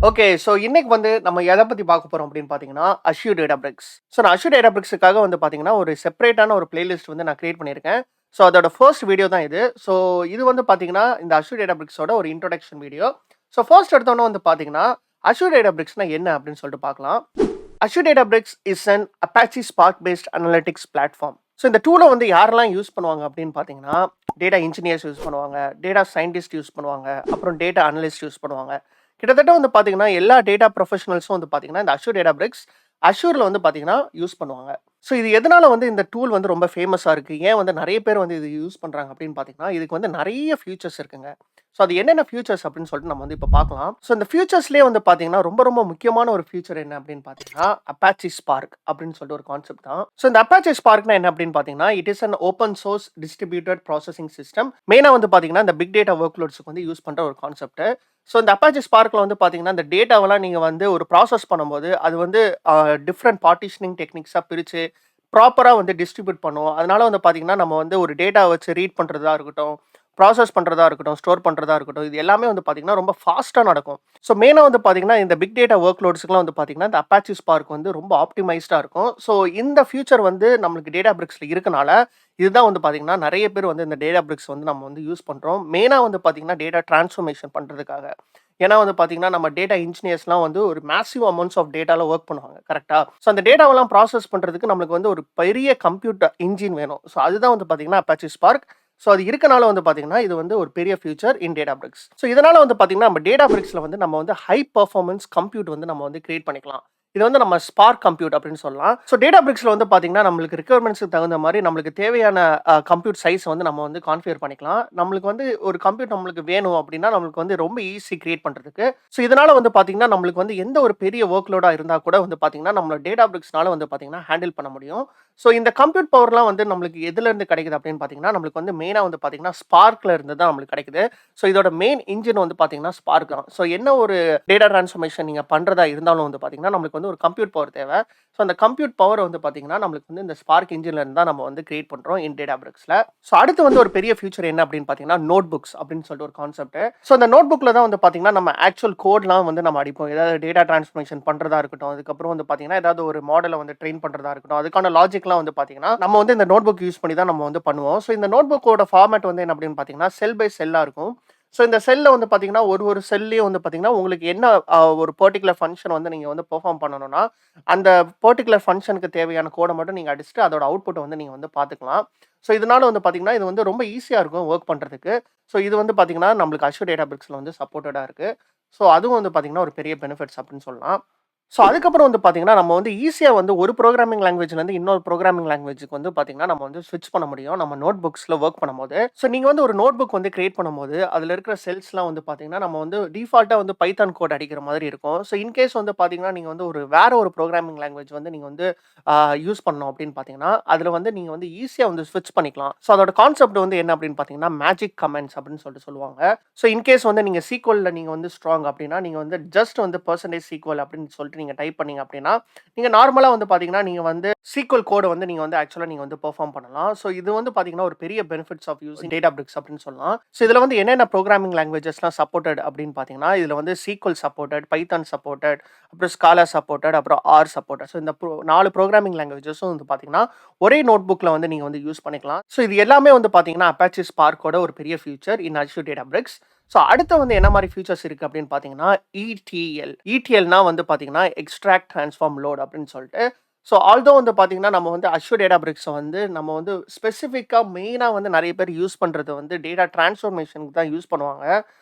Okay. So இன்னைக்கு வந்து நம்ம எத பத்தி பார்க்க போறோம் அப்படின்னு பார்த்தீங்கன்னா, அஷ்யூர் டேட்டாபிரிக்ஸ். ஸோ நான் அஷ்யூர் டேட்டாபிரிக்ஸுக்காக வந்து பார்த்தீங்கன்னா, ஒரு செப்பரேட்டான ஒரு பிளேலிஸ்ட் வந்து நான் கிரியேட் பண்ணியிருக்கேன். ஸோ அதோட ஃபர்ஸ்ட் வீடியோ தான் இது. ஸோ இது வந்து பார்த்தீங்கன்னா, இந்த அஷ்யூர் டேட்டாபிரிக்ஸோட ஒரு இன்ட்ரோடக்ஷன் வீடியோ. ஸோ ஃபர்ஸ்ட் எடுத்தோனே வந்து பார்த்தீங்கன்னா, அஷ்யூர் டேட்டாபிரிக்ஸ்னா என்ன அப்படின்னு சொல்லிட்டு பார்க்கலாம். Azure Databricks is an Apache Spark based analytics platform. So இந்த டூல வந்து யாரெல்லாம் யூஸ் பண்ணுவாங்க அப்படின்னு பார்த்தீங்கன்னா, டேட்டா இன்ஜினியர்ஸ் யூஸ் பண்ணுவாங்க, டேட்டா சயின்டிஸ்ட் யூஸ் பண்ணுவாங்க, அப்புறம் டேட்டா அனலிஸ்ட் யூஸ் பண்ணுவாங்க. கிட்டத்தட்ட வந்து பார்த்தீங்கன்னா, எல்லா டேட்டா ப்ரொஃபஷனல்ஸும் வந்து பார்த்தீங்கன்னா, இந்த அஷ்யூர் டேட்டாபிரிக்ஸ் அஷ்யூர்ல வந்து பார்த்தீங்கன்னா யூஸ் பண்ணுவாங்க. ஸோ இது எதனால வந்து இந்த டூல் வந்து ரொம்ப ஃபேமஸா இருக்கு? ஏன் வந்து நெறைய பேர் வந்து இது யூஸ் பண்றாங்க அப்படின்னு பார்த்தீங்கன்னா, இதுக்கு வந்து நெறைய ஃபியூச்சர்ஸ் இருக்குங்க. ஸோ அது என்னென்ன ஃபியூச்சர்ஸ் அப்படின்னு சொல்லிட்டு நம்ம வந்து இப்ப பார்க்கலாம். ஸோ இந்த ஃபியூச்சர்ஸ்லயே வந்து பார்த்தீங்கன்னா, ரொம்ப ரொம்ப முக்கியமான ஒரு ஃபியூச்சர் என்ன அப்படின்னு பார்த்தீங்கன்னா, அப்பாச்சி ஸ்பார்க் அப்படின்னு சொல்லிட்டு ஒரு கான்செப்ட் தான். ஸோ இந்த அப்பாச்சி ஸ்பார்க்னா என்ன அப்படின்னு பார்த்தீங்கன்னா, it is an open source distributed processing system. மெயினா வந்து பார்த்தீங்கன்னா, இந்த பிக் டேட்டா ஒர்க் லோட்ஸ்க்கு வந்து யூஸ் பண்ற ஒரு கான்செப்ட். ஸோ இந்த அப்பாச்சி ஸ்பார்க்ல வந்து பார்த்தீங்கன்னா, இந்த டேட்டாவெல்லாம் நீங்க வந்து ஒரு ப்ராசஸ் பண்ணும்போது, அது வந்து டிஃபரண்ட் பார்ட்டிஷனிங் டெக்னிக்ஸா பிரிச்சு, ப்ராப்பரா வந்து டிஸ்ட்ரிபியூட் பண்ணும். அதனால வந்து பார்த்தீங்கன்னா, நம்ம வந்து ஒரு டேட்டா வச்சு ரீட் பண்றதா இருக்கட்டும், ப்ராசஸ் பண்றதா இருக்கட்டும், ஸ்டோர் பண்றதா இருக்கட்டும், இது எல்லாமே வந்து பார்த்தீங்கன்னா, ரொம்ப ஃபாஸ்ட்டா நடக்கும். ஸோ மெயினா வந்து பார்த்தீங்கன்னா, இந்த பிக் டேட்டா ஒர்க் லோட்ஸ்க்குலாம் வந்து பார்த்தீங்கன்னா, இந்த அப்பாச்சி ஸ்பார்க் வந்து ரொம்ப ஆப்டிமைஸ்டா இருக்கும். ஸோ இந்த ஃபியூச்சர் வந்து நம்மளுக்கு டேட்டாபிரிக்ஸ்ல இருக்கனால, இதுதான் வந்து பார்த்தீங்கன்னா, நெறைய பேர் வந்து இந்த டேட்டாபிரிக்ஸ் வந்து நம்ம வந்து யூஸ் பண்றோம். மெயினா வந்து பார்த்தீங்கன்னா, டேட்டா டிரான்ஸ்ஃபர்மேஷன் பண்றதுக்காக. ஏன்னா வந்து பார்த்தீங்கன்னா, நம்ம டேட்டா இன்ஜினியர்ஸ்லாம் வந்து ஒரு மேசிவ் அமௌண்ட்ஸ் ஆஃப் டேட்டால வொர்க் பண்ணுவாங்க. கரெக்ட்டா? ஸோ அந்த டேட்டாவெல்லாம் ப்ராசஸ் பண்றதுக்கு நம்மளுக்கு வந்து ஒரு பெரிய கம்ப்யூட்டர் இன்ஜின் வேணும். ஸோ அதுதான் வந்து பார்த்தீங்கன்னா, அப்பாச்சி ஸ்பார்க். ஸோ அது இருக்கனால வந்து பார்த்தீங்கன்னா, இது வந்து ஒரு பெரிய ஃபியூச்சர் இன் டேட்டாபிரிக்ஸ். ஸோ இதனால வந்து பார்த்தீங்கன்னா, நம்ம டேட்டாபிரிக்ஸ்ல வந்து நம்ம வந்து ஹை பெர்ஃபார்மன்ஸ் கம்ப்யூட் வந்து நம்ம வந்து கிரியேட் பண்ணிக்கலாம். இது வந்து நம்ம ஸ்பார்க் கம்ப்யூட் அப்படின்னு சொல்லலாம். ஸோ டேட்டாபிரிக்ஸ்ல வந்து பார்த்தீங்கன்னா, நம்மளுக்கு ரிக்வயர்மெண்ட்ஸ்க்கு தகுந்த மாரி நம்மளுக்கு தேவையான கம்ப்யூட் சைஸ் வந்து நம்ம வந்து கான்ஃபிகர் பண்ணிக்கலாம். நம்மளுக்கு வந்து ஒரு கம்ப்யூட் நம்மளுக்கு வேணும் அப்படின்னா, நம்மளுக்கு வந்து ரொம்ப ஈஸி கிரியேட் பண்றதுக்கு. ஸோ இதனால வந்து பார்த்தீங்கன்னா, நம்மளுக்கு வந்து எந்த ஒரு பெரிய வொர்க் லோடா இருந்தா கூட வந்து பார்த்தீங்கன்னா, நம்மளோட டேட்டாபிரிக்ஸ்னால வந்து பார்த்தீங்கன்னா, ஹேண்டில் பண்ண முடியும். ஸோ இந்த கம்ப்யூட் பவர்லாம் வந்து நம்மளுக்கு எதுலேருந்து கிடைக்குது அப்படின்னு பார்த்தீங்கன்னா, நம்மளுக்கு வந்து மெயினா வந்து பார்த்தீங்கன்னா, ஸ்பார்க்ல இருந்து தான் நம்மளுக்கு கிடைக்குது. ஸோ இதோட மெயின் இன்ஜின் வந்து பார்த்தீங்கன்னா, ஸ்பார்க் தான். ஸோ என்ன ஒரு டேட்டா டிரான்ஸ்ஃபர்மேஷன் நீங்க பண்றதா இருந்தாலும் வந்து பார்த்தீங்கன்னா, நம்மளுக்கு வந்து ஒரு கம்ப்யூட் பவர் தேவை. ஸோ அந்த கம்ப்யூட் பவர் வந்து பார்த்தீங்கன்னா, நம்மளுக்கு வந்து இந்த ஸ்பார்க் இன்ஜின்ல இருந்து தான் நம்ம வந்து கிரியேட் பண்றோம் இன் டேட்டாபிரிக்ஸ்ல. ஸோ அடுத்து வந்து ஒரு பெரிய ஃபியூச்சர் என்ன அப்படின்னு பார்த்தீங்கன்னா, நோட் புக்ஸ் அப்படின்னு சொல்லிட்டு ஒரு கான்செப்ட். ஸோ அந்த நோட் புக்ல தான் வந்து பார்த்தீங்கன்னா, நம்ம ஆக்சுவல் கோட்லாம் வந்து நம்ம அடிப்போம். ஏதாவது டேட்டா டிரான்ஸ்ஃபர்மேஷன் பண்றதா இருக்கட்டும், அதுக்கப்புறம் வந்து பார்த்தீங்கன்னா, ஏதாவது ஒரு மாடல வந்து ட்ரெயின் பண்றதா இருக்கட்டும், அதுக்கான லாஜிக்லாம் வந்து பார்த்தீங்கன்னா, நம்ம வந்து இந்த நோட் புக் யூஸ் பண்ணி தான் நம்ம வந்து பண்ணுவோம். ஸோ இந்த நோட் புக்கோட ஃபார்மேட் வந்து என்ன அப்படின்னு பார்த்தீங்கன்னா, செல் பை செல்லா இருக்கும். ஸோ இந்த செல்ல வந்து பார்த்தீங்கன்னா, ஒரு செல்லயும் வந்து பார்த்தீங்கன்னா, உங்களுக்கு என்ன ஒரு பர்ட்டிகுலர் ஃபங்ஷன் வந்து நீங்க வந்து பெர்ஃபார்ம் பண்ணணும்னா, அந்த பர்ட்டிகுலர் ஃபங்ஷனுக்கு தேவையான கோட மட்டும் நீங்க அடிச்சுட்டு, அதோட அவுட்புட்ட வந்து நீங்க வந்து பார்த்துக்கலாம். ஸோ இதனால வந்து பார்த்தீங்கன்னா, இது வந்து ரொம்ப ஈஸியா இருக்கும் வொர்க் பண்றதுக்கு. ஸோ இது வந்து பார்த்தீங்கன்னா, நம்மளுக்கு அஷ்யூர் டேட்டாபிரிக்ஸ்ல வந்து சப்போர்ட்டடா இருக்கு. ஸோ அதுவும் வந்து பார்த்தீங்கன்னா, ஒரு பெரிய பெனிஃபிட்ஸ் அப்படின்னு சொல்லலாம். ஸோ அதுக்கப்புறம் வந்து பார்த்தீங்கன்னா, நம்ம வந்து ஈஸியா வந்து ஒரு புரோகிராமிங் லாங்குவேஜ்லேருந்து இன்னொரு புரோகிராமிங் லாங்குவேஜ்க்கு வந்து பார்த்தீங்கன்னா, நம்ம வந்து ஸ்விட்ச் பண்ண முடியும். நம்ம நோட் புக்ஸ்ல வொர்க் பண்ணும்போது. ஸோ நீங்க வந்து ஒரு நோட் புக் வந்து கிரியேட் பண்ணும்போது, அதில இருக்கிற செல்ஸ்லாம் வந்து பார்த்தீங்கன்னா, நம்ம வந்து டிஃபால்ட்டா வந்து பைதான் கோட் அடிக்கிற மாதிரி இருக்கும். ஸோ இன்கேஸ் வந்து பார்த்தீங்கன்னா, நீங்க வந்து வேற ஒரு புரோகிராமிங் லாங்குவேஜ் வந்து நீங்க வந்து யூஸ் பண்ணணும் அப்படின்னு பார்த்தீங்கன்னா, அதில வந்து நீங்க வந்து ஈஸியா வந்து ஸ்விட்ச் பண்ணிக்கலாம். ஸோ அதோட கான்செப்ட் வந்து என்ன அப்படின்னு பார்த்தீங்கன்னா, மேஜிக் கமெண்ட்ஸ் அப்படின்னு சொல்லிட்டு சொல்லுவாங்க. ஸோ இன்கேஸ் வந்து நீங்க சீக்வல்ல நீங்க வந்து ஸ்ட்ராங் அப்படின்னா, நீங்க வந்து ஜஸ்ட் வந்து பெர்சென்டேஜ் சீக்வல் அப்படின்னு சொல்லிட்டு நீங்க டைப் பண்ணீங்க அப்படின்னா, நீங்க நார்மலா வந்து பார்த்தீங்கன்னா, நீங்க வந்து சீக்வல் கோட வந்து நீங்க வந்து ஆக்சுவலா நீங்க வந்து பெர்ஃபார்ம் பண்ணலாம். ஸோ இது வந்து பார்த்தீங்கன்னா, ஒரு பெரிய பெனிஃபிட்ஸ் ஆஃப் யூசிங் டேட்டாபிரிக்ஸ் அப்படின்னு சொல்லலாம். ஸோ இதில வந்து என்னென்ன புரோகிராமிங் லாங்குவேஜஸ்லாம் சப்போர்ட்டட் அப்படின்னு பார்த்தீங்கன்னா, இதில வந்து சீக்வல் சப்போர்ட்டட், பைதான் சப்போர்ட்டட், அப்புறம் ஸ்காலா சப்போர்ட்டட், அப்புறம் ஆர் சப்போர்ட்டட். ஸோ இந்த 4 புரோகிராமிங் லாங்குவேஜஸும் வந்து பார்த்தீங்கன்னா, ஒரே நோட் புக்ல வந்து நீங்க வந்து யூஸ் பண்ணிக்கலாம். ஸோ இது எல்லாமே வந்து பார்த்தீங்கன்னா, அப்பாச்சி ஸ்பார்க்கோட ஒரு பெரிய ஃபியூச்சர் இன் அஷ்யூர் டேட்டாபிரிக்ஸ். ஸோ அடுத்து வந்து என்ன மாரி ஃபியூச்சர்ஸ் இருக்கு அப்படின்னு பார்த்தீங்கன்னா, இடிஎல். இடிஎல்னா வந்து பார்த்தீங்கன்னா, எக்ஸ்ட்ராக்ட் டிரான்ஸ்ஃபார்ம் லோட் அப்படின்னு சொல்லிட்டு. ஸோ ஆல்தோ வந்து பார்த்தீங்கன்னா, நம்ம வந்து அஷ்யூர் டேட்டாபிரிக்ஸ வந்து நம்ம வந்து ஸ்பெசிஃபிக்கா மெயினா வந்து நெறைய பேர் யூஸ் பண்றது வந்து டேட்டா டிரான்ஸ்ஃபர்மேஷனுக்கு தான் யூஸ் பண்ணுவாங்க.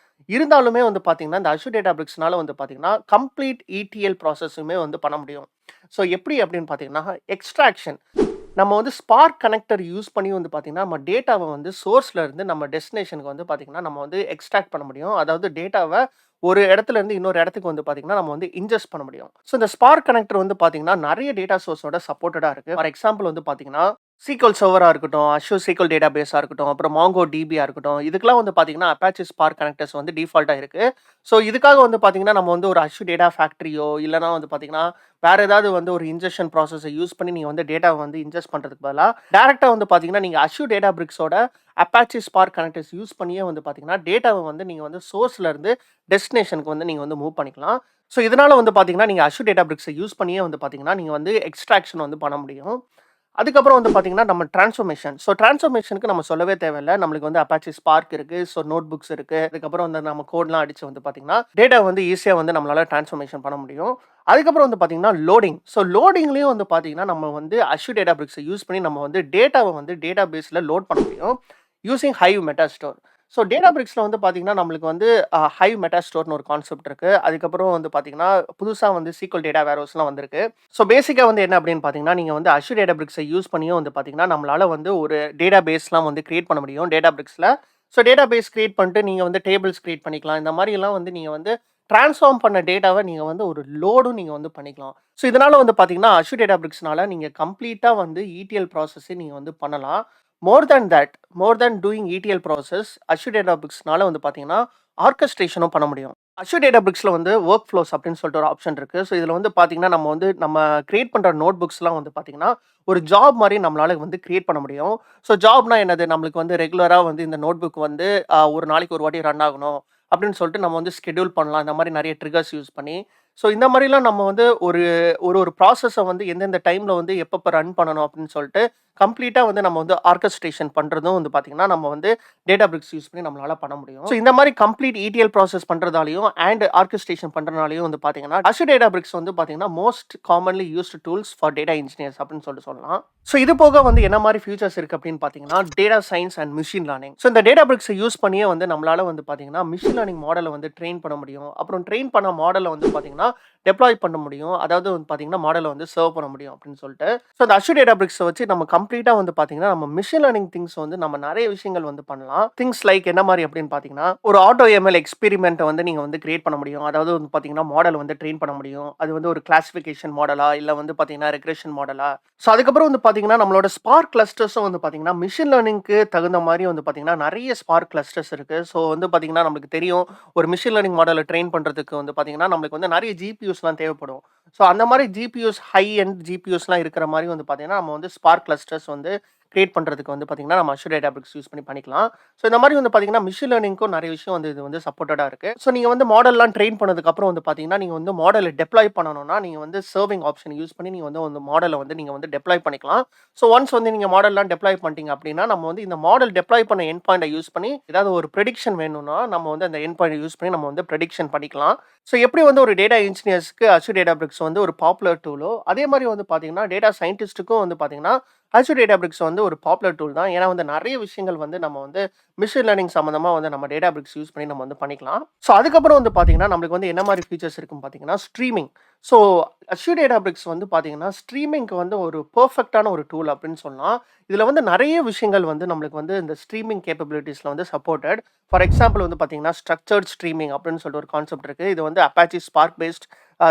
இருந்தாலுமே வந்து பார்த்தீங்கன்னா, இந்த அஷ்யூர் டேட்டாபிரிக்ஸ்னால வந்து பார்த்தீங்கன்னா, கம்ப்ளீட் இடிஎல் ப்ராசஸுமே வந்து பண்ண முடியும். ஸோ எப்படி அப்படின்னு பார்த்தீங்கன்னா, எக்ஸ்ட்ராக்ஷன். நம்ம வந்து ஸ்பார்க் கனெக்டர் யூஸ் பண்ணி வந்து பார்த்தீங்கன்னா, நம்ம டேட்டாவ வந்து சோர்ஸ்ல இருந்து நம்ம டெஸ்டினேஷனுக்கு வந்து பார்த்தீங்கன்னா, நம்ம வந்து எக்ஸ்ட்ராக்ட் பண்ண முடியும். அதாவது டேட்டாவ ஒரு இடத்துல இருந்து இன்னொரு இடத்துக்கு வந்து பார்த்தீங்கன்னா, நம்ம வந்து இன்ஜெஸ்ட் பண்ண முடியும். ஸோ இந்த ஸ்பார்க் கனெக்டர் வந்து பார்த்தீங்கன்னா, நெறைய டேட்டா சோர்ஸோட சப்போர்ட்டடா இருக்கு. ஃபார் எக்ஸாம்பிள் வந்து பார்த்தீங்கன்னா, SQL சர்வரா இருக்கட்டும், Azure SQL டேட்டாபேஸா இருக்கட்டும், அப்புறம் MongoDBயா இருக்கட்டும், இதுக்கெல்லாம் வந்து பார்த்தீங்கன்னா, Apache Spark கனெக்டர்ஸ் வந்து டிஃபால்ட்டா இருக்கு. ஸோ, இதுக்காக வந்து பார்த்தீங்கன்னா, நம்ம வந்து ஒரு Azure டேட்டா ஃபேக்டரியோ, இல்லன்னா வந்து பார்த்தீங்கன்னா, வேற ஏதாவது வந்து ஒரு இன்ஜெக்ஷன் ப்ராசஸ யூஸ் பண்ணி நீங்க வந்து டேட்டாவ வந்து இன்ஜெஸ்ட் பண்றதுக்கு பதிலா, டைரக்ட்டா வந்து பார்த்தீங்கன்னா, நீங்க Azure Databricks-ஓட Apache Spark connectors use பண்ணியே வந்து பார்த்தீங்கன்னா, டேட்டாவ வந்து நீங்க வந்து சோர்ஸ்ல இருந்து டெஸ்டினேஷனுக்கு வந்து நீங்க வந்து மூவ் பண்ணிக்கலாம். ஸோ, இதனால வந்து பார்த்தீங்கன்னா, நீங்க Azure Databricks-அ யூஸ் பண்ணியே வந்து பார்த்தீங்கன்னா, நீங்க வந்து எக்ஸ்ட்ராக்ஷன் வந்து பண்ண முடியும். அதுக்கப்புறம் வந்து பார்த்தீங்கன்னா, நம்ம டிரான்ஸ்ஃபார்மேஷன். ஸோ, டிரான்ஸ்ஃபார்மேஷனுக்கு நம்ம சொல்லவே தேவையில்ல. நம்மளுக்கு வந்து Apache Spark இருக்கு. ஸோ, நோட் புக்ஸ் இருக்கு. அதுக்கப்புறம் வந்து நம்ம கோட்லாம் அடிச்சு வந்து பார்த்தீங்கன்னா, டேட்டா வந்து ஈஸியா வந்து நம்மளால டிரான்ஸ்ஃபார்மேஷன் பண்ண முடியும். அதுக்கப்புறம் வந்து பார்த்தீங்கன்னா, லோடிங். ஸோ, லோடிங்லயும் வந்து பார்த்தீங்கன்னா, நம்ம வந்து Azure Databricks-அ யூஸ் பண்ணி நம்ம வந்து டேட்டாவ வந்து டேட்டாபேஸ்ல லோட் பண்ண முடியும். Using Hive Metastorm. ஸோ, Databricks-ல வந்து பார்த்தீங்கன்னா, நம்மளுக்கு வந்து Hive Metastorம்னு ஒரு கான்செப்ட் இருக்கு. அதுக்கப்புறம் வந்து பார்த்தீங்கன்னா, புதுசா வந்து SQL டேட்டா வேர்ஹவுஸ்லாம் வந்திருக்கு. ஸோ, பேசிக்கா வந்து என்ன அப்படின்னு பார்த்தீங்கன்னா, நீங்க வந்து Azure Databricks-அ யூஸ் பண்ணியும் வந்து பார்த்தீங்கன்னா, நம்மளால வந்து ஒரு டேட்டாபேஸ்லாம் வந்து கிரியேட் பண்ண முடியும் Databricks-ல. ஸோ, டேட்டாபேஸ் கிரியேட் பண்ணிட்டு நீங்க வந்து டேபிள்ஸ் கிரியேட் பண்ணிக்கலாம். இந்த மாரிலாம் வந்து நீங்க வந்து ட்ரான்ஸ்ஃபார்ம் பண்ண டேட்டாவ நீங்க வந்து ஒரு லோடும் நீங்க வந்து பண்ணிக்கலாம். ஸோ, இதனால வந்து பார்த்தீங்கன்னா, Azure Databricks-னால நீங்க கம்ப்ளீட்டா வந்து ETL ப்ராசஸே நீங்க வந்து பண்ணலாம். More than that, more than doing ETL process, Azure Databricks-னால வந்து பார்த்தீங்கன்னா, ஆர்கஸ்ட்ரேஷனும் பண்ண முடியும். Azure Databricks-ல வந்து வொர்க் ஃப்ளோஸ் அப்படின்னு சொல்லிட்டு ஒரு ஆப்ஷன் இருக்கு. ஸோ, இதுல வந்து பார்த்தீங்கன்னா, நம்ம கிரியேட் பண்ற நோட் புக்ஸ்லாம் வந்து பார்த்தீங்கன்னா, ஒரு ஜாப் மாரி நம்மளால வந்து கிரியேட் பண்ண முடியும். ஸோ, ஜாப்னா என்னது? நம்மளுக்கு வந்து ரெகுலரா வந்து இந்த நோட் புக் வந்து ஒரு நாளைக்கு ஒரு வாட்டி ரன் ஆகணும் அப்படின்னு சொல்லிட்டு நம்ம வந்து ஷெட்யூல் பண்ணலாம். இந்த மாரி நெறைய ட்ரிகர்ஸ் யூஸ் பண்ணி. ஸோ, இந்த மாரிலாம் நம்ம வந்து ஒரு ஒரு ஒரு ப்ராசஸ வந்து எந்தெந்த டைம்ல வந்து எப்பப்ப ரன் பண்ணணும் அப்படின்னு சொல்லிட்டு, கம்ப்ளீட்டா வந்து நம்ம வந்து ஆர்கஸ்ட்ரேஷன் பண்றதும் வந்து பார்த்தீங்கன்னா, நம்ம வந்து Databricks யூஸ் பண்ணி நம்மளால பண்ண முடியும். ஸோ, இந்த மாரி கம்ப்ளீட் ETL ப்ராசஸ் பண்றதாலயும் அண்ட் ஆர்கஸ்ட்ரேஷன் பண்றனாலயும் வந்து பார்த்தீங்கன்னா, Azure Databricks வந்து பார்த்தீங்கன்னா, most commonly used tools for data engineers அப்படின்னு சொல்லிட்டு சொல்லலாம். ஸோ, இது போக வந்து என்ன மாரி ஃபியூச்சர்ஸ் இருக்கு அப்படின்னு பார்த்தீங்கன்னா, data science and machine learning. So, இந்த Databricks-அ யூஸ் பண்ணியே வந்து நம்மளால வந்து பார்த்தீங்கன்னா, மெஷின் லேர்னிங் மாடல வந்து ட்ரெயின் பண்ண முடியும். அப்புறம் ட்ரெயின் பண்ண மாடல வந்து பார்த்தீங்கன்னா, டெப்ளாய் பண்ண முடியும். அதாவது வந்து பார்த்தீங்கன்னா, மாடல வந்து சர்வ் பண்ண முடியும் அப்படின்னு சொல்லிட்டு. ஸோ, இந்த Azure Databricks-அ வச்சு நம்ம கம்ப்ளீட்டா வந்து பார்த்தீங்கன்னா, நம்ம மெஷின் லேர்னிங் திங்ஸ் வந்து நம்ம நெறைய விஷயங்கள் வந்து பண்ணலாம். திங்ஸ் லைக் என்ன மாரி அப்படின்னு பார்த்தீங்கன்னா, ஒரு ஆட்டோ ML எக்ஸ்பெரிமென்ட்ட வந்து நீங்க வந்து கிரியேட் பண்ண முடியும். அதாவது வந்து பார்த்தீங்கன்னா, மாடல் வந்து ட்ரெயின் பண்ண முடியும். அது வந்து ஒரு கிளாசிஃபிகேஷன் மாடலா, இல்ல வந்து பார்த்தீங்கன்னா, ரெக்ரெஷன் மாடலா. ஸோ, அதுக்கப்புறம் வந்து பார்த்தீங்கன்னா, நம்மளோட Spark கிளஸ்டர்ஸும் வந்து பார்த்தீங்கன்னா, மெஷின் லேர்னிங்க்கு தகுந்த மாரி வந்து பார்த்தீங்கன்னா, நெறைய Spark கிளஸ்டர்ஸ் இருக்கு. ஸோ, வந்து பார்த்தீங்கன்னா, நம்மளுக்கு தெரியும். ஒரு மெஷின் லேர்னிங் மாடல ட்ரெயின் பண்றதுக்கு வந்து பார்த்தீங்கன்னா, நம்மளுக்கு வந்து நெறைய GPUஸ்லாம் தேவைப்படும். ஸோ, அந்த மாரி GPUஸ் ஹை எண்ட் GPUஸ்லாம் இருக்கிற மாரி வந்து பார்த்தீங்கன்னா, நம்ம வந்து Spark கிளஸ்டர்ஸ் வந்து கிரியேட் பண்றதுக்கு வந்து பார்த்தீங்கன்னா, நம்ம Azure Databricks யூஸ் பண்ணி பண்ணிக்கலாம். ஸோ, இந்த மாரி வந்து பார்த்தீங்கன்னா, மெஷின் லேர்னிங்க்கும் நெறைய விஷயம் வந்து இது வந்து சப்போர்ட்டடா இருக்கு. ஸோ, நீங்க வந்து மாடல்லாம் ட்ரெயின் பண்ணதுக்கு அப்புறம் வந்து பார்த்தீங்கன்னா, நீங்க வந்து மாடல டெப்ளாய் பண்ணணும்னா, நீங்க வந்து சர்விங் ஆப்ஷன் யூஸ் பண்ணி நீங்க வந்து அந்த மாடல வந்து நீங்க வந்து டெப்ளாய் பண்ணிக்கலாம். ஸோ, ஒன்ஸ் வந்து நீங்க மாடல்லாம் டெப்ளாய் பண்ணிட்டீங்க அப்படின்னா, நம்ம வந்து இந்த மாடல் டெப்ளாய் பண்ண எண்ட் பாயிண்ட்ட யூஸ் பண்ணி ஏதாவது ஒரு ப்ரெடிக்ஷன் வேணும்னா, நம்ம வந்து அந்த எண்ட் பாயிண்ட்ட யூஸ் பண்ணி நம்ம வந்து ப்ரெடிக்ஷன் பண்ணிக்கலாம். ஸோ, எப்படி வந்து ஒரு டேட்டா இன்ஜினியர்ஸ்க்கு Azure Databricks வந்து ஒரு பாப்புலர் டூலோ, அதே மாரி வந்து பார்த்தீங்கன்னா, டேட்டா சயின்டிஸ்ட்டுக்கும் வந்து பார்த்தீங்கன்னா, Azure Databricks வந்து ஒரு பாப்புலர் டூல் தான். ஏன்னா வந்து நெறைய விஷயங்கள் வந்து நம்ம வந்து மெஷின் லேர்னிங் சம்மந்தமா வந்து நம்ம Databricks யூஸ் பண்ணி நம்ம வந்து பண்ணிக்கலாம். ஸோ, அதுக்கப்புறம் வந்து பார்த்தீங்கன்னா, நம்மளுக்கு வந்து என்ன மாரி ஃபீச்சர்ஸ் இருக்குன்னு பார்த்தீங்கன்னா, ஸ்ட்ரீமிங். ஸோ, Azure Databricks வந்து பார்த்தீங்கன்னா, ஸ்ட்ரீமிங்க்கு வந்து ஒரு பெர்ஃபெக்ட்டான ஒரு டூல் அப்படின்னு சொல்லலாம். இதுல வந்து நெறைய விஷயங்கள் வந்து நம்மளுக்கு வந்து இந்த ஸ்ட்ரீமிங் கேப்பபிலிட்டீஸ்ல வந்து சப்போர்ட்டட். ஃபார் எக்ஸாம்பிள் வந்து பார்த்தீங்கன்னா, ஸ்ட்ரக்சர்ட் ஸ்ட்ரீமிங் அப்படின்னு சொல்லிட்டு ஒரு கான்செப்ட் இருக்கு. இது வந்து Apache Spark based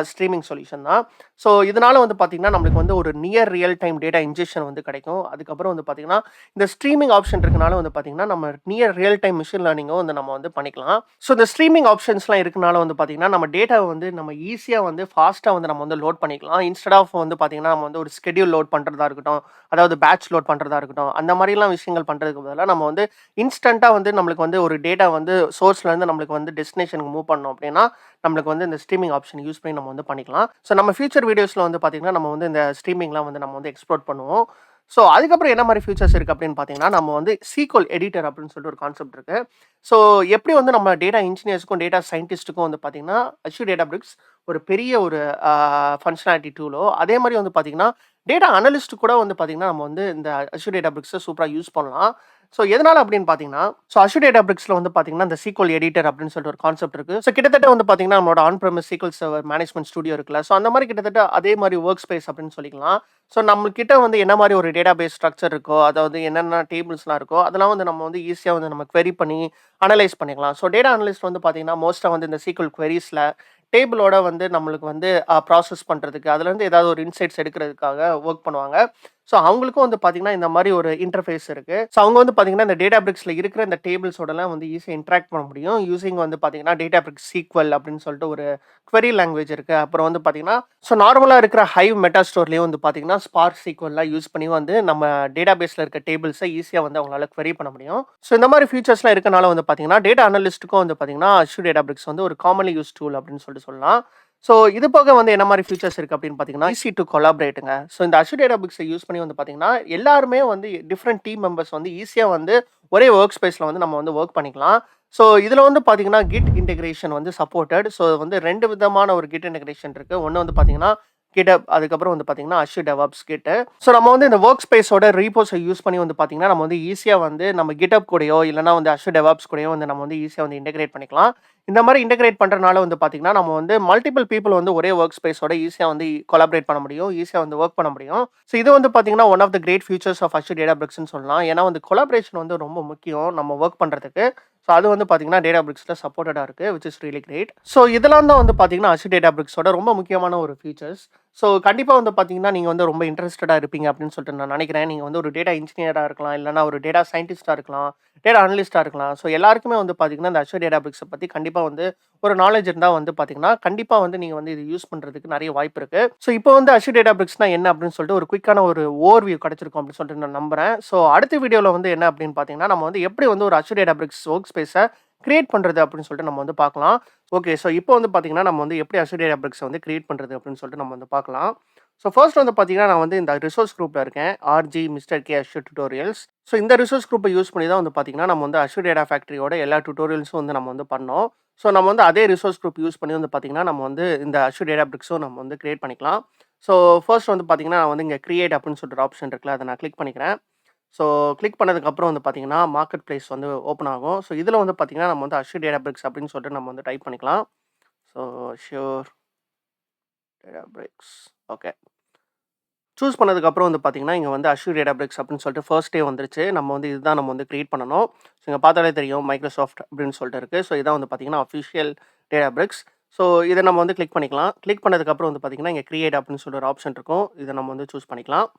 streaming solution தான். ஸோ, இதனால வந்து பார்த்தீங்கன்னா, நம்மளுக்கு வந்து ஒரு near real time data injection வந்து கிடைக்கும். அதுக்கப்புறம் வந்து பார்த்தீங்கன்னா, இந்த ஸ்ட்ரீமிங் ஆப்ஷன் இருக்கனால வந்து பார்த்தீங்கன்னா, நம்ம நியர் ரியல் டைம் மெஷின் லேர்னிங்கும் வந்து நம்ம வந்து பண்ணிக்கலாம். ஸோ, இந்த ஸ்ட்ரீமிங் ஆப்ஷன்ஸ்லாம் இருக்கனால வந்து பார்த்தீங்கன்னா, நம்ம டேட்டாவ வந்து நம்ம ஈஸியா வந்து ஃபாஸ்ட்டா வந்து நம்ம வந்து லோட் பண்ணிக்கலாம். இன்ஸ்டெட் ஆஃப் வந்து பார்த்தீங்கன்னா, நம்ம வந்து ஒரு ஸ்கெட்யூல் லோட் பண்றதா இருக்கட்டும், அதாவது பேட்ச் லோட் பண்றதா இருக்கட்டும், அந்த மாரிலாம் விஷயங்கள் பண்றதுக்கு பதிலா நம்ம வந்து இன்ஸ்டன்ட்டா வந்து நம்மளுக்கு வந்து ஒரு டேட்டா வந்து சோர்ஸ்லேருந்து நம்மளுக்கு வந்து டெஸ்டினேஷனுக்கு மூவ் பண்ணணும் அப்படின்னா, நம்மளுக்கு வந்து இந்த ஸ்ட்ரீமிங் ஆப்ஷன் யூஸ் பண்ணி நம்ம வந்து பண்ணிக்கலாம். ஸோ, நம்ம ஃபியூச்சர் வீடியோஸ்ல வந்து பார்த்தீங்கன்னா, நம்ம வந்து இந்த ஸ்ட்ரீமிங்லாம் வந்து நம்ம வந்து எக்ஸ்ப்ளோர் பண்ணுவோம். ஸோ, அதுக்கப்புறம் என்ன மாரி ஃபீச்சர்ஸ் இருக்கு அப்படின்னு பார்த்தீங்கன்னா, நம்ம வந்து SQL எடிட்டர் அப்படின்னு சொல்லிட்டு ஒரு கான்செப்ட் இருக்கு. ஸோ, எப்படி வந்து நம்ம டேட்டா இன்ஜினியர்ஸ்க்கும், டேட்டா சயின்டிஸ்ட்டுக்கும் வந்து பார்த்தீங்கன்னா, Azure Databricks ஒரு பெரிய ஒரு ஃபங்ஷனாலிட்டி டூலோ, அதே மாரி வந்து பார்த்தீங்கன்னா, டேட்டா அனலிஸ்ட் கூட வந்து பார்த்தீங்கன்னா, நம்ம வந்து இந்த Azure Databricks-அ சூப்பரா யூஸ் பண்ணலாம். ஸோ, எதனால அப்படின்னு பார்த்தீங்கன்னா, Azure Databricks-ல வந்து பார்த்தீங்கன்னா, இந்த SQL எடிட்டர் அப்படின்னு சொல்லிட்டு ஒரு கான்செப்ட் இருக்கு. ஸோ, கிட்டத்தட்ட வந்து பார்த்தீங்கன்னா, நம்மளோட on premise SQL server management studio இருக்குல்ல. ஸோ, அந்த மாரி கிட்டத்தட்ட அதே மாரி வொர்க் ஸ்பேஸ் அப்படின்னு சொல்லிக்கலாம். ஸோ, நம்மகிட்ட வந்து என்ன மாரி ஒரு டேட்டாபேஸ் ஸ்ட்ரக்சர் இருக்கோ, அதாவது என்னென்ன டேபிள்ஸ்லாம் இருக்கோ, அதெல்லாம் வந்து நம்ம வந்து ஈஸியா வந்து நம்ம குவெரி பண்ணி அனலைஸ் பண்ணிக்கலாம். ஸோ, டேட்டா அனலிஸ்ட் வந்து பார்த்தீங்கன்னா, மோஸ்ட்டா வந்து இந்த SQL குவெரீஸ்ல டேபிளோட வந்து நம்மளுக்கு வந்து ப்ராசஸ் பண்றதுக்கு, அதுலேருந்து ஏதாவது ஒரு இன்சைட்ஸ் எடுக்கிறதுக்காக வொர்க் பண்ணுவாங்க. ஸோ அவங்களுக்கும் வந்து பார்த்தீங்கன்னா, இந்த மாரி ஒரு இன்டர்ஃபேஸ் இருக்கு. ஸோ அவங்க வந்து பார்த்தீங்கன்னா, இந்த Databricks-ல இருக்கிற இந்த டேபிள்ஸோடலாம் வந்து ஈஸியா இன்டராக்ட் பண்ண முடியும். யூசிங் வந்து பார்த்தீங்கன்னா, Databricks SQL அப்படின்னு சொல்லிட்டு ஒரு query லாங்குவேஜ் இருக்கு. அப்புறம் வந்து பார்த்தீங்கன்னா, ஸோ நார்மலா இருக்கிற Hive மெட்டாஸ்டோர்லயும் வந்து பார்த்தீங்கன்னா, Spark SQLலாம் யூஸ் பண்ணி வந்து நம்ம டேட்டாபேஸ்ல இருக்க டேபிள்ஸ ஈஸியா வந்து அவங்களால query பண்ண முடியும். ஸோ இந்த மாரி ஃபீச்சர்ஸ்லாம் இருக்கனால வந்து பார்த்தீங்கன்னா, டேட்டா அனலிஸ்ட்டுக்கும் வந்து பார்த்தீங்கன்னா, Azure Databricks வந்து ஒரு காமன்லி யூஸ்ட் டூல் அப்படின்னு சொல்லிட்டு சொல்லலாம். ஸோ இது போக வந்து என்ன மாரி ஃபீச்சர்ஸ் இருக்கு அப்படின்னு பார்த்தீங்கன்னா, ஈஸி டூ கொலாபரேட்டுங்க. ஸோ இந்த Azure Databricks-அ யூஸ் பண்ணி வந்து பார்த்தீங்கன்னா, எல்லாருமே வந்து டிஃபரெண்ட் டீம் மெம்பர்ஸ் வந்து ஈஸியா வந்து ஒரே வொர்க் ஸ்பேஸ்ல வந்து நம்ம வந்து வொர்க் பண்ணிக்கலாம். ஸோ இதுல வந்து பார்த்தீங்கன்னா, Git இன்டகிரேஷன் வந்து சப்போர்ட்டட். ஸோ வந்து 2 விதமான ஒரு Git இன்டகிரேஷன் இருக்கு. ஒண்ணு வந்து பார்த்தீங்கன்னா, GitHub அதுக்கப்புறம் வந்து பார்த்தீங்கன்னா, Azure DevOps Git. ஸோ நம்ம வந்து இந்த வொர்க் ஸ்பேஸோட ரீபோஸ யூஸ் பண்ணி வந்து பார்த்தீங்கன்னா, நம்ம வந்து ஈஸியா வந்து நம்ம GitHub கூடயோ இல்லன்னா வந்து Azure DevOps கூடயோ வந்து நம்ம வந்து ஈஸியா வந்து இன்டகிரேட் பண்ணிக்கலாம். இந்த மாரி இன்டகிரேட் பண்றனால வந்து பார்த்தீங்கன்னா, நம்ம வந்து மல்டிபிள் பீப்பிள் வந்து ஒரே வொர்க் ஸ்பேஸோட ஈஸியா வந்து கொலாபரேட் பண்ண முடியும். ஈஸியா வந்து வொர்க் பண்ண முடியும். ஸோ இது வந்து பார்த்தீங்கன்னா, one of the great futures of Azure Databricksன்னு சொல்லலாம். ஏன்னா வந்து கொலாபரேஷன் வந்து ரொம்ப முக்கியம் நம்ம வொர்க் பண்றதுக்கு. ஸோ அது வந்து பார்த்தீங்கன்னா, Databricksல சப்போர்ட்டடா இருக்கு. Which is really great. So இதெல்லாம் தான் வந்து பார்த்தீங்கன்னா, Azure Databricksஓட ரொம்ப முக்கியமான ஒரு ஃபீச்சர்ஸ். ஸோ கண்டிப்பா வந்து பார்த்தீங்கன்னா, நீங்க வந்து ரொம்ப இன்ட்ரஸ்டடா இருப்பீங்க அப்படின்னு சொல்லிட்டு நான் நினைக்கிறேன். நீங்க வந்து ஒரு டேட்டா இன்ஜினியரா இருக்கலாம், இல்லன்னா ஒரு டேட்டா சயின்டிஸ்ட்டா இருக்கலாம், டேட்டா அனலிஸ்ட்டா இருக்கலாம். ஸோ எல்லாருக்குமே வந்து பார்த்தீங்கன்னா, இந்த Azure Databricksஅ பத்தி கண்டிப்பா வந்து ஒரு நாலேட்ஜ் இருந்தா வந்து பார்த்தீங்கன்னா, கண்டிப்பா வந்து நீங்க வந்து இது யூஸ் பண்றதுக்கு நெறைய வாய்ப்பு இருக்கு. ஸோ இப்போ வந்து Azure Databricksனா என்ன அப்படின்னு சொல்லிட்டு ஒரு குயிக்கான ஒரு ஓவர்வியூ கிடைச்சிருக்கும் அப்படின்னு சொல்லிட்டு நான் நம்புறேன். ஸோ அடுத்த வீடியோல வந்து என்ன அப்படின்னு பார்த்தீங்கன்னா, நம்ம வந்து எப்படி வந்து ஒரு Azure Databricks வொர்க் ஸ்பேஸ கிரியேட் பண்றது அப்படின்னு சொல்லிட்டு நம்ம வந்து பார்க்கலாம். ஓகே. ஸோ இப்போ வந்து பார்த்தீங்கன்னா, நம்ம வந்து எப்படி Azure Databricksஅ வந்து கிரியேட் பண்றது அப்படின்னு சொல்லிட்டு நம்ம வந்து பார்க்கலாம். ஸோ ஃபர்ஸ்ட் வந்து பார்த்தீங்கன்னா, நான் வந்து இந்த ரிசோர்ஸ் குரூப்ல இருக்கேன். RG mister K Azure tutorials. So இந்த ரிசோர்ஸ் குரூப்ப யூஸ் பண்ணி தான் வந்து பார்த்தீங்கன்னா, நம்ம வந்து Azure Data Factoryயோட எல்லா டியூட்டோரியல்ஸும் வந்து நம்ம வந்து பண்ணோம். ஸோ நம்ம வந்து அதே ரிசோர்ஸ் குரூப் யூஸ் பண்ணி வந்து பார்த்தீங்கன்னா, நம்ம வந்து இந்த Azure Databricksஸும் நம்ம வந்து கிரியேட் பண்ணிக்கலாம். ஸோ ஃபர்ஸ்ட் வந்து பார்த்தீங்கன்னா, நான் வந்து இங்க கிரியேட் அப்படின்னு சொல்லிட்டு ஒரு ஆப்ஷன் இருக்குல்ல, அத நான் கிளிக் பண்ணிக்கிறேன். ஸோ கிளிக் பண்ணதுக்கப்புறம் வந்து பார்த்தீங்கன்னா, மார்க்கெட் பிளேஸ் வந்து ஓப்பன் ஆகும். ஸோ இதில வந்து பார்த்தீங்கன்னா, நம்ம வந்து Azure Databricks அப்படின்னு சொல்லிட்டு நம்ம வந்து டைப் பண்ணிக்கலாம். So Azure Databricks. Okay. Choose பண்ணதுக்கப்புறம் வந்து பார்த்தீங்கன்னா, இங்க வந்து Azure Databricks அப்படின்னு சொல்லிட்டு ஃபர்ஸ்ட்டே வந்துருச்சு. நம்ம வந்து இதுதான் நம்ம வந்து கிரியேட் பண்ணணும். ஸோ இங்க பார்த்தாலே தெரியும் Microsoft அப்படின்னு சொல்லிட்டு இருக்கு. ஸோ இதான் வந்து பார்த்தீங்கன்னா, அஃபிஷியல் Databricks. ஸோ இத நம்ம வந்து கிளிக் பண்ணிக்கலாம். கிளிக் பண்ணதுக்கப்புறம் வந்து பார்த்தீங்கன்னா, இங்க கிரியேட் அப்படின்னு சொல்லிட்டு ஒரு ஆப்ஷன் இருக்கும். இத நம்ம வந்து சூஸ் பண்ணிக்கலாம்.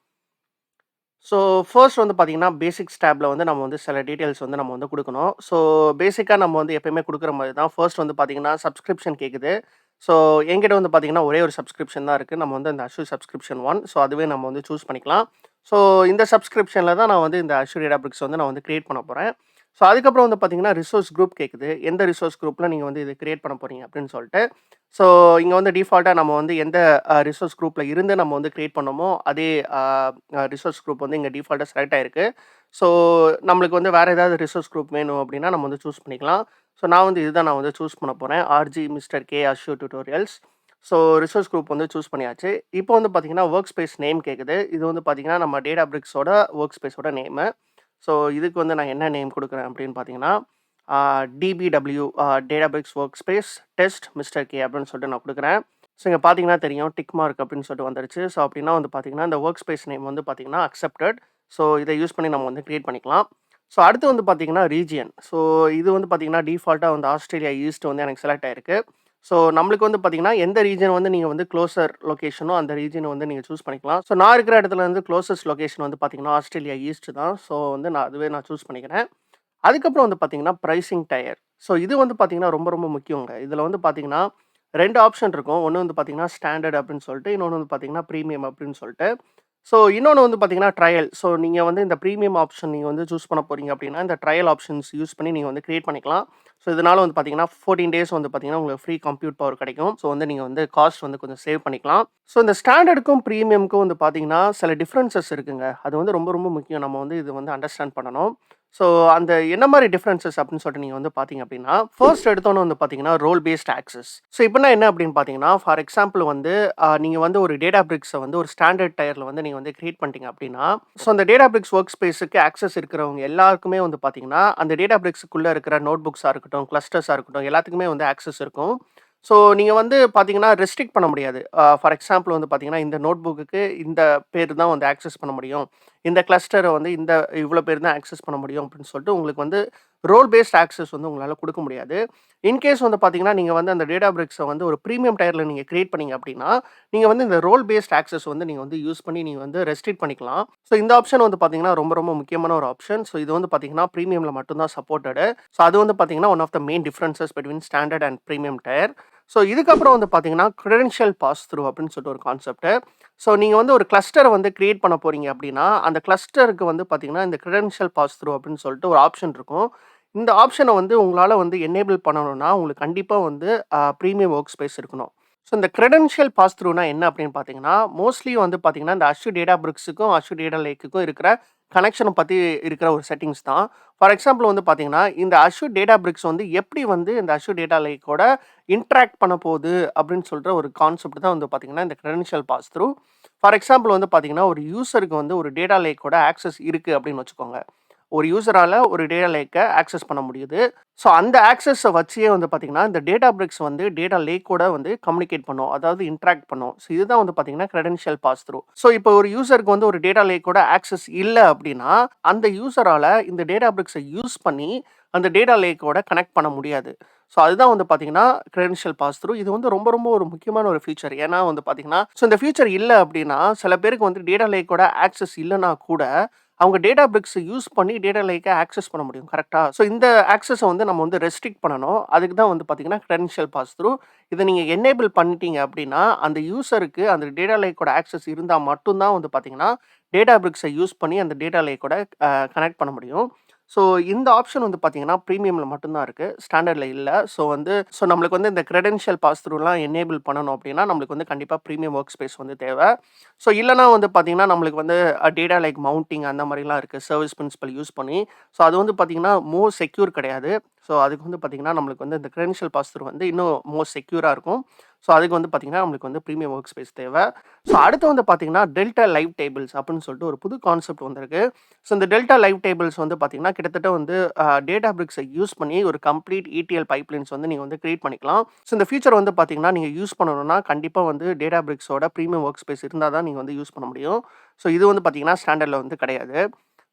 ஸோ ஃபர்ஸ்ட் வந்து பார்த்தீங்கன்னா, பேசிக்ஸ் டேப்ல வந்து நம்ம வந்து சில டீட்டெயில்ஸ் வந்து நம்ம வந்து குடுக்கணும். ஸோ பேசிக்கா நம்ம வந்து எப்பயுமே குடுக்குற மாரி தான். ஃபர்ஸ்ட் வந்து பார்த்தீங்கன்னா, சப்ஸ்கிரிப்ஷன் கேட்குது. ஸோ என்கிட்ட வந்து பார்த்தீங்கன்னா, ஒரே ஒரு சப்ஸ்கிரிப்ஷன் தான் இருக்கு. நம்ம வந்து அந்த Azure சப்ஸ்கிரிப்ஷன் 1. ஸோ அதுவே நம்ம வந்து சூஸ் பண்ணிக்கலாம். ஸோ இந்த சப்ஸ்கிரிப்ஷன்ல தான் நான் வந்து இந்த Azure Databricks வந்து நான் வந்து கிரியேட் பண்ண போறேன். ஸோ அதுக்கப்புறம் வந்து பார்த்தீங்கன்னா, ரிசோர்ஸ் குரூப் கேட்குது. எந்த ரிசோர்ஸ் குரூப்ல நீங்க வந்து இத கிரியேட் பண்ண போறீங்க அப்படின்னு சொல்லிட்டு. ஸோ இங்க வந்து டிஃபால்ட்டா நம்ம வந்து எந்த ரிசோர்ஸ் குரூப்ல இருந்து நம்ம வந்து கிரியேட் பண்ணோமோ, அதே அ ரிசோர்ஸ் குரூப் வந்து இங்க டிஃபால்ட்டா செலக்ட் ஆயிருக்கு. ஸோ நம்மளுக்கு வந்து வேற ஏதாவது ரிசோர்ஸ் குரூப் வேணும் அப்படின்னா, நம்ம வந்து சூஸ் பண்ணிக்கலாம். ஸோ நான் வந்து இதுதான் நான் வந்து சூஸ் பண்ண போறேன். RG mister K Azure tutorials. So resource group வந்து சூஸ் பண்ணியாச்சு. இப்போ வந்து பார்த்தீங்கன்னா, வொர்க் ஸ்பேஸ் நேம் கேட்குது. இது வந்து பார்த்தீங்கன்னா, நம்ம Databricksஓட வொர்க் ஸ்பேஸோட நேமு. ஸோ இதுக்கு வந்து நான் என்ன நேம் குடுக்குறேன் அப்படின்னு பார்த்தீங்கன்னா, DBW Databricks work space test mister K அப்படின்னு சொல்லிட்டு நான் குடுக்குறேன். ஸோ இங்க பார்த்தீங்கன்னா தெரியும் டிக் மார்க் அப்படின்னு சொல்லிட்டு வந்துருச்சு. ஸோ அப்படின்னா வந்து பார்த்தீங்கன்னா, இந்த வொர்க் ஸ்பேஸ் நேம் வந்து பார்த்தீங்கன்னா அக்செப்டட். ஸோ இத யூஸ் பண்ணி நம்ம வந்து கிரியேட் பண்ணிக்கலாம். ஸோ அடுத்து வந்து பார்த்தீங்கன்னா, ரீஜியன். ஸோ இது வந்து பார்த்தீங்கன்னா, டிஃபால்ட்டா வந்து ஆஸ்திரேலியா ஈஸ்ட் வந்து எனக்கு செலக்ட் ஆயிருக்கு. ஸோ நம்மளுக்கு வந்து பார்த்தீங்கன்னா, எந்த ரீஜியன் வந்து நீங்க வந்து க்ளோசர் லொகேஷனோ அந்த ரீஜியன வந்து நீங்க சூஸ் பண்ணிக்கலாம். ஸோ நான் இருக்கிற இடத்துல இருந்து க்ளோசஸ்ட் லொகேஷன் வந்து பார்த்தீங்கன்னா, ஆஸ்திரேலியா ஈஸ்ட் தான். ஸோ வந்து நான் அதுவே நான் சூஸ் பண்ணிக்கிறேன். அதுக்கப்புறம் வந்து பார்த்தீங்கன்னா, பிரைசிங் டயர். ஸோ இது வந்து பார்த்தீங்கன்னா, ரொம்ப ரொம்ப முக்கியங்க. இதுல வந்து பார்த்தீங்கன்னா, 2 ஆப்ஷன் இருக்கும். ஒண்ணு வந்து பார்த்தீங்கன்னா, ஸ்டாண்டர்ட் அப்படின்னு சொல்லிட்டு, இன்னொன்னு வந்து பார்த்தீங்கன்னா, பிரீமியம் அப்படின்னு சொல்லிட்டு. ஸோ இன்னொன்னு வந்து பார்த்தீங்கன்னா, ட்ரையல். ஸோ நீங்க வந்து இந்த பிரீமியம் ஆப்ஷன் நீங்க வந்து சூஸ் பண்ண போறீங்க அப்படின்னா, இந்த ட்ரையல் ஆப்ஷன்ஸ் யூஸ் பண்ணி நீங்க வந்து கிரியேட் பண்ணிக்கலாம். ஸோ இதனால வந்து பார்த்தீங்கன்னா, 14 டேஸ் வந்து பார்த்தீங்கன்னா, உங்களுக்கு ஃப்ரீ கம்ப்யூட் பவர் கிடைக்கும். ஸோ வந்து நீங்க வந்து காஸ்ட் வந்து கொஞ்சம் சேவ் பண்ணிக்கலாம். ஸோ இந்த ஸ்டாண்டர்டுக்கும், பிரீமியம்க்கும் வந்து பார்த்தீங்கன்னா, சில டிஃபரன்சஸ் இருக்குங்க. அது வந்து ரொம்ப ரொம்ப முக்கியம். நம்ம வந்து இது வந்து அண்டர்ஸ்டாண்ட் பண்ணணும். ஸோ அந்த என்ன மாரி டிஃபரன்சஸ் அப்படின்னு சொல்லிட்டு நீங்க வந்து பார்த்தீங்க அப்படின்னா, ஃபர்ஸ்ட் எடுத்தோனே வந்து பார்த்தீங்கன்னா, ரோல் பேஸ்ட் ஆக்சஸ். ஸோ இப்படின்னா என்ன அப்படின்னு பார்த்தீங்கன்னா, ஃபார் எக்ஸாம்பிள் வந்து நீங்க வந்து ஒரு Databricksஅ வந்து ஒரு ஸ்டாண்டர்ட் டயர்ல வந்து நீங்க வந்து கிரியேட் பண்ணிட்டீங்க அப்படின்னா, ஸோ அந்த Databricks வொர்க் ஸ்பேஸுக்கு ஆக்சஸ் இருக்கிறவங்க எல்லாருக்குமே வந்து பார்த்தீங்கன்னா, அந்த Databricksக்குள்ள இருக்கிற நோட் புக்ஸா இருக்கட்டும், கிளஸ்டர்ஸா இருக்கட்டும், எல்லாத்துக்குமே வந்து ஆக்சஸ் இருக்கும். ஸோ நீங்க வந்து பார்த்தீங்கன்னா, ரெஸ்ட்ரிக்ட் பண்ண முடியாது. ஃபார் எக்ஸாம்பிள் வந்து பார்த்தீங்கன்னா, இந்த நோட் புக்குக்கு இந்த பேர் தான் வந்து ஆக்சஸ் பண்ண முடியும். இந்த கிளஸ்டர வந்து இந்த இவ்வளோ பேர் தான் ஆக்சஸ் பண்ண முடியும் அப்படின்னு சொல்லிட்டு உங்களுக்கு வந்து ரோல் பேஸ்ட் ஆக்சஸ் வந்து உங்களால குடுக்க முடியாது. இன்கேஸ் வந்து பார்த்தீங்கன்னா, நீங்க வந்து அந்த Databricks வந்து ஒரு பிரீமியம் டயர்ல நீங்க கிரியேட் பண்ணீங்க அப்படின்னா, நீங்க வந்து இந்த ரோல் பேஸ்ட் ஆக்சஸ் வந்து நீங்க வந்து யூஸ் பண்ணி நீங்க வந்து ரெஸ்ட்ரிக்ட் பண்ணிக்கலாம். ஸோ இந்த ஆப்ஷன் வந்து பார்த்தீங்கன்னா, ரொம்ப ரொம்ப முக்கியமான ஒரு ஆப்ஷன். ஸோ இது வந்து பார்த்தீங்கன்னா, பிரீமியம்ல மட்டும் தான் சப்போர்ட்டடு. ஸோ அது வந்து பார்த்தீங்கன்னா, one of the main differences between standard and premium tier. So இதுக்கப்புறம் வந்து பார்த்தீங்கன்னா, கிரெடென்ஷியல் பாஸ் த்ரூ அப்படின்னு சொல்லிட்டு ஒரு கான்செப்ட். ஸோ நீங்க வந்து ஒரு கிளஸ்டர வந்து கிரியேட் பண்ண போறீங்க அப்படின்னா, அந்த கிளஸ்டருக்கு வந்து பார்த்தீங்கன்னா, இந்த கிரெடென்ஷியல் பாஸ் த்ரூ அப்படின்னு சொல்லிட்டு ஒரு ஆப்ஷன் இருக்கும். இந்த ஆப்ஷன வந்து உங்களால வந்து எனேபிள் பண்ணணும்னா, உங்களுக்கு கண்டிப்பா வந்து பிரீமியம் வொர்க் ஸ்பேஸ் இருக்கணும். ஸோ இந்த கிரெடென்ஷியல் பாஸ் த்ரூனா என்ன அப்படின்னு பார்த்தீங்கன்னா, மோஸ்ட்லி வந்து பார்த்தீங்கன்னா, இந்த Azure Databricks-க்கும் Azure Data Lake-க்கும் இருக்கிற கனெக்ஷன பத்தி இருக்கிற ஒரு செட்டிங்ஸ் தான். ஃபார் எக்ஸாம்பிள் வந்து பார்த்தீங்கன்னா, இந்த Azure Databricks வந்து எப்படி வந்து இந்த Azure Data Lake-ஓட இன்டராக்ட் பண்ண போகுது அப்படின்னு சொல்ற ஒரு கான்செப்ட் தான் வந்து பார்த்தீங்கன்னா, இந்த credential pass through. For example வந்து பார்த்தீங்கன்னா, ஒரு யூசருக்கு வந்து ஒரு டேட்டா லேக்கோட ஆக்சஸ் இருக்கு அப்படின்னு வச்சுக்கோங்க. ஒரு யூசரால ஒரு டேட்டா லேக்க ஆக்சஸ் பண்ண முடியுது. ஸோ அந்த ஆக்சஸ வச்சே வந்து பார்த்தீங்கன்னா, இந்த Databricks வந்து டேட்டா லேக்கோட வந்து கம்யூனிகேட் பண்ணும். அதாவது இன்டராக்ட் பண்ணும். ஸோ இதுதான் வந்து பார்த்தீங்கன்னா, கிரெடென்ஷியல் பாஸ் த்ரூ. ஸோ இப்போ ஒரு யூசருக்கு வந்து ஒரு டேட்டா லேக்கோட ஆக்சஸ் இல்ல அப்படின்னா, அந்த யூசரால இந்த Databricks யூஸ் பண்ணி அந்த டேட்டா லேக்கோட கனெக்ட் பண்ண முடியாது. ஸோ அதுதான் வந்து பார்த்தீங்கன்னா, கிரெடென்ஷியல் பாஸ் த்ரூ. இது வந்து ரொம்ப ரொம்ப ஒரு முக்கியமான ஒரு ஃபீச்சர். ஏன்னா வந்து பார்த்தீங்கன்னா, ஸோ இந்த ஃபீச்சர் இல்ல அப்படின்னா, சில பேருக்கு வந்து டேட்டா லேக்கோட ஆக்சஸ் இல்லன்னா கூட, அவங்க Databricks யூஸ் பண்ணி டேட்டா லேக்க ஆக்சஸ் பண்ண முடியும். கரெக்ட்டா? ஸோ இந்த ஆக்சஸ வந்து நம்ம வந்து ரெஸ்ட்ரிக்ட் பண்ணணும். அதுக்கு தான் வந்து பார்த்தீங்கன்னா, கிரெடென்ஷியல் பாஸ் த்ரூ. இத நீங்க எனேபிள் பண்ணிட்டீங்க அப்படின்னா, அந்த யூசருக்கு அந்த டேட்டா லேக்கோட ஆக்சஸ் இருந்தா மட்டும் தான் வந்து பார்த்தீங்கன்னா, Databricks யூஸ் பண்ணி அந்த டேட்டா லேக்கோட கனெக்ட் பண்ண முடியும். ஸோ இந்த ஆப்ஷன் வந்து பார்த்தீங்கன்னா, பிரீமியம்ல மட்டும் தான் இருக்கு. ஸ்டாண்டர்ட்ல இல்ல. ஸோ நம்மளுக்கு வந்து இந்த கிரெடென்ஷியல் பாஸ் த்ரூலாம் எனேபிள் பண்ணணும் அப்படின்னா, நம்மளுக்கு வந்து கண்டிப்பா பிரீமியம் வொர்க் ஸ்பேஸ் வந்து தேவை. ஸோ இல்லன்னா வந்து பார்த்தீங்கன்னா, நம்மளுக்கு வந்து டேட்டா லைக் மவுண்டிங் அந்த மாரிலாம் இருக்கு. சர்வீஸ் பிரின்சிபல் யூஸ் பண்ணி. ஸோ அது வந்து பார்த்தீங்கன்னா, மோர் செக்யூர் கிடையாது. ஸோ அதுக்கு வந்து பார்த்தீங்கன்னா, நம்மளுக்கு வந்து இந்த கிரெடென்ஷியல் பாஸ் த்ரூ வந்து இன்னும் மோர் செக்யூரா இருக்கும். ஸோ அதுக்கு வந்து பார்த்தீங்கன்னா, நம்மளுக்கு வந்து பிரீமியம் வொர்க் ஸ்பேஸ் தேவை. ஸோ அடுத்து வந்து பார்த்தீங்கன்னா, டெல்டா லைவ் டேபிள்ஸ் அப்படின்னு சொல்லிட்டு ஒரு புது கான்செப்ட் வந்திருக்கு. ஸோ இந்த டெல்டா லைவ் டேபிள்ஸ் வந்து பார்த்தீங்கன்னா, கிட்டத்தட்ட வந்து Databricks யூஸ் பண்ணி ஒரு கம்ப்ளீட் ETL பைப்லைன்ஸ் வந்து நீங்க வந்து கிரியேட் பண்ணிக்கலாம். ஸோ இந்த ஃபீச்சர் வந்து பார்த்தீங்கன்னா, நீங்க யூஸ் பண்ணணும்னா கண்டிப்பா வந்து Databricks-ஓட பிரீமியம் வொர்க் ஸ்பேஸ் இருந்தா தான் நீங்க வந்து யூஸ் பண்ண முடியும். ஸோ இது வந்து பார்த்தீங்கன்னா, ஸ்டாண்டர்ட்ல வந்து கிடையாது.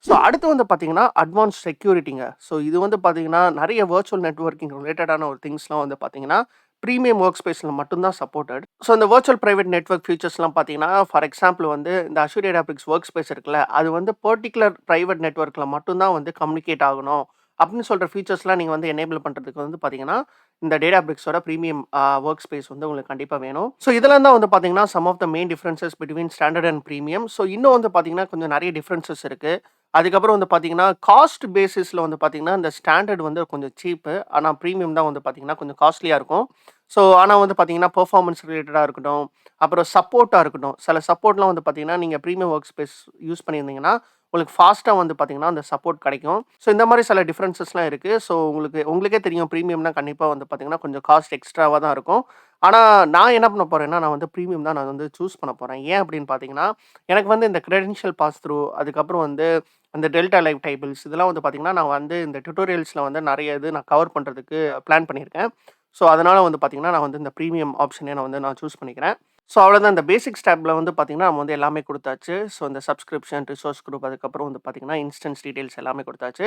ஸோ அடுத்து வந்து பார்த்தீங்கன்னா, அட்வான்ஸ்ட் செக்யூரிட்டிங்க. ஸோ இது வந்து பார்த்தீங்கன்னா, நெறைய வெர்ச்சுவல் நெட்வொர்க்கிங் ரிலேட்டடான ஒரு திங்ஸ்லாம் வந்து பார்த்தீங்கன்னா, பிரீமியம் வொர்க் ஸ்பேஸ்ல மட்டும் தான் சப்போர்ட்டட். ஸோ இந்த வெர்ச்சுவல் பிரைவேட் நெட்வொர்க் ஃபீச்சர்ஸ்லாம் பார்த்தீங்கன்னா, ஃபார் எக்ஸாம்பிள் வந்து இந்த Azure Databricks வொர்க் ஸ்பேஸ் இருக்குல்ல, அது வந்து பர்ட்டிகுலர் பிரைவேட் நெட்வொர்க்ல மட்டும் தான் வந்து கம்யூனிகேட் ஆகணும். அப்படின்னு சொல்ற ஃபீச்சர்ஸ்லாம் நீங்க வந்து எனேபிள் பண்றதுக்கு வந்து பார்த்தீங்கன்னா, இந்த Databricks-ஓட பிரீமியம் வொர்க் ஸ்பேஸ் வந்து உங்களுக்கு கண்டிப்பா வேணும். ஸோ இதெல்லாம் தான் வந்து பார்த்தீங்கன்னா, some of the main differences between standard and premium. So இன்னும் வந்து பார்த்தீங்கன்னா, கொஞ்சம் நெறைய டிஃபரன்சஸ் இருக்கு. அதுக்கப்புறம் வந்து பார்த்தீங்கன்னா, காஸ்ட் பேசிஸ்ல வந்து பார்த்தீங்கன்னா, இந்த ஸ்டாண்டர்ட் வந்து கொஞ்சம் சீப்பு. ஆனா பிரீமியம் தான் வந்து பார்த்தீங்கன்னா, கொஞ்சம் காஸ்ட்லியா இருக்கும். ஸோ ஆனா வந்து பார்த்தீங்கன்னா, பெர்ஃபார்மன்ஸ் ரிலேட்டடா இருக்கட்டும், அப்புறம் சப்போர்ட்டா இருக்கட்டும். சில சப்போர்ட்லாம் வந்து பார்த்தீங்கன்னா, நீங்க பிரீமியம் வொர்க் ஸ்பேஸ் யூஸ் பண்ணியிருந்தீங்கன்னா, உங்களுக்கு ஃபாஸ்ட்டா வந்து பார்த்தீங்கன்னா, அந்த சப்போர்ட் கிடைக்கும். ஸோ இந்த மாரி சில டிஃபரன்சஸ்லாம் இருக்கு. ஸோ உங்களுக்கே தெரியும் பிரீமியம்னா கண்டிப்பா வந்து பார்த்தீங்கன்னா, கொஞ்சம் காஸ்ட் எக்ஸ்ட்ராவா தான் இருக்கும். ஆனா நான் என்ன பண்ண போறேன்னா, நான் வந்து பிரீமியம் தான் நான் வந்து சூஸ் பண்ண போறேன். ஏன் அப்படின்னு பார்த்தீங்கன்னா, எனக்கு வந்து இந்த கிரெடென்ஷியல் பாஸ் த்ரூ, அதுக்கப்புறம் வந்து அந்த டெல்டா லைவ் டேபிள்ஸ் இதெல்லாம் வந்து பார்த்தீங்கன்னா, நான் வந்து இந்த டியூட்டோரியல்ஸ்ல வந்து நெறைய இது நான் கவர் பண்றதுக்கு பிளான் பண்ணியிருக்கேன். ஸோ அதனால வந்து பார்த்தீங்கன்னா, நான் வந்து இந்த பிரீமியம் ஆப்ஷனே நான் சூஸ் பண்ணிக்கிறேன். ஸோ அவ்வளோதான். இந்த பேசிக்ஸ் டேப்ல வந்து பார்த்தீங்கன்னா, நம்ம வந்து எல்லாமே குடுத்தாச்சு. ஸோ இந்த சப்ஸ்கிரிப்ஷன், ரிசோர்ஸ் குரூப் அதுக்கப்புறம் வந்து பார்த்தீங்கன்னா, இன்ஸ்டன்ஸ் டீட்டெயில்ஸ் எல்லாமே குடுத்தாச்சு.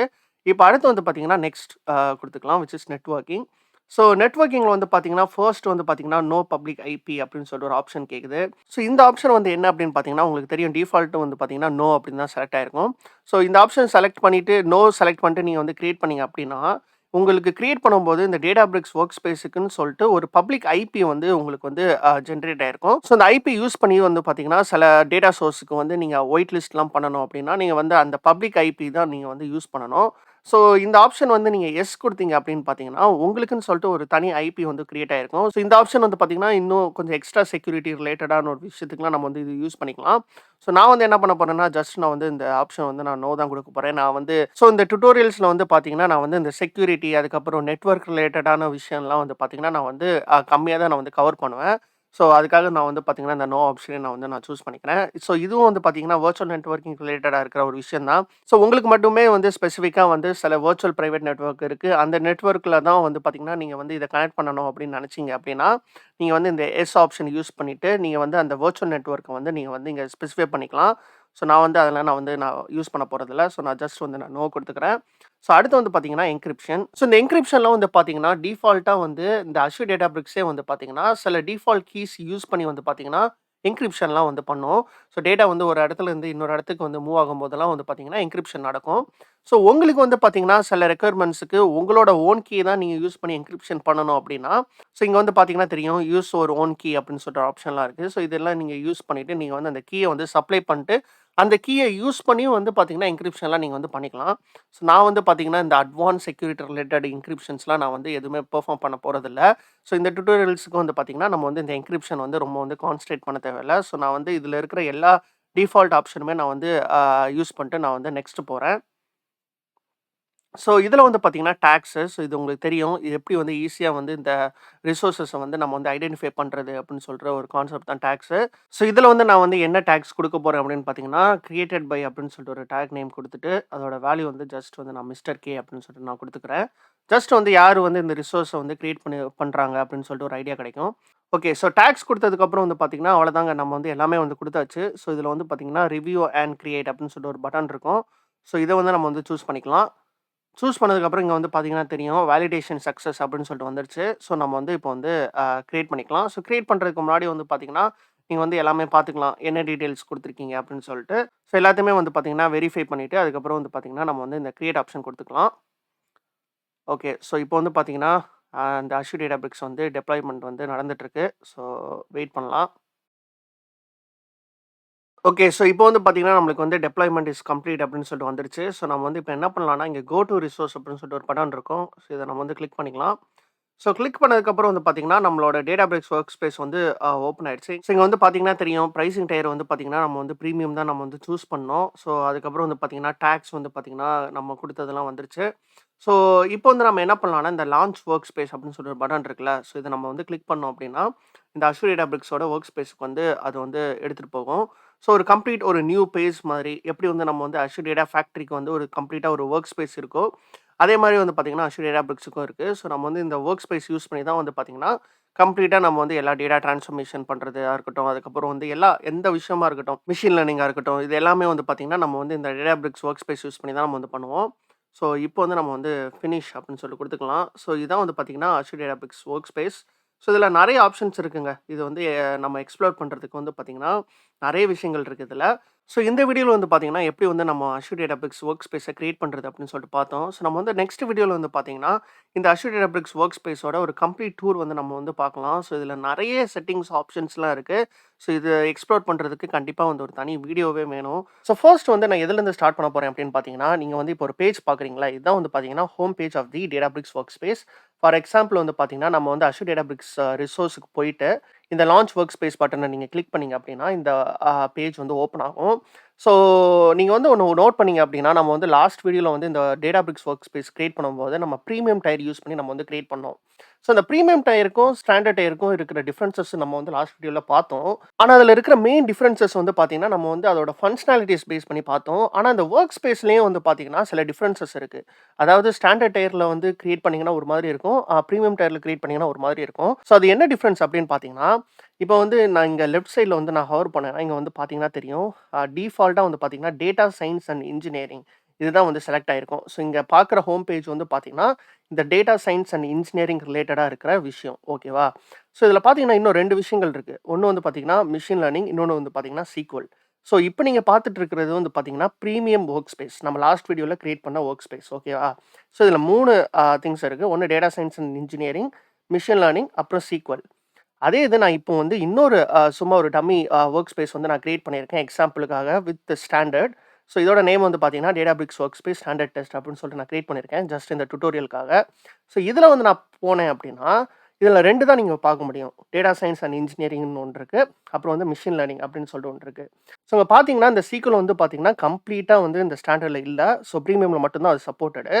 இப்ப அடுத்து வந்து பார்த்தீங்கன்னா, நெக்ஸ்ட் குடுத்துக்கலாம். Which is networking. ஸோ நெட்வொர்க்கிங்ல வந்து பார்த்தீங்கன்னா, ஃபர்ஸ்ட் வந்து பார்த்தீங்கன்னா, நோ பப்ளிக் ஐபி அப்படின்னு சொல்லிட்டு ஒரு ஆப்ஷன் கேக்குது. ஸோ இந்த ஆப்ஷன் வந்து என்ன அப்படின்னு பார்த்தீங்கன்னா, உங்களுக்கு தெரியும் டிஃபால்ட் வந்து பார்த்தீங்கன்னா, நோ அப்படின்னு தான் செலக்ட் ஆயிருக்கும். ஸோ இந்த ஆப்ஷன் செலக்ட் பண்ணிட்டு, நோ செலக்ட் பண்ணிட்டு நீங்க வந்து கிரியேட் பண்ணீங்க அப்படின்னா, உங்களுக்கு கிரியேட் பண்ணும்போது இந்த Databricks வொர்க் ஸ்பேஸுக்குன்னு சொல்லிட்டு ஒரு பப்ளிக் ஐபி வந்து உங்களுக்கு வந்து ஜெனரேட் ஆயிருக்கும். ஸோ அந்த ஐபி யூஸ் பண்ணி வந்து பார்த்தீங்கன்னா, சில டேட்டா சோர்ஸ்க்கு வந்து நீங்க ஒயிட் லிஸ்ட்லாம் பண்ணணும் அப்படின்னா, நீங்க வந்து அந்த பப்ளிக் ஐபி தான் நீங்க வந்து யூஸ் பண்ணணும். ஸோ இந்த ஆப்ஷன் வந்து நீங்க எஸ் குடுத்தீங்க அப்படின்னு பார்த்தீங்கன்னா, உங்களுக்குன்னு சொல்லிட்டு ஒரு தனி ஐபி வந்து கிரியேட் ஆயிருக்கும். ஸோ இந்த ஆப்ஷன் வந்து பார்த்தீங்கன்னா, இன்னும் கொஞ்சம் எக்ஸ்ட்ரா செக்யூரிட்டி ரிலேட்டடான ஒரு விஷயத்துக்குலாம் நம்ம வந்து இது யூஸ் பண்ணிக்கலாம். ஸோ நான் வந்து என்ன பண்ண போறேன்னா, ஜஸ்ட் நான் வந்து இந்த ஆப்ஷன் வந்து நான் நோ தான் குடுக்க போறேன். நான் வந்து இந்த டியூட்டோரியல்ஸ்ல வந்து பார்த்தீங்கன்னா, நான் வந்து இந்த செக்யூரிட்டி அதுக்கப்புறம் நெட்வொர்க் ரிலேட்டடான விஷயம்லாம் வந்து பார்த்தீங்கன்னா, நான் வந்து கம்மியா தான் நான் வந்து கவர் பண்ணுவேன். ஸோ அதுக்காக நான் வந்து பார்த்தீங்கன்னா, இந்த நோ ஆப்ஷனே நான் சூஸ் பண்ணிக்கிறேன். ஸோ இதுவும் வந்து பார்த்தீங்கன்னா, வெர்ச்சுவல் நெட்வொர்க்கிங் ரிலேட்டடா இருக்கிற ஒரு விஷயம் தான். ஸோ உங்களுக்கு மட்டுமே வந்து ஸ்பெசிஃபிக்கா வந்து சில வெர்ச்சுவல் பிரைவேட் நெட்வொர்க் இருக்கு. அந்த நெட்வொர்க்ல தான் வந்து பார்த்தீங்கன்னா, நீங்க வந்து இத கனெக்ட் பண்ணணும் அப்படின்னு நெனச்சீங்க அப்படின்னா, நீங்க வந்து இந்த எஸ் ஆப்ஷன் யூஸ் பண்ணிட்டு, நீங்க வந்து அந்த வெர்ச்சுவல் நெட்வொர்க்க வந்து நீங்க வந்து இங்க ஸ்பெசிஃபை பண்ணிக்கலாம். ஸோ நான் வந்து அதெல்லாம் நான் யூஸ் பண்ண போறதில்ல. ஸோ நான் ஜஸ்ட் வந்து நான் நோ குடுத்துக்கிறேன். ஸோ அடுத்து வந்து பார்த்தீங்கன்னா என்கிரிப்ஷன். ஸோ இந்த என்கிரிப்ஷன்ல வந்து பார்த்தீங்கன்னா, டிஃபால்ட்டா வந்து இந்த அஷ்யூர் டேட்டாபிரிக்ஸே வந்து பார்த்தீங்கன்னா, சில டிஃபால்ட் கீஸ் யூஸ் பண்ணி வந்து பார்த்தீங்கன்னா, என்கிரிப்ஷன்லாம் வந்து பண்ணும். ஸோ டேட்டா வந்து ஒரு இடத்துல இருந்து இன்னொரு இடத்துக்கு வந்து மூவ் ஆகும்போதெல்லாம் வந்து பார்த்தீங்கன்னா, என்கிரிப்ஷன் நடக்கும். ஸோ உங்களுக்கு வந்து பார்த்தீங்கன்னா, சில ரெக்யர்மெண்ட்ஸ்க்கு உங்களோட ஓன் கீ தான் நீங்க யூஸ் பண்ணி என்கிரிப்ஷன் பண்ணணும் அப்படின்னா, ஸோ இங்க வந்து பார்த்தீங்கன்னா தெரியும், யூஸ் ஒரு ஓன் கீ அப்படின்னு சொல்லிட்டு ஆப்ஷன்லாம் இருக்கு. ஸோ இதெல்லாம் நீங்க யூஸ் பண்ணிட்டு, நீங்க வந்து அந்த கீய வந்து சப்ளை பண்ணிட்டு, அந்த கீய யூஸ் பண்ணியும் வந்து பார்த்தீங்கன்னா, என்கிரிப்ஷன்லாம் நீங்க வந்து பண்ணிக்கலாம். ஸோ நான் வந்து பார்த்தீங்கன்னா, இந்த அட்வான்ஸ் செக்யூரிட்டி ரிலேட்டட் என்கிரிப்ஷன்ஸ்லாம் நான் வந்து எதுவுமே பெர்ஃபார்ம் பண்ண போறதில்ல. ஸோ இந்த டியூட்டோரியல்ஸ்க்கு வந்து பார்த்தீங்கன்னா, நம்ம வந்து இந்த என்கிரிப்ஷன் வந்து ரொம்ப வந்து கான்சன்ட்ரேட் பண்ண தேவையில்ல. ஸோ நான் வந்து இதுல இருக்கிற எல்லா டிஃபால்ட் ஆப்ஷனுமே நான் வந்து யூஸ் பண்ணிட்டு நான் வந்து நெக்ஸ்ட் போறேன். ஸோ இதில வந்து பார்த்தீங்கன்னா, டாக்ஸஸ் இது உங்களுக்கு தெரியும். இது எப்படி வந்து ஈஸியா வந்து இந்த ரிசோர்ஸஸ வந்து நம்ம வந்து ஐடென்டிஃபை பண்றது அப்படின்னு சொல்ற ஒரு கான்செப்ட் தான் டாக்ஸு. ஸோ இதில வந்து நான் வந்து என்ன டாக்ஸ் குடுக்க போறேன் அப்படின்னு பார்த்தீங்கன்னா, கிரியேட்டட் பை அப்படின்னு சொல்லிட்டு ஒரு டாக் நேம் குடுத்துட்டு, அதோட வேல்யூ வந்து ஜஸ்ட் வந்து நான் மிஸ்டர் கே அப்படின்னு சொல்லிட்டு நான் குடுத்துக்கிறேன். ஜஸ்ட் வந்து யாரு வந்து இந்த ரிசோர்ஸ வந்து கிரியேட் பண்றாங்க அப்படின்னு சொல்லிட்டு ஒரு ஐடியா கிடைக்கும். ஓகே. ஸோ டாக்ஸ் குடுத்ததுக்கப்புறம் வந்து பார்த்தீங்கன்னா, அவ்வளோதாங்க நம்ம வந்து எல்லாமே வந்து குடுத்தாச்சு. ஸோ இதில வந்து பார்த்தீங்கன்னா, ரிவ்யூ அண்ட் கிரியேட் அப்படின்னு சொல்லிட்டு ஒரு பட்டன் இருக்கும். ஸோ இத வந்து நம்ம வந்து சூஸ் பண்ணிக்கலாம். சூஸ் பண்ணதுக்கப்புறம் இங்க வந்து பார்த்தீங்கன்னா தெரியும். வேலிடேஷன் சக்சஸ் அப்படின்னு சொல்லிட்டு வந்துருச்சு. ஸோ நம்ம வந்து இப்போ வந்து கிரியேட் பண்ணிக்கலாம். ஸோ கிரியேட் பண்றதுக்கு முன்னாடி வந்து பார்த்தீங்கன்னா, நீங்க வந்து எல்லாமே பார்த்துக்கலாம். என்ன டீட்டெயில்ஸ் குடுத்துருக்கீங்க அப்படின்னு சொல்லிட்டு. ஸோ எல்லாத்தையுமே வந்து பார்த்தீங்கன்னா, வெரிஃபை பண்ணிட்டு, அதுக்கப்புறம் வந்து பார்த்தீங்கன்னா, நம்ம வந்து இந்த கிரியேட் ஆப்ஷன் குடுத்துக்கலாம். ஓகே. ஸோ இப்போ வந்து பார்த்தீங்கன்னா, இந்த அஷ்யூர் டேட்டாபிரிக்ஸ் வந்து டெப்ளாய்மென்ட் வந்து நடந்துட்டு இருக்கு. ஸோ வெயிட் பண்ணலாம். ஓகே. ஸோ இப்போ வந்து பார்த்தீங்கன்னா, நம்மளுக்கு வந்து டெப்ளாய்மென்ட் இஸ் கம்ப்ளீட் அப்படின்னு சொல்லிட்டு வந்துருச்சு. ஸோ நம்ம வந்து இப்போ என்ன பண்ணலாம்னா, இங்க கோ டூ ரிசோர்ஸ் அப்படின்னு சொல்லிட்டு ஒரு பட்டன் இருக்கும். ஸோ இத நம்ம வந்து கிளிக் பண்ணிக்கலாம். ஸோ கிளிக் பண்ணதுக்கப்புறம் வந்து பார்த்தீங்கன்னா, நம்மளோட டேட்டாபேஸ் ஒர்க் ஸ்பேஸ் வந்து ஓப்பன் ஆயிடுச்சு. ஸோ இங்க வந்து பார்த்தீங்கன்னா தெரியும், பிரைசிங் டயர் வந்து பார்த்தீங்கன்னா, நம்ம வந்து பிரீமியம் தான் நம்ம வந்து சூஸ் பண்ணோம். ஸோ அதுக்கப்புறம் வந்து பார்த்தீங்கன்னா, டாக்ஸ் வந்து பார்த்தீங்கன்னா, நம்ம குடுத்ததெல்லாம் வந்துருச்சு. ஸோ இப்போ வந்து நம்ம என்ன பண்ணலாம்னா, இந்த லான்ச் ஒர்க் ஸ்பேஸ் அப்படின்னு சொல்லிட்டு ஒரு பட்டன் இருக்குல்ல, ஸோ இத நம்ம வந்து கிளிக் பண்ணோம் அப்படின்னா, இந்த அஷ்யூர் டேட்டாபிரிக்ஸோட ஒர்க் ஸ்பேஸ்க்கு வந்து அது வந்து எடுத்துட்டு போகும். ஸோ ஒரு கம்ப்ளீட் ஒரு நியூ பேஜ் மாதிரி எப்படி வந்து நம்ம வந்து அஷ்யூர் டேட்டா ஃபேக்டரிக்கு வந்து ஒரு கம்ப்ளீட்டா ஒரு ஒர்க் ஸ்பேஸ் இருக்கோ, அதே மாரி வந்து பார்த்தீங்கன்னா, அஷ்யூர் டேட்டாபிரிக்ஸுக்கும் இருக்கு. ஸோ நம்ம வந்து இந்த ஒர்க் ஸ்பேஸ் யூஸ் பண்ணி தான் வந்து பார்த்தீங்கன்னா, கம்ப்ளீட்டா நம்ம வந்து எல்லா டேட்டா டிரான்ஸ்ஃபர்மேஷன் பண்றதா இருக்கட்டும், அதுக்கப்புறம் வந்து எந்த விஷயமா இருக்கட்டும், மெஷின் லேர்னிங்கா இருக்கட்டும், இது எல்லாமே வந்து பார்த்தீங்கன்னா, நம்ம வந்து இந்த டேட்டாபிரிக்ஸ் ஒர்க் ஸ்பேஸ் யூஸ் பண்ணி தான் நம்ம வந்து பண்ணுவோம். ஸோ இப்போ வந்து நம்ம வந்து ஃபினிஷ் அப்படின்னு சொல்லி குடுத்துக்கலாம். ஸோ இதான் வந்து பார்த்தீங்கன்னா, அஷ்யூர் டேட்டாபிரிக்ஸ் ஒர்க் ஸ்பேஸ். ஸோ இதில நெறைய ஆப்ஷன்ஸ் இருக்குங்க. இது வந்து நம்ம எக்ஸ்ப்ளோர் பண்றதுக்கு வந்து பார்த்தீங்கன்னா, நெறைய விஷயங்கள் இருக்கு இதுல. ஸோ இந்த வீடியோல வந்து பார்த்தீங்கன்னா, எப்படி வந்து நம்ம அஷ்யூர் டேட்டாபிரிக்ஸ் ஒர்க் ஸ்பேஸ கிரியேட் பண்றது அப்படின்னு சொல்லிட்டு பார்த்தோம். ஸோ நம்ம வந்து நெக்ஸ்ட் வீடியோல வந்து பார்த்தீங்கன்னா, இந்த அஷ்யூர் டேட்டாபிரிக்ஸ் ஒர்க் ஸ்பேஸோட ஒரு கம்ப்ளீட் டூர் வந்து நம்ம வந்து பார்க்கலாம். ஸோ இதில நெறைய செட்டிங்ஸ், ஆப்ஷன்ஸ்லாம் இருக்கு. ஸோ இது எக்ஸ்ப்ளோர் பண்றதுக்கு கண்டிப்பா வந்து ஒரு தனி வீடியோவே வேணும். ஸோ ஃபர்ஸ்ட் வந்து நான் எதுலேருந்து ஸ்டார்ட் பண்ண போறேன் அப்படின்னு பார்த்தீங்கன்னா, நீங்க வந்து இப்போ ஒரு பேஜ் பார்க்குறீங்களா? இதுதான் வந்து பார்த்தீங்கன்னா, home page of the Databricks work space. For example வந்து பார்த்தீங்கன்னா, நம்ம வந்து அஷ்யூர் டேட்டாபிரிக்ஸ் ரிசோர்ஸ்க்கு போயிட்டு, இந்த லான்ச் ஒர்க் ஸ்பேஸ் பட்டன நீங்க கிளிக் பண்ணீங்க அப்படின்னா, இந்த பேஜ் வந்து ஓப்பன் ஆகும். ஸோ நீங்க வந்து ஒண்ணு நோட் பண்ணீங்க அப்படின்னா, நம்ம வந்து லாஸ்ட் வீடியோல வந்து இந்த டேட்டாபிரிக்ஸ் ஒர்க் ஸ்பேஸ் கிரியேட் பண்ணும்போது, நம்ம பிரீமியம் டயர் யூஸ் பண்ணி நம்ம வந்து கிரியேட் பண்ணோம். ஸோ அந்த பிரீமியம் டயருக்கும், ஸ்டாண்டர்ட் டயருக்கும் இருக்கிற டிஃபரன்ஸஸ் நம்ம வந்து லாஸ்ட் வீடியோல பார்த்தோம். ஆனா, அதில இருக்கிற மெயின் டிஃபரன்ஸஸ் வந்து பார்த்தீங்கன்னா, நம்ம வந்து அதோட ஃபங்ஷனாலிட்டீஸ் பேஸ் பண்ணி பார்த்தோம். ஆனா, இந்த ஒர்க் ஸ்பேஸ்லயும் வந்து பார்த்தீங்கன்னா, சில டிஃபரன்ஸஸ் இருக்கு. அதாவது ஸ்டாண்டர்ட் டயர்ல வந்து கிரியேட் பண்ணீங்கன்னா ஒரு மாதிரி இருக்கும். பிரீமியம் டயர்ல கிரியேட் பண்ணீங்கன்னா ஒரு மாதிரி இருக்கும். ஸோ அது என்ன டிஃபரன்ஸ் அப்படின்னு பார்த்தீங்கன்னா, இப்போ வந்து நான் இங்க லெஃப்ட் சைட்ல வந்து நான் ஹவர் பண்ணேன்னா, இங்க வந்து பார்த்தீங்கன்னா தெரியும். டிஃபால்ட்டா வந்து பார்த்தீங்கன்னா, டேட்டா சயன்ஸ் அண்ட் இன்ஜினியரிங் இதுதான் வந்து செலக்ட் ஆயிருக்கும். ஸோ இங்க பார்க்குற ஹோம் பேஜ் வந்து பார்த்தீங்கன்னா, இந்த டேட்டா சயன்ஸ் அண்ட் இன்ஜினியரிங் ரிலேட்டடா இருக்கிற விஷயம். ஓகேவா? ஸோ இதில பார்த்தீங்கன்னா, இன்னும் 2 விஷயங்கள் இருக்கு. ஒண்ணு வந்து பார்த்தீங்கன்னா, மெஷின் லேர்னிங். இன்னொன்னு வந்து பார்த்தீங்கன்னா, SQL. ஸோ இப்ப நீங்க பார்த்துட்டு இருக்கிறது வந்து பார்த்தீங்கன்னா, பிரீமியம் ஒர்க் ஸ்பேஸ். நம்ம லாஸ்ட் வீடியோல கிரியேட் பண்ண ஒர்க் ஸ்பேஸ். ஓகேவா? ஸோ இதில 3 திங்ஸ் இருக்கு. ஒண்ணு data science and engineering, machine learning, அப்புறம் SQL. அதே இது நான் இப்போ வந்து இன்னொரு சும்மா ஒரு டம்மி ஒர்க் ஸ்பேஸ் வந்து நான் கிரியேட் பண்ணியிருக்கேன் எக்ஸாம்பிளுக்காக வித் ஸ்டாண்டர்ட். ஸோ இதோட நேம் வந்து பார்த்தீங்கன்னா, டேட்டாபிரிக்ஸ் ஒர்க் ஸ்பேஸ் ஸ்டாண்டர்ட் டெஸ்ட் அப்படின்னு சொல்லிட்டு நான் கிரியேட் பண்ணியிருக்கேன். ஜஸ்ட் இந்த டுட்டோரியலுக்காக. ஸோ இதில வந்து நான் போனேன் அப்படின்னா, இதில 2 தான் நீங்க பார்க்க முடியும். டேட்டா சயன்ஸ் அண்ட் இன்ஜினியரிங்னு ஒண்ணு இருக்கு. அப்புறம் வந்து மெஷின் லேர்னிங் அப்படின்னு சொல்லிட்டு ஒண்ணு இருக்கு. ஸோ இங்க பார்த்தீங்கன்னா, இந்த SQL வந்து பார்த்தீங்கன்னா, கம்ப்ளீட்டா வந்து இந்த ஸ்டாண்டர்ட்ல இல்ல. ஸோ பிரீமியம்ல மட்டும் தான் அது சப்போர்ட்டடு.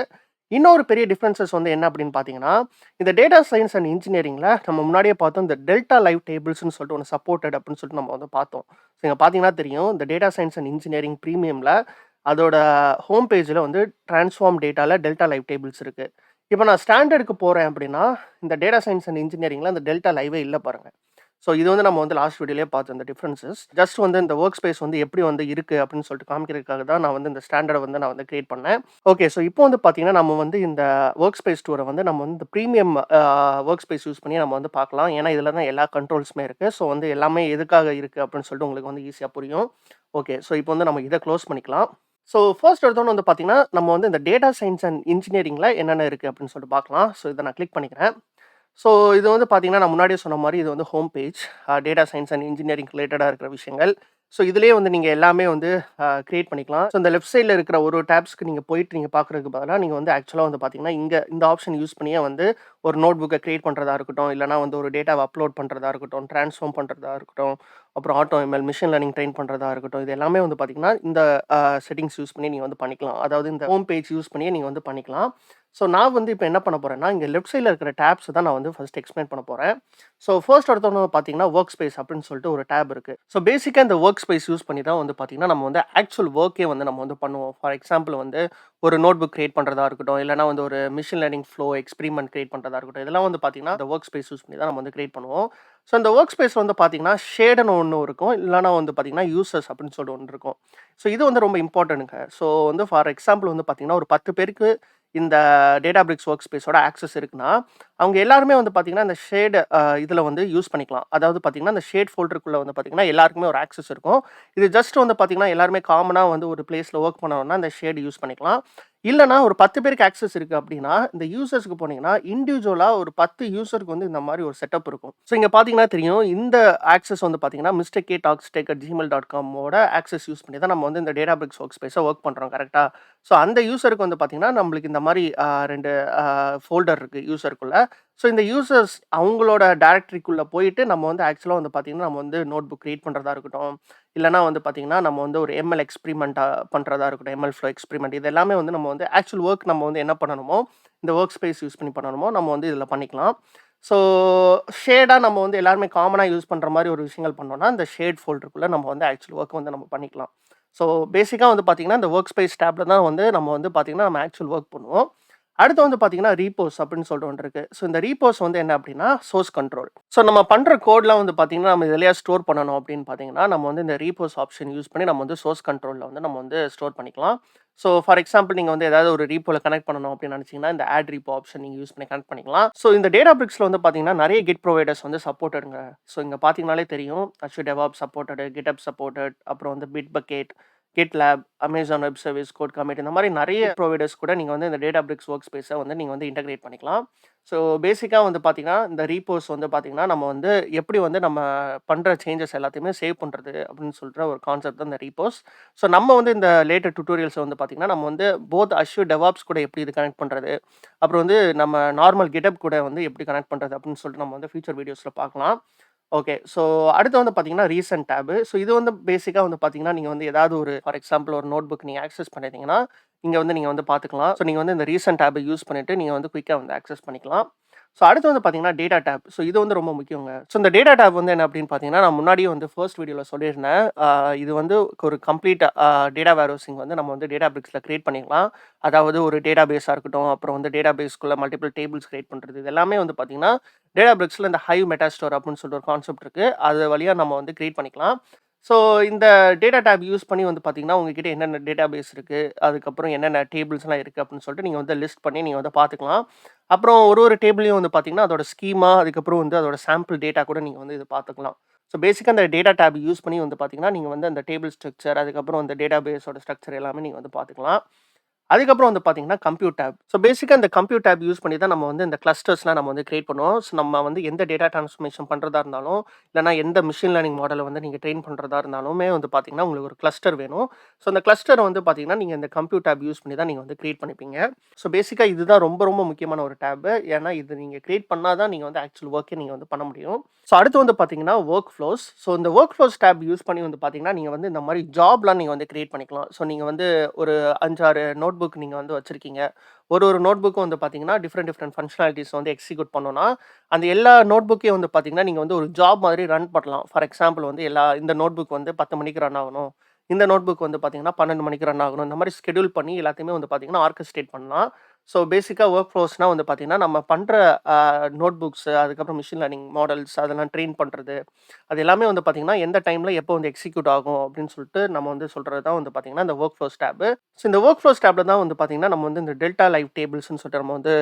இன்னொரு பெரிய டிஃபரன்ஸஸ் வந்து என்ன அப்படின்னு பார்த்தீங்கன்னா, இந்த டேட்டா சயன்ஸ் அண்ட் இன்ஜினியரிங்ல நம்ம முன்னாடியே பார்த்தோம். இந்த டெல்டா லைவ் டேபிள்ஸ்ன்னு சொல்லிட்டு ஒண்ணு சப்போர்ட்டட் அப்படின்னு சொல்லிட்டு நம்ம வந்து பார்த்தோம். ஸோ இங்க பார்த்தீங்கன்னா தெரியும். இந்த டேட்டா சயன்ஸ் அண்ட் இன்ஜினியரிங் பிரீமியம்ல அதோட ஹோம் பேஜ்ல வந்து டிரான்ஸ்ஃபார்ம் டேட்டால டெல்டா லைவ் டேபிள்ஸ் இருக்கு. இப்ப நான் ஸ்டாண்டர்டுக்கு போறேன் அப்படின்னா, இந்த டேட்டா சயன்ஸ் அண்ட் இன்ஜினியரிங்ல அந்த டெல்டா லைவே இல்ல பாருங்க. ஸோ இது வந்து நம்ம வந்து லாஸ்ட் வீடியோலயே பார்த்தோம் இந்த டிஃபரன்ஸஸ். ஜஸ்ட் வந்து இந்த வொர்க் ஸ்பேஸ் வந்து எப்படி வந்து இருக்கு அப்படின்னு சொல்லிட்டு காமிக்கிறதுக்காக தான் நான் வந்து இந்த ஸ்டாண்டர்ட வந்து நான் வந்து கிரியேட் பண்ணேன். ஓகே. ஸோ இப்போ வந்து பார்த்தீங்கன்னா, நம்ம வந்து இந்த வொர்க் ஸ்பேஸ் டூர வந்து நம்ம வந்து இந்த பிரீமியம் வொர்க் ஸ்பேஸ் யூஸ் பண்ணி நம்ம வந்து பார்க்கலாம். ஏன்னா, இதில தான் எல்லா கண்ட்ரோல்ஸுமே இருக்கு. ஸோ வந்து எல்லாமே எதுக்காக இருக்கு அப்படின்னு சொல்லிட்டு உங்களுக்கு வந்து ஈஸியா புரியும். ஓகே. ஸோ இப்போ வந்து நம்ம இத க்ளோஸ் பண்ணிக்கலாம். ஸோ ஃபர்ஸ்ட் எடுத்தோனே வந்து பார்த்தீங்கன்னா, நம்ம வந்து இந்த டேட்டா சயன்ஸ் அண்ட் இன்ஜினியரிங்ல என்னென்ன இருக்கு அப்படின்னு சொல்லிட்டு பார்க்கலாம். ஸோ இத நான் கிளிக் பண்ணிக்கிறேன். ஸோ இது வந்து பார்த்தீங்கன்னா, நான் முன்னாடியே சொன்ன மாரி இது வந்து home page. Data science and engineering ரிலேட்டடா இருக்கிற விஷயங்கள். ஸோ இதிலேயே வந்து நீங்க எல்லாமே வந்து கிரியேட் பண்ணிக்கலாம். ஸோ இந்த லெஃப்ட் சைட்ல இருக்கிற ஒரு டேப்ஸ்க்கு நீங்க போயிட்டு நீங்க பார்க்குறதுக்கு பதிலா, நீங்க வந்து ஆக்சுவலா வந்து பார்த்தீங்கன்னா, இங்க இந்த ஆப்ஷன் யூஸ் பண்ணியே வந்து ஒரு நோட் புக்க கிரியேட் பண்றதா இருக்கட்டும், இல்லன்னா வந்து ஒரு டேட்டாவ அப்லோட் பண்றதா இருக்கட்டும், ட்ரான்ஸ்ஃபார்ம் பண்றதா இருக்கட்டும், அப்புறம் auto ML, machine learning train பண்றதா இருக்கட்டும், இது எல்லாமே வந்து பார்த்தீங்கன்னா, இந்த செட்டிங்ஸ் யூஸ் பண்ணி நீங்க வந்து பண்ணிக்கலாம். அதாவது இந்த ஹோம் பேஜ் யூஸ் பண்ணியே நீங்க வந்து பண்ணிக்கலாம். ஸோ நான் வந்து இப்ப என்ன பண்ண போறேன்னா, இங்க லெஃப்ட் சைட்ல இருக்கிற டேப்ஸ் தான் நான் வந்து ஃபர்ஸ்ட் எக்ஸ்பிளைன் பண்ண போறேன். ஸோ ஃபர்ஸ்ட் எடுத்தோனே பார்த்தீங்கன்னா, வொர்க் ஸ்பேஸ் அப்படின்னு சொல்லிட்டு ஒரு டேப் இருக்கு. ஸோ பேசிக்கா இந்த வொர்க் ஸ்பேஸ் யூஸ் பண்ணி தான் வந்து பார்த்தீங்கன்னா, நம்ம வந்து ஆக்சுவல் வொர்க்கே வந்து நம்ம வந்து பண்ணுவோம். ஃபார் எக்ஸாம்பிள் வந்து ஒரு நோட் புக் கிரியேட் பண்றதா இருக்கட்டும், இல்லன்னா வந்து ஒரு machine learning flow experiment create பண்றதா இருக்கட்டும், இதெல்லாம் வந்து பார்த்தீங்கன்னா, இந்த வொர்க் ஸ்பேஸ் யூஸ் பண்ணி தான் நம்ம வந்து கிரியேட் பண்ணுவோம். ஸோ இந்த வொர்க் ஸ்பேஸ் வந்து பார்த்தீங்கன்னா, ஷேடுன்னு ஒண்ணு இருக்கும். இல்லன்னா வந்து பார்த்தீங்கன்னா, யூசர்ஸ் அப்படின்னு சொல்லிட்டு ஒண்ணு இருக்கும். ஸோ இது வந்து ரொம்ப இம்பார்ட்டன்ட்ங்க. ஸோ வந்து ஃபார் எக்ஸாம்பிள் வந்து பார்த்தீங்கன்னா, ஒரு 10 பேருக்கு இந்த டேட்டாபிரிக்ஸ் வொர்க் ஸ்பேஸோட ஆக்சஸ் இருக்குன்னா, அவங்க எல்லாருமே வந்து பார்த்தீங்கன்னா, இந்த ஷேட் இதில வந்து யூஸ் பண்ணிக்கலாம். அதாவது பார்த்தீங்கன்னா, இந்த ஷேட் ஃபோல்டருக்குள்ள வந்து பார்த்தீங்கன்னா, எல்லாருக்குமே ஒரு ஆக்சஸ் இருக்கும். இது ஜஸ்ட் வந்து பார்த்தீங்கன்னா, எல்லாருமே காமனா வந்து ஒரு பிளேஸ்ல வொர்க் பண்ணணும்னா, இந்த ஷேட் யூஸ் பண்ணிக்கலாம். இல்லன்னா ஒரு 10 பேருக்கு ஆக்சஸ் இருக்கு அப்படின்னா, இந்த யூசர்ஸ்க்கு போனீங்கன்னா, இண்டிவிஜுவலா ஒரு 10 யூசருக்கு வந்து இந்த மாரி ஒரு செட்டப் இருக்கும். ஸோ இங்க பார்த்தீங்கன்னா தெரியும். இந்த ஆக்சஸ் வந்து பார்த்தீங்கன்னா, mister K docs tech at gmail.com ஓட ஆக்சஸ் யூஸ் பண்ணி தான் நம்ம வந்து இந்த டேட்டாபிரிக்ஸ் வொர்க் ஸ்பேஸ வொர்க் பண்றோம். கரெக்ட்டா? ஸோ அந்த யூசருக்கு வந்து பார்த்தீங்கன்னா, நம்மளுக்கு இந்த மாரி 2 ஃபோல்டர் இருக்கு யூசருக்குள்ள. ஸோ இந்த யூசர்ஸ் அவங்களோட டைரக்டரிக்குள்ள போயிட்டு நம்ம வந்து ஆக்சுவலா வந்து பார்த்தீங்கன்னா, நம்ம வந்து நோட் புக் கிரியேட் பண்றதா இருக்கட்டும், இல்லன்னா வந்து பார்த்தீங்கன்னா, நம்ம வந்து ஒரு எம்எல் எக்ஸ்பெரிமென்ட் பண்றதா இருக்கட்டும், எம்எல் ஃப்ளோ எக்ஸ்பெரிமென்ட் இது எல்லாமே வந்து நம்ம வந்து ஆக்சுவல் வொர்க் நம்ம வந்து என்ன பண்ணணுமோ, இந்த வொர்க் ஸ்பேஸ் யூஸ் பண்ணி பண்ணணுமோ, நம்ம வந்து இதில பண்ணிக்கலாம். ஸோ ஷேடா நம்ம வந்து எல்லாருமே காமனா யூஸ் பண்ற மாரி ஒரு விஷயங்கள் பண்ணோம்னா, இந்த ஷேட் ஃபோல்டருக்குள்ள நம்ம வந்து ஆக்சுவல் வொர்க் வந்து நம்ம பண்ணிக்கலாம். ஸோ பேசிக்கா வந்து பார்த்தீங்கன்னா, இந்த வொர்க் ஸ்பேஸ் டேப்ல தான் வந்து நம்ம வந்து பார்த்தீங்கன்னா, நம்ம ஆக்சுவல் வொர்க் பண்ணுவோம். அடுத்து வந்து பார்த்தீங்கன்னா, ரீபோஸ் அப்படின்னு சொல்லிட்டு ஒண்ணு இருக்கு. ஸோ இந்த ரீபோஸ் வந்து என்ன அப்படின்னா, சோர்ஸ் கண்ட்ரோல். ஸோ நம்ம பண்ற கோட்லாம் வந்து பார்த்தீங்கன்னா, நம்ம எதுலயா ஸ்டோர் பண்ணணும் அப்படின்னு பார்த்தீங்கன்னா, நம்ம வந்து இந்த ரீபோஸ் ஆப்ஷன் யூஸ் பண்ணி நம்ம வந்து சோர்ஸ் கண்ட்ரோல்ல வந்து நம்ம வந்து ஸ்டோர் பண்ணிக்கலாம். ஸோ ஃபார் எக்ஸாம்பிள் நீங்க வந்து ஏதாவது ஒரு ரீப்போல கனெக்ட் பண்ணணும் அப்படின்னு நினைச்சீங்கன்னா, இந்த ஆட் ரீப்போ ஆப்ஷன் நீங்க யூஸ் பண்ணி கனெக்ட் பண்ணிக்கலாம். ஸோ இந்த டேட்டாபிரிக்ஸ்ல வந்து பார்த்தீங்கன்னா, நெறைய கிட் ப்ரொவைடர்ஸ் வந்து சப்போர்ட்டடுங்க. ஸோ இங்க பார்த்தீங்கனாலே தெரியும். Azure DevOps supported, GitHub supported, அப்புறம் வந்து Bitbucket, GitLab, Amazon Web Service, Codecomment இந்த மாரி நெறைய ப்ரொவைடர்ஸ் கூட நீங்க வந்து இந்த டேட்டாபிரிக்ஸ் வொர்க் ஸ்பேஸ வந்து நீங்க வந்து இன்டகிரேட் பண்ணிக்கலாம். ஸோ பேசிக்கா வந்து பார்த்தீங்கன்னா, இந்த ரீபோஸ் வந்து பார்த்தீங்கன்னா, நம்ம வந்து எப்படி வந்து நம்ம பண்ற சேஞ்சஸ் எல்லாத்தையுமே சேவ் பண்றது அப்படின்னு சொல்ற ஒரு கான்செப்ட் தான் இந்த ரீபோஸ். ஸோ நம்ம வந்து இந்த லேட்டர் டியூட்டோரியல்ஸ்ல வந்து பார்த்தீங்கன்னா, நம்ம வந்து போத் Azure DevOps கூட எப்படி இது கனெக்ட் பண்றது, அப்புறம் வந்து நம்ம நார்மல் GitHub கூட வந்து எப்படி கனெக்ட் பண்றது அப்படின்னு சொல்லிட்டு நம்ம வந்து ஃபியூச்சர் வீடியோஸ்ல பார்க்கலாம். ஓகே. ஸோ அடுத்து வந்து பார்த்தீங்கன்னா, ரீசென்ட் டேபு. ஸோ இது வந்து பேசிக்கா வந்து பார்த்தீங்கன்னா, நீங்க வந்து ஏதாவது ஒரு ஃபார் எக்ஸாம்பிள் ஒரு நோட் புக் நீங்க ஆக்சஸ் பண்ணியிருந்தீங்கன்னா, இங்க வந்து நீங்க வந்து பார்த்துக்கலாம். ஸோ நீங்க வந்து இந்த ரீசென்ட் டேப யூஸ் பண்ணிட்டு நீங்க வந்து குயிக்கா வந்து ஆக்சஸ் பண்ணிக்கலாம். ஸோ அடுத்து வந்து பார்த்தீங்கன்னா, டேட்டா டேப். ஸோ இது வந்து ரொம்ப முக்கியங்க. ஸோ இந்த டேட்டா டேப் வந்து என்ன அப்படின்னு பார்த்தீங்கன்னா, நான் முன்னாடியே வந்து ஃபர்ஸ்ட் வீடியோல சொல்லியிருந்தேன். இது வந்து ஒரு கம்ப்ளீட் டேட்டா வேர்ஹவுசிங் வந்து நம்ம வந்து டேட்டாபிரிக்ஸ்ல கிரியேட் பண்ணிக்கலாம். அதாவது ஒரு டேட்டாபேஸா இருக்கட்டும், அப்புறம் வந்து டேட்டாபேஸ்க்குள்ள மல்டிபிள் டேபிள்ஸ் கிரியேட் பண்றது. இது எல்லாமே வந்து பார்த்தீங்கன்னா, டேட்டாபிரிக்ஸ்ல இந்த ஹைவ் மெட்டாஸ்டோர் அப்படின்னு சொல்லிட்டு ஒரு கான்செப்ட் இருக்கு. அது வழியா நம்ம வந்து கிரியேட் பண்ணிக்கலாம். ஸோ இந்த டேட்டா டேப் யூஸ் பண்ணி வந்து பார்த்தீங்கன்னா, உங்ககிட்ட என்னென்ன டேட்டாபேஸ் இருக்கு, அதுக்கப்புறம் என்னென்ன டேபிள்ஸ்லாம் இருக்கு அப்படின்னு சொல்லிட்டு நீங்க வந்து லிஸ்ட் பண்ணி நீங்க வந்து பார்த்துக்கலாம். அப்புறம் ஒரு ஒரு டேபிளையும் வந்து பார்த்தீங்கன்னா, அதோட ஸ்கீமா, அதுக்கப்புறம் வந்து அதோட சாம்பிள் டேட்டா கூட நீங்க வந்து இது பார்த்துக்கலாம். ஸோ பேசிக்கா அந்த டேட்டா டேப் யூஸ் பண்ணி வந்து பார்த்தீங்கன்னா, நீங்க வந்து அந்த டேபிள் ஸ்ட்ரக்சர், அதுக்கப்புறம் அந்த டேட்டாபேஸோட ஸ்ட்ரக்சர் எல்லாமே நீங்க வந்து பார்த்துக்கலாம். அதுக்கப்புறம் வந்து பார்த்தீங்கன்னா, கம்ப்யூட் டேப். ஸோ பேசிக்கா இந்த கம்ப்யூட் டேப் யூஸ் பண்ணி தான் நம்ம வந்து இந்த கிளஸ்டர்ஸ்லாம் நம்ம வந்து கிரியேட் பண்ணுவோம். ஸோ நம்ம வந்து எந்த டேட்டா டிரான்ஸ்ஃபர்மேஷன் பண்றதா இருந்தாலும், இல்லன்னா எந்த மெஷின் லேர்னிங் மாடல வந்து நீங்க ட்ரெயின் பண்றதா இருந்தாலுமே வந்து பார்த்தீங்கன்னா, உங்களுக்கு ஒரு கிளஸ்டர் வேணும். ஸோ அந்த கிளஸ்டர் வந்து பார்த்தீங்கன்னா, நீங்க இந்த கம்ப்யூட் டேப் யூஸ் பண்ணி தான் நீங்க வந்து கிரியேட் பண்ணிப்பீங்க. ஸோ பேசிக்கா இதுதான் ரொம்ப ரொம்ப முக்கியமான ஒரு டேப். ஏன்னா இது நீங்க கிரியேட் பண்ணா தான் நீங்க வந்து ஆக்சுவல் வொர்க்கே நீங்க வந்து பண்ண முடியும். ஸோ அடுத்து வந்து பார்த்தீங்கன்னா, வொர்க் ஃப்ளோஸ். ஸோ இந்த வொர்க் ஃப்ளோஸ் டேப் யூஸ் பண்ணி வந்து பார்த்தீங்கன்னா, நீங்க வந்து இந்த மாரி ஜாப்லாம் நீங்க வந்து கிரியேட் பண்ணிக்கலாம். ஸோ நீங்க வந்து ஒரு 5, 6 நோட் புக் நீங்க வந்து வச்சிருக்கீங்க. ஒரு ஒரு நோட் புக்கும் வந்து பார்த்தீங்கன்னா, டிஃபரெண்ட் டிஃபரெண்ட் ஃபங்ஷனாலிட்டீஸ் வந்து எக்ஸிக்யூட் பண்ணணும்னா, அந்த எல்லா நோட் புக்கையும் வந்து பார்த்தீங்கன்னா, நீங்க வந்து ஒரு ஜாப் மாதிரி ரன் பண்ணலாம். ஃபார் எக்ஸாம்பிள் வந்து இந்த நோட் புக் வந்து 10 மணிக்கு ரன் ஆகணும். இந்த நோட் புக் வந்து பார்த்தீங்கன்னா, 12 மணிக்கு ரன் ஆகணும். இந்த மாரி ஷெட்யூல் பண்ணி எல்லாத்தையுமே வந்து பார்த்தீங்கன்னா, ஆர்கஸ்ட்ரேட் பண்ணலாம். ஸோ பேசிக்கா ஒர்க் ஃப்ளோஸ்னா வந்து பார்த்தீங்கன்னா, நம்ம பண்ற நோட் புக்ஸ், அதுக்கப்புறம் மிஷின் லேர்னிங் மாடல்ஸ் அதெல்லாம் ட்ரெயின் பண்றது. அது எல்லாமே வந்து பார்த்தீங்கன்னா, எந்த டைம்ல எப்போ வந்து எக்ஸிக்யூட் ஆகும் அப்படின்னு சொல்லிட்டு நம்ம வந்து சொல்றது தான் வந்து பார்த்தீங்கன்னா, இந்த ஒர்க் ஃப்ளோஸ் டேப். ஸோ இந்த ஒர்க் ஃப்ளோஸ் டேப்ல தான் வந்து பார்த்தீங்கன்னா, நம்ம வந்து இந்த டெல்டா லைவ் டேபிள்ஸ்ன்னு சொல்லிட்டு நம்ம வந்து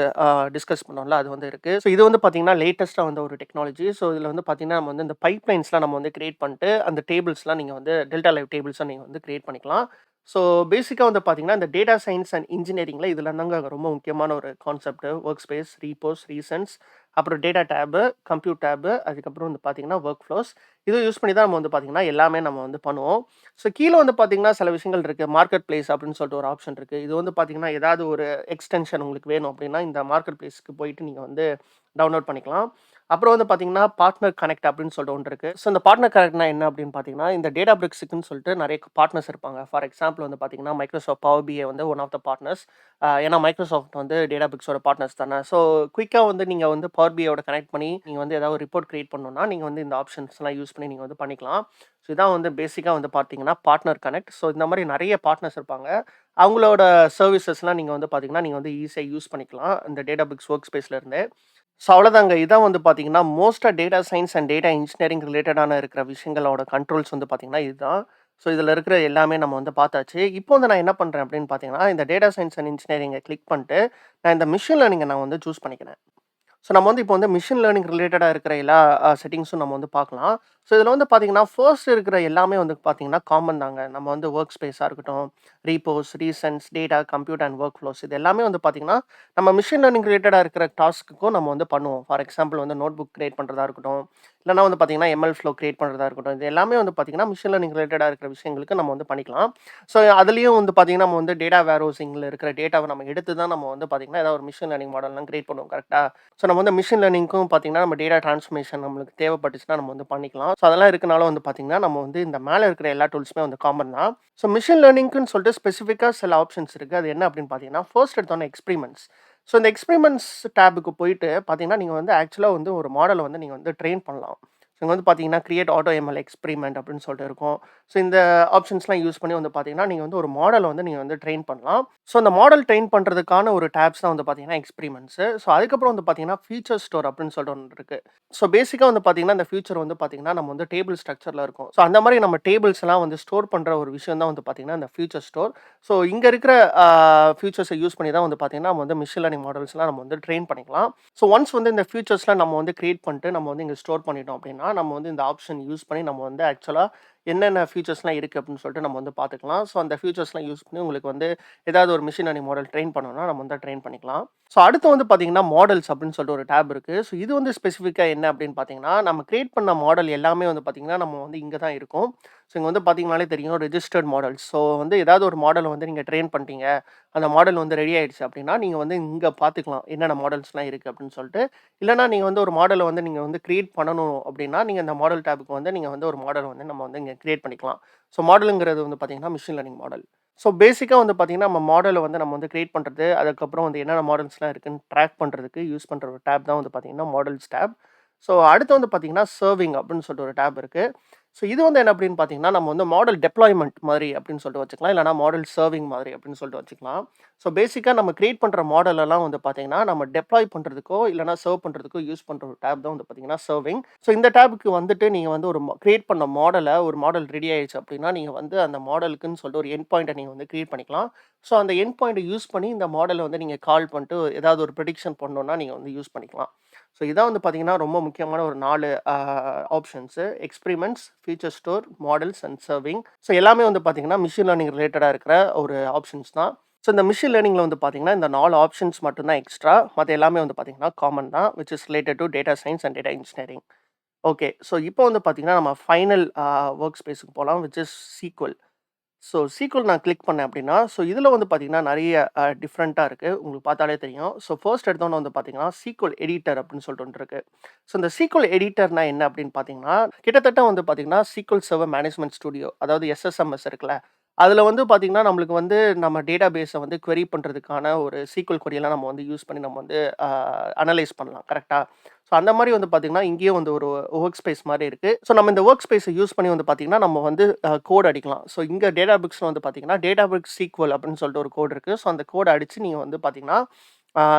டிஸ்கஸ் பண்ணோம்ல, அது வந்து இருக்கு. ஸோ இது வந்து பார்த்தீங்கன்னா, லேட்டஸ்ட்டா வந்த ஒரு டெக்னாலஜி. ஸோ இதில வந்து பார்த்தீங்கன்னா, நம்ம வந்து இந்த பைப்லைன்ஸ்லாம் நம்ம வந்து கிரியேட் பண்ணிட்டு, அந்த டேபிள்ஸ்லாம் நீங்க வந்து டெல்டா லைவ் டேபிள்ஸா நீங்க வந்து கிரியேட் பண்ணிக்கலாம். ஸோ பேசிக்கா வந்து பார்த்தீங்கன்னா, இந்த டேட்டா சயன்ஸ் அண்ட் இன்ஜினியரிங்ல இதுல தாங்க ரொம்ப முக்கியமான ஒரு concept. Work space, repose, reasons, அப்புறம் டேட்டா டேபு, கம்ப்யூட் டேபு, அதுக்கப்புறம் வந்து பார்த்தீங்கன்னா, ஒர்க் ஃப்ளோஸ். இத யூஸ் பண்ணி தான் நம்ம வந்து பார்த்தீங்கன்னா, எல்லாமே நம்ம வந்து பண்ணுவோம். ஸோ கீழ வந்து பார்த்தீங்கன்னா, சில விஷயங்கள் இருக்கு. மார்க்கெட் பிளேஸ் அப்படின்னு சொல்லிட்டு ஒரு ஆப்ஷன் இருக்கு. இது வந்து பார்த்தீங்கன்னா, ஏதாவது ஒரு எக்ஸ்டென்ஷன் உங்களுக்கு வேணும் அப்படின்னா, இந்த மார்க்கெட் பிளேஸ்க்கு போயிட்டு நீங்க வந்து டவுன்லோட் பண்ணிக்கலாம். அப்புறம் வந்து பார்த்தீங்கன்னா, பார்ட்னர் கனெக்ட் அப்படின்னு சொல்லிட்டு ஒண்ணு இருக்கு. ஸோ இந்த பார்ட்னர் கனெக்ட்னா என்ன அப்படின்னு பார்த்தீங்கன்னா, இந்த Databricks-க்குன்னு சொல்லிட்டு நெறைய பார்ட்னர்ஸ் இருப்பாங்க. ஃபார் எக்ஸாம்பிள் வந்து பார்த்தீங்கன்னா, Microsoft Power BI வந்து ஒன் ஆஃப் த பார்ட்னர்ஸ். ஏன்னா Microsoft வந்து Databricks-ஓட பார்ட்னர்ஸ் தானே. ஸோ குயிக்கா வந்து நீங்க வந்து Power BI-யோட கனெக்ட் பண்ணி, நீங்க வந்து ஏதாவது ஒரு ரிப்போர்ட் கிரியேட் பண்ணணும்னா, நீங்க வந்து இந்த ஆப்ஷன்ஸ்லாம் யூஸ் பண்ணி நீங்க வந்து பண்ணிக்கலாம். ஸோ இதான் வந்து பேசிக்கா வந்து பார்த்தீங்கன்னா, பார்ட்னர் கனெக்ட். ஸோ இந்த மாரி நெறைய பார்ட்னர்ஸ் இருப்பாங்க. அவங்களோட சர்விசஸ்லாம் நீங்க வந்து பார்த்தீங்கன்னா, நீங்க வந்து ஈஸியா யூஸ் பண்ணிக்கலாம். இந்த Databricks ஒர்க் ஸ்பேஸ்ல இருந்தே. ஸோ அவ்வளோதாங்க. இதான் வந்து பார்த்தீங்கன்னா, மோஸ்ட்டா data science and data engineering ரிலேட்டடான இருக்கிற விஷயங்களோட கண்ட்ரோல்ஸ் வந்து பார்த்தீங்கன்னா, இதுதான். ஸோ இதில இருக்கிற எல்லாமே நம்ம வந்து பார்த்தாச்சு. இப்போ வந்து நான் என்ன பண்றேன் அப்படின்னு பார்த்தீங்கன்னா, இந்த டேட்டா சயன்ஸ் அண்ட் இன்ஜினியரிங்க கிளிக் பண்ணிட்டு, நான் இந்த மெஷின் லேர்னிங்க நான் வந்து சூஸ் பண்ணிக்கிறேன். ஸோ நம்ம வந்து இப்போ வந்து மிஷின் லேர்னிங் ரிலேட்டடா இருக்கிற எல்லா செட்டிங்ஸும் நம்ம வந்து பார்க்கலாம். ஸோ இதில வந்து பார்த்தீங்கன்னா, ஃபர்ஸ்ட் இருக்கிற எல்லாமே வந்து பார்த்தீங்கன்னா, காமன் தாங்க. நம்ம வந்து ஒர்க் ஸ்பேஸா இருக்கட்டும், repos, reasons, data, compute and work flows இது எல்லாமே வந்து பார்த்தீங்கன்னா, நம்ம மிஷின் லேர்னிங் ரிலேட்டடா இருக்கிற டாஸ்க்குக்கும் நம்ம வந்து பண்ணுவோம். ஃபார் எக்ஸாம்பிள் வந்து நோட் புக் கிரியேட் பண்றதா இருக்கட்டும், இல்லன்னா வந்து பார்த்தீங்கன்னா, எம்எல் ஃப்ளோ கிரியேட் பண்றதா இருக்கட்டும். இது எல்லாமே வந்து பார்த்தீங்கன்னா, மிஷின் லேர்னிங் ரிலேட்டடா இருக்கிற விஷயங்களுக்கு நம்ம வந்து பண்ணிக்கலாம். ஸோ அதிலயும் வந்து பார்த்தீங்கன்னா, நம்ம வந்து டேட்டா வேர்ஹவுசிங்ல இருக்கிற டேட்டாவ நம்ம எடுத்து தான் நம்ம வந்து பார்த்தீங்கன்னா, ஏதாவது ஒரு மிஷின் லேர்னிங் மாடல்லாம் கிரியேட் பண்ணுவோம். கரெக்ட்டா? ஸோ நம்ம வந்து மிஷின் லேர்னிங்க்கும் பார்த்தீங்கன்னா, நம்ம டேட்டா டிரான்ஸ்ஃபர்மேஷன் நம்மளுக்கு தேவைப்பட்டுச்சுன்னா நம்ம வந்து பண்ணிக்கலாம். ஸோ அதெல்லாம் இருக்கனால வந்து பார்த்தீங்கன்னா, நம்ம வந்து இந்த மேல இருக்கிற எல்லா டூல்ஸுமே வந்து காமன் தான். ஸோ மிஷின் லேர்னிங்க்குன்னு சொல்லிட்டு ஸ்பெசிஃபிக்கா சில ஆப்ஷன்ஸ் இருக்கு. அது என்ன அப்படின்னு பார்த்தீங்கன்னா, ஃபர்ஸ்ட் எடுத்தோனே எக்ஸ்பெரிமென்ட்ஸ். ஸோ இந்த எக்ஸ்பெரிமென்ட்ஸ் டேப்க்கு போயிட்டு பார்த்தீங்கன்னா, நீங்க வந்து ஆக்சுவலா வந்து ஒரு மாடல வந்து நீங்க வந்து ட்ரெயின் பண்ணலாம். ஸோ இங்க வந்து பார்த்தீங்கன்னா, கிரியேட் ஆட்டோ எம்எல் எக்ஸ்பெரிமென்ட் அப்படின்னு சொல்லிட்டு இருக்கும். ஸோ இந்த ஆப்ஷன்ஸ்லாம் யூஸ் பண்ணி வந்து பார்த்தீங்கன்னா, நீங்க வந்து ஒரு மாடல வந்து நீங்க வந்து ட்ரெயின் பண்ணலாம். ஸோ அந்த மாடல் ட்ரெயின் பண்றதுக்கான ஒரு டேப்ஸ் தான் வந்து பார்த்தீங்கன்னா, எக்ஸ்பெரிமென்ட்ஸு. ஸோ அதுக்கப்புறம் வந்து பார்த்தீங்கன்னா, ஃபீச்சர் ஸ்டோர் அப்படின்னு சொல்லிட்டு ஒண்ணு இருக்கு. ஸோ பேசிக்கா வந்து பார்த்தீங்கன்னா, இந்த ஃபியூச்சர் வந்து பார்த்தீங்கன்னா, நம்ம வந்து டேபிள் ஸ்ட்ரக்சர்ல இருக்கும். ஸோ அந்த மாரி நம்ம டேபிள்ஸ் எல்லாம் வந்து ஸ்டோர் பண்ற ஒரு விஷயம் தான் வந்து பார்த்தீங்கன்னா, இந்த ஃபியூச்சர் ஸ்டோர். ஸோ இங்க இருக்கிற ஃபியூச்சர்ஸ யூஸ் பண்ணி தான் வந்து பார்த்தீங்கன்னா, நம்ம வந்து மெஷின் லேர்னிங் மாடல்ஸ்லாம் நம்ம வந்து ட்ரெயின் பண்ணிக்கலாம். ஸோ ஒன்ஸ் வந்து இந்த ஃபியூச்சர்ஸ்லாம் நம்ம வந்து கிரியேட் பண்ணிட்டு, நம்ம வந்து இங்க ஸ்டோர் பண்ணிட்டோம் அப்படின்னா, நம்ம வந்து இந்த ஆப்ஷன் யூஸ் பண்ணி நம்ம வந்து ஆக்சுவலா என்னென்ன ஃபீச்சர்ஸ்லாம் இருக்கு அப்படின்னு சொல்லிட்டு நம்ம வந்து பார்த்துக்கலாம். ஸோ அந்த ஃபீச்சர்ஸ்லாம் யூஸ் பண்ணி உங்களுக்கு வந்து ஏதாவது ஒரு மெஷின் லேர்னிங் மாடல் ட்ரெயின் பண்ணணும்னா, நம்ம வந்து ட்ரெயின் பண்ணிக்கலாம். ஸோ அடுத்து வந்து பார்த்தீங்கன்னா, மாடல்ஸ் அப்படின்னு சொல்லிட்டு ஒரு டேப் இருக்கு. ஸோ இது வந்து ஸ்பெசிஃபிக்கா என்ன அப்படின்னு பார்த்தீங்கன்னா, நம்ம கிரியேட் பண்ண மாடல் எல்லாமே வந்து பார்த்தீங்கன்னா, நம்ம வந்து இங்க தான் இருக்கும். ஸோ இங்க வந்து பார்த்தீங்கனாலே தெரியும் ரெஜிஸ்டர்ட் மாடல்ஸ். ஸோ வந்து ஏதாவது ஒரு மாடல வந்து நீங்க ட்ரெயின் பண்ணிட்டீங்க. அந்த மாடல் வந்து ரெடி ஆயிடுச்சு அப்படின்னா, நீங்க வந்து இங்க பார்த்துக்கலாம். என்னென்ன மாடல்ஸ்லாம் இருக்கு அப்படின்னு சொல்லிட்டு. இல்லன்னா நீங்க வந்து ஒரு மாடல வந்து நீங்க வந்து கிரியேட் பண்ணணும் அப்படின்னா, நீங்க இந்த மாடல் டேப்க்கு வந்து நீங்க வந்து ஒரு மாடல் வந்து நம்ம வந்து இங்க கிரியேட் பண்ணிக்கலாம். ஸோ மாடல்ங்கிறது வந்து பார்த்தீங்கன்னா, மெஷின் லேர்னிங் மாடல். ஸோ பேசிக்கா வந்து பார்த்தீங்கன்னா, நம்ம மாடல வந்து நம்ம வந்து கிரியேட் பண்றது, அதுக்கப்புறம் வந்து என்னென்ன மாடல்ஸ்லாம் இருக்குன்னு ட்ராக் பண்றதுக்கு யூஸ் பண்ற ஒரு டேப் தான் வந்து பார்த்தீங்கன்னா, மாடல்ஸ் டேப். ஸோ அடுத்து வந்து பார்த்தீங்கன்னா, சர்விங் அப்படின்னு சொல்லிட்டு ஒரு டேப் இருக்கு. ஸோ இது வந்து என்ன அப்படின்னு பார்த்தீங்கன்னா, நம்ம வந்து மாடல் டெப்ளாய்மென்ட் மாதிரி அப்படின்னு சொல்லிட்டு வச்சுக்கலாம். இல்லன்னா மாடல் சர்விங் மாதிரி அப்படின்னு சொல்லிட்டு வச்சுக்கலாம். ஸோ பேசிக்கா நம்ம கிரியேட் பண்ற மாடல் எல்லாம் வந்து பார்த்தீங்கன்னா, நம்ம டெப்ளாய் பண்றதுக்கோ, இல்லன்னா சர்வ் பண்றதுக்கோ யூஸ் பண்ற ஒரு டேப் தான் வந்து பார்த்தீங்கன்னா, சர்விங். ஸோ இந்த டேப்க்கு வந்துட்டு நீங்க வந்து ஒரு கிரியேட் பண்ண மாடல ஒரு மாடல் ரெடி ஆயிடுச்சு அப்படின்னா, நீங்க வந்து அந்த மாடலுக்குன்னு சொல்லிட்டு ஒரு எண்ட் பாயிண்ட்ட நீங்க வந்து கிரியேட் பண்ணிக்கலாம். ஸோ அந்த எண்ட் பாயிண்ட்ட யூஸ் பண்ணி இந்த மாடல வந்து நீங்க கால் பண்ணிட்டு ஏதாவது ஒரு ப்ரெடிக்ஷன் பண்ணணும்னா, நீங்க வந்து யூஸ் பண்ணிக்கலாம். ஸோ இதான் வந்து பார்த்தீங்கன்னா, ரொம்ப முக்கியமான ஒரு 4 options. Experiments, feature store, models and serving. So எல்லாமே வந்து பார்த்தீங்கன்னா, மெஷின் லேர்னிங் ரிலேட்டடா இருக்கிற ஒரு ஆப்ஷன்ஸ் தான். ஸோ இந்த மெஷின் லேர்னிங்ல வந்து பார்த்தீங்கன்னா, இந்த 4 ஆப்ஷன்ஸ் மட்டும் தான் எக்ஸ்ட்ரா. மத்த எல்லாமே வந்து பார்த்தீங்கன்னா, காமன் தான். Which is related to data science and data engineering. Okay. So இப்போ வந்து பார்த்தீங்கன்னா, நம்ம ஃபைனல் வொர்க் ஸ்பேஸ்க்கு போலாம். Which is SQL. So SQL நான் கிளிக் பண்ணேன் அப்படின்னா, ஸோ இதில வந்து பார்த்தீங்கன்னா, நெறைய டிஃப்ரெண்ட்டா இருக்கு. உங்களுக்கு பார்த்தாலே தெரியும். ஸோ ஃபர்ஸ்ட் எடுத்தோனே வந்து பார்த்தீங்கன்னா, SQL எடிட்டர் அப்படின்னு சொல்லிட்டு ஒண்ணு இருக்கு. ஸோ இந்த SQL எடிட்டர்னா என்ன அப்படின்னு பார்த்தீங்கன்னா, கிட்டத்தட்ட வந்து பார்த்தீங்கன்னா, SQL சர்வர் மேனேஜ்மென்ட் ஸ்டுடியோ அதாவது SSMS இருக்குல்ல, அதுல வந்து பார்த்தீங்கன்னா, நம்மளுக்கு வந்து நம்ம டேட்டாபேஸ வந்து query பண்றதுக்கான ஒரு SQL query எல்லாம் நம்ம வந்து யூஸ் பண்ணி நம்ம வந்து அ அனலைஸ் பண்ணலாம். கரெக்ட்டா? ஸோ அந்த மாரி வந்து பார்த்தீங்கன்னா, இங்கேயும் வந்து ஒரு வொர்க் ஸ்பேஸ் மாரி இருக்கு. ஸோ நம்ம இந்த வொர்க் ஸ்பேஸ யூஸ் பண்ணி வந்து பார்த்தீங்கன்னா, நம்ம வந்து கோட் அடிக்கலாம். ஸோ இங்க டேட்டாபிரிக்ஸ்ல வந்து பார்த்தீங்கன்னா, டேட்டாபிரிக்ஸ் SQL அப்படின்னு சொல்லிட்டு ஒரு கோட் இருக்கு. ஸோ அந்த கோட அடிச்சு நீங்க வந்து பார்த்தீங்கன்னா,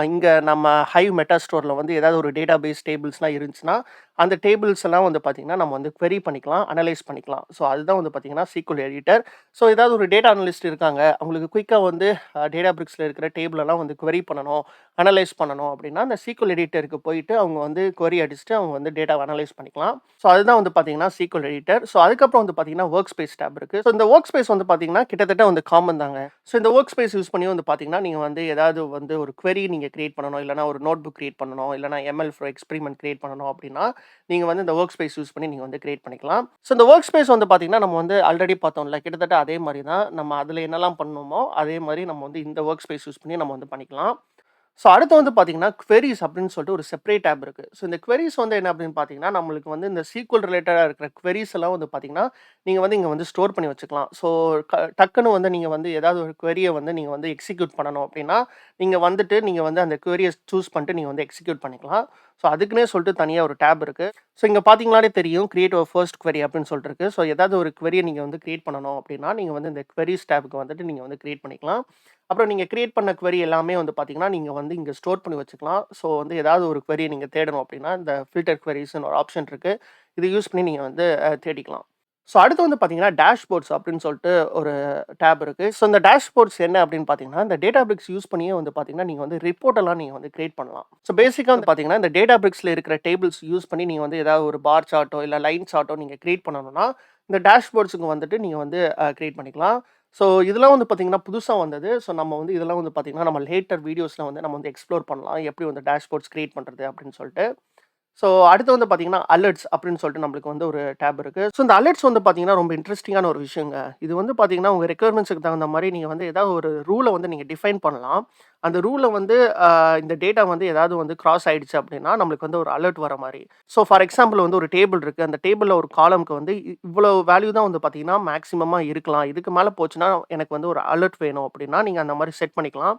இங்க நம்ம ஹைவ் மெட்டா ஸ்டோர்ல வந்து ஏதாவது ஒரு டேட்டாபேஸ் டேபிள்ஸ்லாம் இருந்துச்சுன்னா, அந்த டேபிள்ஸ் எல்லாம் வந்து பார்த்தீங்கன்னா, நம்ம வந்து query பண்ணிக்கலாம், அனலைஸ் பண்ணிக்கலாம். ஸோ அதுதான் வந்து பார்த்தீங்கன்னா, SQL எடிட்டர். ஸோ ஏதாவது ஒரு டேட்டா அனலிஸ்ட் இருக்காங்க. அவங்களுக்கு குயிக்கா வந்து டேட்டாபிரிக்ஸ்ல இருக்கிற டேபிள் எல்லாம் வந்து query பண்ணணும், அனலைஸ் பண்ணணும் அப்படின்னா, அந்த SQL எடிட்டருக்கு போயிட்டு அவங்க வந்து query அடிச்சுட்டு அவங்க வந்து டேட்டாவ அனலைஸ் பண்ணிக்கலாம். ஸோ அதுதான் வந்து பார்த்தீங்கன்னா, SQL எடிட்டர். ஸோ அதுக்கப்புறம் வந்து பார்த்தீங்கன்னா, வொர்க் ஸ்பேஸ் டேப் இருக்கு. ஸோ இந்த வொர்க் ஸ்பேஸ் வந்து பார்த்தீங்கன்னா, கிட்டத்தட்ட வந்து காமன் தாங்க. ஸோ இந்த வொர்க் ஸ்பேஸ் யூஸ் பண்ணி வந்து பார்த்தீங்கன்னா, நீங்க வந்து ஏதாவது வந்து ஒரு query நீங்க கிரியேட் பண்ணணும், இல்லன்னா ஒரு நோட் புக் கிரியேட் பண்ணணும், இல்லன்னா எம்எல் ஃபார் எக்ஸ்பெரிமென்ட் கிரியேட் பண்ணணும் அப்படின்னா, நீங்க வந்து இந்த வொர்க் ஸ்பேஸ் யூஸ் பண்ணி நீங்க வந்து கிரியேட் பண்ணிக்கலாம். ஸோ இந்த வொர்க் ஸ்பேஸ் வந்து பார்த்தீங்கன்னா, நம்ம வந்து ஆல்ரெடி பார்த்தோம்ல, கிட்டத்தட்ட அதே மாரி தான். நம்ம அதுல என்னலாம் பண்ணோமோ, அதே மாரி நம்ம வந்து இந்த வொர்க் ஸ்பேஸ் யூஸ் பண்ணி நம்ம வந்து பண்ணிக்கலாம். ஸோ அடுத்து வந்து பார்த்தீங்கன்னா, queries அப்படின்னு சொல்லிட்டு ஒரு செப்பரேட் டேப் இருக்கு. ஸோ இந்த queries வந்து என்ன அப்படின்னு பார்த்தீங்கன்னா, நம்மளுக்கு வந்து இந்த SQL ரிலேட்டடா இருக்கிற queries எல்லாம் வந்து பார்த்தீங்கன்னா, நீங்க வந்து இங்க வந்து ஸ்டோர் பண்ணி வச்சுக்கலாம். ஸோ டக்குனு வந்து நீங்க வந்து ஏதாவது ஒரு queryய வந்து நீங்க வந்து எக்ஸிக்யூட் பண்ணணும் அப்படின்னா, நீங்க வந்துட்டு நீங்க வந்து அந்த queryய சூஸ் பண்ணிட்டு நீங்க வந்து எக்ஸிக்யூட் பண்ணிக்கலாம். ஸோ அதுக்குன்னே சொல்லிட்டு தனியா ஒரு டேப் இருக்கு. ஸோ இங்க பார்த்தீங்கனாலே தெரியும், கிரியேட் ஒரு ஃபர்ஸ்ட் query அப்படின்னு சொல்லிட்டு இருக்கு. ஸோ ஏதாவது ஒரு queryய நீங்க வந்து கிரியேட் பண்ணணும் அப்படின்னா, நீங்க வந்து இந்த queries டேப்க்கு வந்துட்டு நீங்க வந்து கிரியேட் பண்ணிக்கலாம். அப்புறம் நீங்க கிரியேட் பண்ண query எல்லாமே வந்து பார்த்தீங்கன்னா, நீங்க வந்து இங்க ஸ்டோர் பண்ணி வச்சுக்கலாம். ஸோ வந்து ஏதாவது ஒரு queryய நீங்க தேடணும் அப்படின்னா, இந்த ஃபில்டர் queriesன்னு ஒரு ஆப்ஷன் இருக்கு. இத யூஸ் பண்ணி நீங்க வந்து தேடிக்கலாம். ஸோ அடுத்து வந்து பார்த்தீங்கன்னா, டேஷ்போர்ட்ஸ் அப்படின்னு சொல்லிட்டு ஒரு டேப் இருக்கு. ஸோ இந்த டேஷ்போர்ட்ஸ் என்ன அப்படின்னு பார்த்தீங்கன்னா, இந்த டேட்டாபிரிக்ஸ் யூஸ் பண்ணியே வந்து பார்த்தீங்கன்னா, நீங்க வந்து ரிப்போர்ட் எல்லாம் நீங்க வந்து கிரியேட் பண்ணலாம். ஸோ பேசிக்கா வந்து பார்த்தீங்கன்னா, இந்த டேட்டாபிரிக்ஸ்ல இருக்கிற டேபிள்ஸ் யூஸ் பண்ணி நீங்க வந்து ஏதாவது ஒரு பார் சார்ட்டோ, இல்ல லைன் சார்ட்டோ நீங்க கிரியேட் பண்ணணும்னா, இந்த டேஷ்போர்ட்ஸ்க்கு வந்துட்டு நீங்க வந்து கிரியேட் பண்ணிக்கலாம். ஸோ இதெல்லாம் வந்து பார்த்தீங்கன்னா, புதுசா வந்தது. ஸோ நம்ம வந்து இதெல்லாம் வந்து பார்த்தீங்கன்னா, நம்ம லேட்டர் வீடியோஸ்ல வந்து நம்ம வந்து எக்ஸ்ப்ளோர் பண்ணலாம். எப்படி வந்து டேஷ்போர்ட்ஸ் கிரியேட் பண்றது அப்படின்னு சொல்லிட்டு. ஸோ அடுத்து வந்து பார்த்தீங்கன்னா, அலர்ட்ஸ் அப்படின்னு சொல்லிட்டு நம்மளுக்கு வந்து ஒரு டேப் இருக்கு. ஸோ இந்த அலர்ட்ஸ் வந்து பார்த்தீங்கன்னா, ரொம்ப இன்ட்ரஸ்டிங்கான ஒரு விஷயங்க. இது வந்து பார்த்தீங்கன்னா, உங்க ரெக்யர்மெண்ட்ஸ்க்கு தகுந்த மாரி நீங்க வந்து ஏதாவது ஒரு ரூல வந்து நீங்க டிஃபைன் பண்ணலாம். அந்த ரூல வந்து இந்த டேட்டா வந்து ஏதாவது வந்து கிராஸ் ஆயிடுச்சு அப்படின்னா, நம்மளுக்கு வந்து ஒரு அலர்ட் வர மாரி. ஸோ ஃபார் எக்ஸாம்பிள் வந்து ஒரு டேபிள் இருக்கு. அந்த டேபிள்ல ஒரு காலம்க்கு வந்து இவ்வளோ வேல்யூ தான் வந்து பார்த்தீங்கன்னா, மேக்ஸிமமா இருக்கலாம். இதுக்கு மேல போச்சுன்னா, எனக்கு வந்து ஒரு அலர்ட் வேணும் அப்படின்னா, நீங்க அந்த மாரி செட் பண்ணிக்கலாம்.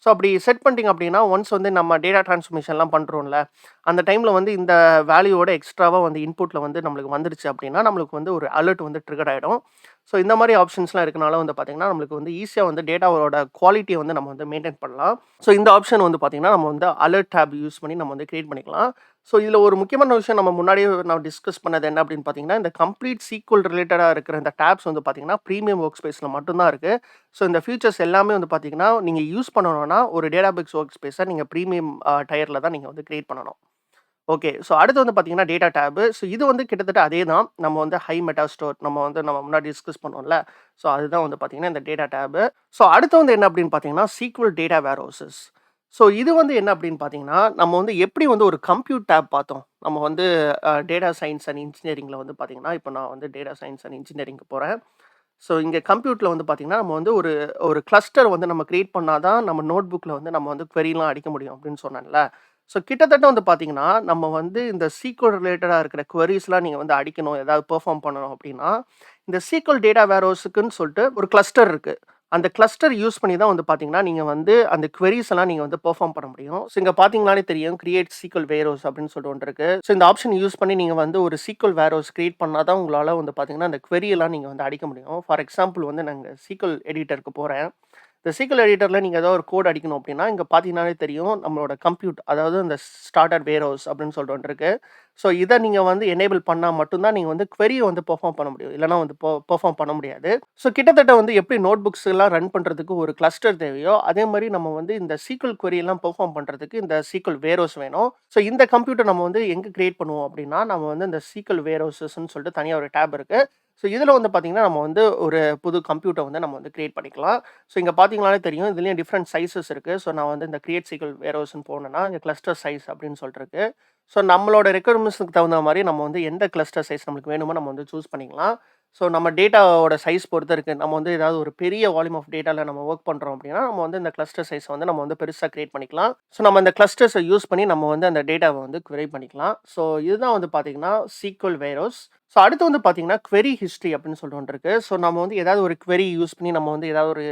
ஸோ அப்படி செட் பண்ணிட்டீங்க அப்படின்னா, ஒன்ஸ் வந்து நம்ம டேட்டா டிரான்ஸ்ஃபர்மேஷன்லாம் பண்றோம்ல, அந்த டைம்ல வந்து இந்த வேல்யூவோட எக்ஸ்ட்ராவா வந்து இன்புட்ல வந்து நம்மளுக்கு வந்துருச்சு அப்படின்னா, நம்மளுக்கு வந்து ஒரு அலர்ட் வந்து ட்ரிகர் ஆயிடும். ஸோ இந்த மாரி ஆப்ஷன்ஸ்லாம் இருக்கனால வந்து பார்த்தீங்கன்னா, நம்மளுக்கு வந்து ஈஸியா வந்து டேட்டாவோட குவாலிட்டிய வந்து நம்ம வந்து மெயின்டெயின் பண்ணலாம். ஸோ இந்த ஆப்ஷன் வந்து பார்த்தீங்கன்னா, நம்ம வந்து அலர்ட் டேப் யூஸ் பண்ணி நம்ம வந்து கிரியேட் பண்ணிக்கலாம். ஸோ இதுல ஒரு முக்கியமான விஷயம் நம்ம முன்னாடியே நான் டிஸ்கஸ் பண்ணது என்ன அப்படின்னு பார்த்தீங்கன்னா, இந்த கம்ப்ளீட் SQL ரிலேட்டடா இருக்கிற இந்த டேப்ஸ் வந்து பார்த்தீங்கன்னா, பிரீமியம் வொர்க் ஸ்பேஸ்ல மட்டும் தான் இருக்கு. ஸோ இந்த ஃபீச்சர்ஸ் எல்லாமே வந்து பார்த்தீங்கன்னா, நீங்க யூஸ் பண்ணணும்னா, ஒரு டேட்டாபிக்ஸ் வொர்க் ஸ்பேஸ நீங்க பிரீமியம் டயர்ல தான் நீங்க வந்து கிரியேட் பண்ணணும். ஓகே. ஸோ அடுத்து வந்து பார்த்தீங்கன்னா, டேட்டா டேபு. ஸோ இது வந்து கிட்டத்தட்ட அதே தான். நம்ம வந்து ஹை மெட்டா ஸ்டோர் நம்ம முன்னாடி டிஸ்கஸ் பண்ணோம்ல. ஸோ அதுதான் வந்து பார்த்தீங்கன்னா, இந்த டேட்டா டேபு. ஸோ அடுத்து வந்து என்ன அப்படின்னு பார்த்தீங்கன்னா, SQL டேட்டா வேர்ஹவுஸஸ். ஸோ இது வந்து என்ன அப்படின்னு பார்த்தீங்கன்னா, நம்ம வந்து எப்படி வந்து ஒரு கம்ப்யூட் டேப் பார்த்தோம். நம்ம வந்து டேட்டா சயன்ஸ் அண்ட் இன்ஜினியரிங்ல வந்து பார்த்தீங்கன்னா, இப்ப நான் வந்து டேட்டா சயன்ஸ் அண்ட் இன்ஜினியரிங்க்கு போறேன். ஸோ இங்க கம்ப்யூட்டர்ல வந்து பார்த்தீங்கன்னா, நம்ம வந்து ஒரு ஒரு கிளஸ்டர் வந்து நம்ம கிரியேட் பண்ணா தான் நம்ம நோட் புக்ல வந்து நம்ம வந்து queryலாம் அடிக்க முடியும் அப்படின்னு சொன்னேன்ல. ஸோ கிட்டத்தட்ட வந்து பார்த்தீங்கன்னா, நம்ம வந்து இந்த SQL ரிலேட்டடா இருக்கிற queriesலாம் நீங்க வந்து அடிக்கணும், ஏதாவது பெர்ஃபார்ம் பண்ணணும் அப்படின்னா, இந்த SQL டேட்டா வேர்ஹவுஸுக்குன்னு சொல்லிட்டு ஒரு கிளஸ்டர் இருக்கு. அந்த கிளஸ்டர் யூஸ் பண்ணி தான் வந்து பார்த்தீங்கன்னா, நீங்க வந்து அந்த queries எல்லாம் நீங்க வந்து பெர்ஃபார்ம் பண்ண முடியும். ஸோ இங்க பார்த்தீங்கனாலே தெரியும், கிரியேட் SQL வேர்ஹவுஸ் அப்படின்னு சொல்லிட்டு ஒண்ணு இருக்கு. ஸோ இந்த ஆப்ஷன் யூஸ் பண்ணி நீங்க வந்து ஒரு SQL வேர்ஹவுஸ் கிரியேட் பண்ணா தான் உங்களால வந்து பார்த்தீங்கன்னா, அந்த query எல்லாம் நீங்க வந்து அடிக்க முடியும். ஃபார் எக்ஸாம்பிள் வந்து நான் இங்க SQL எடிட்டருக்கு போறேன். இந்த SQL எடிட்டர்ல நீங்க ஏதாவது ஒரு கோட் அடிக்கணும் அப்படின்னா, இங்க பார்த்தீங்கனாலே தெரியும் நம்மளோட கம்ப்யூட் அதாவது இந்த ஸ்டார்டர் வேர்ஹவுஸ் அப்படின்னு சொல்லிட்டு ஒண்ணு இருக்கு. ஸோ இத நீங்க வந்து எனேபிள் பண்ணா மட்டும் தான் நீங்க வந்து queryய வந்து பெர்ஃபார்ம் பண்ண முடியும். இல்லன்னா வந்து பெர்ஃபார்ம் பண்ண முடியாது. ஸோ கிட்டத்தட்ட வந்து எப்படி நோட் புக்ஸ் எல்லாம் ரன் பண்றதுக்கு ஒரு கிளஸ்டர் தேவையோ, அதே மாரி நம்ம வந்து இந்த SQL query எல்லாம் பெர்ஃபார்ம் பண்றதுக்கு இந்த SQL வேர்ஹவுஸ் வேணும். ஸோ இந்த கம்ப்யூட்டர் நம்ம வந்து எங்க கிரியேட் பண்ணுவோம் அப்படின்னா, நம்ம வந்து இந்த SQL வேர்ஹவுஸஸ்ன்னு சொல்லிட்டு தனியா ஒரு டேப் இருக்கு. ஸோ இதுல வந்து பார்த்தீங்கன்னா, நம்ம வந்து ஒரு புது கம்ப்யூட்டர் வந்து நம்ம வந்து கிரியேட் பண்ணிக்கலாம். ஸோ இங்க பார்த்தீங்கனாலே தெரியும். இதுலயும் டிஃபரெண்ட் சைஸஸ் இருக்கு. ஸோ நான் வந்து இந்த கிரியேட் SQL வேர்ஹவுஸ்ன்னு போனேன்னா, இங்க கிளஸ்டர் சைஸ் அப்படின்னு சொல்லிட்டு இருக்கு. ஸோ நம்மளோட ரெக்யர்மெண்ட்ஸ்க்கு தகுந்த மாரி நம்ம வந்து எந்த கிளஸ்டர் சைஸ் நம்மளுக்கு வேணுமோ நம்ம வந்து சூஸ் பண்ணிக்கலாம். ஸோ நம்ம டேட்டாவோட சைஸ் பொறுத்து இருக்கு. நம்ம வந்து ஏதாவது ஒரு பெரிய வால்யூம் ஆஃப் டேட்டால நம்ம வொர்க் பண்றோம் அப்படின்னா, நம்ம வந்து இந்த கிளஸ்டர் சைஸ வந்து நம்ம வந்து பெருசா கிரியேட் பண்ணிக்கலாம். ஸோ நம்ம இந்த கிளஸ்டர்ஸ யூஸ் பண்ணி நம்ம வந்து அந்த டேட்டாவ வந்து குவெரி பண்ணிக்கலாம். ஸோ இதுதான் வந்து பார்த்தீங்கன்னா, SQL வேரோஸ். ஸோ அடுத்து வந்து பார்த்தீங்கன்னா, குவெரி ஹிஸ்டரி அப்படின்னு சொல்லிட்டு ஒண்ணு இருக்கு. ஸோ நம்ம வந்து ஏதாவது ஒரு குவெரி யூஸ் பண்ணி நம்ம வந்து ஏதாவது ஒரு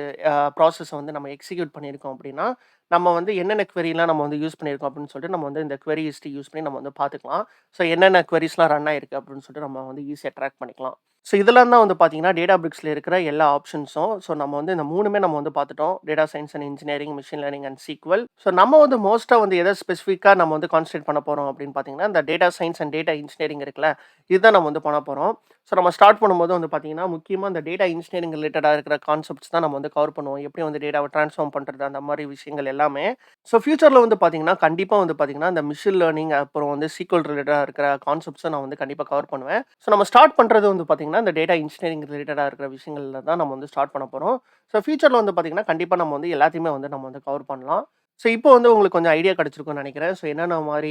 ப்ராசஸ வந்து நம்ம எக்ஸிக்யூட் பண்ணியிருக்கோம் அப்படின்னா, நம்ம வந்து என்னென்ன குவெரிலாம் நம்ம வந்து யூஸ் பண்ணியிருக்கோம் அப்படின்னு சொல்லிட்டு நம்ம வந்து இந்த குவெரி ஹிஸ்டரி யூஸ் பண்ணி நம்ம வந்து பார்த்துக்கலாம். ஸோ என்னென்ன குவெரிஸ்லாம் ரன் ஆயிருக்கு அப்படின்னு சொல்லிட்டு நம்ம வந்து ஈஸியா ட்ராக் பண்ணிக்கலாம். ஸோ இதெல்லாம் தான் வந்து பார்த்தீங்கன்னா, டேட்டாபிரிக்ஸ்ல இருக்கிற எல்லா ஆப்ஷன்ஸும். ஸோ நம்ம வந்து இந்த 3மே நம்ம வந்து பார்த்துட்டோம். Data science and engineering, machine learning and SQL. So நம்ம வந்து மோஸ்ட்டா வந்து எத ஸ்பெசிஃபிக்கா நம்ம வந்து கான்சன்ட்ரேட் பண்ண போறோம் அப்படின்னு பார்த்தீங்கன்னா, இந்த data science and data engineering இருக்குல்ல, இதுதான் நம்ம வந்து பண்ண போறோம். ஸோ நம்ம ஸ்டார்ட் பண்ணும்போது வந்து பார்த்தீங்கன்னா, முக்கியமா இந்த டேட்டா இன்ஜினியரிங் ரிலேட்டடா இருக்கிற கான்செப்ட்ஸ் தான் நம்ம வந்து கவர் பண்ணுவோம். எப்படி வந்து டேட்டாவ ட்ரான்ஸ்ஃபார்ம் பண்றது அந்த மாரி விஷயங்கள் எல்லாமே. ஸோ ஃபியூச்சர்ல வந்து பார்த்தீங்கன்னா, கண்டிப்பா வந்து பார்த்தீங்கன்னா, இந்த மெஷின் லேர்னிங் அப்புறம் வந்து SQL ரிலேட்டடா இருக்கிற கான்செப்ட்ஸ நான் வந்து கண்டிப்பா கவர் பண்ணுவேன். ஸோ நம்ம ஸ்டார்ட் பண்றது வந்து பார்த்தீங்கன்னா, இந்த டேட்டா இன்ஜினியரிங் ரிலேட்டடா இருக்கிற விஷயங்கள்ல தான் நம்ம வந்து ஸ்டார்ட் பண்ண போறோம். ஸோ ஃபியூச்சர்ல வந்து பார்த்தீங்கன்னா, கண்டிப்பா நம்ம வந்து எல்லாத்தையுமே வந்து நம்ம வந்து கவர் பண்ணலாம். ஸோ இப்போ வந்து உங்களுக்கு கொஞ்சம் ஐடியா கிடைச்சிருக்கும்னு நினைக்கிறேன். ஸோ என்னென்ன மாரி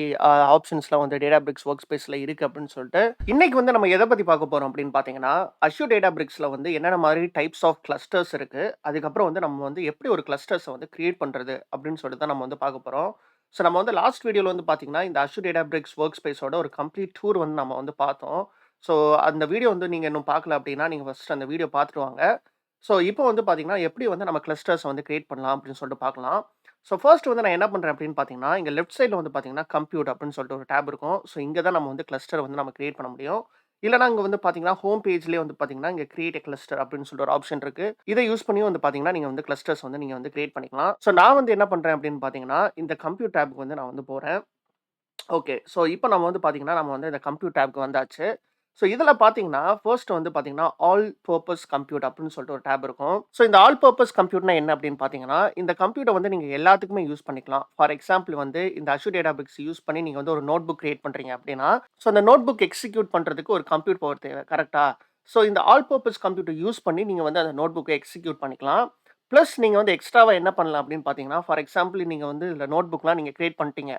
ஆப்ஷன்ஸ்லாம் வந்து டேட்டாபிரிக்ஸ் ஒர்க் ஸ்பேஸ்ல இருக்கு அப்படின்னு சொல்லிட்டு. இன்னைக்கு வந்து நம்ம எத பத்தி பார்க்க போறோம் அப்படின்னு பார்த்தீங்கன்னா, அஷ்யூர் டேட்டாபிரிக்ஸ்ல வந்து என்னென்ன மாரி டைப்ஸ் ஆஃப் கிளஸ்டர்ஸ் இருக்கு. அதுக்கப்புறம் வந்து நம்ம வந்து எப்படி ஒரு கிளஸ்டர்ஸ வந்து கிரியேட் பண்றது அப்படின்னு சொல்லிட்டு தான் நம்ம வந்து பார்க்க போறோம். ஸோ நம்ம வந்து லாஸ்ட் வீடியோல வந்து பார்த்தீங்கன்னா, இந்த அஷ்யூர் டேட்டாபிரிக்ஸ் ஒர்க் ஸ்பேஸோட ஒரு கம்ப்ளீட் டூர் வந்து நம்ம வந்து பார்த்தோம். ஸோ அந்த வீடியோ வந்து நீங்க இன்னும் பார்க்கல அப்படின்னா, நீங்க ஃபர்ஸ்ட் அந்த வீடியோ பார்த்துட்டு வாங்க. ஸோ இப்போ வந்து பார்த்தீங்கன்னா, எப்படி வந்து நம்ம கிளஸ்டர்ஸ வந்து கிரியேட் பண்ணலாம் அப்படின்னு சொல்லிட்டு பார்க்கலாம். ஸோ ஃபர்ஸ்ட் வந்து நான் என்ன பண்றேன் அப்படின்னு பார்த்தீங்கன்னா, இங்க லெஃப்ட் சைட்ல வந்து பார்த்தீங்கன்னா, கம்ப்யூட் அப்படின்னு சொல்லிட்டு ஒரு டேப் இருக்கும். ஸோ இங்க தான் நம்ம வந்து கிளஸ்டர் வந்து நம்ம கிரியேட் பண்ண முடியும். இல்லன்னா இங்க வந்து பார்த்தீங்கன்னா, ஹோம் பேஜ்லயே வந்து பார்த்தீங்கன்னா, இங்க கிரியேட் எ கிளஸ்டர் அப்படின்னு சொல்லிட்டு ஒரு ஆப்ஷன் இருக்கு. இத யூஸ் பண்ணியும் வந்து பார்த்தீங்கன்னா, நீங்க வந்து கிளஸ்டர்ஸ் வந்து நீங்க வந்து கிரியேட் பண்ணிக்கலாம். ஸோ நான் வந்து என்ன பண்றேன் அப்படின்னு பார்த்தீங்கன்னா, இந்த கம்ப்யூட் டேப்க்கு வந்து நான் வந்து போறேன். ஓகே. ஸோ இப்போ நம்ம வந்து பார்த்தீங்கன்னா, நம்ம வந்து இந்த கம்ப்யூட் டேப்க்கு வந்தாச்சு. ஸோ இதில பார்த்தீங்கன்னா, ஃபர்ஸ்ட் வந்து பார்த்தீங்கன்னா, ஆல் பர்ப்பஸ் கம்ப்யூட் அப்படின்னு சொல்லிட்டு ஒரு டேப் இருக்கும். ஸோ இந்த ஆல் பர்ப்பஸ் கம்ப்யூட்னா என்ன அப்படின்னு பார்த்தீங்கன்னா, இந்த கம்ப்யூட்ட வந்து நீங்க எல்லாத்துக்குமே யூஸ் பண்ணிக்கலாம். ஃபார் எக்ஸாம்பிள் வந்து இந்த அஷ்யூர் டேட்டாபிரிக்ஸ் யூஸ் பண்ணி நீங்க வந்து ஒரு நோட் புக் கிரியேட் பண்றீங்க அப்படின்னா, ஸோ அந்த நோட் புக் எக்ஸிக்யூட் பண்றதுக்கு ஒரு கம்ப்யூட் பவர் தேவை. கரெக்ட்டா? ஸோ இந்த ஆல் பர்ப்பஸ் கம்ப்யூட்டர் யூஸ் பண்ணி நீங்க வந்து அந்த நோட் புக்க எக்ஸிக்யூட் பண்ணிக்கலாம். பிளஸ் நீங்க வந்து எக்ஸ்ட்ராவா என்ன பண்ணலாம் அப்படின்னு பார்த்தீங்கன்னா, ஃபார் எக்ஸாம்பிள் நீங்க வந்து இதில நோட் புக்லாம் நீங்க கிரியேட் பண்ணிட்டீங்க.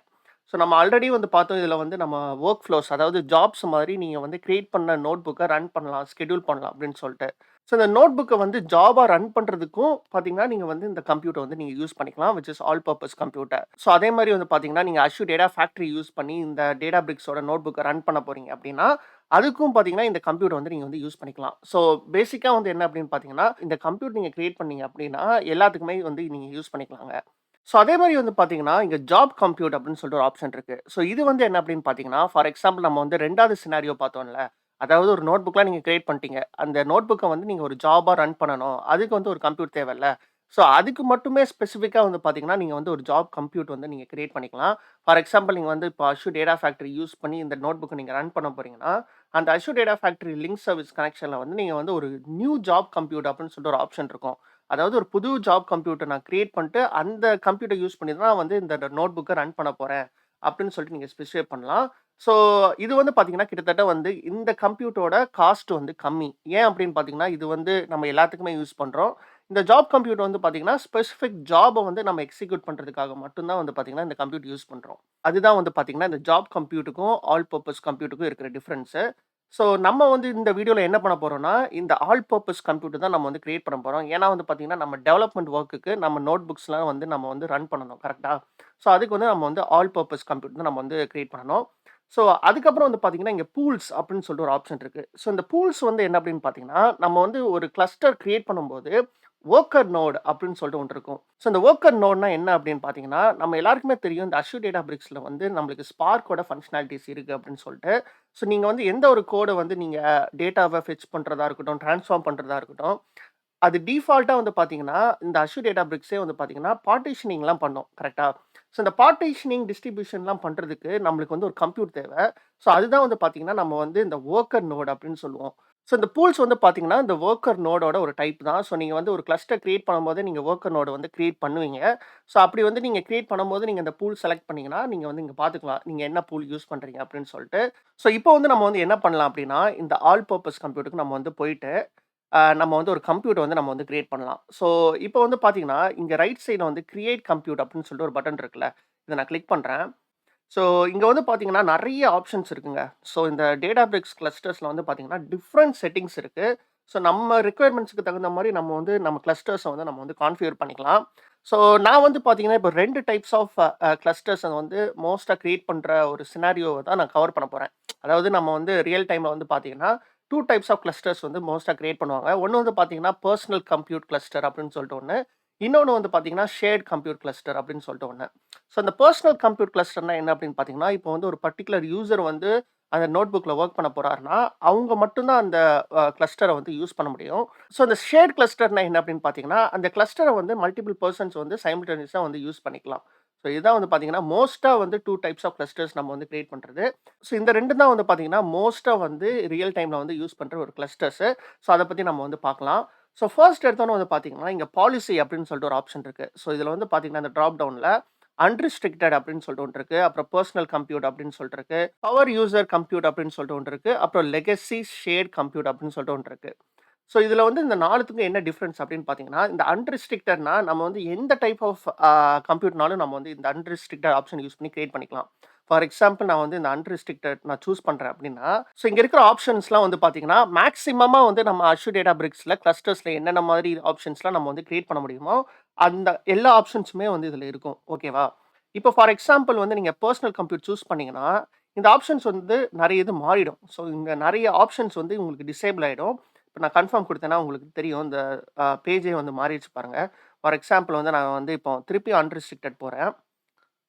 ஸோ நம்ம ஆல்ரெடி வந்து பார்த்தோம். இதில வந்து நம்ம வொர்க் ஃப்ளோஸ் அதாவது ஜாப்ஸ் மாரி நீங்க வந்து கிரியேட் பண்ண நோட் புக்க ரன் பண்ணலாம், ஷெட்யூல் பண்ணலாம் அப்படின்னு சொல்ட்டு. ஸோ இந்த நோட் புக்க வந்து ஜாபா ரன் பண்றதுக்கும் பார்த்தீங்கன்னா, நீங்க வந்து இந்த கம்ப்யூட்டர் வந்து நீங்க யூஸ் பண்ணிக்கலாம். Which is all purpose computer. So அதே மாரி வந்து பார்த்தீங்கன்னா, நீங்க அஷ்யூர் டேட்டா ஃபேக்டரி யூஸ் பண்ணி இந்த டேட்டாபிரிக்ஸோட நோட் புக்க ரன் பண்ண போறீங்க அப்படின்னா, அதுக்கும் பார்த்தீங்கன்னா, இந்த கம்ப்யூட்டர் வந்து நீங்க வந்து யூஸ் பண்ணிக்கலாம். ஸோ பேசிக்கா வந்து என்ன அப்படின்னு பார்த்தீங்கன்னா, இந்த கம்ப்யூட்டர் நீங்க கிரியேட் பண்ணீங்க அப்படின்னா, எல்லாத்துக்குமே வந்து நீங்க யூஸ் பண்ணிக்கலாங்க. ஸோ அதே மாரி வந்து பார்த்தீங்கன்னா, இங்க ஜாப் கம்ப்யூட் அப்படின்னு சொல்லிட்டு ஒரு ஆப்ஷன் இருக்கு. ஸோ இது வந்து என்ன அப்படின்னு பார்த்தீங்கன்னா, ஃபார் எக்ஸாம்பிள் நம்ம வந்து 2வது சினாரியோ பார்த்தோம்ல. அதாவது ஒரு நோட் புக்லாம் நீங்க கிரியேட் பண்ணிட்டீங்க. அந்த நோட் புக்க வந்து நீங்க ஒரு ஜாபா ரன் பண்ணணும். அதுக்கு வந்து ஒரு கம்ப்யூட் தேவைல்ல. ஸோ அதுக்கு மட்டுமே ஸ்பெசிஃபிக்கா வந்து பார்த்தீங்கன்னா, நீங்க வந்து ஒரு ஜாப் கம்ப்யூட் வந்து நீங்க கிரியேட் பண்ணிக்கலாம். ஃபார் எக்ஸாம்பிள் நீங்க வந்து இப்போ அஷ்யூர் டேட்டா ஃபேக்டரி யூஸ் பண்ணி இந்த நோட் புக்க நீங்க ரன் பண்ண போறீங்கன்னா, அந்த Azure data factory link service கனெக்ஷன்ல வந்து நீங்க வந்து ஒரு நியூ ஜாப் கம்ப்யூட் அப்படின்னு சொல்லிட்டு ஒரு ஆப்ஷன் இருக்கும். அதாவது ஒரு புது ஜாப் கம்ப்யூட்டர் நான் கிரியேட் பண்ணிட்டு, அந்த கம்ப்யூட்டர் யூஸ் பண்ணி தான் வந்து இந்த நோட் புக்க ரன் பண்ண போறேன். அப்படின்னு சொல்லிட்டு நீங்க ஸ்பெசிஃபை பண்ணலாம். ஸோ இது வந்து பார்த்தீங்கன்னா, கிட்டத்தட்ட வந்து இந்த கம்ப்யூட்டரோட காஸ்ட் வந்து கம்மி. ஏன் அப்படின்னு பார்த்தீங்கன்னா, இது வந்து நம்ம எல்லாத்துக்குமே யூஸ் பண்றோம். இந்த ஜாப் கம்ப்யூட்டர் வந்து பார்த்தீங்கன்னா, ஸ்பெசிஃபிக் ஜாப வந்து நம்ம எக்ஸிக்யூட் பண்றதுக்காக மட்டும் தான் வந்து பார்த்தீங்கன்னா, இந்த கம்ப்யூட்டர் யூஸ் பண்றோம். அதுதான் வந்து பார்த்தீங்கன்னா, இந்த ஜாப் கம்ப்யூட்டுக்கும், ஆல் பர்ப்பஸ் கம்ப்யூட்டுக்கும் இருக்கிற டிஃபரன்ஸு. ஸோ நம்ம வந்து இந்த வீடியோல என்ன பண்ண போறோம்னா, இந்த ஆல் பர்ப்பஸ் கம்ப்யூட்டர் தான் நம்ம வந்து கிரியேட் பண்ண போறோம். ஏன்னா வந்து பார்த்தீங்கன்னா, நம்ம டெவலப்மெண்ட் வொர்க்குக்கு நம்ம நோட் புக்ஸ்லாம் வந்து நம்ம வந்து ரன் பண்ணணும். கரெக்ட்டா? ஸோ அதுக்கு வந்து நம்ம வந்து ஆல் பர்ப்பஸ் கம்ப்யூட்டர் தான் நம்ம வந்து கிரியேட் பண்ணணும். ஸோ அதுக்கப்புறம் வந்து பார்த்தீங்கன்னா, இங்க பூல்ஸ் அப்படின்னு சொல்லிட்டு ஒரு ஆப்ஷன் இருக்கு. ஸோ இந்த பூல்ஸ் வந்து என்ன அப்படின்னு பார்த்தீங்கன்னா, நம்ம வந்து ஒரு கிளஸ்டர் கிரியேட் பண்ணும்போது, வொர்க்கர் நோட் அப்படின்னு சொல்லிட்டு ஒண்ணு இருக்கும். ஸோ இந்த வொர்க்கர் நோட்னா என்ன அப்படின்னு பார்த்தீங்கன்னா, நம்ம எல்லாருக்குமே தெரியும் இந்த அஷ்யூர் டேட்டாபிரிக்ஸ்ல வந்து நம்மளுக்கு ஸ்பார்க்கோட ஃபங்ஷனாலிட்டீஸ் இருக்கு அப்படின்னு சொல்லிட்டு. ஸோ நீங்க வந்து எந்த ஒரு கோட வந்து நீங்க டேட்டாவ ஃபெட்ச் பண்றதா இருக்கட்டும், ட்ரான்ஸ்ஃபார்ம் பண்றதா இருக்கட்டும், அது டிஃபால்ட்டா வந்து பார்த்தீங்கன்னா, இந்த அஷ்யூர் டேட்டாபிரிக்ஸே வந்து பார்த்தீங்கன்னா, பார்ட்டிஷனிங்லாம் பண்ணும். கரெக்ட்டா? ஸோ இந்த பார்ட்டிஷனிங், டிஸ்ட்ரிபியூஷன்லாம் பண்றதுக்கு நம்மளுக்கு வந்து ஒரு கம்ப்யூட் தேவ. ஸோ அதுதான் வந்து பார்த்தீங்கன்னா, நம்ம வந்து இந்த வொர்க்கர் நோட் அப்படின்னு சொல்லுவோம். ஸோ இந்த பூல்ஸ் வந்து பார்த்தீங்கன்னா, இந்த வொர்க்கர் நோடோட ஒரு டைப் தான். ஸோ நீங்க வந்து ஒரு கிளஸ்டர் கிரியேட் பண்ணும்போதே நீங்க வொர்க்கர் நோட வந்து கிரியேட் பண்ணுவீங்க. ஸோ அப்படி வந்து நீங்க கிரியேட் பண்ணும்போது நீங்க இந்த பூல் செலக்ட் பண்ணீங்கன்னா, நீங்க வந்து இங்க பார்த்துக்கலாம். நீங்க என்ன பூல் யூஸ் பண்றீங்க அப்படின்னு சொல்லிட்டு. ஸோ இப்போ வந்து நம்ம வந்து என்ன பண்ணலாம் அப்படின்னா, இந்த ஆல் பர்ப்பஸ் கம்ப்யூட்டருக்கு நம்ம வந்து போயிட்டு நம்ம வந்து ஒரு கம்ப்யூட்டர் வந்து நம்ம வந்து கிரியேட் பண்ணலாம். ஸோ இப்போ வந்து பார்த்தீங்கன்னா, இங்க ரைட் சைட்ல வந்து கிரியேட் கம்ப்யூட் அப்படின்னு சொல்லிட்டு ஒரு பட்டன் இருக்குல்ல. இத நான் கிளிக் பண்றேன். ஸோ இங்க வந்து பார்த்தீங்கன்னா, நெறைய ஆப்ஷன்ஸ் இருக்குங்க. ஸோ இந்த Databricks கிளஸ்டர்ஸ்ல வந்து பார்த்தீங்கன்னா, டிஃபரெண்ட் செட்டிங்ஸ் இருக்கு. ஸோ நம்ம ரிக்வயர்மெண்ட்ஸ்க்கு தகுந்த மாரி நம்ம வந்து நம்ம கிளஸ்டர்ஸ வந்து நம்ம வந்து கான்ஃபிகர் பண்ணிக்கலாம். ஸோ நான் வந்து பார்த்தீங்கன்னா, இப்போ 2 டைப்ஸ் ஆஃப் கிளஸ்டர்ஸ வந்து மோஸ்ட்டா கிரியேட் பண்ற ஒரு சினாரியோவ தான் நான் கவர் பண்ண போறேன். அதாவது நம்ம வந்து ரியல் டைம்ல வந்து பார்த்தீங்கன்னா, 2 டைப்ஸ் ஆஃப் கிளஸ்டர்ஸ் வந்து மோஸ்ட்டா கிரியேட் பண்ணுவாங்க. ஒண்ணு வந்து பார்த்தீங்கன்னா, பெர்சனல் கம்ப்யூட் கிளஸ்டர் அப்படின்னு சொல்லிட்டு ஒண்ணு. இன்னொன்னு வந்து பார்த்தீங்கன்னா, ஷேர்ட் கம்ப்யூட் கிளஸ்டர் அப்படின்னு சொல்லிட்டு ஒண்ணு. ஸோ அந்த பெர்சனல் கம்ப்யூட் கிளஸ்டர்னா என்ன அப்படின்னு பார்த்தீங்கன்னா, இப்போ வந்து ஒரு பர்ட்டிகுலர் யூசர் வந்து அந்த நோட்புக்ல வொர்க் பண்ண போறாருன்னா, அவங்க மட்டும் தான் அந்த கிளஸ்டர வந்து யூஸ் பண்ண முடியும். ஸோ அந்த ஷேர்ட் கிளஸ்டர்னா என்ன அப்படின்னு பார்த்தீங்கன்னா, அந்த கிளஸ்டர வந்து மல்டிபிள் பெர்சன்ஸ் வந்து சைமல்டேனியஸா வந்து யூஸ் பண்ணிக்கலாம். ஸோ இதுதான் வந்து பார்த்தீங்கன்னா, மோஸ்ட்டா வந்து 2 டைப்ஸ் ஆஃப் கிளஸ்டர்ஸ் நம்ம வந்து கிரியேட் பண்றது. ஸோ இந்த 2 தான் வந்து பார்த்தீங்கன்னா, மோஸ்ட்டா வந்து ரியல் டைம்ல வந்து யூஸ் பண்ற ஒரு கிளஸ்டர்ஸு. ஸோ அத பத்தி நம்ம வந்து பார்க்கலாம். ஸோ ஃபர்ஸ்ட் எடுத்தோனே வந்து பார்த்தீங்கன்னா, இங்க பாலிசி அப்படின்னு சொல்லிட்டு ஒரு ஆப்ஷன் இருக்கு. ஸோ இதுல வந்து பார்த்தீங்கன்னா, இந்த டிராப் டவுன்ல அன்ரிஸ்ட்ரிக்டட் அப்படின்னு சொல்லிட்டு ஒன்று இருக்கு. அப்புறம் பெர்சனல் கம்ப்யூட் அப்படின்னு சொல்லிட்டு இருக்கு. பவர் யூசர் கம்ப்யூட் அப்படின்னு சொல்லிட்டு ஒன்று இருக்கு. அப்புறம் லெகசி ஷேர்ட் கம்ப்யூட் அப்படின்னு சொல்லிட்டு ஒன்று இருக்கு. ஸோ இதுல வந்து இந்த 4த்துக்கும் என்ன டிஃபரன்ஸ் அப்படின்னு பார்த்தீங்கன்னா, இந்த அன்ரிஸ்ட்ரிக்டட்னா நம்ம வந்து எந்த டைப் ஆஃப் கம்ப்யூட்னாலும் நம்ம வந்து இந்த அன்ரிஸ்ட்ரிக்டட் ஆப்ஷன் யூஸ் பண்ணி கிரியேட் பண்ணிக்கலாம். ஃபார் எக்ஸாம்பிள் நான் வந்து இந்த அன்ரிஸ்ட்ரிக்டட் நான் சூஸ் பண்றேன் அப்படின்னா, ஸோ இங்க இருக்கிற ஆப்ஷன்ஸ்லாம் வந்து பார்த்தீங்கன்னா, மேக்ஸிமமா வந்து நம்ம அஷ்யூர் டேட்டாபிரிக்ஸ்ல கிளஸ்டர்ஸ்ல என்னென்ன மாதிரி ஆப்ஷன்ஸ்லாம் நம்ம வந்து கிரியேட் பண்ண முடியுமோ, அந்த எல்லா ஆப்ஷன்ஸுமே வந்து இதுல இருக்கும். ஓகேவா? இப்போ ஃபார் எக்ஸாம்பிள் வந்து நீங்க பெர்சனல் கம்ப்யூட் சூஸ் பண்ணீங்கன்னா, இந்த ஆப்ஷன்ஸ் வந்து நெறைய இது மாறிடும். ஸோ இங்க நெறைய ஆப்ஷன்ஸ் வந்து உங்களுக்கு டிசேபிள் ஆயிடும். இப்ப நான் கன்ஃபார்ம் குடுத்தேன்னா உங்களுக்கு தெரியும். இந்த பேஜே வந்து மாறிடுச்சு பாருங்க. ஃபார் எக்ஸாம்பிள் வந்து நான் வந்து இப்போ திருப்பி அன்ரிஸ்ட்ரிக்டட் போறேன்.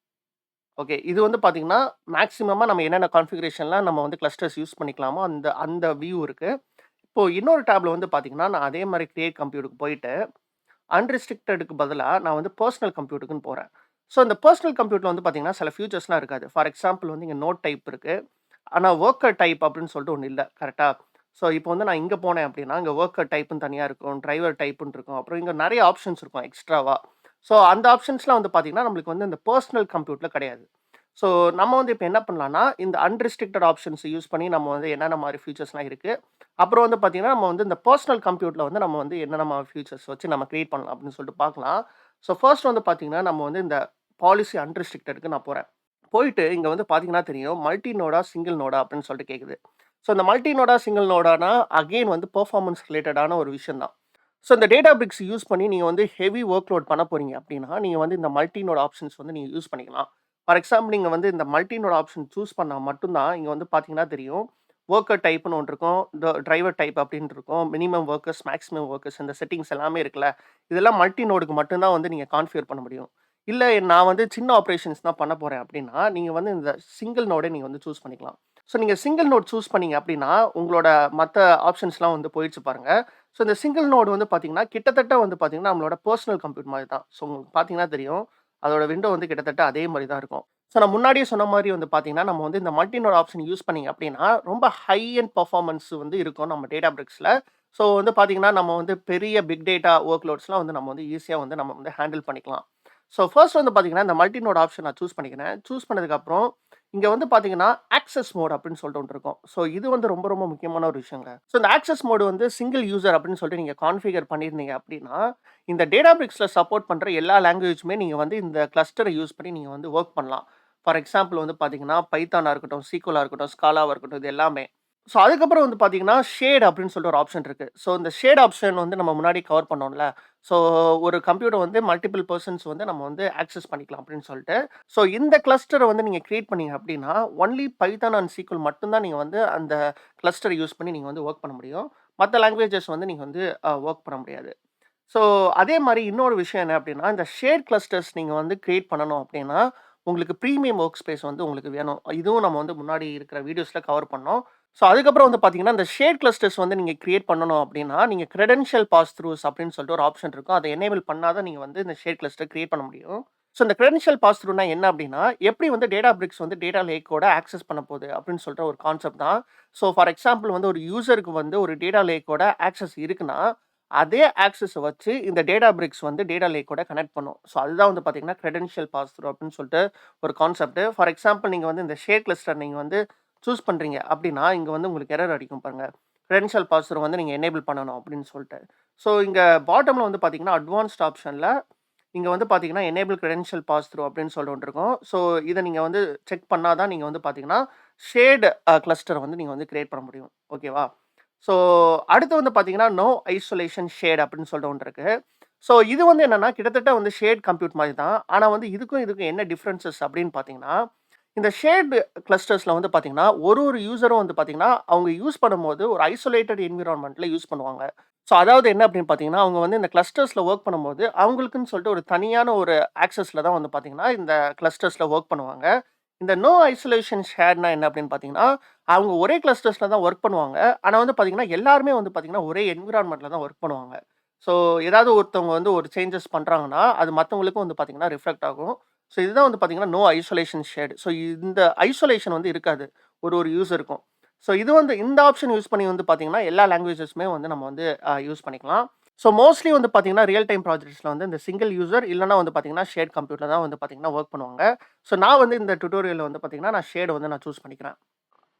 ஓகே. இது வந்து பார்த்தீங்கன்னா, மேக்ஸிமமா நம்ம என்னென்ன கான்ஃபிகரேஷன்லாம் நம்ம வந்து கிளஸ்டர்ஸ் யூஸ் பண்ணிக்கலாமோ, அந்த அந்த வியூ இருக்கு. இப்போ இன்னொரு டேப்ல வந்து பார்த்தீங்கன்னா, நான் அதே மாரி கிரியேட் கம்ப்யூட்க்கு போயிட்டு, அன்ரிஸ்ட்ரிக்டடுக்கு பதிலா நான் வந்து பெர்சனல் கம்ப்யூட்டுக்குன்னு போறேன். ஸோ இந்த பெர்சனல் கம்ப்யூட்ல வந்து பார்த்தீங்கன்னா, சில ஃபியூச்சர்ஸ்லாம் இருக்காது. ஃபார் எக்ஸாம்பிள் வந்து இங்க நோட் டைப் இருக்கு. ஆனா வொர்க்கர் டைப் அப்படின்னு சொல்லிட்டு ஒண்ணு இல்ல. கரெக்ட்டா? ஸோ இப்போ வந்து நான் இங்க போனேன் அப்படின்னா, இங்க வொர்க்கர் டைப்ன்னு தனியா இருக்கும். டிரைவர் டைப்ன்னு இருக்கும். அப்புறம் இங்க நெறைய ஆப்ஷன்ஸ் இருக்கும் எக்ஸ்ட்ராவா. ஸோ அந்த ஆப்ஷன்ஸ்லாம் வந்து பார்த்தீங்கன்னா, நம்மளுக்கு வந்து இந்த பெர்சனல் கம்ப்யூட்ல கிடையாது. ஸோ நம்ம வந்து இப்ப என்ன பண்ணலாம்னா, இந்த அன்ரிஸ்ட்ரிக்டட் ஆப்ஷன்ஸ் யூஸ் பண்ணி நம்ம வந்து என்னென்ன மாரி ஃபியூச்சர்ஸ்லாம் இருக்கு. அப்புறம் வந்து பார்த்தீங்கன்னா, நம்ம வந்து இந்த பெர்சனல் கம்ப்யூட்ல வந்து நம்ம வந்து என்னென்ன மாரி ஃபியூச்சர்ஸ் வச்சு நம்ம கிரியேட் பண்ணலாம் அப்படின்னு சொல்லிட்டு பார்க்கலாம். ஸோ ஃபர்ஸ்ட் வந்து பார்த்தீங்கன்னா, நம்ம வந்து இந்த பாலிசி அன்ரிஸ்ட்ரிக்டட்க்கு நான் போறேன். போயிட்டு இங்க வந்து பார்த்தீங்கன்னா தெரியும். மல்டி நோடா, சிங்கிள் நோடா அப்படின்னு சொல்லிட்டு கேட்குது. ஸோ இந்த மல்டி நோடா, சிங்கிள் நோடானா அகைன் வந்து பெர்ஃபார்மன்ஸ் ரிலேட்டடான ஒரு விஷயம் தான். ஸோ இந்த டேட்டாபிரிக்ஸ் யூஸ் பண்ணி நீங்க வந்து ஹெவி வொர்க் லோட் பண்ண போறீங்க அப்படின்னா, நீங்க வந்து இந்த மல்டி நோட் ஆப்ஷன்ஸ் வந்து நீங்க யூஸ் பண்ணிக்கலாம். ஃபார் எக்ஸாம்பிள் நீங்க வந்து இந்த மல்டி நோட் ஆப்ஷன் சூஸ் பண்ணா மட்டும் தான் இங்க வந்து பார்த்தீங்கன்னா தெரியும். வொர்க்கர் டைப்ன்னு ஒண்ணு இருக்கும். டிரைவர் டைப் அப்படின்னு இருக்கும். மினிமம் வொர்க்கர்ஸ், மேக்ஸிமம் வொர்க்கர்ஸ் இந்த செட்டிங்ஸ் எல்லாமே இருக்குல்ல. இதெல்லாம் மல்டி நோடுக்கு மட்டும் தான் வந்து நீங்க கான்ஃபிகர் பண்ண முடியும். இல்ல நான் வந்து சின்ன ஆப்பரேஷன்ஸ் தான் பண்ண போறேன் அப்படின்னா, நீங்க வந்து இந்த சிங்கிள் நோட நீங்க வந்து சூஸ் பண்ணிக்கலாம். ஸோ நீங்க சிங்கிள் நோட் சூஸ் பண்ணீங்க அப்படின்னா, உங்களோட மத்த ஆப்ஷன்ஸ்லாம் வந்து போயிடுச்சு பாருங்க. ஸோ இந்த சிங்கிள் நோட் வந்து பார்த்தீங்கன்னா, கிட்டத்தட்ட வந்து பார்த்தீங்கன்னா, நம்மளோட பெர்சனல் கம்ப்யூட் மாரி தான். ஸோ உங்களுக்கு பார்த்தீங்கன்னா தெரியும். அதோட விண்டோ வந்து கிட்டத்தட்ட அதே மாரி தான் இருக்கும். ஸோ நான் முன்னாடியே சொன்ன மாரி வந்து பார்த்தீங்கன்னா, நம்ம வந்து இந்த மல்டி நோட் ஆப்ஷன் யூஸ் பண்ணீங்க அப்படின்னா, ரொம்ப ஹை எண்ட் பெர்ஃபார்மன்ஸ் வந்து இருக்கும் நம்ம டேட்டாபிரிக்ஸ்ல. ஸோ வந்து பார்த்தீங்கன்னா, நம்ம வந்து பெரிய பிக் டேட்டா வொர்க் லோட்ஸ்லாம் வந்து நம்ம வந்து ஈஸியா வந்து நம்ம வந்து ஹேண்டில் பண்ணிக்கலாம். ஸோ ஃபர்ஸ்ட் வந்து பார்த்தீங்கன்னா, இந்த மல்டி நோட் ஆப்ஷன் நான் சூஸ் பண்ணிக்கிறேன். சூஸ் பண்ணதுக்கப்புறம், இங்க வந்து பார்த்தீங்கன்னா, ஆக்சஸ் மோட் அப்படின்னு சொல்லிட்டு ஒண்ணு இருக்கும். ஸோ இது வந்து ரொம்ப ரொம்ப முக்கியமான ஒரு விஷயங்க. ஸோ இந்த ஆக்சஸ் மோட் வந்து சிங்கிள் யூசர் அப்படின்னு சொல்லிட்டு நீங்க கான்ஃபிகர் பண்ணியிருந்தீங்க அப்படின்னா, இந்த டேட்டாபிரிக்ஸ்ல சப்போர்ட் பண்ற எல்லா லாங்குவேஜுமே நீங்க வந்து இந்த கிளஸ்டர யூஸ் பண்ணி நீங்க வந்து வொர்க் பண்ணலாம். ஃபார் எக்ஸாம்பிள் வந்து பார்த்தீங்கன்னா, பைத்தானா இருக்கட்டும், சீக்வலா இருக்கட்டும், ஸ்காலாவா இருக்கட்டும், இது எல்லாமே. ஸோ அதுக்கப்புறம் வந்து பார்த்தீங்கன்னா, ஷேட் அப்படின்னு சொல்லிட்டு ஒரு ஆப்ஷன் இருக்கு. ஸோ இந்த ஷேட் ஆப்ஷன் வந்து நம்ம முன்னாடி கவர் பண்ணோம்ல. ஸோ ஒரு கம்ப்யூட்டர் வந்து மல்டிபிள் பெர்சன்ஸ் வந்து நம்ம வந்து ஆக்சஸ் பண்ணிக்கலாம் அப்படின்னு சொல்லிட்டு. ஸோ இந்த கிளஸ்டர வந்து நீங்க கிரியேட் பண்ணீங்க அப்படின்னா, ஒன்லி பைதான் அண்ட் சீக்வல் மட்டும் தான் நீங்க வந்து அந்த கிளஸ்டர் யூஸ் பண்ணி நீங்க வந்து வொர்க் பண்ண முடியும். மத்த லாங்குவேஜஸ் வந்து நீங்க வந்து வொர்க் பண்ண முடியாது. ஸோ அதே மாரி இன்னொரு விஷயம் என்ன அப்படின்னா, இந்த ஷேர்ட் கிளஸ்டர்ஸ் நீங்க வந்து கிரியேட் பண்ணணும் அப்படின்னா, உங்களுக்கு பிரீமியம் வொர்க் ஸ்பேஸ் வந்து உங்களுக்கு வேணும். இதுவும் நம்ம வந்து முன்னாடி இருக்கிற வீடியோஸ்ல கவர் பண்ணோம். ஸோ அதுக்கப்புறம் வந்து பார்த்தீங்கன்னா, இந்த ஷேர்ட் கிளஸ்டர்ஸ் வந்து நீங்க கிரியேட் பண்ணணும் அப்படின்னா, நீங்க கிரெடென்ஷியல் பாஸ் த்ரூஸ் அப்படின்னு சொல்லிட்டு ஒரு ஆப்ஷன் இருக்கும். அத எனேபிள் பண்ணா தான் நீங்க வந்து இந்த ஷேர்ட் கிளஸ்டர் கிரியேட் பண்ண முடியும். ஸோ இந்த கிரெடென்ஷியல் பாஸ் த்ரூனா என்ன அப்படின்னா, எப்படி வந்து டேட்டாபிரிக்ஸ் வந்து டேட்டா லேக்கோட ஆக்சஸ் பண்ண போகுது அப்படின்னு சொல்லிட்டு ஒரு கான்செப்ட் தான். ஸோ ஃபார் எக்ஸாம்பிள் வந்து ஒரு யூசருக்கு வந்து ஒரு டேட்டா லேக்கோட ஆக்சஸ் இருக்குன்னா, அதே ஆக்சஸ வச்சு இந்த டேட்டாபிரிக்ஸ் வந்து டேட்டா லேக்கோட கனெக்ட் பண்ணும். ஸோ அதுதான் வந்து பார்த்தீங்கன்னா, கிரெடென்ஷியல் பாஸ் த்ரூ அப்படின்னு சொல்லிட்டு ஒரு கான்செப்ட். ஃபார் எக்ஸாம்பிள் நீங்க வந்து இந்த ஷேர் கிளஸ்டர் நீங்க வந்து சூஸ் பண்றீங்க அப்படின்னா, இங்க வந்து உங்களுக்கு எரர் அடிக்கும் பாருங்க. கிரெடென்ஷியல் பாஸ் த்ரூ வந்து நீங்க எனேபிள் பண்ணணும் அப்படின்னு சொல்லிட்டு. ஸோ இங்க பாட்டம்ல வந்து பார்த்தீங்கன்னா, அட்வான்ஸ்ட் ஆப்ஷன்ல இங்க வந்து பார்த்தீங்கன்னா, எனேபிள் கிரெடென்ஷியல் பாஸ் த்ரூ அப்படின்னு சொல்லிட்டு ஒண்ணு இருக்கும். ஸோ இத நீங்க வந்து செக் பண்ணா தான் நீங்க வந்து பார்த்தீங்கன்னா, ஷேட் கிளஸ்டர் வந்து நீங்க வந்து கிரியேட் பண்ண முடியும். ஓகேவா? ஸோ அடுத்து வந்து பார்த்தீங்கன்னா, நோ ஐசோலேஷன் ஷேட் அப்படின்னு சொல்லிட்டு ஒண்ணு இருக்கு. ஸோ இது வந்து என்னன்னா, கிட்டத்தட்ட வந்து ஷேட் கம்ப்யூட் மாரி தான். ஆனா வந்து இதுக்கும் என்ன டிஃபரன்ஸஸ் அப்படின்னு பார்த்தீங்கன்னா, இந்த ஷேட் கிளஸ்டர்ஸ்ல வந்து பார்த்தீங்கன்னா, ஒரு யூசரும் வந்து பார்த்தீங்கன்னா, அவங்க யூஸ் பண்ணும்போது ஒரு ஐசோலேட்டட் என்விரான்மென்ட்ல யூஸ் பண்ணுவாங்க. ஸோ அதாவது என்ன அப்படின்னு பார்த்தீங்கன்னா, அவங்க வந்து இந்த கிளஸ்டர்ஸ்ல வொர்க் பண்ணும்போது, அவங்களுக்குன்னு சொல்லிட்டு ஒரு தனியான ஒரு ஆக்சஸ்ல தான் வந்து பார்த்தீங்கன்னா, இந்த கிளஸ்டர்ஸ்ல வொர்க் பண்ணுவாங்க. இந்த நோ ஐசோலேஷன் ஷேர்னா என்ன அப்படின்னு பார்த்தீங்கன்னா, அவங்க ஒரே கிளஸ்டர்ஸ்ல தான் வொர்க் பண்ணுவாங்க. ஆனா வந்து பார்த்தீங்கன்னா, எல்லாருமே வந்து பார்த்தீங்கன்னா, ஒரே என்விரான்மென்ட்ல தான் வொர்க் பண்ணுவாங்க. ஸோ ஏதாவது ஒருத்தவங்க வந்து ஒரு சேஞ்சஸ் பண்றாங்கன்னா, அது மத்தவங்களுக்கும் வந்து பார்த்தீங்கன்னா ரிஃப்ளெக்ட் ஆகும். ஸோ இதுதான் வந்து பார்த்தீங்கன்னா, நோ ஐசோலேஷன் ஷேட். ஸோ இந்த ஐசோலேஷன் வந்து இருக்காது. ஒரு யூசருக்கும். ஸோ இது வந்து இந்த ஆப்ஷன் யூஸ் பண்ணி வந்து பார்த்தீங்கன்னா, எல்லா லாங்குவேஜஸ்மே வந்து நம்ம வந்து யூஸ் பண்ணிக்கலாம். ஸோ மோஸ்ட்லி வந்து பார்த்தீங்கன்னா, ரியல் டைம் ப்ராஜெக்ட்ஸ்ல வந்து இந்த சிங்கிள் யூசர் இல்லன்னா வந்து பார்த்தீங்கன்னா, ஷேர்ட் கம்ப்யூட்டர்ல தான் வந்து பார்த்தீங்கன்னா வொர்க் பண்ணுவாங்க. ஸோ நான் வந்து இந்த டியூட்டோரியல்ல வந்து பார்த்தீங்கன்னா, நான் ஷேட் வந்து நான் சூஸ் பண்ணிக்கிறேன்.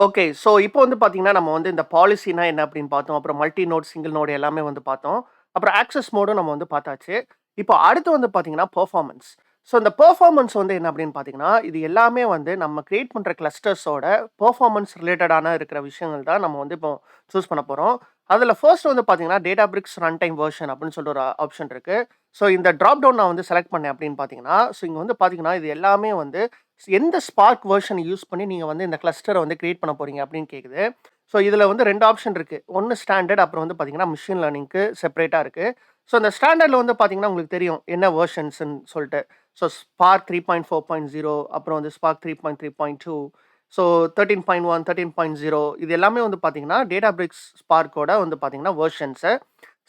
ஓகே. ஸோ இப்போ வந்து பார்த்தீங்கன்னா, நம்ம வந்து இந்த பாலிசினா என்ன அப்படின்னு பார்த்தோம். அப்புறம் மல்டி நோட், சிங்கிள் நோட் எல்லாமே வந்து பார்த்தோம். அப்புறம் ஆக்சஸ் மோடும் நம்ம வந்து பார்த்தாச்சு. இப்போ அடுத்து வந்து பார்த்தீங்கன்னா, பெர்ஃபார்மன்ஸ். ஸோ இந்த பெர்ஃபார்மன்ஸ் வந்து என்ன அப்படின்னு பார்த்தீங்கன்னா, இது எல்லாமே வந்து நம்ம கிரியேட் பண்ற கிளஸ்டர்ஸோட பெர்ஃபார்மன்ஸ் ரிலேட்டடான இருக்கிற விஷயங்கள் தான் நம்ம வந்து இப்போ சூஸ் பண்ண போறோம். அதில ஃபர்ஸ்ட் வந்து பார்த்தீங்கன்னா, Databricks ரன்டைம் வெர்ஷன் அப்படின்னு சொல்லிட்டு ஒரு ஆப்ஷன் இருக்கு. ஸோ இந்த ட்ராப் டவுன் நான் வந்து செலக்ட் பண்ணேன் அப்படின்னு பார்த்தீங்கன்னா, ஸோ இங்க வந்து பார்த்தீங்கன்னா, இது எல்லாமே வந்து எந்த ஸ்பார்க் வெர்ஷன் யூஸ் பண்ணி நீங்க வந்து இந்த கிளஸ்டர வந்து கிரியேட் பண்ண போறீங்க அப்படின்னு கேக்குது. ஸோ இதுல வந்து 2 ஆப்ஷன் இருக்கு. ஒண்ணு ஸ்டாண்டர்ட் அப்புறம் வந்து பார்த்தீங்கன்னா, மெஷின் லேர்னிங்க்கு செப்பரேட்டா இருக்கு. ஸோ இந்த ஸ்டாண்டர்ட்ல வந்து பார்த்தீங்கன்னா, உங்களுக்கு தெரியும் என்ன வெர்ஷன்ஸ்ன்னு சொல்ட்டு. ஸோ ஸ்பார்க் 3.4.0 அப்புறம் வந்து ஸ்பார்க் 3.3.2 ஸோ 13.1, 13.0 இது எல்லாமே வந்து பார்த்தீங்கன்னா, Databricks ஸ்பார்க்கோட வந்து பார்த்தீங்கன்னா வெர்ஷன்ஸு.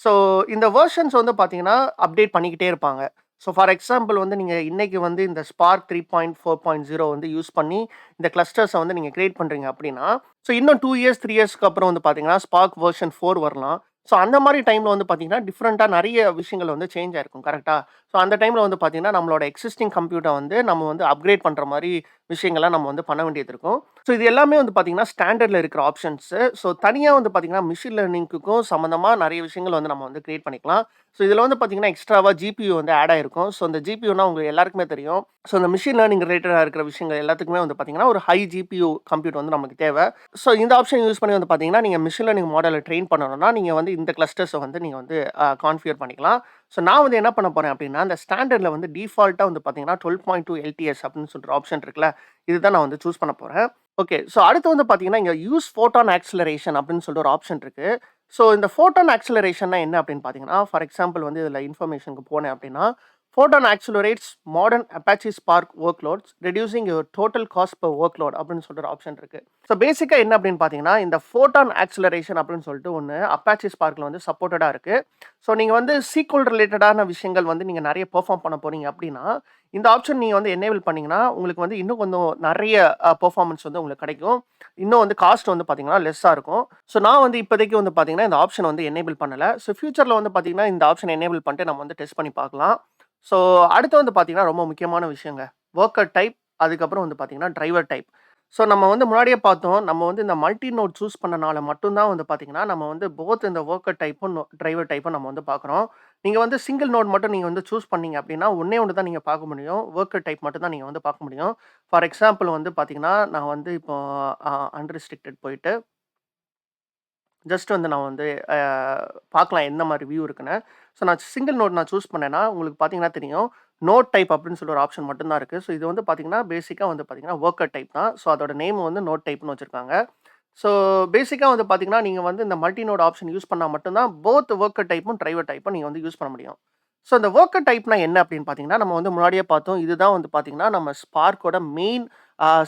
ஸோ இந்த வெர்ஷன்ஸ் வந்து பார்த்தீங்கன்னா, அப்டேட் பண்ணிக்கிட்டே இருப்பாங்க. ஸோ ஃபார் எக்ஸாம்பிள் வந்து நீங்க இன்னைக்கு வந்து இந்த ஸ்பார்க் 3.4.0 வந்து யூஸ் பண்ணி இந்த கிளஸ்டர்ஸ வந்து நீங்க கிரியேட் பண்றீங்க அப்படின்னா, ஸோ இன்னும் 2 இயர்ஸ், 3 இயர்ஸ்க்கு அப்புறம் வந்து பார்த்தீங்கன்னா, ஸ்பார்க் வெர்ஷன் 4 வரலாம். ஸோ அந்த மாரி டைம்ல வந்து பார்த்தீங்கன்னா, டிஃபரெண்ட்டா நெறைய விஷயங்கள் வந்து சேஞ்ச் ஆயிருக்கும். கரெக்ட்டா? ஸோ அந்த டைம்ல வந்து பார்த்தீங்கன்னா, நம்மளோட எக்ஸிஸ்டிங் கம்ப்யூட்டர வந்து நம்ம வந்து அப்கிரேட் பண்ற மாரி விஷயங்கள்லாம் நம்ம வந்து பண்ண வேண்டியது இருக்கும். ஸோ இது எல்லாமே வந்து பார்த்தீங்கன்னா, ஸ்டாண்டர்ட்ல இருக்கிற ஆப்ஷன்ஸு. ஸோ தனியா வந்து பார்த்தீங்கன்னா, மெஷின் லேர்னிங்க்குக்கும் சம்மந்தமா நெறைய விஷயங்கள் வந்து நம்ம வந்து கிரியேட் பண்ணிக்கலாம். ஸோ இதில வந்து பார்த்தீங்கன்னா, எக்ஸ்ட்ராவா ஜிபியு வந்து ஆட் ஆயிருக்கும். ஸோ இந்த ஜிபியுனா உங்க எல்லாருக்குமே தெரியும். ஸோ இந்த மெஷின் லேர்னிங் ரிலேட்டடா இருக்கிற விஷயங்கள் எல்லாத்துக்குமே வந்து பார்த்தீங்கன்னா, ஒரு ஹை ஜிபியு கம்ப்யூட் வந்து நமக்கு தேவை. ஸோ இந்த ஆப்ஷன் யூஸ் பண்ணி வந்து பார்த்தீங்கன்னா, நீங்க மெஷின் லேர்னிங் மாடல ட்ரெயின் பண்ணணும்னா, நீங்க வந்து இந்த கிளஸ்டர்ஸ வந்து நீங்க வந்து கான்ஃபிகர் பண்ணிக்கலாம். ஸோ நான் வந்து என்ன பண்ண போறேன் அப்படின்னா, இந்த ஸ்டாண்டர்ட்ல வந்து டிஃபால்ட்டா வந்து பார்த்தீங்கன்னா, 12.2 எல்டிஎஸ் அப்படின்னு சொல்ற ஆப்ஷன் இருக்குல்ல, இதுதான் நான் வந்து சூஸ் பண்ண போறேன். ஓகே. ஸோ அடுத்து வந்து பார்த்தீங்கன்னா, இங்க யூஸ் ஃபோட்டான் ஆக்ஸலரேஷன் அப்படின்னு சொல்லிட்டு ஒரு ஆப்ஷன் இருக்கு. ஸோ இந்த ஃபோட்டான் ஆக்ஸலரேஷன்னா என்ன அப்படின்னு பார்த்தீங்கன்னா, ஃபார் எக்ஸாம்பிள் வந்து இதில இன்ஃபர்மேஷனுக்கு போனேன் அப்படின்னா, Photon accelerates modern Apache Spark workloads, reducing your total cost per workload அப்படின்னு சொல்லிட்டு ஒரு ஆப்ஷன் இருக்கு. ஸோ பேசிக்கா என்ன அப்படின்னு பார்த்தீங்கன்னா, இந்த ஃபோட்டான் ஆக்ஸலரேஷன் அப்படின்னு சொல்லிட்டு ஒண்ணு அப்பாச்சி ஸ்பார்க்ல வந்து சப்போர்ட்டடா இருக்கு. ஸோ நீங்க வந்து SQL ரிலேட்டடான விஷயங்கள் வந்து நீங்க நெறைய பெர்ஃபார்ம் பண்ண போறீங்க அப்படின்னா, இந்த ஆப்ஷன் நீங்க வந்து எனேபிள் பண்ணீங்கன்னா, உங்களுக்கு வந்து இன்னும் கொஞ்சம் நெறைய பெர்ஃபார்மன்ஸ் வந்து உங்களுக்கு கிடைக்கும். இன்னும் வந்து காஸ்ட் வந்து பார்த்தீங்கன்னா, லெஸ்ஸா இருக்கும். ஸோ நான் வந்து இப்போதைக்கு வந்து பார்த்தீங்கன்னா, இந்த ஆப்ஷன் வந்து எனேபிள் பண்ணல. ஸோ ஃபியூச்சர்ல வந்து பார்த்தீங்கன்னா, இந்த ஆப்ஷன் எனேபிள் பண்ணிட்டு நம்ம வந்து டெஸ்ட் பண்ணி பார்க்கலாம். ஸோ அடுத்து வந்து பார்த்தீங்கன்னா, ரொம்ப முக்கியமான விஷயங்க. வொர்க்கர் டைப், அதுக்கப்புறம் வந்து பார்த்தீங்கன்னா, டிரைவர் டைப். ஸோ நம்ம வந்து முன்னாடியே பார்த்தோம். நம்ம வந்து இந்த மல்டி நோட் சூஸ் பண்ணனால மட்டும் தான் வந்து பார்த்தீங்கன்னா, நம்ம வந்து போத் இந்த வொர்க்கர் டைப்பும், டிரைவர் டைப்பும் நம்ம வந்து பார்க்குறோம். நீங்க வந்து சிங்கிள் நோட் மட்டும் நீங்க வந்து சூஸ் பண்ணீங்க அப்படின்னா, ஒண்ணே ஒண்ணு தான் நீங்க பார்க்க முடியும். வொர்க்கர் டைப் மட்டும் தான் நீங்க வந்து பார்க்க முடியும். ஃபார் எக்ஸாம்பிள் வந்து பார்த்தீங்கன்னா, நான் வந்து இப்போ அன்ரிஸ்ட்ரிக்டட் போயிட்டு ஜஸ்ட் வந்து நான் வந்து அ பார்க்கலாம் எந்த மாரி வியூ இருக்குன்னு. ஸோ நான் சிங்கிள் நோட் நான் சூஸ் பண்ணேன்னா, உங்களுக்கு பார்த்தீங்கன்னா தெரியும். நோட் டைப் அப்படின்னு சொல்லி ஒரு ஆப்ஷன் மட்டும் தான் இருக்கு. ஸோ இது வந்து பார்த்தீங்கன்னா, பேசிக்கா வந்து பார்த்தீங்கன்னா, வொர்க்கர் டைப் தான். ஸோ அதோட நேம் வந்து நோட் டைப்ன்னு வச்சிருக்காங்க. ஸோ பேசிக்கா வந்து பார்த்தீங்கன்னா, நீங்க வந்து இந்த மல்டி நோட் ஆப்ஷன் யூஸ் பண்ணா மட்டும் தான் போத் வொர்க்கர் டைப்பும், டிரைவர் டைப்பும் நீங்க வந்து யூஸ் பண்ண முடியும். ஸோ இந்த வொர்க்கர் டைப்னா என்ன அப்படின்னு பார்த்தீங்கன்னா, நம்ம வந்து முன்னாடியே பார்த்தோம். இதுதான் வந்து பார்த்தீங்கன்னா, நம்ம ஸ்பார்க்கோட மெயின்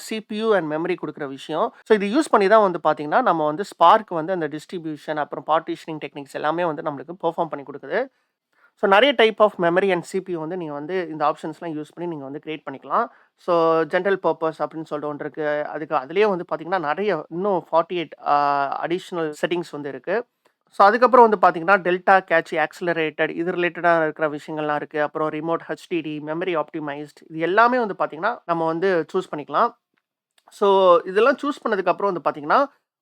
சிபியூ அண்ட் மெமரி குடுக்குற விஷயம். ஸோ இது யூஸ் பண்ணி தான் வந்து பார்த்தீங்கன்னா, நம்ம வந்து ஸ்பார்க் வந்து அந்த டிஸ்ட்ரிபியூஷன் அப்புறம் பார்ட்டிஷனிங் டெக்னிக்ஸ் எல்லாமே வந்து நம்மளுக்கு பெர்ஃபார்ம் பண்ணி குடுக்குது. ஸோ நெறைய type of memory and CPU வந்து நீங்க வந்து இந்த ஆப்ஷன்ஸ்லாம் யூஸ் பண்ணி நீங்க வந்து கிரியேட் பண்ணிக்கலாம். ஸோ ஜெனரல் பர்ப்பஸ் அப்படின்னு சொல்லிட்டு ஒண்ணு இருக்கு. அதிலேயே வந்து பார்த்தீங்கன்னா, நெறைய இன்னும் 48 அடிஷனல் செட்டிங்ஸ் வந்து இருக்கு. ஸோ அதுக்கப்புறம் வந்து பார்த்தீங்கன்னா, டெல்டா, கேட்சி, ஆக்ஸலரேட்டட் இது ரிலேட்டடா இருக்கிற விஷயங்கள்லாம் இருக்கு. அப்புறம் ரிமோட் ஹெச்டிடி, மெமரி ஆப்டிமைஸ்ட் இது எல்லாமே வந்து பார்த்தீங்கன்னா, நம்ம வந்து சூஸ் பண்ணிக்கலாம். ஸோ இதெல்லாம் சூஸ் பண்ணதுக்கப்புறம் வந்து பார்த்தீங்கன்னா,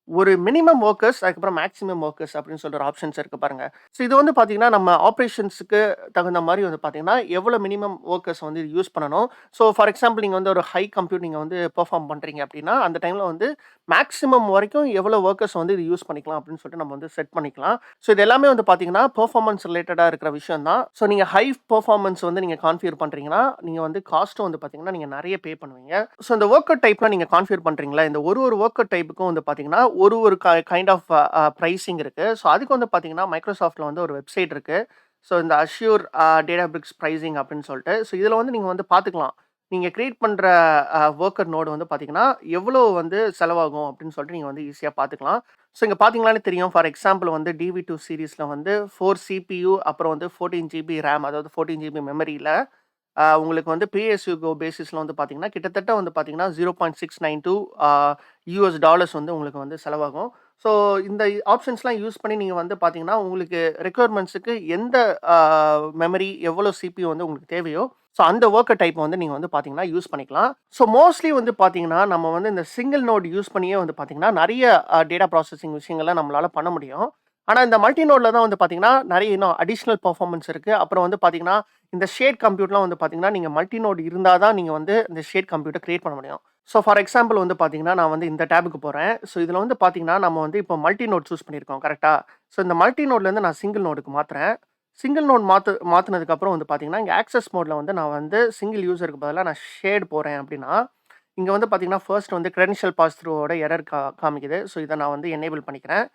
ஒரு மினிமம் வொர்க்கர்ஸ், அதுக்கப்புறம் மேக்ஸிமம் வொர்க்கர்ஸ் அப்படின்னு சொல்லிட்டு ஒரு ஆப்ஷன்ஸ் இருக்கு பாருங்க. ஸோ இது வந்து பார்த்தீங்கன்னா, நம்ம ஆப்பரேஷன்ஸ்க்கு தகுந்த மாரி வந்து பார்த்தீங்கன்னா, எவ்வளோ மினிமம் வொர்க்கர்ஸ் வந்து யூஸ் பண்ணணும். ஸோ ஃபார் எக்ஸாம்பிள் நீங்க வந்து ஒரு ஹை கம்ப்யூட் நீங்க வந்து பெர்ஃபார்ம் பண்றீங்க அப்படின்னா, அந்த டைம்ல வந்து மேக்ஸிமம் வரைக்கும் எவ்வளோ வொர்க்கர்ஸ் வந்து இது யூஸ் பண்ணிக்கலாம் அப்படின்னு சொல்லிட்டு நம்ம வந்து செட் பண்ணிக்கலாம். ஸோ இது எல்லாமே வந்து பார்த்தீங்கன்னா, பெர்ஃபார்மன்ஸ் ரிலேட்டடா இருக்கிற விஷயம் தான். ஸோ நீங்க ஹை பெர்ஃபார்மன்ஸ் வந்து நீங்க கான்ஃபிகர் பண்றீங்கன்னா, நீங்க வந்து காஸ்ட்டும் வந்து பார்த்தீங்கன்னா, நீங்க நெறைய பே பண்ணுவீங்க. ஸோ இந்த வொர்க்கர் டைப்லாம் நீங்க கான்ஃபிகர் பண்றீங்களா, இந்த ஒரு வொர்க்கர் டைப்புக்கும் வந்து பார்த்தீங்கன்னா, ஒரு கைண்ட் ஆஃப் பிரைசிங் இருக்கு. ஸோ அதுக்கு வந்து பார்த்தீங்கன்னா, மைக்ரோசாஃப்ட்ல வந்து ஒரு வெப்சைட் இருக்கு. ஸோ இந்த அஷ்யூர் டேட்டாபிரிக்ஸ் பிரைசிங் அப்படின்னு சொல்லிட்டு. ஸோ இதுல வந்து நீங்க வந்து பார்த்துக்கலாம். நீங்க கிரியேட் பண்ற வொர்க்கர் நோடு வந்து பார்த்தீங்கன்னா, எவ்வளோ வந்து செலவாகும் அப்படின்னு சொல்லிட்டு நீங்க வந்து ஈஸியா பார்த்துக்கலாம். ஸோ இங்க பார்த்தீங்கனாலே தெரியும். ஃபார் எக்ஸாம்பிள் வந்து DV2 சீரிஸ்ல வந்து 4 CPU அப்புறம் வந்து 14 GB RAM அதாவது 14 GB மெமரியில உங்களுக்கு வந்து பே as you go பேசிஸ்ல வந்து பார்த்தீங்கன்னா, கிட்டத்தட்ட வந்து பார்த்தீங்கன்னா, 0.692 டாலர்ஸ் வந்து உங்களுக்கு வந்து செலவாகும். ஸோ இந்த ஆப்ஷன்ஸ்லாம் யூஸ் பண்ணி நீங்க வந்து பார்த்தீங்கன்னா, உங்களுக்கு ரெக்யர்மெண்ட்ஸுக்கு எந்த அ மெமரி, எவ்வளோ CPU வந்து உங்களுக்கு தேவையோ, ஸோ அந்த வொர்க்கர் டைப் வந்து நீங்க வந்து பார்த்தீங்கன்னா, யூஸ் பண்ணிக்கலாம். ஸோ மோஸ்ட்லி வந்து பார்த்தீங்கன்னா, நம்ம வந்து இந்த சிங்கிள் நோட் யூஸ் பண்ணியே வந்து பார்த்தீங்கன்னா, நெறைய டேட்டா ப்ராசஸிங் விஷயங்கள நம்மளால பண்ண முடியும். ஆனா இந்த மல்டி நோட்ல தான் வந்து பார்த்தீங்கன்னா, நெறைய இன்னும் அடிஷனல் பெர்ஃபார்மன்ஸ் இருக்கு. அப்புறம் வந்து பார்த்தீங்கன்னா, இந்த ஷேட் கம்ப்யூட்லாம் வந்து பார்த்தீங்கன்னா, நீங்க மல்டி நோட் இருந்தா தான் நீங்க வந்து இந்த ஷேட் கம்ப்யூட்ட கிரியேட் பண்ண முடியும். ஸோ ஃபார் எக்ஸாம்பிள் வந்து பார்த்தீங்கன்னா, நான் வந்து இந்த டேப்க்கு போறேன். ஸோ இதுல வந்து பார்த்தீங்கன்னா, நம்ம வந்து இப்போ மல்டி நோட் சூஸ் பண்ணியிருக்கோம். கரெக்ட்டா? ஸோ இந்த மல்டி நோட்லேருந்து நான் சிங்கிள் நோடுக்கு மாத்துறேன். சிங்கிள் நோட் மாத்துனதுக்கு அப்புறம் வந்து பார்த்தீங்கன்னா, இங்க ஆக்சஸ் மோட்ல வந்து நான் வந்து சிங்கிள் யூசருக்கு பதிலா நான் ஷேட் போறேன் அப்படின்னா, இங்க வந்து பார்த்தீங்கன்னா, ஃபர்ஸ்ட் வந்து கிரெடென்ஷியல் பாஸ் த்ரூவோட எரர் காமிக்குது. ஸோ இத நான் வந்து எனேபிள் பண்ணிக்கிறேன்.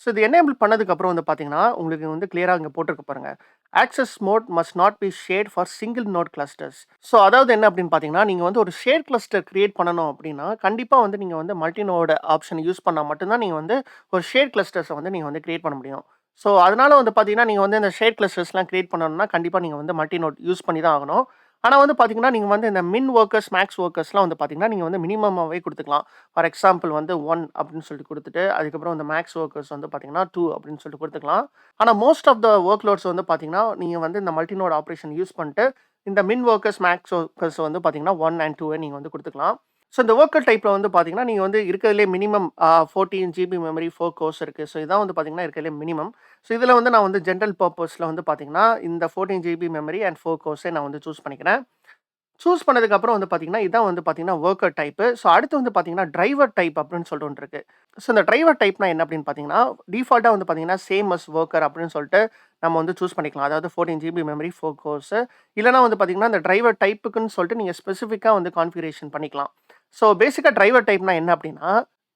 ஸோ இது எனேபிள் பண்ணதுக்கு அப்புறம் வந்து பார்த்தீங்கன்னா, உங்களுக்கு வந்து கிளியரா இங்க போட்டிருக்கு பாருங்க. Access mode must not be shared for single node clusters. So அதாவது என்ன அப்படின்னு பார்த்தீங்கன்னா, நீங்க வந்து ஒரு ஷேர் கிளஸ்டர் கிரியேட் பண்ணணும் அப்படின்னா, கண்டிப்பா வந்து நீங்க வந்து மல்டி நோட் ஆப்ஷன் யூஸ் பண்ணா மட்டும் தான் நீங்க வந்து ஒரு ஷேர் கிளஸ்டர்ஸ வந்து நீங்க வந்து கிரியேட் பண்ண முடியும். ஸோ அதனால வந்து பார்த்தீங்கன்னா, நீங்க வந்து இந்த ஷேர் கிளஸ்டர்ஸ்லாம் கிரியேட் பண்ணணும்னா, கண்டிப்பா நீங்க வந்து மல்டி நோட் யூஸ் பண்ணி தான் ஆகணும். ஆனா வந்து பார்த்தீங்கன்னா, நீங்க வந்து இந்த மின் வொர்க்கர்ஸ், மேக்ஸ் வொர்க்கர்ஸ்லாம் வந்து பார்த்தீங்கன்னா, நீங்க வந்து மினிமமாவே குடுத்துக்கலாம். ஃபார் எக்ஸாம்பிள் வந்து 1 அப்படின்னு சொல்லிட்டு குடுத்துட்டு, அதுக்கப்புறம் இந்த மேக்ஸ் வொர்க்கர்ஸ் வந்து பார்த்தீங்கன்னா, 2 அப்படின்னு சொல்லிட்டு குடுத்துக்கலாம். ஆனா most of the work loads வந்து பார்த்தீங்கன்னா, நீங்க வந்து இந்த மல்டி நோட் ஆப்பரேஷன் யூஸ் பண்ணிட்டு, இந்த மின் வொர்க்கர்ஸ், மேக்ஸ் வொர்க்கர்ஸ் வந்து பார்த்தீங்கன்னா, 1 அண்ட் 2 நீங்க வந்து குடுத்துக்கலாம். ஸோ இந்த வொர்க்கர் டைப்ல வந்து பார்த்தீங்கன்னா, நீங்க வந்து இருக்கிறதுலயே மினிமம் 14 ஜிபி மெமரி, 4 கோர்ஸ் இருக்கு. ஸோ இதான் வந்து பார்த்தீங்கன்னா, இருக்கிறதுலயே மினிமம். ஸோ இதுல வந்து நான் வந்து ஜெனரல் பர்ப்பஸ்ல வந்து பார்த்தீங்கன்னா, இந்த 14 ஜிபி மெமரி அண்ட் 4 கோர்ஸே நான் வந்து சூஸ் பண்ணிக்கிறேன். சூஸ் பண்ணதுக்கு அப்புறம் வந்து பார்த்தீங்கன்னா, இதான் வந்து பார்த்தீங்கன்னா வொர்க்கர் டைப்பு. ஸோ அடுத்து வந்து பார்த்தீங்கன்னா, டிரைவர் டைப் அப்படின்னு சொல்லிட்டு ஒண்ணு இருக்கு. ஸோ இந்த டிரைவர் டைப்னா என்ன அப்படின்னு பார்த்தீங்கன்னா, டிஃபால்ட்டா வந்து பார்த்தீங்கன்னா, சேம் அஸ் வொர்க்கர் அப்படின்னு சொல்லிட்டு நம்ம வந்து சூஸ் பண்ணிக்கலாம். அதாவது 14 ஜிபி மெமரி, 4 கோர்ஸ். இல்லன்னா வந்து பார்த்தீங்கன்னா, இந்த டிரைவர் டைப்புக்குன்னு சொல்லிட்டு நீங்க ஸ்பெசிஃபிக்கா வந்து கான்ஃபிகரேஷன் பண்ணிக்கலாம். ஸோ பேசிக்கா டிரைவர் டைப்னா என்ன அப்படின்னா,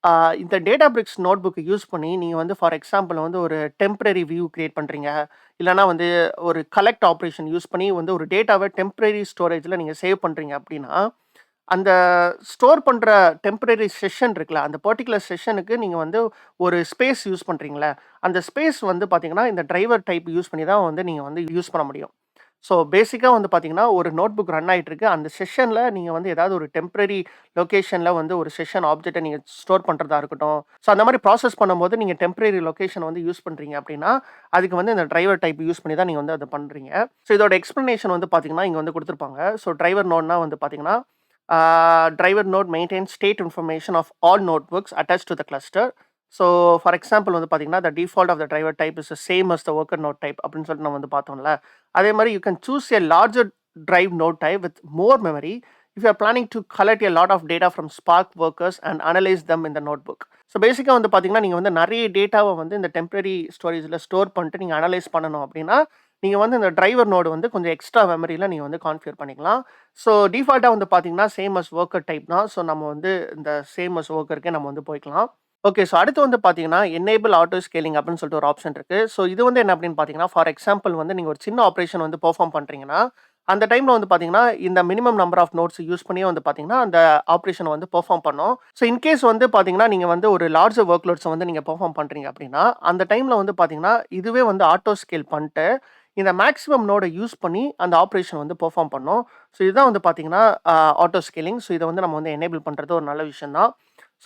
ஆ இந்த டேட்டாபிரிக்ஸ் நோட்புக் யூஸ் பண்ணி நீங்க வந்து ஃபார் எக்ஸாம்பிள் வந்து ஒரு டெம்பரரி வியூ கிரியேட் பண்றீங்க. இல்லன்னா வந்து ஒரு கலெக்ட் ஆப்பரேஷன் யூஸ் பண்ணி வந்து ஒரு டேட்டாவ டெம்பரரி ஸ்டோரேஜ்ல நீங்க சேவ் பண்றீங்க அப்படின்னா, அந்த ஸ்டோர் பண்ற டெம்பரரி செஷன் இருக்குல்ல, அந்த பர்ட்டிகுலர் செஷனுக்கு நீங்க வந்து ஒரு ஸ்பேஸ் யூஸ் பண்றீங்கல்ல, அந்த ஸ்பேஸ் வந்து பார்த்தீங்கன்னா, இந்த டிரைவர் டைப் யூஸ் பண்ணி தான் வந்து நீங்க வந்து யூஸ் பண்ண முடியும். ஸோ பேசிக்கா வந்து பார்த்தீங்கன்னா, ஒரு நோட்புக் ரன் ஆயிட்டு இருக்கு. அந்த செஷன்ல நீங்க வந்து ஏதாவது ஒரு டெம்பரரி லொகேஷன்ல வந்து ஒரு செஷன் ஆப்ஜெக்ட்ட நீங்க ஸ்டோர் பண்றதா இருக்கட்டும். ஸோ அந்த மாரி ப்ராசஸ் பண்ணும்போது நீங்க டெம்பரரி லொகேஷன் வந்து யூஸ் பண்றீங்க அப்படின்னா, அதுக்கு வந்து இந்த டிரைவர் டைப் யூஸ் பண்ணி தான் நீங்க வந்து அத பண்றீங்க. ஸோ இதோட எக்ஸ்ப்ளனேஷன் வந்து பார்த்தீங்கன்னா, இங்க வந்து குடுத்திருப்பாங்க. ஸோ டிரைவர் நோட்னா வந்து பார்த்தீங்கன்னா, driver node maintains state information of all notebooks attached to the cluster. So for example வந்து பார்த்தீங்கன்னா, the default of the driver type is same as the worker node type அப்படின்னு சொல்லிட்டு நம்ம வந்து பார்த்தோம்ல. அதே மாரி you can choose a larger drive node type with more memory if you are planning to collect a lot of data from Spark workers and analyse them in the notebook. So பேசிக்கா வந்து பார்த்தீங்கன்னா, நீங்க வந்து நெறைய டேட்டாவ வந்து இந்த temporary ஸ்டோரேஜ்ல store பண்ணிட்டு நீங்க அனலைஸ் பண்ணணும் அப்படின்னா, நீங்க வந்து இந்த டிரைவர் நோடு வந்து கொஞ்சம் எக்ஸ்ட்ரா மெமரியில நீங்க வந்து கான்ஃபிகர் பண்ணிக்கலாம். ஸோ டிஃபால்ட்டா வந்து பார்த்தீங்கன்னா, சேம் அஸ் ஒர்க்கர் டைப் தான். ஸோ நம்ம வந்து இந்த சேம் அஸ் ஒர்க்கருக்கே நம்ம வந்து போய்க்கலாம். ஓகே. ஸோ அடுத்து வந்து பார்த்தீங்கன்னா, எனேபிள் ஆட்டோ ஸ்கேலிங் அப்படின்னு சொல்லிட்டு ஒரு ஆப்ஷன் இருக்கு. ஸோ இது வந்து என்ன அப்படின்னு பார்த்தீங்கன்னா, ஃபார் எக்ஸாம்பிள் வந்து நீங்க ஒரு சின்ன ஆப்பரேஷன் வந்து பெர்ஃபார்ம் பண்றீங்கன்னா, அந்த டைம்ல வந்து பார்த்தீங்கன்னா, இந்த minimum number of nodes use பண்ணியே வந்து பார்த்தீங்கன்னா, அந்த ஆப்பரேஷன வந்து பெர்ஃபார்ம் பண்ணும். ஸோ இன்கேஸ் வந்து பார்த்தீங்கன்னா, நீங்க வந்து ஒரு லார்ஜர் ஒர்க் லோட்ஸ வந்து நீங்க பெர்ஃபார்ம் பண்றீங்க அப்படின்னா, அந்த டைம்ல வந்து பார்த்தீங்கன்னா, இதுவே வந்து ஆட்டோ ஸ்கேல் பண்ணிட்டு, இந்த மேக்ஸிமம் நோட யூஸ் பண்ணி அந்த ஆப்பரேஷன் வந்து பெர்ஃபார்ம் பண்ணும். ஸோ இதுதான் வந்து பார்த்தீங்கன்னா, ஆட்டோ ஸ்கேலிங். ஸோ இத வந்து நம்ம வந்து எனேபிள் பண்றது ஒரு நல்ல விஷயம் தான்.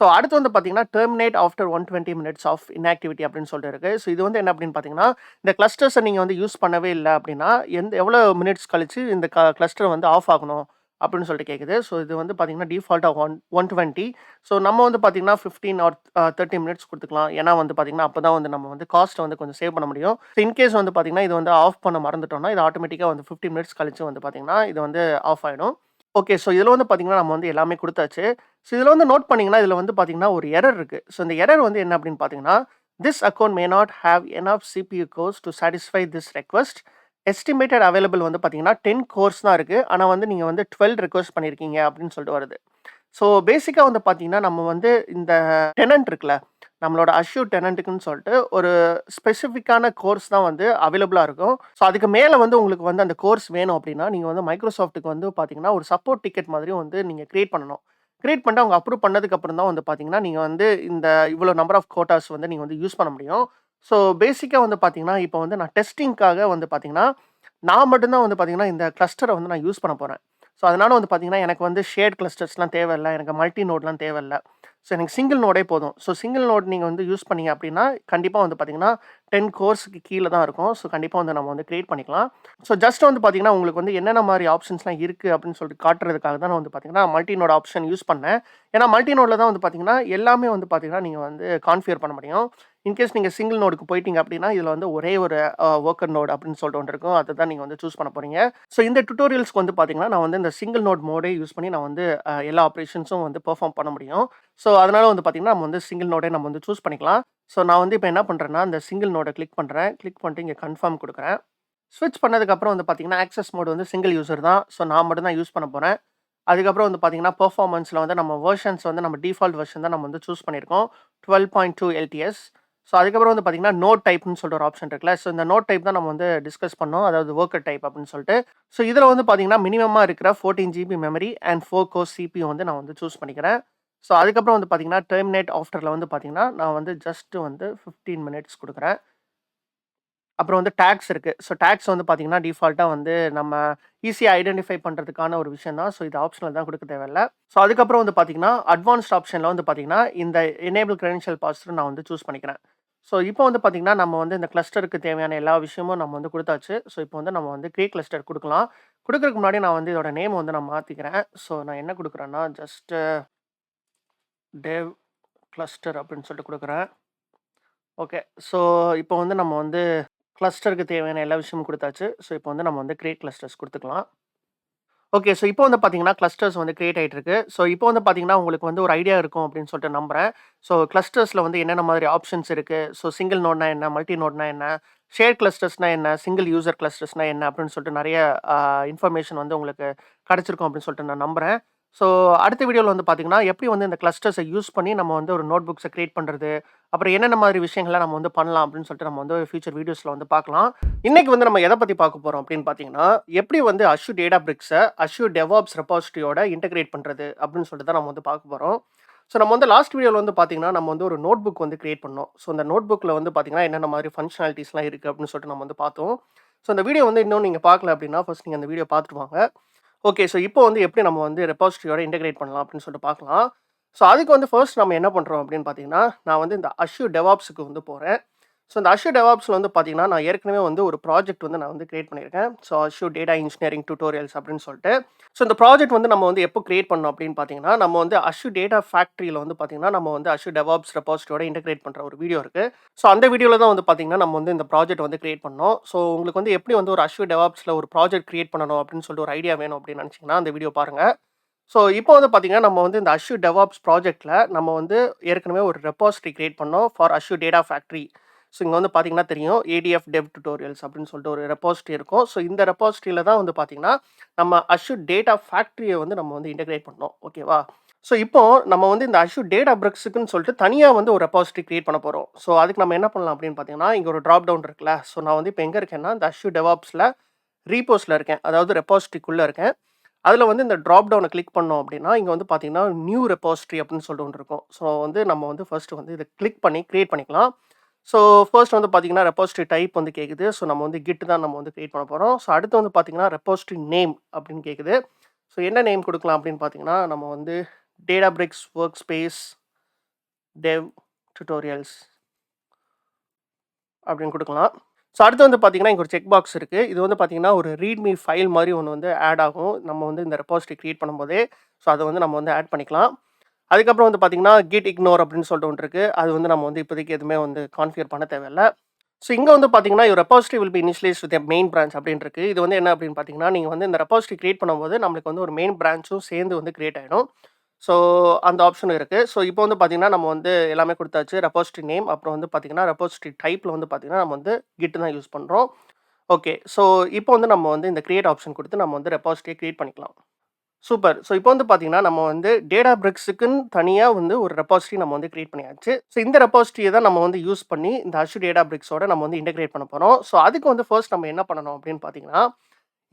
ஸோ அடுத்து வந்து பார்த்தீங்கன்னா, terminate after 120 minutes of inactivity அப்படின்னு சொல்லிட்டு இருக்கு. ஸோ இது வந்து என்ன அப்படின்னு பார்த்தீங்கன்னா, இந்த கிளஸ்டர்ஸ நீங்க வந்து யூஸ் பண்ணவே இல்ல அப்படின்னா, எவ்வளோ மினிட்ஸ் கழிச்சு இந்த கிளஸ்டர் வந்து ஆஃப் ஆகணும் அப்படின்னு சொல்லிட்டு கேட்குது. ஸோ இது வந்து பார்த்தீங்கன்னா டிஃபால்ட்டா 120. ஸோ நம்ம வந்து பார்த்தீங்கன்னா 15 ஆர் 30 மினிட்ஸ் குடுத்துக்கலாம். ஏன்னா வந்து பார்த்தீங்கன்னா, அப்பதான் வந்து நம்ம வந்து காஸ்ட்ட வந்து கொஞ்சம் சேவ் பண்ண முடியும். ஸோ இன்கேஸ் வந்து பார்த்தீங்கன்னா, இது வந்து ஆஃப் பண்ண மறந்துட்டோம்னா, இது ஆட்டோமேட்டிக்கா வந்து 15 மினிட்ஸ் கழிச்சு வந்து பார்த்தீங்கன்னா, இது வந்து ஆஃப் ஆயிடும். ஓகே. ஸோ இதில வந்து பார்த்தீங்கன்னா, நம்ம வந்து எல்லாமே குடுத்தாச்சு. ஸோ இதில வந்து நோட் பண்ணீங்கன்னா, இதில வந்து பார்த்தீங்கன்னா, ஒரு எரர் இருக்கு. ஸோ இந்த எரர் வந்து என்ன அப்படின்னு பார்த்தீங்கன்னா, "this account may not have enough CPU cores to satisfy this request. Estimated available வந்து பார்த்தீங்கன்னா, 10 கோர்ஸ் தான் இருக்கு. ஆனா வந்து நீங்க வந்து 12 ரிக்வெஸ்ட் பண்ணியிருக்கீங்க" அப்படின்னு சொல்லிட்டு வருது. ஸோ பேசிக்கா வந்து பார்த்தீங்கன்னா, நம்ம வந்து இந்த டெனன்ட் இருக்குல்ல, நம்மளோட அஷ்யூர் டெனன்ட்டுக்குன்னு சொல்லிட்டு ஒரு ஸ்பெசிஃபிக்கான கோர்ஸ் தான் வந்து அவைலபிளா இருக்கும். ஸோ அதுக்கு மேல வந்து உங்களுக்கு வந்து அந்த கோர்ஸ் வேணும் அப்படின்னா, நீங்க வந்து மைக்ரோசாஃப்ட்க்கு வந்து பார்த்தீங்கன்னா, ஒரு சப்போர்ட் டிக்கெட் மாதிரியும் வந்து நீங்க கிரியேட் பண்ணணும். கிரியேட் பண்ணிட்டு அவங்க அப்ரூவ் பண்ணதுக்கு அப்புறம் தான் வந்து பார்த்தீங்கன்னா, நீங்க வந்து இந்த இவ்வளோ நம்பர் ஆஃப் கோட்டாஸ் வந்து நீங்க வந்து யூஸ் பண்ண முடியும். ஸோ பேசிக்கா வந்து பார்த்தீங்கன்னா, இப்போ வந்து நான் டெஸ்டிங்க்காக வந்து பார்த்தீங்கன்னா, நான் மட்டும் தான் வந்து பார்த்தீங்கன்னா, இந்த கிளஸ்டர வந்து நான் யூஸ் பண்ண போறேன். ஸோ அதனால வந்து பார்த்தீங்கன்னா, எனக்கு வந்து ஷேர்ட் கிளஸ்டர்ஸ்லாம் தேவையில்ல. எனக்கு மல்டி நோட்லாம் தேவையில்ல. ஸோ எனக்கு சிங்கிள் நோடே போதும். ஸோ சிங்கிள் நோட் நீங்க வந்து யூஸ் பண்ணீங்க அப்படின்னா, கண்டிப்பா வந்து பார்த்தீங்கன்னா, 10 கோர்ஸ்க்கு கீழ தான் இருக்கும். ஸோ கண்டிப்பா வந்து நம்ம வந்து கிரியேட் பண்ணிக்கலாம். ஸோ ஜஸ்ட் வந்து பார்த்தீங்கன்னா, உங்களுக்கு வந்து என்னென்ன மாரி ஆப்ஷன்ஸ்லாம் இருக்கு அப்படின்னு சொல்லிட்டு காட்டுறதுக்காக தான் நான் வந்து பார்த்தீங்கன்னா, மல்டி நோட் ஆப்ஷன் யூஸ் பண்ணேன். ஏன்னா மல்டி நோட்ல தான் வந்து பார்த்தீங்கன்னா, எல்லாமே வந்து பார்த்தீங்கன்னா, நீங்க வந்து கான்ஃபிகர் பண்ண முடியும். இன்கேஸ் நீங்க சிங்கிள் நோடுக்கு போயிட்டீங்க அப்படின்னா, இதில வந்து ஒரே ஒரு வொர்க்கர் நோட் அப்படின்னு சொல்லிட்டு ஒண்ணு இருக்கும். அத தான் நீங்க வந்து சூஸ் பண்ண போறீங்க. ஸோ இந்த டியூட்டோரியல்ஸ்க்கு வந்து பார்த்தீங்கன்னா, நான் வந்து இந்த சிங்கிள் நோட் மோடே யூஸ் பண்ணி நான் வந்து எல்லா ஆப்பரேஷன்ஸும் வந்து பெர்ஃபார்ம் பண்ண முடியும். ஸோ அதனால வந்து பார்த்தீங்கன்னா, நம்ம வந்து சிங்கிள் நோடே நம்ம வந்து சூஸ் பண்ணிக்கலாம். ஸோ நான் வந்து இப்ப என்ன பண்றேன்னா, இந்த சிங்கிள் நோட கிளிக் பண்றேன். கிளிக் பண்ணிட்டு இங்க கன்ஃபர்ம் குடுக்குறேன். ஸ்விட்ச் பண்ணதுக்கப்புறம் வந்து பார்த்தீங்கன்னா, ஆக்சஸ் மோட் வந்து சிங்கிள் யூசர் தான். ஸோ நான் மட்டும் தான் யூஸ் பண்ண போறேன். அதுக்கப்புறம் வந்து பார்த்தீங்கன்னா, பெர்ஃபார்மன்ஸ்ல வந்து நம்ம வெர்ஷன்ஸ் வந்து நம்ம டிஃபால்ட் வெர்ஷன் தான் நம்ம வந்து சூஸ் பண்ணியிருக்கோம். 12.2 LTS. ஸோ அதுக்கப்புறம் வந்து பார்த்தீங்கன்னா, நோட் டைப்ன்னு சொல்லிட்டு ஒரு ஆப்ஷன் இருக்குல்ல. ஸோ இந்த நோட் டைப் தான் நம்ம வந்து டிஸ்கஸ் பண்ணோம். அதாவது வொர்க்கர் டைப் அப்படின்னு சொல்லிட்டு. ஸோ இதில வந்து பார்த்தீங்கன்னா, மினிமமா இருக்கிற 14 GB memory and 4 core CPU வந்து நான் வந்து சூஸ் பண்ணிக்கிறேன். ஸோ அதுக்கப்புறம் வந்து பார்த்தீங்கன்னா, டெர்மினேட் ஆஃப்டர்ல வந்து பார்த்தீங்கன்னா, நான் வந்து ஜஸ்ட் வந்து 15 மினிட்ஸ் குடுக்குறேன். அப்புறம் வந்து டாக்ஸ் இருக்கு. ஸோ டாக்ஸ் வந்து பார்த்தீங்கன்னா, டிஃபால்ட்டா வந்து நம்ம ஈஸியா ஐடென்டிஃபை பண்றதுக்கான ஒரு விஷயம் தான். ஸோ இது ஆப்ஷனல் தான் குடுக்க தேவையில்ல. ஸோ அதுக்கப்புறம் வந்து பார்த்தீங்கன்னா, அட்வான்ஸ்ட் ஆப்ஷன்ல வந்து பார்த்தீங்கன்னா, இந்த எனேபிள் கிரெடென்ஷியல் பாஸ்வேர்ட் நான் வந்து சூஸ் பண்ணிக்கிறேன். ஸோ இப்போ வந்து பார்த்தீங்கன்னா, நம்ம வந்து இந்த கிளஸ்டருக்கு தேவையான எல்லா விஷயமும் நம்ம வந்து குடுத்தாச்சு. ஸோ இப்போ வந்து நம்ம வந்து கிரியேட் கிளஸ்டர் குடுக்கலாம். குடுக்கறதுக்கு முன்னாடி நான் வந்து இதோட நேம் வந்து நான் மாத்திக்கிறேன். ஸோ நான் என்ன குடுக்குறேன்னா, ஜஸ்ட் டெவ் கிளஸ்டர் அப்படின்னு சொல்லிட்டு குடுக்குறேன். ஓகே. ஸோ இப்போ வந்து நம்ம வந்து கிளஸ்டருக்கு தேவையான எல்லா விஷயமும் குடுத்தாச்சு. ஸோ இப்போ வந்து நம்ம வந்து கிரியேட் கிளஸ்டர்ஸ் குடுத்துக்கலாம். ஓகே. ஸோ இப்போ வந்து பார்த்தீங்கன்னா, கிளஸ்டர்ஸ் வந்து கிரியேட் ஆயிட்டு இருக்கு. ஸோ இப்போ வந்து பார்த்தீங்கன்னா, உங்களுக்கு வந்து ஒரு ஐடியா இருக்கும் அப்படின்னு சொல்லிட்டு நம்புறேன். ஸோ கிளஸ்டர்ஸ்ல வந்து என்னென்ன மாதிரி ஆப்ஷன்ஸ் இருக்கு? ஸோ சிங்கிள் நோட்னா என்ன? மல்டி நோட்னா என்ன? ஷேர் கிளஸ்டர்ஸ்னா என்ன? சிங்கிள் யூசர் கிளஸ்டர்ஸ்னா என்ன? அப்படின்னு சொல்லிட்டு நெறைய இன்ஃபர்மேஷன் வந்து உங்களுக்கு கிடைச்சிருக்கும் அப்படின்னு சொல்லிட்டு நான் நம்புறேன். ஸோ அடுத்த வீடியோல வந்து பார்த்தீங்கன்னா, எப்படி வந்து இந்த கிளஸ்டர்ஸ யூஸ் பண்ணி நம்ம வந்து ஒரு நோட் புக்ஸ கிரியேட் பண்றது, அப்புறம் என்னென்ன மாதிரி விஷயங்கள்லாம் நம்ம வந்து பண்ணலாம் அப்படின்னு சொல்லிட்டு நம்ம வந்து ஃபியூச்சர் வீடியோஸ்ல வந்து பார்க்கலாம். இன்னைக்கு வந்து நம்ம எத பத்தி பார்க்க போறோம் அப்படின்னு பார்த்தீங்கன்னா, எப்படி வந்து அஷ்யூர் டேட்டாபிரிக்ஸ அஷ்யூர் டெவாப்ஸ் ரெபாசிட்டரியோட இன்டகிரேட் பண்றது அப்படின்னு சொல்லிட்டு தான் நம்ம வந்து பார்க்க போறோம். ஸோ நம்ம வந்து லாஸ்ட் வீடியோல வந்து பார்த்தீங்கன்னா, நம்ம வந்து ஒரு நோட் புக் வந்து கிரியேட் பண்ணோம். ஸோ அந்த நோட் புக்ல வந்து பார்த்தீங்கன்னா, என்னென்ன மாதிரி ஃபங்ஷனாலிட்டீஸ்லாம் இருக்கு அப்படின்னு சொல்லிட்டு நம்ம வந்து பார்த்தோம். ஸோ அந்த வீடியோ வந்து இன்னும் நீங்க பார்க்கல அப்படின்னா, ஃபர்ஸ்ட் நீங்க அந்த வீடியோ பார்த்துட்டு வாங்க. ஓகே. ஸோ இப்போ வந்து எப்படி நம்ம வந்து ரெபாசிட்டரியோட இன்டகிரேட் பண்ணலாம் அப்படின்னு சொல்லிட்டு பார்க்கலாம். ஸோ அதுக்கு வந்து ஃபர்ஸ்ட் நம்ம என்ன பண்றோம் அப்படின்னு பார்த்தீங்கன்னா, நான் வந்து இந்த அஷ்யூர் டெவாப்ஸ்க்கு வந்து போறேன். ஸோ இந்த அஷ்யூர் டெவாப்ஸ்ல வந்து பார்த்தீங்கன்னா, நான் ஏற்கனவே வந்து ஒரு ப்ராஜெக்ட் வந்து நான் வந்து கிரியேட் பண்ணியிருக்கேன். So assure data engineering tutorials அப்படின்னு சொல்லிட்டு. ஸோ இந்த ப்ராஜெக்ட் வந்து நம்ம வந்து எப்போ கிரியேட் பண்ணோம் அப்படின்னு பார்த்தீங்கன்னா, நம்ம வந்து அஷ்யூர் டேட்டா ஃபேக்டரியில வந்து பார்த்தீங்கன்னா, நம்ம வந்து அஷ்யூர் டெவாப்ஸ் ரெபாசிட்டரியோட இன்டகிரேட் பண்ற ஒரு வீடியோ இருக்கு. ஸோ அந்த வீடியோல தான் வந்து பார்த்தீங்கன்னா, நம்ம வந்து இந்த ப்ராஜெக்ட் வந்து கிரியேட் பண்ணோம். ஸோ உங்களுக்கு வந்து எப்படி வந்து ஒரு அஷ்யூர் டெவாப்ஸ்ல ஒரு ப்ராஜெக்ட் கிரியேட் பண்ணணும் அப்படின்னு சொல்லிட்டு ஒரு ஐடியா வேணும் அப்படின்னு நினைச்சீங்கன்னா, அந்த வீடியோ பாருங்க. ஸோ இப்போ வந்து பார்த்தீங்கன்னா, நம்ம வந்து இந்த அஷ்யூர் டெவாப்ஸ் ப்ராஜெக்ட்ல நம்ம வந்து ஏற்கனவே ஒரு ரெபாசிட்டரி கிரியேட் பண்ணோம் for assure data factory. So இங்க வந்து பார்த்தீங்கன்னா தெரியும். ஏடிஎஃப் டெவ் டியூட்டோரியல்ஸ் அப்படின்னு சொல்லிட்டு ஒரு ரெபாசிட்டரி இருக்கும். ஸோ இந்த ரெபாசிட்டரியில தான் வந்து பார்த்தீங்கன்னா, நம்ம அஷ்யூர் டேட்டா ஃபேக்டரிய வந்து நம்ம வந்து இன்டகிரேட் பண்ணோம். ஓகேவா? ஸோ இப்போ நம்ம வந்து இந்த அஷ்யூர் டேட்டாபிரிக்ஸ்க்குன்னு சொல்லிட்டு தனியா வந்து ஒரு ரெபாசிட்டரி கிரியேட் பண்ண போறோம். ஸோ அதுக்கு நம்ம என்ன பண்ணலாம் அப்படின்னு பார்த்தீங்கன்னா, இங்க ஒரு டிராப் டவுன் இருக்குல்ல. ஸோ நான் வந்து இப்போ எங்க இருக்கேன்னா, இந்த அஷ்யூர் டெவாப்ஸ்ல ரீபோஸ்ல இருக்கேன். அதாவது ரெபாசிட்டரிக்குள்ள இருக்கேன். அதில வந்து இந்த டிராப் டவுன கிளிக் பண்ணோம் அப்படின்னா, இங்க வந்து பார்த்தீங்கன்னா, நியூ ரெபாசிட்டரி அப்படின்னு சொல்லிட்டு ஒண்ணு இருக்கும். ஸோ வந்து நம்ம வந்து ஃபர்ஸ்ட் வந்து இத கிளிக் பண்ணி கிரியேட் பண்ணிக்கலாம். ஸோ ஃபர்ஸ்ட் வந்து பார்த்தீங்கன்னா, ரெபாசிட்டரி டைப் வந்து கேட்குது. ஸோ நம்ம வந்து கிட் தான் நம்ம வந்து கிரியேட் பண்ண போறோம். ஸோ அடுத்து வந்து பார்த்தீங்கன்னா, ரெபாசிட்டரி நேம் அப்படின்னு கேட்குது. ஸோ என்ன நேம் குடுக்கலாம் அப்படின்னு பார்த்தீங்கன்னா, நம்ம வந்து டேட்டாபிரிக்ஸ் வொர்க் ஸ்பேஸ் டெவ் டியூட்டோரியல்ஸ் அப்படின்னு குடுக்கலாம். ஸோ அடுத்து வந்து பார்த்தீங்கன்னா, இங்க ஒரு செக் பாக்ஸ் இருக்கு. இது வந்து பார்த்தீங்கன்னா, ஒரு ரீட்மி ஃபைல் மாரி ஒண்ணு வந்து ஆட் ஆகும். நம்ம வந்து இந்த ரெபாசிட்டரி கிரியேட் பண்ணும்போதே. ஸோ அத வந்து நம்ம வந்து ஆட் பண்ணிக்கலாம். அதுக்கப்புறம் வந்து பார்த்தீங்கன்னா, கிட் இக்னோர் அப்படின்னு சொல்லிட்டு ஒண்ணு இருக்கு. அது வந்து நம்ம வந்து இப்போதைக்கு எதுவுமே வந்து கான்ஃபிகர் பண்ண தேவையில்ல. ஸோ இங்க வந்து பார்த்தீங்கன்னா, your repository will be initialised with a main branch அப்படின்னு இருக்கு. இது வந்து என்ன அப்படின்னு பார்த்தீங்கன்னா, நீங்க வந்து இந்த ரெபாசிட்டரி கிரியேட் பண்ணும்போது நம்மளுக்கு வந்து ஒரு மெயின் பிரான்ச்சும் சேர்ந்து வந்து கிரியேட் ஆயிடும். ஸோ அந்த ஆப்ஷனும் இருக்கு. ஸோ இப்போ வந்து பார்த்தீங்கன்னா, நம்ம வந்து எல்லாமே குடுத்தாச்சு. ரெபாசிட்டரி நேம் அப்புறம் வந்து பார்த்தீங்கன்னா, ரெபாசிட்டரி டைப்ல வந்து பார்த்தீங்கன்னா, நம்ம வந்து கிட் தான் யூஸ் பண்றோம். ஓகே. ஸோ இப்போ வந்து நம்ம வந்து இந்த கிரியேட் ஆப்ஷன் குடுத்து நம்ம வந்து ரெபாசிட்டரிய கிரியேட் பண்ணிக்கலாம். சூப்பர். ஸோ இப்போ வந்து பார்த்தீங்கன்னா, நம்ம வந்து Databricks-க்குன்னு தனியா வந்து ஒரு ரெபாசிட்டரி நம்ம வந்து கிரியேட் பண்ணியாச்சு. ஸோ இந்த ரெபாசிட்டரிய தான் நம்ம வந்து யூஸ் பண்ணி இந்த Azure Databricks-ஓட நம்ம வந்து இன்டகிரேட் பண்ண போறோம். ஸோ அதுக்கு வந்து ஃபர்ஸ்ட் நம்ம என்ன பண்ணணும் அப்படின்னு பார்த்தீங்கன்னா,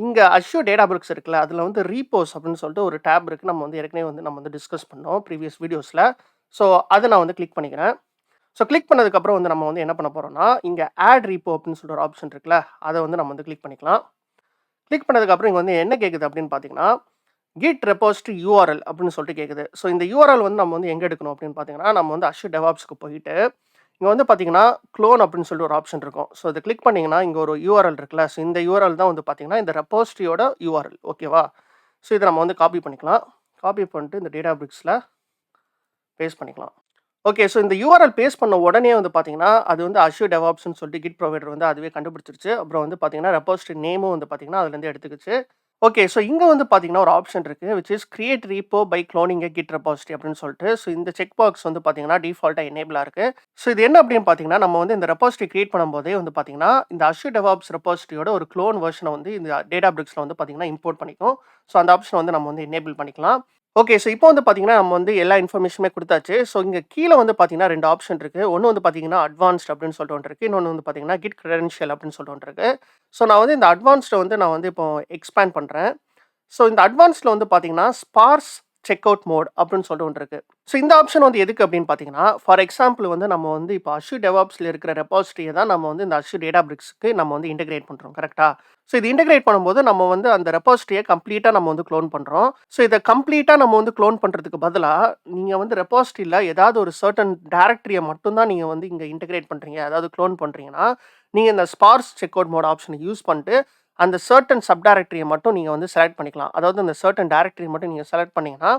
இங்க Azure Databricks இருக்குல்ல, அதுல வந்து ரீபோஸ் அப்படின்னு சொல்லிட்டு ஒரு டேப் இருக்கு. நம்ம வந்து ஏற்கனவே வந்து நம்ம வந்து டிஸ்கஸ் பண்ணோம் ப்ரீவியஸ் வீடியோஸ்ல. ஸோ அத நான் வந்து கிளிக் பண்ணிக்கிறேன். ஸோ கிளிக் பண்ணதுக்கப்புறம் வந்து நம்ம வந்து என்ன பண்ண போறோம்னா, இங்க ஆட் ரீப்போ அப்படின்னு சொல்லிட்டு ஒரு ஆப்ஷன் இருக்குல்ல, அத வந்து நம்ம வந்து கிளிக் பண்ணிக்கலாம். கிளிக் பண்ணதுக்கப்புறம் இங்க வந்து என்ன கேட்குது அப்படின்னு பார்த்தீங்கன்னா, கிட் ரெபாசிட்டரி யூஆர்எல் அப்படின்னு சொல்லிட்டு கேட்குது. ஸோ இந்த யூஆர்எல் வந்து நம்ம வந்து எங்க எடுக்கணும் அப்படின்னு பார்த்தீங்கன்னா, நம்ம வந்து Azure DevOpsக்கு போயிட்டு, இங்க வந்து பார்த்தீங்கன்னா, குளோன் அப்படின்னு சொல்லிட்டு ஒரு ஆப்ஷன் இருக்கும். ஸோ இத கிளிக் பண்ணீங்கன்னா, இங்க ஒரு யூஆர்எல் இருக்குல்ல, ஸோ இந்த யூஆர்எல் தான் வந்து பார்த்தீங்கன்னா, இந்த ரெபாசிட்டரியோட யூஆர்எல் ஓகேவா? ஸோ இத நம்ம வந்து காப்பி பண்ணிக்கலாம். காப்பி பண்ணிட்டு இந்த Databricks-ல பேஸ்ட் பண்ணிக்கலாம். ஓகே. ஸோ இந்த யூஆர்எல் பேஸ்ட் பண்ண உடனே வந்து பார்த்தீங்கன்னா, அது வந்து Azure DevOpsன்னு சொல்லிட்டு கிட் ப்ரொவைடர் வந்து அதுவே கண்டுபிடிச்சிருச்சு. அப்புறம் வந்து பார்த்தீங்கன்னா, ரெபாசிட்டரி நேமும் வந்து பார்த்தீங்கன்னா, அதுலேருந்து எடுத்துக்கிச்சு. ஓகே. ஸோ இங்க வந்து பார்த்தீங்கன்னா, ஒரு ஆப்ஷன் இருக்கு. Which is create repo by cloning a git repository அப்படின்னு சொல்லிட்டு. ஸோ இந்த செக் பாக்ஸ் வந்து பார்த்தீங்கன்னா, டிஃபால்ட்டா எனேபிளா இருக்கு. ஸோ இது என்ன அப்படின்னு பார்த்தீங்கன்னா, நம்ம வந்து இந்த ரெபாசிட்டரி கிரியேட் பண்ணும்போதே வந்து பார்த்தீங்கன்னா, இந்த Azure DevOps ரெபாசிட்டரியோட ஒரு குளோன் வெர்ஷன வந்து இந்த Databricks-ல வந்து பார்த்தீங்கன்னா, இம்போர்ட் பண்ணிக்கும். ஸோ அந்த ஆப்ஷன வந்து நம்ம வந்து எனேபிள் பண்ணிக்கலாம். ஓகே. ஸோ இப்போ வந்து பார்த்தீங்கன்னா, நம்ம வந்து எல்லா இன்ஃபர்மேஷனுமே குடுத்தாச்சு. ஸோ இங்க கீழ வந்து பார்த்தீங்கன்னா 2 ஆப்ஷன் இருக்கு. ஒண்ணு வந்து பார்த்தீங்கன்னா, அட்வான்ஸ்ட் அப்படின்னு சொல்லிட்டு ஒண்ணு இருக்கு. இன்னொன்னு வந்து பார்த்தீங்கன்னா, கிட் கிரெடென்ஷியல் அப்படின்னு சொல்லிட்டு ஒண்ணு இருக்கு. ஸோ நான் வந்து இந்த அட்வான்ஸ்ட வந்து நான் வந்து இப்போ எக்ஸ்பேண்ட் பண்றேன். ஸோ இந்த அட்வான்ஸ்ல வந்து பார்த்தீங்கன்னா, ஸ்பார்ஸ் செக் அவுட் மோட் அப்படின்னு சொல்லிட்டு ஒண்ணு இருக்கு. ஸோ இந்த ஆப்ஷன் வந்து எதுக்கு அப்படின்னு பார்த்தீங்கன்னா, ஃபார் எக்ஸாம்பிள் வந்து நம்ம வந்து இப்போ Azure DevOpsல இருக்கிற ரெபாசிட்டரிய தான் நம்ம வந்து இந்த Azure Databricks-க்கு நம்ம வந்து இன்டகிரேட் பண்றோம். கரெக்ட்டா? ஸோ இது இன்டகிரேட் பண்ணும்போது நம்ம வந்து அந்த ரெபாசிட்டரிய கம்ப்ளீட்டா நம்ம வந்து குளோன் பண்றோம். ஸோ இத கம்ப்ளீட்டா நம்ம வந்து குளோன் பண்றதுக்கு பதிலா, நீங்க வந்து ரெபாசிட்டரில ஏதாவது ஒரு சர்டன் டைரக்டரிய மட்டும் தான் நீங்க வந்து இங்க இன்டகிரேட் பண்றீங்க. அதாவது குளோன் பண்றீங்கன்னா, நீங்க இந்த ஸ்பார்ஸ் செக் அவுட் மோட் ஆப்ஷன யூஸ் பண்ணிட்டு அந்த சர்டன் சப் டைரக்டரிய மட்டும் நீங்க வந்து செலக்ட் பண்ணிக்கலாம். அதாவது அந்த சர்டன் டைரக்டரி மட்டும் நீங்க செலக்ட் பண்ணீங்கன்னா,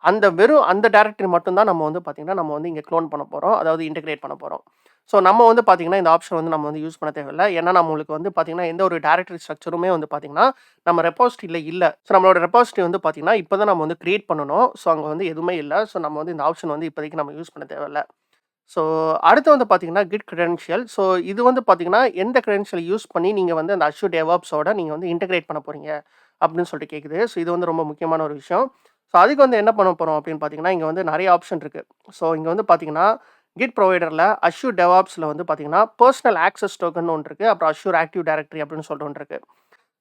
அந்த வெறும் அந்த டைரக்டரி மட்டும் தான் நம்ம வந்து பார்த்தீங்கன்னா, நம்ம வந்து இங்க குளோன் பண்ண போறோம். அதாவது இன்டகிரேட் பண்ண போறோம். ஸோ நம்ம வந்து பார்த்தீங்கன்னா, இந்த ஆப்ஷன் வந்து நம்ம வந்து யூஸ் பண்ண தேவையில்ல. ஏன்னா நம்மளுக்கு வந்து பார்த்தீங்கன்னா, எந்த ஒரு டைரக்டரி ஸ்ட்ரக்சருமே வந்து பார்த்தீங்கன்னா, நம்ம ரெபாசிட்டரில இல்ல. ஸோ நம்மளோட ரெபாசிட்டரி வந்து பார்த்தீங்கன்னா, இப்ப தான் நம்ம வந்து கிரியேட் பண்ணணும். ஸோ அங்க வந்து எதுவுமே இல்ல. ஸோ நம்ம வந்து இந்த ஆப்ஷன் வந்து இப்போதைக்கு நம்ம யூஸ் பண்ண தேவையில்ல. ஸோ அடுத்து வந்து பார்த்தீங்கன்னா, கிட் கிரெடென்ஷியல். ஸோ இது வந்து பார்த்தீங்கன்னா, எந்த கிரெடென்ஷியல் யூஸ் பண்ணி நீங்க வந்து அந்த Azure DevOps-ஓட நீங்க வந்து இன்டகிரேட் பண்ண போறீங்க அப்படின்னு சொல்லிட்டு கேட்குது. ஸோ இது வந்து ரொம்ப முக்கியமான ஒரு விஷயம். ஸோ அதுக்கு வந்து என்ன பண்ண போறோம் அப்படின்னு பார்த்தீங்கன்னா, இங்க வந்து நெறைய ஆப்ஷன் இருக்கு. ஸோ இங்க வந்து பார்த்தீங்கன்னா, கிட் ப்ரொவைடர்ல Azure DevOps-ல வந்து பார்த்தீங்கன்னா, பெர்சனல் ஆக்சஸ் டோக்கன் ஒண்ணு இருக்கு. அப்புறம் Azure ஆக்டிவ் டைரக்டரி அப்படின்னு சொல்லிட்டு ஒண்ணு இருக்கு.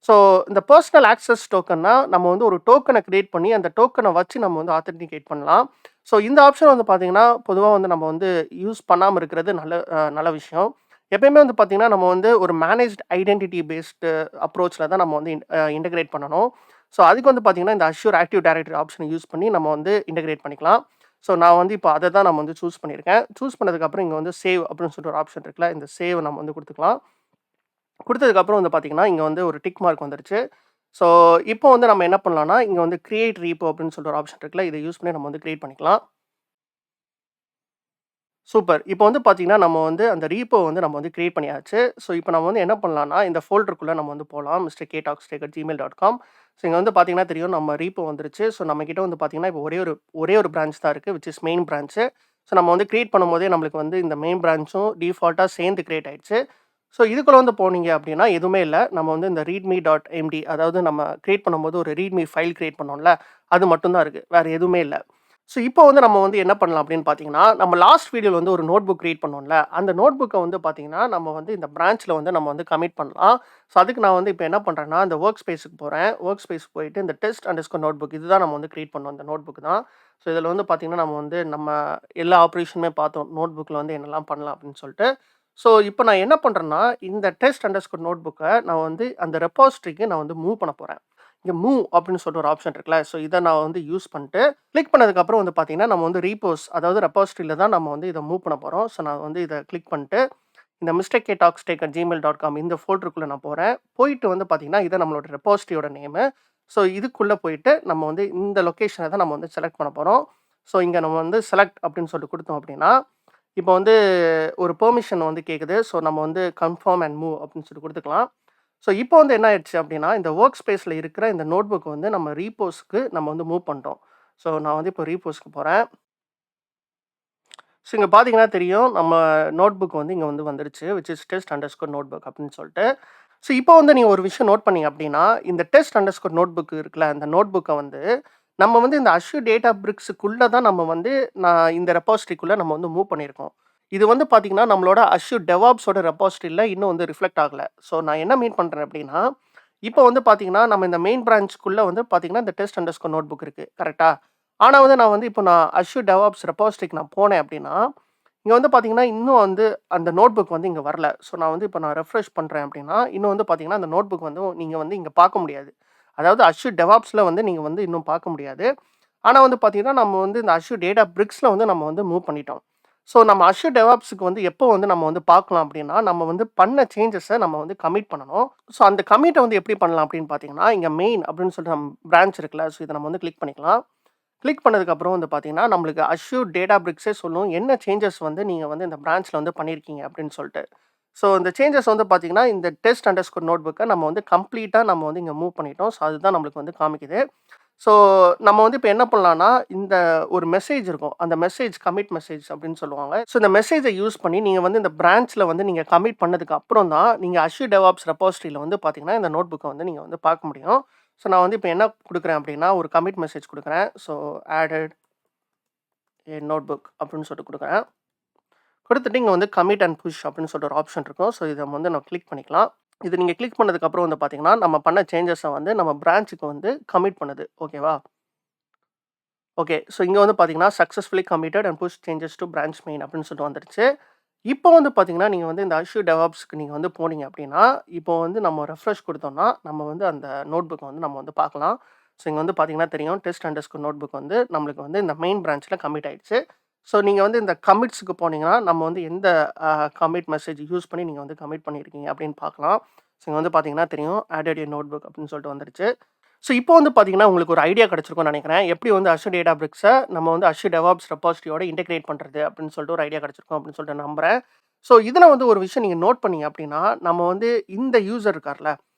ஸோ இந்த பெர்சனல் ஆக்சஸ் டோக்கன்னா, நம்ம வந்து ஒரு டோக்கன கிரியேட் பண்ணி, அந்த டோக்கன வச்சு நம்ம வந்து ஆத்தென்டிகேட் பண்ணலாம். ஸோ இந்த ஆப்ஷன் வந்து பார்த்தீங்கன்னா, பொதுவா வந்து நம்ம வந்து யூஸ் பண்ணாம இருக்கிறது நல்ல விஷயம். எப்பயுமே வந்து பார்த்தீங்கன்னா, நம்ம வந்து ஒரு மேனேஜ்ட் ஐடென்டிட்டி பேஸ்டு அப்ரோச்ல தான் நம்ம வந்து இன்டகிரேட் பண்ணணும். ஸோ அதுக்கு வந்து பார்த்தீங்கன்னா, இந்த Azure ஆக்டிவ் டைரக்டரி ஆப்ஷன யூஸ் பண்ணி நம்ம வந்து இன்டகிரேட் பண்ணிக்கலாம். ஸோ நான் வந்து இப்போ அத தான் நம்ம வந்து சூஸ் பண்ணியிருக்கேன். சூஸ் பண்ணதுக்கப்புறம் இங்க வந்து சேவ் அப்படின்னு சொல்லிட்டு ஒரு ஆப்ஷன் இருக்குல்ல, இந்த சேவ் நம்ம வந்து குடுத்துக்கலாம். குடுத்ததுக்கப்புறம் வந்து பார்த்தீங்கன்னா, இங்க வந்து ஒரு டிக் மார்க் வந்துருச்சு. ஸோ இப்போ வந்து நம்ம என்ன பண்ணலாம்னா, இங்க வந்து கிரியேட் ரீப்போ அப்படின்னு சொல்லிட்டு ஒரு ஆப்ஷன் இருக்குல்ல, இத யூஸ் பண்ணி நம்ம வந்து கிரியேட் பண்ணிக்கலாம். சூப்பர். இப்போ வந்து பார்த்தீங்கன்னா, நம்ம வந்து அந்த ரீப்போ வந்து நம்ம வந்து கிரியேட் பண்ணியாச்சு. ஸோ இப்போ நம்ம வந்து என்ன பண்ணலாம்னா, இந்த ஃபோல்டருக்குள்ள நம்ம வந்து போலாம். mrktalkstake@gmail.com. ஸோ இங்க வந்து பார்த்தீங்கன்னா தெரியும், நம்ம ரீப்போ வந்துருச்சு. ஸோ நம்மகிட்ட வந்து பார்த்தீங்கன்னா, இப்போ ஒரே ஒரு பிரான்ச் தான் இருக்கு. Which is main branch. So நம்ம வந்து கிரியேட் பண்ணும்போதே நம்மளுக்கு வந்து இந்த மெயின் பிரான்ச்சும் டிஃபால்ட்டா சேர்ந்து கிரியேட் ஆயிடுச்சு. ஸோ இதுக்குள்ள வந்து போனீங்க அப்படின்னா, எதுவுமே இல்ல. நம்ம வந்து இந்த readme.md அதாவது நம்ம கிரியேட் பண்ணும்போது ஒரு ரீட்மி ஃபைல் கிரியேட் பண்ணோம்ல, அது மட்டும் தான் இருக்கு. வேற எதுவுமே இல்ல. ஸோ இப்போ வந்து நம்ம வந்து என்ன பண்ணலாம் அப்படின்னு பார்த்தீங்கன்னா, நம்ம லாஸ்ட் வீடியோல வந்து ஒரு நோட் புக் கிரியேட் பண்ணோம்ல, அந்த நோட் புக்க வந்து பார்த்தீங்கன்னா, நம்ம வந்து இந்த பிரான்ச்ல வந்து நம்ம வந்து கமிட் பண்ணலாம். ஸோ அதுக்கு நான் வந்து இப்போ என்ன பண்றேன்னா, இந்த வொர்க் ஸ்பேஸ்க்கு போறேன். வொர்க் ஸ்பேஸ்க்கு போயிட்டு இந்த test_notebook இதுதான் நம்ம வந்து கிரியேட் பண்ணோம். இந்த நோட் புக் தான். ஸோ இதில வந்து பார்த்தீங்கன்னா, நம்ம வந்து எல்லா ஆப்பரேஷனுமே பார்த்தோம். நோட் புக்ல வந்து என்னலாம் பண்ணலாம் அப்படின்னு சொல்லிட்டு. ஸோ இப்போ நான் என்ன பண்றேன்னா, இந்த test_notebook நான் வந்து அந்த ரெபாசிட்டரிக்கு நான் வந்து மூவ் பண்ண போறேன். இங்க மூவ் அப்படின்னு சொல்லிட்டு ஒரு ஆப்ஷன் இருக்குல்ல. ஸோ இத நான் வந்து யூஸ் பண்ணிட்டு, கிளிக் பண்ணதுக்கப்புறம் வந்து பார்த்தீங்கன்னா, நம்ம வந்து ரீபோஸ் அதாவது ரெபாசிட்டரில தான் நம்ம வந்து இத மூவ் பண்ண போறோம். ஸோ நான் வந்து இத கிளிக் பண்ணிட்டு, இந்த mrk.talkstake@gmail.com இந்த ஃபோல்டருக்குள்ள நான் போறேன். போயிட்டு வந்து பார்த்தீங்கன்னா, இதான் நம்மளோட ரெபாசிட்டரியோட நேமு. ஸோ இதுக்குள்ள போயிட்டு நம்ம வந்து இந்த லொகேஷன தான் நம்ம வந்து செலக்ட் பண்ண போறோம். ஸோ இங்க நம்ம வந்து செலக்ட் அப்படின்னு சொல்லிட்டு குடுத்தோம் அப்படின்னா, இப்போ வந்து ஒரு பெர்மிஷன் வந்து கேட்குது. ஸோ நம்ம வந்து கன்ஃபர்ம் அண்ட் மூவ் அப்படின்னு சொல்லிட்டு குடுத்துக்கலாம். ஸோ இப்போ வந்து என்ன ஆயிடுச்சு அப்படின்னா, இந்த வொர்க் ஸ்பேஸ்ல இருக்கிற இந்த நோட்புக் வந்து நம்ம ரீபோஸ்க்கு நம்ம வந்து மூவ் பண்ணிட்டோம். ஸோ நான் வந்து இப்போ ரீபோஸ்க்கு போறேன். ஸோ இங்க பார்த்தீங்கன்னா தெரியும், நம்ம நோட்புக் வந்து இங்க வந்து வந்துருச்சு. Which is test underscore notebook அப்படின்னு சொல்லிட்டு. ஸோ இப்போ வந்து நீங்க ஒரு விஷயம் நோட் பண்ணீங்க அப்படின்னா, இந்த டெஸ்ட் அண்டர்ஸ்கோர் நோட்புக் இருக்குல்ல, அந்த நோட்புக்க வந்து நம்ம வந்து இந்த அஷ்யூர் டேட்டா பிரிக்ஸுக்குள்ள தான் நம்ம வந்து நான் இந்த ரெபாசிட்டரிக்குள்ள நம்ம வந்து மூவ் பண்ணியிருக்கோம். இது வந்து பார்த்தீங்கன்னா, நம்மளோட அஷ்யூர் டெவாப்ஸோட ரெபாசிட்டரில இன்னும் வந்து ரிஃப்ளெக்ட் ஆகல. ஸோ நான் என்ன மீன் பண்றேன் அப்படின்னா, இப்போ வந்து பார்த்தீங்கன்னா, நம்ம இந்த மெயின் பிரான்ச்க்குள்ள வந்து பார்த்தீங்கன்னா, இந்த டெஸ்ட் அண்டர்ஸ்கோர் நோட்புக் இருக்கு. கரெக்ட்டா? ஆனா வந்து நான் வந்து இப்போ நான் அஷ்யூர் டெவாப்ஸ் ரெபாசிட்டரிக்கு நான் போனேன் அப்படின்னா, இங்க வந்து பார்த்தீங்கன்னா, இன்னும் வந்து அந்த நோட்புக் வந்து இங்க வரல. ஸோ நான் வந்து இப்போ நான் ரெஃப்ரெஷ் பண்றேன் அப்படின்னா, இன்னும் வந்து பார்த்தீங்கன்னா, அந்த நோட்புக் வந்து நீங்க வந்து இங்க பார்க்க முடியாது. அதாவது அஷ்யூர் டெவாப்ஸ்ல வந்து நீங்க வந்து இன்னும் பார்க்க முடியாது. ஆனா வந்து பார்த்தீங்கன்னா, நம்ம வந்து இந்த அஷ்யூர் டேட்டா பிரிக்ஸ்ல வந்து நம்ம வந்து மூவ் பண்ணிட்டோம். ஸோ நம்ம அஷ்யூர் டெவாப்ஸ்க்கு வந்து எப்போ வந்து நம்ம வந்து பார்க்கலாம் அப்படின்னா, நம்ம வந்து பண்ண சேஞ்சஸ நம்ம வந்து கமிட் பண்ணணும். ஸோ அந்த கமிட்ட வந்து எப்படி பண்ணலாம் அப்படின்னு பார்த்தீங்கன்னா, இங்க மெயின் அப்படின்னு சொல்லிட்டு பிரான்ச் இருக்குல்ல. ஸோ இத நம்ம வந்து கிளிக் பண்ணிக்கலாம். கிளிக் பண்ணதுக்கப்புறம் வந்து பார்த்தீங்கன்னா, நம்மளுக்கு அஷ்யூர் டேட்டா பிரிக்ஸே சொல்லும். என்ன சேஞ்சஸ் வந்து நீங்க வந்து இந்த பிரான்ச்ல வந்து பண்ணியிருக்கீங்க அப்படின்னு சொல்லிட்டு. ஸோ இந்த சேஞ்சஸ் வந்து பார்த்தீங்கன்னா, இந்த டெஸ்ட் அண்டர்ஸ்கோர் நோட்புக்க நம்ம வந்து கம்ப்ளீட்டா நம்ம வந்து இங்க மூவ் பண்ணிட்டோம். ஸோ அதுதான் நம்மளுக்கு வந்து காமிக்குது. ஸோ நம்ம வந்து இப்ப என்ன பண்ணலாம்னா, இந்த ஒரு மெசேஜ் இருக்கும். அந்த மெசேஜ் கமிட் மெசேஜ் அப்படின்னு சொல்லுவாங்க. ஸோ இந்த மெசேஜ யூஸ் பண்ணி நீங்க வந்து இந்த பிரான்ச்ல வந்து நீங்க கமிட் பண்ணதுக்கு அப்புறம் தான், நீங்க அஷ்யூர் டெவாப்ஸ் ரெபாசிட்டரில வந்து பார்த்தீங்கன்னா, இந்த நோட்புக்க வந்து நீங்க வந்து பார்க்க முடியும். ஸோ நான் வந்து இப்ப என்ன குடுக்குறேன் அப்படின்னா, ஒரு கமிட் மெசேஜ் குடுக்குறேன். ஸோ ஆடட் எ நோட்புக் அப்படின்னு சொல்லிட்டு குடுக்குறேன். குடுத்துட்டு இங்க வந்து கமிட் அண்ட் புஷ் அப்படின்னு சொல்லிட்டு ஒரு ஆப்ஷன் இருக்கும். ஸோ இத வந்து நம்ம கிளிக் பண்ணிக்கலாம். இது நீங்க கிளிக் பண்ணதுக்கப்புறம் வந்து பார்த்தீங்கன்னா, நம்ம பண்ண சேஞ்சஸ வந்து நம்ம பிரான்ச்சுக்கு வந்து கமிட் பண்ணுது. ஓகேவா? ஓகே. ஸோ இங்க வந்து பார்த்தீங்கன்னா, successfully committed and push changes to branch main அப்படின்னு சொல்லிட்டு வந்துருச்சு. இப்போ வந்து பார்த்தீங்கன்னா, நீங்க வந்து இந்த அஷ்யூர் டெவாப்ஸ்க்கு நீங்க வந்து போனீங்க அப்படின்னா, இப்போ வந்து நம்ம ரெஃப்ரெஷ் குடுத்தோம்னா, நம்ம வந்து அந்த நோட்புக்க வந்து நம்ம வந்து பார்க்கலாம். ஸோ இங்க வந்து பார்த்தீங்கன்னா தெரியும், டெஸ்ட் அண்டர்ஸ்கோர் நோட்புக் வந்து நம்மளுக்கு வந்து இந்த மெயின் பிரான்ச்ல கமிட் ஆயிடுச்சு. ஸோ நீங்க வந்து இந்த கமிட்ஸ்க்கு போனீங்கன்னா, நம்ம வந்து எந்த கமிட் மெசேஜ் யூஸ் பண்ணி நீங்க வந்து கமிட் பண்ணியிருக்கீங்க அப்படின்னு பார்க்கலாம். ஸோ இங்க வந்து பார்த்தீங்கன்னா தெரியும், ஆடட் எ நோட்புக் அப்படின்னு சொல்லிட்டு வந்துருச்சு. ஸோ இப்போ வந்து பார்த்தீங்கன்னா, உங்களுக்கு ஒரு ஐடியா கிடைச்சிருக்கும்னு நெனைக்கிறேன். எப்படி வந்து அஷ்யூர் டேட்டா பிரிக்ஸ நம்ம வந்து அஷ்யூர் டெவாப்ஸ் ரெபாசிட்டரியோட இன்டகிரேட் பண்றது அப்படின்னு சொல்லிட்டு ஒரு ஐடியா கிடைச்சிருக்கும் அப்படின்னு சொல்லிட்டு நம்புறேன். ஸோ இதுல வந்து ஒரு விஷயம் நீங்க நோட் பண்ணீங்க அப்படின்னா, நம்ம வந்து இந்த யூசர் இருக்கார்ல,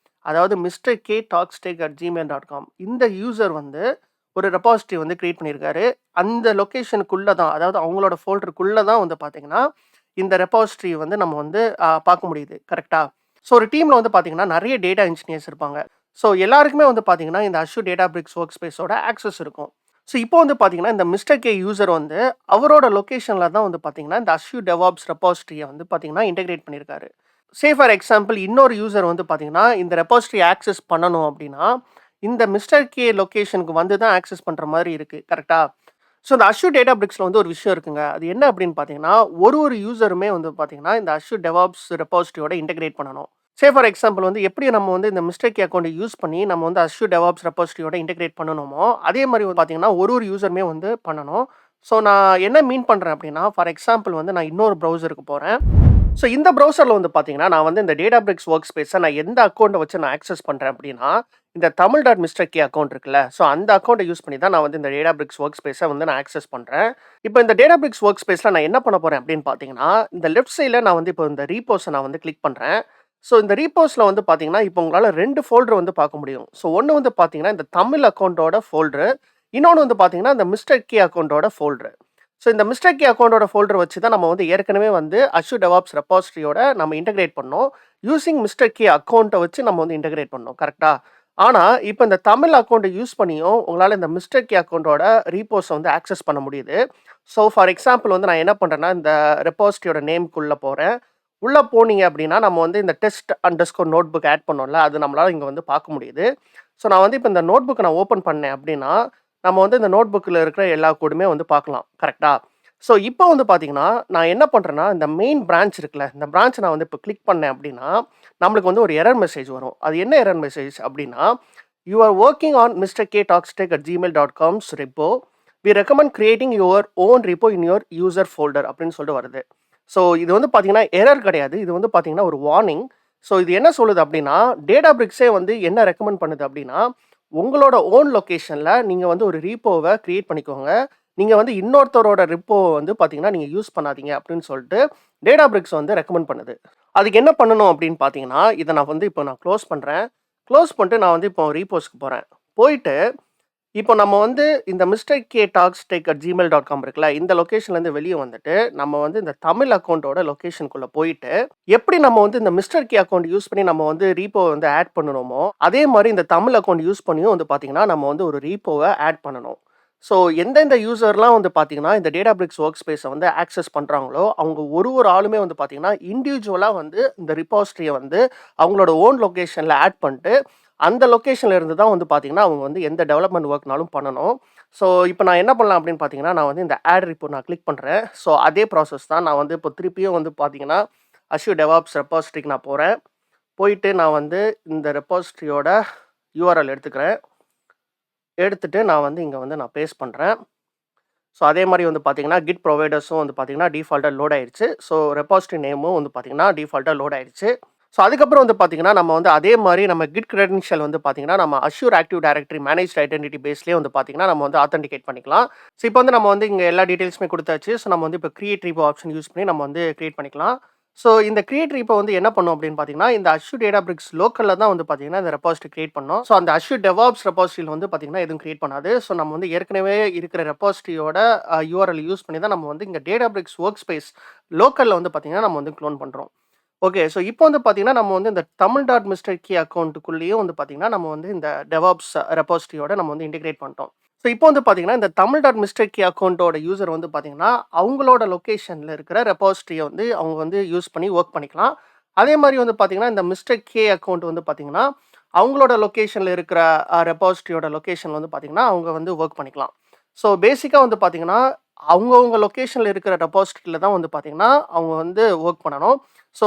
அதாவது மிஸ்டர் கே டாக்ஸ்டேக்@gmail.com இந்த யூசர் வந்து ஒரு ரெபாசிட்டரி வந்து கிரியேட் பண்ணியிருக்காரு. அந்த லொகேஷனுக்குள்ள தான், அதாவது அவங்களோட ஃபோல்டருக்குள்ள தான் வந்து பார்த்தீங்கன்னா, இந்த ரெபாசிட்டரி வந்து நம்ம வந்து பார்க்க முடியுது. கரெக்ட்டா? ஸோ ஒரு டீம்ல வந்து பார்த்தீங்கன்னா, நெறைய டேட்டா இன்ஜினியர்ஸ் இருப்பாங்க. ஸோ எல்லாருக்குமே வந்து பார்த்தீங்கன்னா, இந்த அஷ்யூர் டேட்டா பிரிக்ஸ் வொர்க் ஸ்பேஸோட ஆக்சஸ் இருக்கும். ஸோ இப்போ வந்து பார்த்தீங்கன்னா, இந்த மிஸ்டர் கே யூசர் வந்து அவரோட லொகேஷன்ல தான் வந்து பார்த்தீங்கன்னா, இந்த அஷ்யூர் டெவாப்ஸ் ரெபாசிட்டரிய வந்து பார்த்தீங்கன்னா, இன்டகிரேட் பண்ணியிருக்காரு. சே ஃபார் எக்ஸாம்பிள் இன்னொரு யூசர் வந்து பார்த்தீங்கன்னா, இந்த ரெபாசிட்டரி ஆக்சஸ் பண்ணணும் அப்படின்னா, இந்த மிஸ்டர் கே லொகேஷனுக்கு வந்து தான் ஆக்சஸ் பண்ற மாரி இருக்கு. கரெக்ட்டா? ஸோ இந்த அஷ்யூர் டேட்டா பிரிக்ஸ்ல வந்து ஒரு விஷயம் இருக்குங்க. அது என்ன அப்படின்னு பார்த்தீங்கன்னா, ஒரு யூசருமே வந்து பார்த்தீங்கன்னா, இந்த அஷ்யூர் டெவாப்ஸ் ரெபாசிட்டரியோட இன்டகிரேட் பண்ணணும். சே ஃபார் எக்ஸாம்பிள் வந்து எப்படி நம்ம வந்து இந்த மிஸ்டர் கே அக்கவுண்ட்ட யூஸ் பண்ணி நம்ம வந்து அஷ்யூர் டெவாப்ஸ் ரெபாசிட்டரியோட இன்டகிரேட் பண்ணணுமோ, அதே மாரி வந்து பார்த்தீங்கன்னா, ஒரு யூசருமே வந்து பண்ணணும். ஸோ நான் என்ன மீன் பண்றேன் அப்படின்னா, ஃபார் எக்ஸாம்பிள் வந்து நான் இன்னொரு ப்ரௌசருக்கு போறேன். ஸோ இந்த ப்ரௌசர்ல வந்து பார்த்தீங்கன்னா, நான் வந்து இந்த டேட்டாபிரிக்ஸ் வொர்க் ஸ்பேஸ நான் எந்த அக்கவுண்ட்ட வச்சு நான் ஆக்சஸ் பண்றேன் அப்படின்னா, இந்த Tamil dot mister K account இருக்குல்ல, ஸோ அந்த அக்கவுண்ட்ட யூஸ் பண்ணி தான் நான் வந்து இந்த டேட்டாபிரிக்ஸ் வொர்க் ஸ்பேஸ வந்து நான் ஆக்சஸ் பண்றேன். இப்போ இந்த டேட்டாபிரிக்ஸ் வொர்க் ஸ்பேஸ்ல நான் என்ன பண்ண போறேன் அப்படின்னு பார்த்தீங்கன்னா, இந்த லெஃப்ட் சைட்ல நான் வந்து இப்போ இந்த ரீபோஸ நான் வந்து கிளிக் பண்றேன். ஸோ இந்த ரீபோஸ்ல வந்து பார்த்தீங்கன்னா, இப்போ உங்களால 2 ஃபோல்டர் வந்து பார்க்க முடியும். ஸோ ஒண்ணு வந்து பார்த்தீங்கன்னா, இந்த தமிழ் அக்கவுண்டோட ஃபோல்டரு. இன்னொன்னு வந்து பார்த்தீங்கன்னா, இந்த மிஸ்டர் கே அக்கவுண்டோட ஃபோல்டரு. ஸோ இந்த மிஸ்டர் கே அக்கவுண்டோட ஃபோல்டர் வச்சு தான் நம்ம வந்து ஏற்கனவே வந்து அஷ்யூர் டெவாப்ஸ் ரெபாசிட்டரியோட நம்ம இன்டகிரேட் பண்ணோம். யூசிங் மிஸ்டர் கே அக்கவுண்ட்ட வச்சு நம்ம வந்து இன்டகிரேட் பண்ணோம். கரெக்ட்டா? ஆனா, இப்ப இந்த தமிழ் அக்கவுண்ட்ட யூஸ் பண்ணியும் உங்களால இந்த மிஸ்டர் கே அக்கவுண்டோட ரீபோஸ வந்து ஆக்சஸ் பண்ண முடியுது. ஸோ ஃபார் எக்ஸாம்பிள் வந்து நான் என்ன பண்றேன்னா, இந்த ரெபாசிட்டரியோட நேம்க்குள்ள போறேன். உள்ள போனீங்க அப்படின்னா, நம்ம வந்து இந்த டெஸ்ட் அண்டர்ஸ்கோர் நோட்புக் ஆட் பண்ணோம்ல, அது நம்மளால இங்க வந்து பார்க்க முடியுது. ஸோ நான் வந்து இப்ப இந்த நோட்புக்க நான் ஓப்பன் பண்ணேன் அப்படின்னா, நம்ம வந்து இந்த நோட்புக்ல இருக்கிற எல்லா கோடுமே வந்து பார்க்கலாம். கரெக்ட்டா? ஸோ இப்போ வந்து பார்த்தீங்கன்னா, நான் என்ன பண்றேன்னா, இந்த மெயின் பிரான்ச் இருக்குல்ல, இந்த பிரான்ச்ச நான் வந்து இப்போ கிளிக் பண்ணேன் அப்படின்னா, நம்மளுக்கு வந்து ஒரு எரர் மெசேஜ் வரும். அது என்ன எரர் மெசேஜ் அப்படின்னா, "you are working on mister K docstack at gmail.com's repo. We recommend creating your own repo in your user folder" அப்படின்னு சொல்லிட்டு வருது. ஸோ இது வந்து பார்த்தீங்கன்னா எரர் கிடையாது. இது வந்து பார்த்தீங்கன்னா ஒரு வார்னிங். ஸோ இது என்ன சொல்லுது அப்படின்னா, Databricks வந்து என்ன ரெக்கமெண்ட் பண்ணுது அப்படின்னா, உங்களோட ஓன் லொகேஷன்ல நீங்க வந்து ஒரு ரீப்போவ கிரியேட் பண்ணிக்கோங்க. நீங்க வந்து இன்னொருத்தரோட ரிப்போவ வந்து பார்த்தீங்கன்னா, நீங்க யூஸ் பண்ணாதீங்க அப்படின்னு சொல்லிட்டு Databricks வந்து ரெக்கமெண்ட் பண்ணுது. அதுக்கு என்ன பண்ணணும் அப்படின்னு பார்த்தீங்கன்னா, இத நான் வந்து இப்போ நான் க்ளோஸ் பண்றேன். க்ளோஸ் பண்ணிட்டு நான் வந்து இப்போ ரீபோஸ்க்கு போறேன். போயிட்டு இப்போ நம்ம வந்து இந்த misterktalkstech@gmail.com இருக்குல்ல, இந்த லொகேஷன்லேருந்து வெளிய வந்துட்டு, நம்ம வந்து இந்த தமிழ் அக்கவுண்டோட லொகேஷனுக்குள்ள போயிட்டு, எப்படி நம்ம வந்து இந்த மிஸ்டர் கே அக்கவுண்ட் யூஸ் பண்ணி நம்ம வந்து ரீப்போ வந்து ஆட் பண்ணணுமோ, அதே மாரி இந்த தமிழ் அக்கவுண்ட் யூஸ் பண்ணியும் வந்து பார்த்தீங்கன்னா, நம்ம வந்து ஒரு ரீப்போவ ஆட் பண்ணணும். ஸோ எந்தெந்த யூசர்லாம் வந்து பார்த்தீங்கன்னா, இந்த Databricks ஒர்க் ஸ்பேஸ வந்து ஆக்சஸ் பண்றாங்களோ, அவங்க ஒரு ஆளுமே வந்து பார்த்தீங்கன்னா, இண்டிவிஜுவலா வந்து இந்த ரிபாசிட்டரிய வந்து அவங்களோட ஓன் லொகேஷன்ல ஆட் பண்ணிட்டு, அந்த லொகேஷன்ல இருந்து தான் வந்து பார்த்தீங்கன்னா, அவங்க வந்து எந்த டெவலப்மெண்ட் ஒர்க்னாலும் பண்ணணும். ஸோ இப்போ நான் என்ன பண்ணலாம் அப்படின்னு பார்த்தீங்கன்னா, நான் வந்து இந்த ஆட் ரிப்போ நான் கிளிக் பண்றேன். ஸோ அதே ப்ராசஸ் தான். நான் வந்து இப்போ திருப்பியும் வந்து பார்த்தீங்கன்னா, Azure DevOps ரெபாசிட்டரிக்கு நான் போறேன். போயிட்டு நான் வந்து இந்த ரெபாசிட்டரியோட யூஆர்எல் எடுத்துக்கிறேன். எடுத்துட்டு நான் வந்து இங்க வந்து நான் பேஸ்ட் பண்றேன். ஸோ அதே மாரி வந்து பார்த்தீங்கன்னா, கிட் ப்ரொவைடர்ஸும் வந்து பார்த்தீங்கன்னா, டிஃபால்ட்டா லோட் ஆயிருச்சு. ஸோ ரெபாசிட்டரி நேமும் வந்து பார்த்தீங்கன்னா, டிஃபால்ட்டா லோட் ஆயிருச்சு. ஸோ அதுக்கப்புறம் வந்து பார்த்தீங்கன்னா, நம்ம வந்து அதே மாரி நம்ம கிட் கிரெடென்ஷியல் வந்து பார்த்தீங்கன்னா, நம்ம Azure active directory managed identity பேஸ்லயே வந்து பார்த்தீங்கன்னா, நம்ம வந்து ஆத்தென்டிகேட் பண்ணிக்கலாம். ஸோ இப்போ வந்து நம்ம வந்து இங்க எல்லா டீட்டெயில்ஸுமே குடுத்தாச்சு. ஸோ நம்ம வந்து இப்போ கிரியேட் ரிப்போ ஆப்ஷன் யூஸ் பண்ணி நம்ம வந்து கிரியேட் பண்ணிக்கலாம். ஸோ இந்த கிரியேட் ரிப்போ வந்து என்ன பண்ணும் அப்படின்னு பார்த்தீங்கன்னா, இந்த Azure Databricks லோக்கல்ல தான் வந்து பார்த்தீங்கன்னா, இந்த ரெபாசிட்டரி கிரியேட் பண்ணும். ஸோ அந்த Azure DevOps ரெபாசிட்டரியில வந்து பார்த்தீங்கன்னா, எதுவும் கிரியேட் பண்ணாது. ஸோ நம்ம வந்து ஏற்கனவே இருக்கிற ரெபாசிட்டரியோட யூஆர்எல் யூஸ் பண்ணி தான் நம்ம வந்து இங்க Databricks ஒர்க் ஸ்பேஸ் லோக்கல்ல வந்து பார்த்தீங்கன்னா, நம்ம வந்து குளோன் பண்றோம். ஓகே. ஸோ இப்போ வந்து பார்த்தீங்கன்னா, நம்ம வந்து இந்த தமிழ் டாட் மிஸ்டர் கே அக்கவுண்ட்டுக்குள்ளேயும் வந்து பார்த்தீங்கன்னா, நம்ம வந்து இந்த டெவாப்ஸ் ரெபாசிட்டரியோட நம்ம வந்து இன்டிகிரேட் பண்ணிட்டோம். ஸோ இப்போ வந்து பார்த்தீங்கன்னா, இந்த தமிழ் டாட் மிஸ்டர் கே அக்கவுண்டோட யூசர் வந்து பார்த்தீங்கன்னா, அவங்களோட லொகேஷன்ல இருக்கிற ரெபாசிட்டரிய வந்து அவங்க வந்து யூஸ் பண்ணி ஒர்க் பண்ணிக்கலாம். அதே மாரி வந்து பார்த்தீங்கன்னா, இந்த மிஸ்டர் கே அக்கவுண்ட் வந்து பார்த்தீங்கன்னா, அவங்களோட லொகேஷன்ல இருக்கிற ரெபாசிட்டரியோட லொகேஷன்ல வந்து பார்த்தீங்கன்னா, அவங்க வந்து ஒர்க் பண்ணிக்கலாம். ஸோ பேசிக்கா வந்து பார்த்தீங்கன்னா, அவங்கவங்க லொகேஷன்ல இருக்கிற ரெபாசிட்டரியில தான் வந்து பார்த்தீங்கன்னா, அவங்க வந்து ஒர்க் பண்ணணும். ஸோ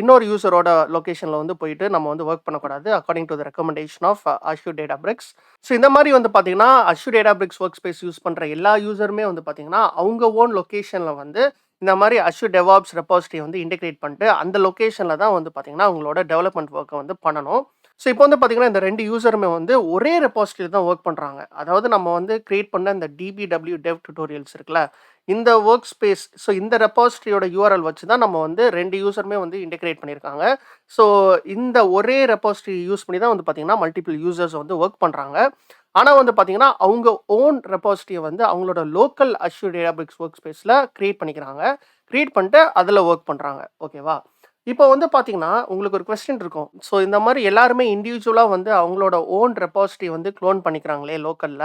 இன்னொரு யூசரோட லொகேஷன்ல வந்து போயிட்டு நம்ம வந்து ஒர்க் பண்ணக்கூடாது. According to the recommendation of Azure Databricks. So இந்த மாரி வந்து பார்த்தீங்கன்னா, Azure Databricks work space use பண்ற எல்லா யூசருமே வந்து பார்த்தீங்கன்னா, அவங்க ஓன் லொகேஷன்ல வந்து இந்த மாரி Azure DevOps ரெபாசிட்டரிய வந்து இன்டிகிரேட் பண்ணிட்டு, அந்த லொகேஷன்ல தான் வந்து பார்த்தீங்கன்னா, அவங்களோட டெவலப்மெண்ட் ஒர்க்க வந்து பண்ணணும். ஸோ இப்போ வந்து பார்த்தீங்கன்னா, இந்த 2 யூசருமே வந்து ஒரே ரெபாசிட்டரில தான் ஒர்க் பண்றாங்க. அதாவது நம்ம வந்து கிரியேட் பண்ண இந்த DBW டெவ் டியூட்டோரியல்ஸ் இருக்குல்ல, இந்த ஒர்க் ஸ்பேஸ் ஸோ இந்த ரெபாசிட்டரியோட யூஆர்எல் வச்சு தான் நம்ம வந்து 2 யூசருமே வந்து இன்டிகிரேட் பண்ணியிருக்காங்க. ஸோ இந்த ஒரே ரெபாசிட்டரி யூஸ் பண்ணி தான் வந்து பார்த்தீங்கன்னா, மல்டிபிள் யூசர்ஸ் வந்து ஒர்க் பண்றாங்க. ஆனா வந்து பார்த்தீங்கன்னா, அவங்க ஓன் ரெபாசிட்டரிய வந்து அவங்களோட லோக்கல் Azure Databricks ஒர்க் ஸ்பேஸ்ல கிரியேட் பண்ணிக்கிறாங்க. கிரியேட் பண்ணிட்டு அதில ஒர்க் பண்றாங்க. ஓகேவா? இப்போ வந்து பார்த்தீங்கன்னா, உங்களுக்கு ஒரு கொஸ்டின் இருக்கும். ஸோ இந்த மாரி எல்லாருமே இண்டிவிஜுவலா வந்து அவங்களோட ஓன் ரெபாசிட்டரி வந்து குளோன் பண்ணிக்கிறாங்களே லோக்கல்ல.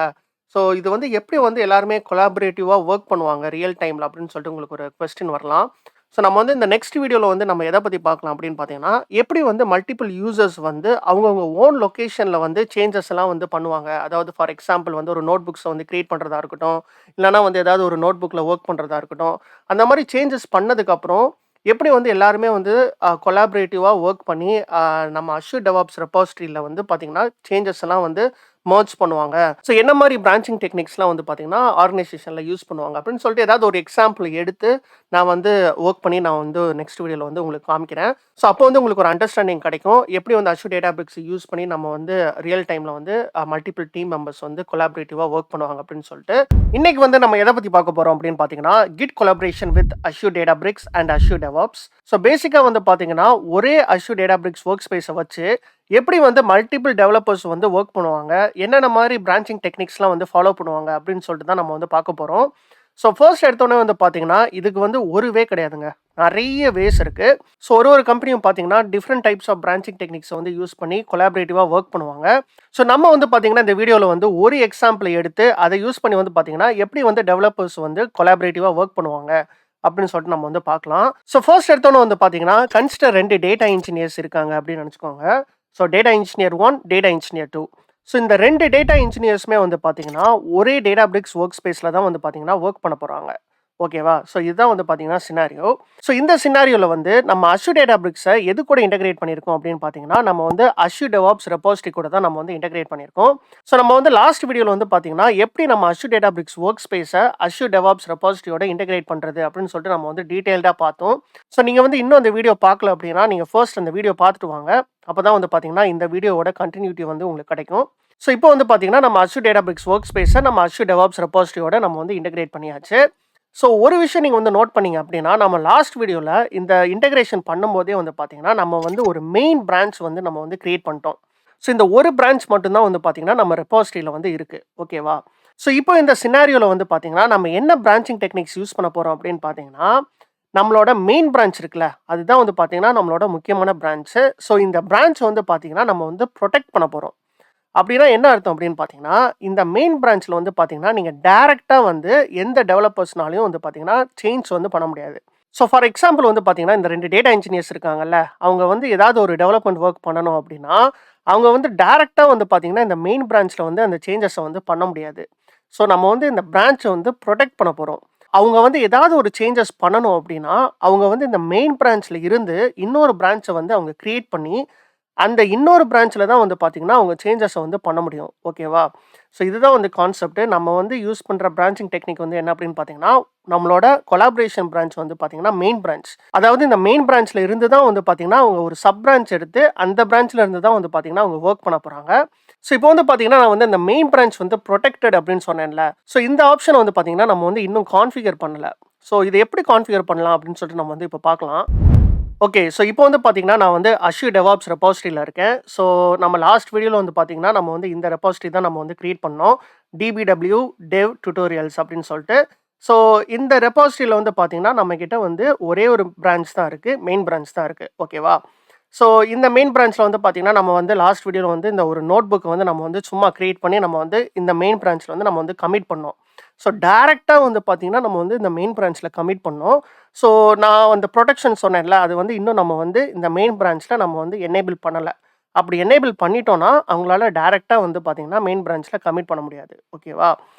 ஸோ இது வந்து எப்படி வந்து எல்லாருமே கொலாபரேட்டிவா ஒர்க் பண்ணுவாங்க ரியல் டைம்ல அப்படின்னு சொல்லிட்டு உங்களுக்கு ஒரு கொஸ்டின் வரலாம். ஸோ நம்ம வந்து இந்த நெக்ஸ்ட் வீடியோல வந்து நம்ம எத பத்தி பார்க்கலாம் அப்படின்னு பார்த்தீங்கன்னா, எப்படி வந்து மல்டிபிள் யூசர்ஸ் வந்து அவங்கவங்க ஓன் லொகேஷன்ல வந்து சேஞ்சஸ் எல்லாம் வந்து பண்ணுவாங்க. அதாவது ஃபார் எக்ஸாம்பிள் வந்து ஒரு நோட் புக்ஸ வந்து கிரியேட் பண்றதா இருக்கட்டும், இல்லன்னா வந்து ஏதாவது ஒரு நோட் புக்ல ஒர்க் பண்றதா இருக்கட்டும். அந்த மாரி சேஞ்சஸ் பண்ணதுக்கப்புறம் எப்படி வந்து எல்லாருமே வந்து கொலாபரேட்டிவா ஒர்க் பண்ணி நம்ம Azure DevOps ரெபாசிட்டரியில வந்து பார்த்தீங்கன்னா, சேஞ்சஸ் எல்லாம் வந்து மெர்ஜ் பண்ணுவாங்க. ஸோ என்ன மாரி பிரான்ச்சிங் டெக்னிக்ஸ்லாம் வந்து பார்த்தீங்கன்னா, ஆர்கனைசேஷன்ல யூஸ் பண்ணுவாங்க அப்படின்னு சொல்லிட்டு ஏதாவது ஒரு எக்ஸாம்பிள் எடுத்து நான் வந்து ஒர்க் பண்ணி நான் வந்து நெக்ஸ்ட் வீடியோல வந்து உங்களுக்கு காமிக்கிறேன். ஸோ அப்போ வந்து உங்களுக்கு ஒரு அண்டர்ஸ்டாண்டிங் கிடைக்கும். எப்படி வந்து Azure Databricks யூஸ் பண்ணி நம்ம வந்து ரியல் டைம்ல வந்து மல்டிபிள் டீம் மெம்பர்ஸ் வந்து கொலாபரேட்டிவா ஒர்க் பண்ணுவாங்க அப்படின்னு சொல்லிட்டு. இன்னைக்கு வந்து நம்ம எத பத்தி பார்க்க போறோம் அப்படின்னு பார்த்தீங்கன்னா, git collaboration with Azure Databricks and Azure DevOps. So பேசிக்கா வந்து பார்த்தீங்கன்னா, ஒரே Azure Databricks ஒர்க் ஸ்பேஸ வச்சு எப்படி வந்து மல்டிபிள் டெவலப்பர்ஸ் வந்து ஒர்க் பண்ணுவாங்க, என்னென்ன மாரி பிரான்ச்சிங் டெக்னிக்ஸ்லாம் வந்து ஃபாலோ பண்ணுவாங்க அப்படின்னு சொல்லிட்டு தான் நம்ம வந்து பார்க்க போறோம். ஸோ ஃபர்ஸ்ட் எடுத்தோனே வந்து பார்த்தீங்கன்னா, இதுக்கு வந்து ஒரு வே கிடையாதுங்க. நெறைய வேஸ் இருக்கு. ஸோ ஒரு கம்பெனியும் பார்த்தீங்கன்னா, டிஃபரெண்ட் டைப்ஸ் ஆஃப் பிரான்ச்சிங் டெக்னிக்ஸ வந்து யூஸ் பண்ணி கொலாபரேட்டிவா ஒர்க் பண்ணுவாங்க. ஸோ நம்ம வந்து பார்த்தீங்கன்னா, இந்த வீடியோல வந்து ஒரு எக்ஸாம்பிள் எடுத்து அத யூஸ் பண்ணி வந்து பார்த்தீங்கன்னா, எப்படி வந்து டெவலப்பர்ஸ் வந்து கொலாபரேட்டிவா ஒர்க் பண்ணுவாங்க அப்படின்னு சொல்லிட்டு நம்ம வந்து பார்க்கலாம். ஸோ ஃபர்ஸ்ட் எடுத்தோனே வந்து பார்த்தீங்கன்னா, கன்சிடர் 2 டேட்டா இன்ஜினியர்ஸ் இருக்காங்க அப்படின்னு நெனச்சுக்கோங்க. So data engineer 1, data engineer 2. So இந்த 2 டேட்டா இன்ஜினியர்ஸுமே வந்து பார்த்தீங்கன்னா, ஒரே Databricks ஒர்க் ஸ்பேஸ்ல தான் வந்து பார்த்தீங்கன்னா, ஒர்க் பண்ண போறாங்க. ஓகேவா? ஸோ இதுதான் வந்து பார்த்தீங்கன்னா சினாரியோ. ஸோ இந்த சினாரியோல வந்து நம்ம அஷ்யூர் டேட்டாபிரிக்ஸை எது கூட இன்டகிரேட் பண்ணியிருக்கோம் அப்படின்னு பார்த்தீங்கன்னா, நம்ம வந்து அஷ்யூர் டெவாப்ஸ் ரெபாசிட்டரி கூட தான் நம்ம வந்து இன்டகிரேட் பண்ணியிருக்கோம். ஸோ நம்ம வந்து லாஸ்ட் வீடியோல வந்து பார்த்தீங்கன்னா, எப்படி நம்ம அஷ்யூர் டேட்டாபிரிக்ஸ் ஒர்க் ஸ்பேஸை அஷ்யூர் டெவாப்ஸ் ரெபாசிட்டரியோட இன்டகிரேட் பண்றது அப்படின்னு சொல்லிட்டு நம்ம வந்து டீடைல்டா பார்த்தோம். ஸோ நீங்க வந்து இன்னும் அந்த வீடியோ பார்க்கல அப்படின்னா, நீங்க ஃபர்ஸ்ட் அந்த வீடியோ பார்த்துட்டு வாங்க. அப்பதான் வந்து பார்த்தீங்கன்னா, இந்த வீடியோவோட கன்டினியூட்டி வந்து உங்களுக்கு கிடைக்கும். ஸோ இப்போ வந்து பார்த்தீங்கன்னா, நம்ம அஷ்யூர் டேட்டாபிரிக்ஸ் ஒர்க் ஸ்பேஸை நம்ம அஷ்யூர் டெவாப்ஸ் ரெபாசிட்டரியோட நம்ம வந்து இன்டகிரேட் பண்ணியாச்சு. ஸோ ஒரு விஷயம் நீங்க வந்து நோட் பண்ணீங்க அப்படின்னா, நம்ம லாஸ்ட் வீடியோல இந்த இன்டகிரேஷன் பண்ணும்போதே வந்து பார்த்தீங்கன்னா, நம்ம வந்து ஒரு மெயின் பிரான்ச் வந்து நம்ம வந்து கிரியேட் பண்ணிட்டோம். ஸோ இந்த ஒரு பிரான்ச் மட்டும் தான் வந்து பார்த்தீங்கன்னா, நம்ம ரெபாசிட்டரியில வந்து இருக்கு. ஓகேவா? ஸோ இப்போ இந்த சினாரியோல வந்து பார்த்தீங்கன்னா, நம்ம என்ன பிரான்ச்சிங் டெக்னிக்ஸ் யூஸ் பண்ண போறோம் அப்படின்னு பார்த்தீங்கன்னா, நம்மளோட மெயின் பிரான்ச் இருக்குல்ல, அதுதான் வந்து பார்த்தீங்கன்னா, நம்மளோட முக்கியமான பிரான்ச்சு. ஸோ இந்த பிரான்ச் வந்து பார்த்தீங்கன்னா, நம்ம வந்து புரொடெக்ட் பண்ண போறோம். அப்படின்னா என்ன அர்த்தம் அப்படின்னு பார்த்தீங்கன்னா, இந்த மெயின் பிரான்ச்ல வந்து பார்த்தீங்கன்னா, நீங்க டைரக்ட்டா வந்து எந்த டெவலப்பர்ஸ்னாலயும் வந்து பார்த்தீங்கன்னா, சேஞ்ச் வந்து பண்ண முடியாது. ஸோ ஃபார் எக்ஸாம்பிள் வந்து பார்த்தீங்கன்னா, இந்த 2 டேட்டா என்ஜினியர்ஸ் இருக்காங்கல்ல, அவங்க வந்து ஏதாவது ஒரு டெவலப்மெண்ட் ஒர்க் பண்ணணும் அப்படின்னா, அவங்க வந்து டைரக்ட்டா வந்து பார்த்தீங்கன்னா, இந்த மெயின் பிரான்ச்ல வந்து அந்த சேஞ்சஸ வந்து பண்ண முடியாது. ஸோ நம்ம வந்து இந்த பிரான்ச்ச வந்து புரொடெக்ட் பண்ண போறோம். அவங்க வந்து ஏதாவது ஒரு சேஞ்சஸ் பண்ணணும் அப்படின்னா, அவங்க வந்து இந்த மெயின் பிரான்ச்ல இருந்து இன்னொரு பிரான்ச்ச வந்து அவங்க கிரியேட் பண்ணி அந்த இன்னொரு பிரான்ச்ல தான் வந்து பார்த்தீங்கன்னா, அவங்க சேஞ்சஸ வந்து பண்ண முடியும். ஓகேவா? ஸோ இதுதான் வந்து கான்செப்ட். நம்ம வந்து யூஸ் பண்ற பிரான்ச்சிங் டெக்னிக் வந்து என்ன அப்படின்னு பார்த்தீங்கன்னா, நம்மளோட கொலாபரேஷன் பிரான்ச் வந்து பார்த்தீங்கன்னா, மெயின் பிரான்ச். அதாவது இந்த மெயின் பிரான்ச்ல இருந்து தான் வந்து பார்த்தீங்கன்னா, அவங்க ஒரு சப் பிரான்ச் எடுத்து அந்த பிரான்ச்ல இருந்து தான் வந்து பார்த்தீங்கன்னா, அவங்க வொர்க் பண்ண போறாங்க. ஸோ இப்போ வந்து பார்த்தீங்கன்னா, நான் வந்து இந்த மெயின் பிரான்ச் வந்து புரொடெக்டட் அப்படின்னு சொன்னேன்ல. ஸோ இந்த ஆப்ஷன வந்து பார்த்தீங்கன்னா, நம்ம வந்து இன்னும் கான்ஃபிகர் பண்ணல. ஸோ இத எப்படி கான்ஃபிகர் பண்ணலாம் அப்படின்னு சொல்லிட்டு நம்ம வந்து இப்ப பார்க்கலாம். ஓகே. ஸோ இப்போ வந்து பார்த்தீங்கன்னா, நான் வந்து அஷ்யூர் டெவாப்ஸ் ரெபாசிட்டரியில இருக்கேன். ஸோ நம்ம லாஸ்ட் வீடியோல வந்து பார்த்தீங்கன்னா, நம்ம வந்து இந்த ரெபாசிட்டரி தான் நம்ம வந்து கிரியேட் பண்ணோம். DBW டெவ் டியூட்டோரியல்ஸ் அப்படின்னு சொல்லிட்டு. ஸோ இந்த ரெபாசிட்டரியில வந்து பார்த்தீங்கன்னா, நம்மகிட்ட வந்து ஒரே ஒரு பிரான்ச் தான் இருக்கு. மெயின் பிரான்ச் தான் இருக்கு. ஓகேவா? ஸோ இந்த மெயின் பிரான்ச்ல வந்து பார்த்தீங்கன்னா, நம்ம வந்து லாஸ்ட் வீடியோல வந்து இந்த ஒரு நோட் புக்க வந்து நம்ம வந்து சும்மா கிரியேட் பண்ணி நம்ம வந்து இந்த மெயின் பிரான்ச்ல வந்து நம்ம வந்து கமிட் பண்ணோம். ஸோ டைரக்ட்டா வந்து பார்த்தீங்கன்னா, நம்ம வந்து இந்த மெயின் பிரான்ச்ல கமிட் பண்ணோம். ஸோ நான் அந்த புரொடெக்ஷன் சொன்னேன்ல, அது வந்து இன்னும் நம்ம வந்து இந்த மெயின் பிரான்ச்ல நம்ம வந்து எனேபிள் பண்ணல. அப்படி எனேபிள் பண்ணிட்டோம்னா, அவங்களால டைரக்ட்டா வந்து பார்த்தீங்கன்னா, மெயின் பிரான்ச்ல கமிட் பண்ண முடியாது. ஓகேவா?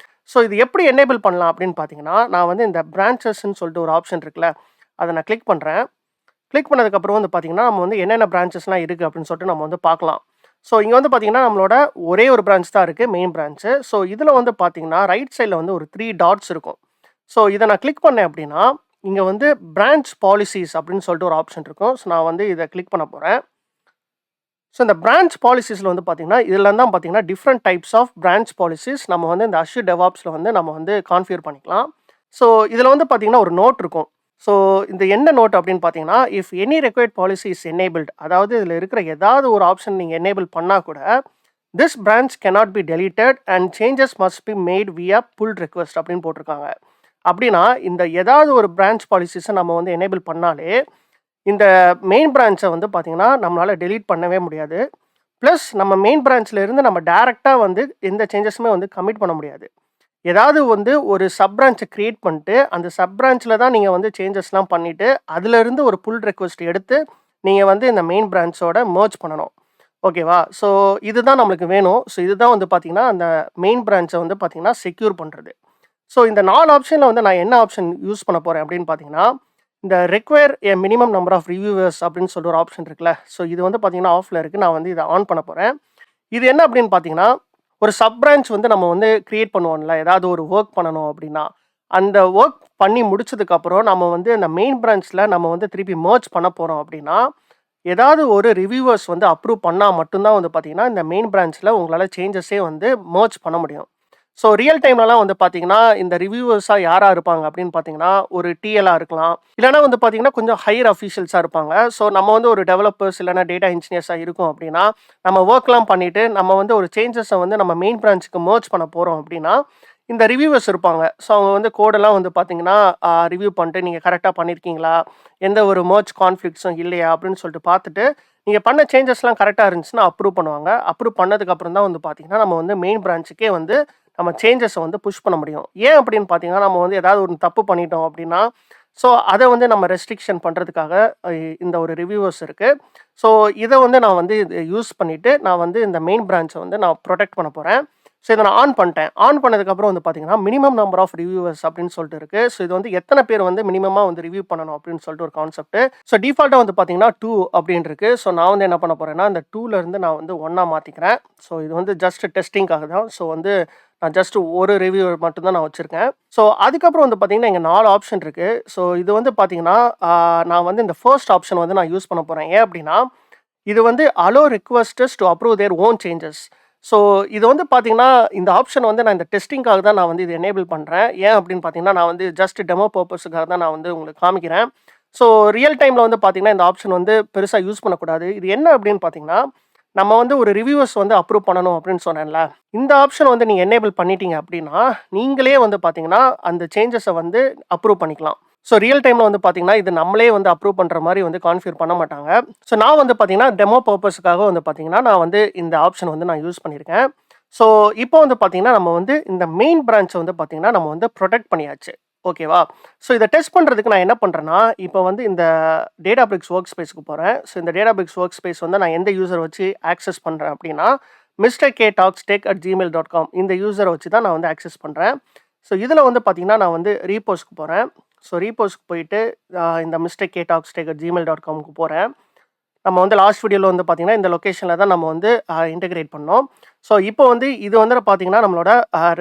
ஸோ இது எப்படி எனேபிள் பண்ணலாம் அப்படின்னு பார்த்தீங்கன்னா, நான் வந்து இந்த பிரான்ச்சஸ்ன்னு சொல்லிட்டு ஒரு ஆப்ஷன் இருக்குல்ல, அத நான் கிளிக் பண்றேன். கிளிக் பண்ணதுக்கப்புறம் வந்து பார்த்தீங்கன்னா, நம்ம வந்து என்னென்ன பிரான்ச்சஸ்லாம் இருக்கு அப்படின்னு சொல்லிட்டு நம்ம வந்து பார்க்கலாம். ஸோ இங்க வந்து பார்த்தீங்கன்னா, நம்மளோட ஒரே ஒரு பிரான்ச் தான் இருக்கு, மெயின் பிரான்ச்சு. ஸோ இதுல வந்து பார்த்தீங்கன்னா, ரைட் சைட்ல வந்து ஒரு 3 டாட்ஸ் இருக்கும். ஸோ இத நான் கிளிக் பண்ணேன் அப்படின்னா, இங்க வந்து பிரான்ச் பாலிசிஸ் அப்படின்னு சொல்லிட்டு ஒரு ஆப்ஷன் இருக்கும். ஸோ நான் வந்து இத கிளிக் பண்ண போறேன். ஸோ இந்த பிரான்ச் பாலிசிஸ்ல வந்து பார்த்தீங்கன்னா, இதுல தான் பார்த்தீங்கன்னா, different types of branch policies நம்ம வந்து இந்த அஷ்யூர் டெவாப்ஸ்ல வந்து நம்ம வந்து கான்ஃபிகர் பண்ணிக்கலாம். ஸோ இதுல வந்து பார்த்தீங்கன்னா, ஒரு நோட் இருக்கும். ஸோ இந்த என்ன நோட் அப்படின்னு பார்த்தீங்கன்னா, if any required policy is enabled, அதாவது இதுல இருக்கிற ஏதாவது ஒரு ஆப்ஷன் நீங்க எனேபிள் பண்ணா கூட, this branch cannot be deleted and changes must be made வியா புல் ரிக்வெஸ்ட் அப்படின்னு போட்டிருக்காங்க. அப்படின்னா, இந்த ஏதாவது ஒரு பிரான்ச் பாலிசிஸ நம்ம வந்து எனேபிள் பண்ணாலே, இந்த மெயின் பிரான்ச்ச வந்து பார்த்தீங்கன்னா, நம்மளால டெலீட் பண்ணவே முடியாது. பிளஸ் நம்ம மெயின் பிரான்ச்ல இருந்து நம்ம டைரக்ட்டா வந்து எந்த சேஞ்சஸுமே வந்து கமிட் பண்ண முடியாது. ஏதாவது வந்து ஒரு சப் பிரான்ச்ச கிரியேட் பண்ணிட்டு, அந்த சப் பிரான்ச்ல தான் நீங்க வந்து சேஞ்சஸ்லாம் பண்ணிட்டு, அதிலிருந்து ஒரு புல் ரிக்வெஸ்ட் எடுத்து, நீங்க வந்து இந்த மெயின் பிரான்ச்சோட மெர்ஜ் பண்ணணும். ஓகேவா? ஸோ இதுதான் நம்மளுக்கு வேணும். ஸோ இதுதான் வந்து பார்த்தீங்கன்னா, அந்த மெயின் பிரான்ச்ச வந்து பார்த்தீங்கன்னா, செக்யூர் பண்றது. ஸோ இந்த 4 ஆப்ஷன்ல வந்து நான் என்ன ஆப்ஷன் யூஸ் பண்ண போறேன் அப்படின்னு பார்த்தீங்கன்னா, இந்த require a minimum number of reviewers அப்படின்னு சொல்லிட்டு ஒரு ஆப்ஷன் இருக்குல்ல. ஸோ இது வந்து பார்த்தீங்கன்னா, ஆஃப்ல இருக்கு. நான் வந்து இத ஆன் பண்ண போறேன். இது என்ன அப்படின்னு பார்த்தீங்கன்னா, ஒரு சப் பிரான்ச் வந்து நம்ம வந்து கிரியேட் பண்ணுவோம்ல. ஏதாவது ஒரு வொர்க் பண்ணணும் அப்படின்னா, அந்த வொர்க் பண்ணி முடிச்சதுக்கப்புறம் நம்ம வந்து அந்த மெயின் பிரான்ச்ல நம்ம வந்து திருப்பி மெர்ஜ் பண்ண போறோம் அப்படின்னா, ஏதாவது ஒரு ரிவ்யூவர்ஸ் வந்து அப்ரூவ் பண்ணா மட்டும் தான் வந்து பார்த்தீங்கன்னா, இந்த மெயின் பிரான்ச்ல உங்களால சேஞ்சஸே வந்து மெர்ஜ் பண்ண முடியும். ஸோ ரியல் டைம்லலாம் வந்து பார்த்தீங்கன்னா, இந்த ரிவ்யூவர்ஸா யாரா இருப்பாங்க அப்படின்னு பார்த்தீங்கன்னா, ஒரு டிஎல்லா இருக்கலாம். இல்லன்னா வந்து பார்த்தீங்கன்னா, கொஞ்சம் ஹையர் அஃபிஷியல்ஸா இருப்பாங்க. ஸோ நம்ம வந்து ஒரு டெவலப்பர்ஸ் இல்லன்னா டேட்டா இன்ஜினியர்ஸா இருக்கோம் அப்படின்னா, நம்ம வொர்க்லாம் பண்ணிட்டு, நம்ம வந்து ஒரு சேஞ்சஸ வந்து நம்ம மெயின் பிரான்ச்சுக்கு மெர்ஜ் பண்ண போறோம் அப்படின்னா, இந்த ரிவ்யூவர்ஸ் இருப்பாங்க. ஸோ அவங்க வந்து கோடெல்லாம் வந்து பார்த்தீங்கன்னா, ரிவ்யூ பண்ணிட்டு நீங்க கரெக்ட்டா பண்ணியிருக்கீங்களா? எந்த ஒரு மெர்ஜ் கான்ஃப்ளிக்ட்ஸும் இல்லையா? அப்படின்னு சொல்லிட்டு பார்த்துட்டு, நீங்க பண்ண சேஞ்சஸ்லாம் கரெக்ட்டா இருந்துச்சுன்னா அப்ரூவ் பண்ணுவாங்க. அப்ரூவ் பண்ணதுக்கு அப்புறம் தான் வந்து பார்த்தீங்கன்னா, நம்ம வந்து மெயின் பிரான்ச்சுக்கே வந்து நம்ம சேஞ்சஸ வந்து புஷ் பண்ண முடியும். ஏன் அப்படின்னு பார்த்தீங்கன்னா, நம்ம வந்து ஏதாவது ஒரு தப்பு பண்ணிட்டோம் அப்படின்னா, ஸோ அத வந்து நம்ம ரெஸ்ட்ரிக்ஷன் பண்றதுக்காக அ இந்த ஒரு ரிவ்யூவர்ஸ் இருக்கு. ஸோ இத வந்து நான் வந்து யூஸ் பண்ணிட்டு, நான் வந்து இந்த மெயின் பிரான்ச்ச வந்து நான் புரொடெக்ட் பண்ண போறேன். ஸோ இதை நான் ஆன் பண்ணிட்டேன். ஆன் பண்ணதுக்கப்புறம் வந்து பார்த்தீங்கன்னா, மினிமம் நம்பர் ஆஃப் ரிவ்யூவர்ஸ் அப்படின்னு சொல்லிட்டு இருக்கு. ஸோ இது வந்து எத்தனை பேர் வந்து மினிமமா வந்து ரிவ்யூ பண்ணணும் அப்படின்னு சொல்லிட்டு ஒரு கான்செப்ட். ஸோ டிஃபால்ட்டா வந்து பார்த்தீங்கன்னா 2 அப்படின்னு இருக்கு. ஸோ நான் வந்து என்ன பண்ண போறேன்னா, இந்த 2ல இருந்து நான் வந்து 1ஆ மாத்திக்கிறேன். ஸோ இது வந்து ஜஸ்ட் டெஸ்டிங்காக தான். ஸோ வந்து நான் ஜஸ்ட் ஒரு ரிவ்யூவர் மட்டும் தான் நான் வச்சிருக்கேன். ஸோ அதுக்கப்புறம் வந்து பார்த்தீங்கன்னா, இங்க 4 ஆப்ஷன் இருக்கு. ஸோ இது வந்து பார்த்தீங்கன்னா, நான் வந்து இந்த ஃபர்ஸ்ட் ஆப்ஷன் வந்து நான் யூஸ் பண்ண போறேன். ஏன் அப்படின்னா, இது வந்து allow requesters to approve their own changes. So இது வந்து பார்த்தீங்கன்னா, இந்த ஆப்ஷன் வந்து நான் இந்த டெஸ்டிங்காக தான் நான் வந்து இத எனேபிள் பண்றேன். ஏன் அப்படின்னு பார்த்தீங்கன்னா, நான் வந்து ஜஸ்ட் டெமோ பர்ப்பஸ்க்காக தான் நான் வந்து உங்களுக்கு காமிக்கிறேன். ஸோ ரியல் டைம்ல வந்து பார்த்தீங்கன்னா, இந்த ஆப்ஷன் வந்து பெருசா யூஸ் பண்ணக்கூடாது. இது என்ன அப்படின்னு பார்த்தீங்கன்னா, நம்ம வந்து ஒரு ரிவ்யூவர்ஸ் வந்து அப்ரூவ் பண்ணணும் அப்படின்னு சொன்னேன்ல. இந்த ஆப்ஷன் வந்து நீங்க எனேபிள் பண்ணிட்டீங்க அப்படின்னா, நீங்களே வந்து பார்த்தீங்கன்னா, அந்த சேஞ்சஸ வந்து அப்ரூவ் பண்ணிக்கலாம். ஸோ ரியல் டைம்ல வந்து பார்த்தீங்கன்னா, இது நம்மளே வந்து அப்ரூவ் பண்ற மாரி வந்து கான்ஃபிகர் பண்ண மாட்டாங்க. ஸோ நான் வந்து பார்த்தீங்கன்னா, டெமோ பர்ப்பஸ்க்காக வந்து பார்த்தீங்கன்னா, நான் வந்து இந்த ஆப்ஷன் வந்து நான் யூஸ் பண்ணியிருக்கேன். ஸோ இப்போ வந்து பார்த்தீங்கன்னா, நம்ம வந்து இந்த மெயின் பிரான்ச்ச வந்து பார்த்தீங்கன்னா, நம்ம வந்து புரொடெக்ட் பண்ணியாச்சு. ஓகேவா? ஸோ இத டெஸ்ட் பண்றதுக்கு நான் என்ன பண்றேன்னா, இப்போ வந்து இந்த டேட்டாபிரிக்ஸ் ஒர்க் ஸ்பேஸ்க்கு போறேன். ஸோ இந்த டேட்டாபிரிக்ஸ் ஒர்க் ஸ்பேஸ் வந்து நான் எந்த யூசர் வச்சு ஆக்சஸ் பண்றேன் அப்படின்னா, mrktalkstech@gmail.com இந்த யூசர வச்சு தான் நான் வந்து ஆக்சஸ் பண்றேன். ஸோ இதுல வந்து பார்த்தீங்கன்னா, நான் வந்து ரீபோஸ்க்கு போறேன். ஸோ ரீபோஸ்க்கு போயிட்டு இந்த mrktalkstech@gmail.comக்கு போறேன். நம்ம வந்து லாஸ்ட் வீடியோல வந்து பார்த்தீங்கன்னா, இந்த லொகேஷன்ல தான் நம்ம வந்து இன்டகிரேட் பண்ணோம். ஸோ இப்போ வந்து இது வந்து பார்த்தீங்கன்னா, நம்மளோட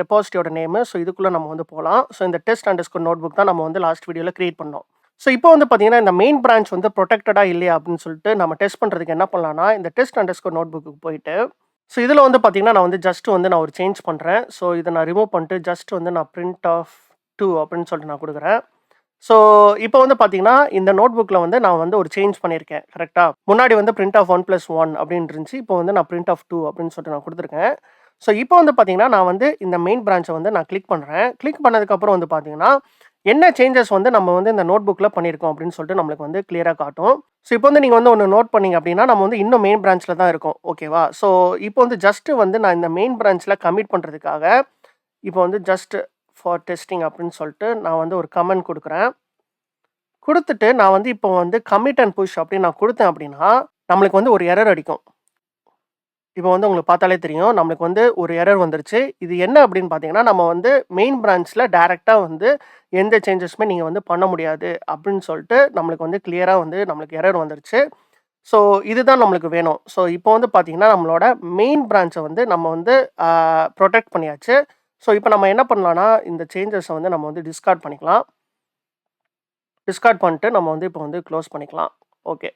ரெபாசிட்டரியோட நேமு. ஸோ இதுக்குள்ள நம்ம வந்து போலாம். ஸோ இந்த test_notebook தான் நம்ம வந்து லாஸ்ட் வீடியோல கிரியேட் பண்ணோம். ஸோ இப்போ வந்து பார்த்தீங்கன்னா, இந்த மெயின் பிரான்ச் வந்து புரொடெக்டடா இல்லையா அப்படின்னு சொல்லிட்டு நம்ம டெஸ்ட் பண்றதுக்கு என்ன பண்ணலாம்னா, இந்த test_notebookக்கு போயிட்டு, ஸோ இதுல வந்து பார்த்தீங்கன்னா, நான் வந்து ஜஸ்ட் வந்து நான் ஒரு சேஞ்ச் பண்றேன். ஸோ இத நான் ரிமூவ் பண்ணிட்டு ஜஸ்ட் வந்து நான் பிரிண்ட் ஆஃப் 2 அப்படின்னு சொல்லிட்டு நான் குடுக்குறேன். ஸோ இப்போ வந்து பார்த்தீங்கன்னா, இந்த நோட்புக்ல வந்து நான் வந்து ஒரு சேஞ்ச் பண்ணியிருக்கேன். கரெக்ட்டா? முன்னாடி வந்து பிரிண்ட் ஆஃப் 1+1 அப்படின்னு இருந்துச்சு. இப்போ வந்து நான் பிரிண்ட் ஆஃப் 2 அப்படின்னு சொல்லிட்டு நான் குடுத்துருக்கேன். ஸோ இப்போ வந்து பார்த்தீங்கன்னா, நான் வந்து இந்த மெயின் பிரான்ச்ச வந்து நான் கிளிக் பண்றேன். கிளிக் பண்ணதுக்கப்புறம் வந்து பார்த்தீங்கன்னா, என்ன சேஞ்சஸ் வந்து நம்ம வந்து இந்த நோட்புக்ல பண்ணியிருக்கோம் அப்படின்னு சொல்லிட்டு நம்மளுக்கு வந்து கிளியரா காட்டும். ஸோ இப்போ வந்து நீங்க வந்து ஒண்ணு நோட் பண்ணீங்க அப்படின்னா, நம்ம வந்து இன்னும் மெயின் பிரான்ச்ல தான் இருக்கோம். ஓகேவா? ஸோ இப்போ வந்து ஜஸ்ட் வந்து நான் இந்த மெயின் பிரான்ச்ல கமிட் பண்றதுக்காக, இப்போ வந்து ஜஸ்ட் ஃபார் டெஸ்டிங் அப்படின்னு சொல்லிட்டு நான் வந்து ஒரு கமெண்ட் குடுக்குறேன். குடுத்துட்டு நான் வந்து இப்போ வந்து கமிட் அண்ட் புஷ் அப்படின்னு நான் குடுத்தேன் அப்படின்னா, நம்மளுக்கு வந்து ஒரு எரர் அடிக்கும். இப்போ வந்து உங்களுக்கு பார்த்தாலே தெரியும். நம்மளுக்கு வந்து ஒரு எரர் வந்துருச்சு. இது என்ன அப்படின்னு பார்த்தீங்கன்னா, நம்ம வந்து மெயின் பிரான்ச்ல டைரக்ட்டா வந்து எந்த சேஞ்சஸுமே நீங்க வந்து பண்ண முடியாது அப்படின்னு சொல்லிட்டு நம்மளுக்கு வந்து கிளியரா வந்து நம்மளுக்கு எரர் வந்துருச்சு. ஸோ இதுதான் நம்மளுக்கு வேணும். ஸோ இப்போ வந்து பார்த்தீங்கன்னா, நம்மளோட மெயின் பிரான்ச்ச வந்து நம்ம வந்து அ புரொடெக்ட் பண்ணியாச்சு. ஸோ இப்போ நம்ம என்ன பண்ணலாம்னா, இந்த சேஞ்சஸ வந்து நம்ம வந்து டிஸ்கார்ட் பண்ணிக்கலாம். டிஸ்கார்ட் பண்ணிட்டு நம்ம வந்து இப்போ வந்து க்ளோஸ் பண்ணிக்கலாம். ஓகே.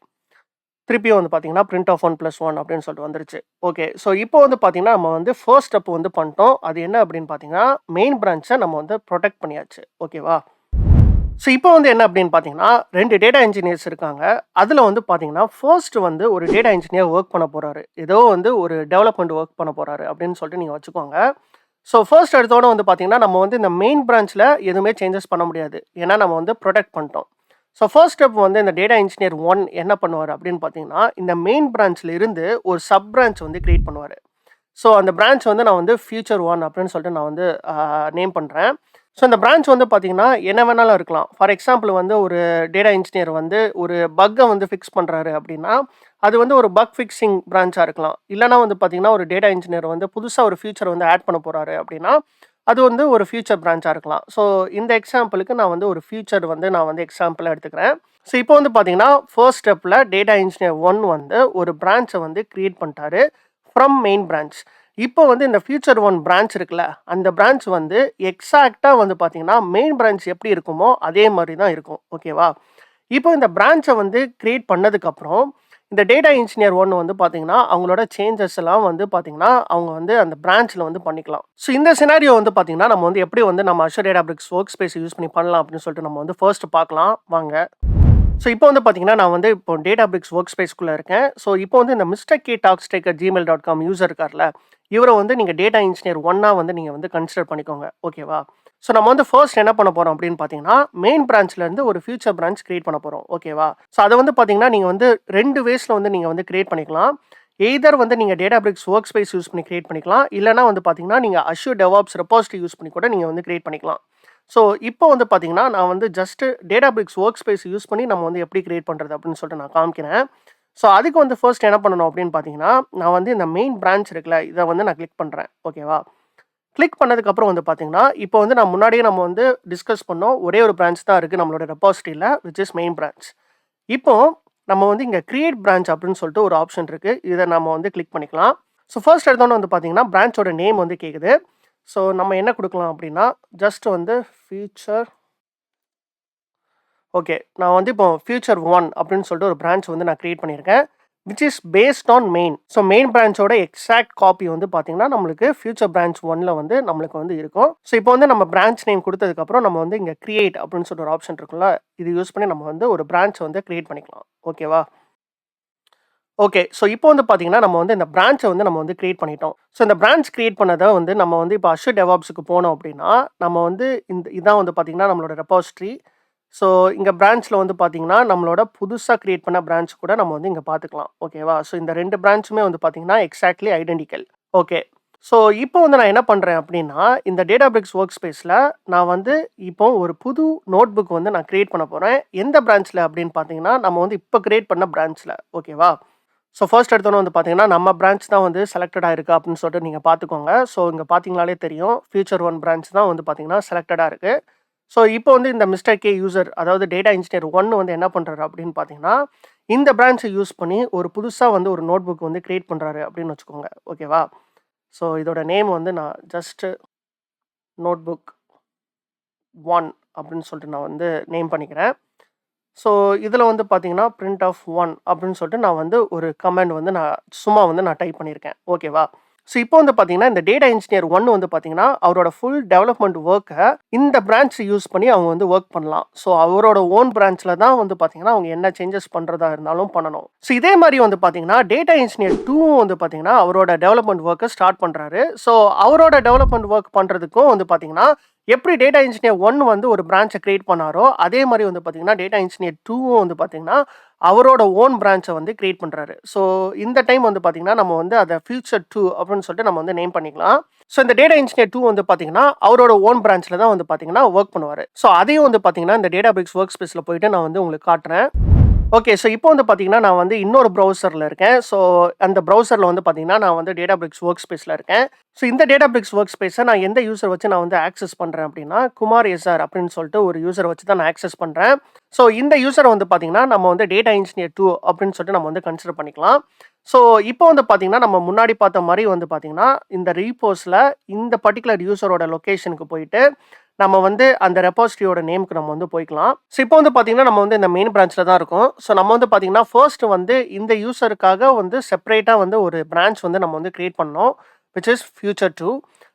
திருப்பியும் வந்து பார்த்தீங்கன்னா, பிரிண்ட் ஆஃப் 1+1 அப்படின்னு சொல்லிட்டு வந்துருச்சு. ஓகே. ஸோ இப்போ வந்து பார்த்தீங்கன்னா, நம்ம வந்து ஃபர்ஸ்ட் ஸ்டெப் வந்து பண்ணிட்டோம். அது என்ன அப்படின்னு பார்த்தீங்கன்னா, மெயின் பிரான்ச்ச நம்ம வந்து புரொடெக்ட் பண்ணியாச்சு. ஓகேவா? ஸோ இப்போ வந்து என்ன அப்படின்னு பார்த்தீங்கன்னா, 2 டேட்டா என்ஜினியர்ஸ் இருக்காங்க. அதுல வந்து பார்த்தீங்கன்னா, ஃபர்ஸ்ட் வந்து ஒரு டேட்டா என்ஜினியர் வொர்க் பண்ண போறாரு. ஏதோ வந்து ஒரு டெவலப்மெண்ட் வொர்க் பண்ண போறாரு அப்படின்னு சொல்லிட்டு நீங்க வச்சுக்கோங்க. ஸோ ஃபர்ஸ்ட் எடுத்தோன வந்து பார்த்தீங்கன்னா, நம்ம வந்து இந்த மெயின் பிரான்ச்ல எதுவுமே சேஞ்சஸ் பண்ண முடியாது. ஏன்னா நம்ம வந்து புரொடெக்ட் பண்ணிட்டோம். ஸோ ஃபர்ஸ்ட் ஸ்டெப் வந்து இந்த டேட்டா இன்ஜினியர் 1 என்ன பண்ணுவாரு அப்படின்னு பார்த்தீங்கன்னா, இந்த மெயின் பிரான்ச்ல இருந்து ஒரு சப் பிரான்ச் வந்து கிரியேட் பண்ணுவாரு. ஸோ அந்த பிரான்ச் வந்து நான் வந்து ஃபியூச்சர் 1 அப்படின்னு சொல்லிட்டு நான் வந்து நேம் பண்றேன். ஸோ இந்த பிரான்ச் வந்து பார்த்தீங்கன்னா, என்ன வேணாலும் இருக்கலாம். ஃபார் எக்ஸாம்பிள் வந்து ஒரு டேட்டா இன்ஜினியர் வந்து ஒரு பக்க வந்து ஃபிக்ஸ் பண்றாரு அப்படின்னா, அது வந்து ஒரு பக் ஃபிக்சிங் பிரான்ச்சா இருக்கலாம். இல்லன்னா வந்து பார்த்தீங்கன்னா, ஒரு டேட்டா இன்ஜினியர் வந்து புதுசா ஒரு ஃபியூச்சர் வந்து ஆட் பண்ண போறாரு அப்படின்னா, அது வந்து ஒரு ஃபியூச்சர் பிரான்ச்சா இருக்கலாம். ஸோ இந்த எக்ஸாம்பிளுக்கு நான் வந்து ஒரு ஃபியூச்சர் வந்து நான் வந்து எக்ஸாம்பிளா எடுத்துக்கிறேன். ஸோ இப்போ வந்து பார்த்தீங்கன்னா, ஃபர்ஸ்ட் ஸ்டெப்ல டேட்டா இன்ஜினியர் 1 வந்து ஒரு பிரான்ச்ச வந்து கிரியேட் பண்ணிட்டாரு ஃப்ரம் மெயின் பிரான்ச். இப்போ வந்து இந்த ஃபியூச்சர் 1 பிரான்ச் இருக்குல்ல, அந்த பிரான்ச் வந்து எக்ஸாக்ட்டா வந்து பார்த்தீங்கன்னா, மெயின் பிரான்ச் எப்படி இருக்குமோ, அதே மாரி தான் இருக்கும். ஓகேவா? இப்போ இந்த பிரான்ச்ச வந்து கிரியேட் பண்ணதுக்கப்புறம், இந்த டேட்டா இன்ஜினியர் 1 வந்து பார்த்தீங்கன்னா, அவங்களோட சேஞ்சஸ் எல்லாம் வந்து பார்த்தீங்கன்னா, அவங்க வந்து அந்த பிரான்ச்ல வந்து பண்ணிக்கலாம். ஸோ இந்த சினாரியோ வந்து பார்த்தீங்கன்னா, நம்ம வந்து எப்படி வந்து நம்ம Azure Databricks work space use பண்ணி பண்ணலாம் அப்படின்னு சொல்லிட்டு நம்ம வந்து ஃபர்ஸ்ட் பார்க்கலாம். வாங்க. ஸோ இப்போ வந்து பார்த்தீங்கன்னா, நான் வந்து இப்போ டேட்டாபிரிக்ஸ் ஒர்க் ஸ்பேஸ்க்குள்ள இருக்கேன். ஸோ இப்போ வந்து இந்த மிஸ்டர் கே டாக்ஸ்டெக்@gmail.com யூசர் இருக்கார்ல, இவர வந்து நீங்க டேட்டா இன்ஜினியர் 1ஆ வந்து நீங்க வந்து கன்சிடர் பண்ணிக்கோங்க. ஓகேவா? ஸோ நம்ம வந்து ஃபர்ஸ்ட் என்ன பண்ண போறோம் அப்படின்னு பார்த்தீங்கன்னா, மெயின் பிரான்ச்ல இருந்து ஒரு ஃபியூச்சர் பிரான்ச் கிரியேட் பண்ண போறோம். ஓகேவா? ஸோ அத வந்து பார்த்தீங்கன்னா, நீங்க வந்து 2 வேஸ்ல வந்து நீங்க வந்து கிரியேட் பண்ணிக்கலாம். எய்தர் வந்து நீங்க டேட்டாபிரிக்ஸ் ஒர்க் ஸ்பேஸ் யூஸ் பண்ணி கிரியேட் பண்ணிக்கலாம். இல்லன்னா வந்து பார்த்தீங்கன்னா, நீங்க Azure DevOps ரெபாசிட்டரி யூஸ் பண்ணி கூட நீங்க வந்து கிரியேட் பண்ணிக்கலாம். ஸோ இப்போ வந்து பார்த்தீங்கன்னா, நான் வந்து ஜஸ்ட் டேட்டாபிரிக்ஸ் ஒர்க் ஸ்பேஸ் யூஸ் பண்ணி நம்ம வந்து எப்படி கிரியேட் பண்றது அப்படின்னு சொல்லிட்டு நான் காமிக்கிறேன். ஸோ அதுக்கு வந்து ஃபர்ஸ்ட் என்ன பண்ணணும் அப்படின்னு பார்த்தீங்கன்னா, நான் வந்து இந்த மெயின் பிரான்ச் இருக்குல்ல, இத வந்து நான் கிளிக் பண்றேன். ஓகேவா? கிளிக் பண்ணதுக்கப்புறம் வந்து பார்த்தீங்கன்னா, இப்போ வந்து நான் முன்னாடியே நம்ம வந்து டிஸ்கஸ் பண்ணோம். ஒரே ஒரு பிரான்ச் தான் இருக்குது நம்மளோட ரெபாசிட்டரியில், விச் இஸ் மெயின் பிரான்ச். இப்போ நம்ம வந்து இங்கே கிரியேட் பிரான்ச் அப்படின்னு சொல்லிட்டு ஒரு ஆப்ஷன் இருக்குது. இதை நம்ம வந்து கிளிக் பண்ணிக்கலாம். ஸோ ஃபர்ஸ்ட் எடுத்தோன்னே வந்து பார்த்தீங்கன்னா, பிரான்ச்சோட நேம் வந்து கேட்குது. ஸோ நம்ம என்ன கொடுக்கலாம் அப்படின்னா, ஜஸ்ட் வந்து ஃபியூச்சர் ஓகே. நான் வந்து இப்போ ஃபியூச்சர் 1 அப்படின்னு சொல்லிட்டு ஒரு பிரான்ச் வந்து நான் கிரியேட் பண்ணியிருக்கேன். Which is based on main. So main பிரான்ச்சோட எக்ஸாக்ட் காப்பி வந்து பார்த்தீங்கன்னா, நம்மளுக்கு ஃபியூச்சர் பிரான்ச் 1ல வந்து நம்மளுக்கு வந்து இருக்கும். ஸோ இப்போ வந்து நம்ம பிரான்ச் நேம் கொடுத்ததுக்கப்புறம் நம்ம வந்து இங்கே கிரியேட் அப்படின்னு சொல்லிட்டு ஒரு ஆப்ஷன் இருக்குல்ல, இது யூஸ் பண்ணி நம்ம வந்து ஒரு பிரான்ச் வந்து கிரியேட் பண்ணிக்கலாம். ஓகேவா? ஓகே. ஸோ இப்போ வந்து பார்த்தீங்கன்னா, நம்ம வந்து இந்த பிரான்ச்சை வந்து நம்ம வந்து கிரியேட் பண்ணிட்டோம். ஸோ இந்த பிரான்ச் கிரியேட் பண்ணத வந்து நம்ம வந்து இப்போ அஷ்யூர் டெவாப்ஸ்க்கு போனோம் அப்படின்னா, நம்ம வந்து இதான் வந்து பார்த்தீங்கன்னா, நம்மளோட ரெபாசிட்டரி. ஸோ இங்க பிரான்ச்ல வந்து பார்த்தீங்கன்னா, நம்மளோட புதுசா கிரியேட் பண்ண பிரான்ச் கூட நம்ம வந்து இங்க பார்த்துக்கலாம். ஓகேவா? ஸோ இந்த 2 பிரான்ச்சுமே வந்து பார்த்தீங்கன்னா, எக்ஸாக்ட்லி ஐடென்டிக்கல். ஓகே. ஸோ இப்போ வந்து நான் என்ன பண்றேன் அப்படின்னா, இந்த டேட்டாபிரிக்ஸ் ஒர்க் ஸ்பேஸ்ல நான் வந்து இப்போ ஒரு புது நோட் புக் வந்து நான் கிரியேட் பண்ண போறேன். எந்த பிரான்ச்ல அப்படின்னு பார்த்தீங்கன்னா, நம்ம வந்து இப்போ கிரியேட் பண்ண பிரான்ச்ல. ஓகேவா? ஸோ ஃபர்ஸ்ட் எடுத்தோன்னே வந்து பார்த்தீங்கன்னா, நம்ம பிரான்ச் தான் வந்து செலக்டட் ஆயிருக்கு அப்படின்னு சொல்லிட்டு நீங்க பார்த்துக்கோங்க. ஸோ இங்க பார்த்தீங்கனாலே தெரியும். ஃபியூச்சர் 1 பிரான்ச் தான் வந்து பார்த்தீங்கன்னா, செலக்டடா இருக்கு. ஸோ இப்போ வந்து இந்த மிஸ்டர் கே யூசர், அதாவது டேட்டா இன்ஜினியர் 1 வந்து என்ன பண்றாரு அப்படின்னு பார்த்தீங்கன்னா, இந்த பிரான்ச்சை யூஸ் பண்ணி ஒரு புதுசா வந்து ஒரு நோட் புக் வந்து கிரியேட் பண்றாரு அப்படின்னு வச்சுக்கோங்க. ஓகேவா? ஸோ இதோட நேம் வந்து நான் ஜஸ்ட் நோட் புக் 1 அப்படின்னு சொல்லிட்டு நான் வந்து நேம் பண்ணிக்கிறேன். ஸோ இதில் வந்து பார்த்தீங்கன்னா, பிரிண்ட் ஆஃப் 1 அப்படின்னு சொல்லிட்டு நான் வந்து ஒரு கமாண்ட் வந்து நான் சும்மா வந்து நான் டைப் பண்ணியிருக்கேன். ஓகேவா? ஸோ இப்போ வந்து பார்த்தீங்கன்னா, இந்த டேட்டா இன்ஜினியர் 1 வந்து பார்த்தீங்கன்னா, அவரோட ஃபுல் டெவலப்மெண்ட் ஒர்க்கை இந்த பிரான்ச் யூஸ் பண்ணி அவங்க வந்து ஒர்க் பண்ணலாம். ஸோ அவரோட ஓன் பிரான்ச்சில் தான் வந்து பார்த்தீங்கன்னா, அவங்க என்ன சேஞ்சஸ் பண்ணுறதா இருந்தாலும் பண்ணணும். ஸோ இதே மாதிரி வந்து பார்த்தீங்கன்னா, டேட்டா இன்ஜினியர் 2 வந்து பார்த்தீங்கன்னா, அவரோட டெவலப்மெண்ட் ஒர்க்கை ஸ்டார்ட் பண்ணுறாரு. ஸோ அவரோட டெவலப்மெண்ட் ஒர்க் பண்ணுறதுக்கும் வந்து பார்த்தீங்கன்னா, எப்படி டேட்டா இன்ஜினியர் 1 வந்து ஒரு பிரான்ச்சை கிரியேட் பண்ணாரோ, அதே மாதிரி வந்து பார்த்தீங்கன்னா, டேட்டா இன்ஜினியர் 2வும் வந்து பார்த்தீங்கன்னா, அவரோட ஓன் பிரான்ச்சை வந்து கிரியேட் பண்றாரு. ஸோ இந்த டைம் வந்து பார்த்தீங்கன்னா, நம்ம வந்து அத ஃபியூச்சர் 2 அப்படின்னு சொல்லிட்டு நம்ம வந்து நேம் பண்ணிக்கலாம். ஸோ இந்த டேட்டா இன்ஜினியர் 2 வந்து பார்த்தீங்கன்னா, அவரோட ஓன் பிரான்ச்ல தான் வந்து பார்த்தீங்கன்னா, வொர்க் பண்ணுவாரு. ஸோ அதையும் வந்து பார்த்தீங்கன்னா, இந்த டேட்டாபிரிக்ஸ் ஒர்க் ஸ்பேஸ்ல போயிட்டு நான் வந்து உங்களுக்கு காட்டுறேன். ஓகே. ஸோ இப்போ வந்து பார்த்தீங்கன்னா, நான் வந்து இன்னொரு ப்ரௌசர்ல இருக்கேன். ஸோ அந்த ப்ரௌசர்ல வந்து பார்த்தீங்கன்னா, நான் வந்து டேட்டாபிரிக்ஸ் ஒர்க் ஸ்பேஸ்ல இருக்கேன். ஸோ இந்த டேட்டாபிரிக்ஸ் ஒர்க் ஸ்பேஸை நான் எந்த யூசர் வச்சு நான் வந்து ஆக்சஸ் பண்றேன் அப்படின்னா, குமார் எஸ்ஆர் அப்படின்னு சொல்லிட்டு ஒரு யூசரை வச்சு தான் நான் ஆக்சஸ் பண்றேன். ஸோ இந்த யூசரை வந்து பார்த்தீங்கன்னா, நம்ம வந்து டேட்டா இன்ஜினியர் 2 அப்படின்னு சொல்லிட்டு நம்ம வந்து கன்சிடர் பண்ணிக்கலாம். ஸோ இப்போ வந்து பார்த்தீங்கன்னா, நம்ம முன்னாடி பார்த்த மாரி வந்து பார்த்தீங்கன்னா, இந்த ரீபோஸ்ல இந்த பர்ட்டிகுலர் யூசரோட லொகேஷனுக்கு போயிட்டு, நம்ம வந்து அந்த ரெபாசிட்டரியோட நேமுக்கு நம்ம வந்து போய்க்கலாம். ஸோ இப்போ வந்து பார்த்தீங்கன்னா, நம்ம வந்து இந்த மெயின் பிரான்ச்ல தான் இருக்கோம். ஸோ நம்ம வந்து பார்த்தீங்கன்னா, ஃபர்ஸ்ட் வந்து இந்த யூசருக்காக வந்து செப்பரேட்டா வந்து ஒரு பிரான்ச் வந்து நம்ம வந்து கிரியேட் பண்ணோம். Which is future 2.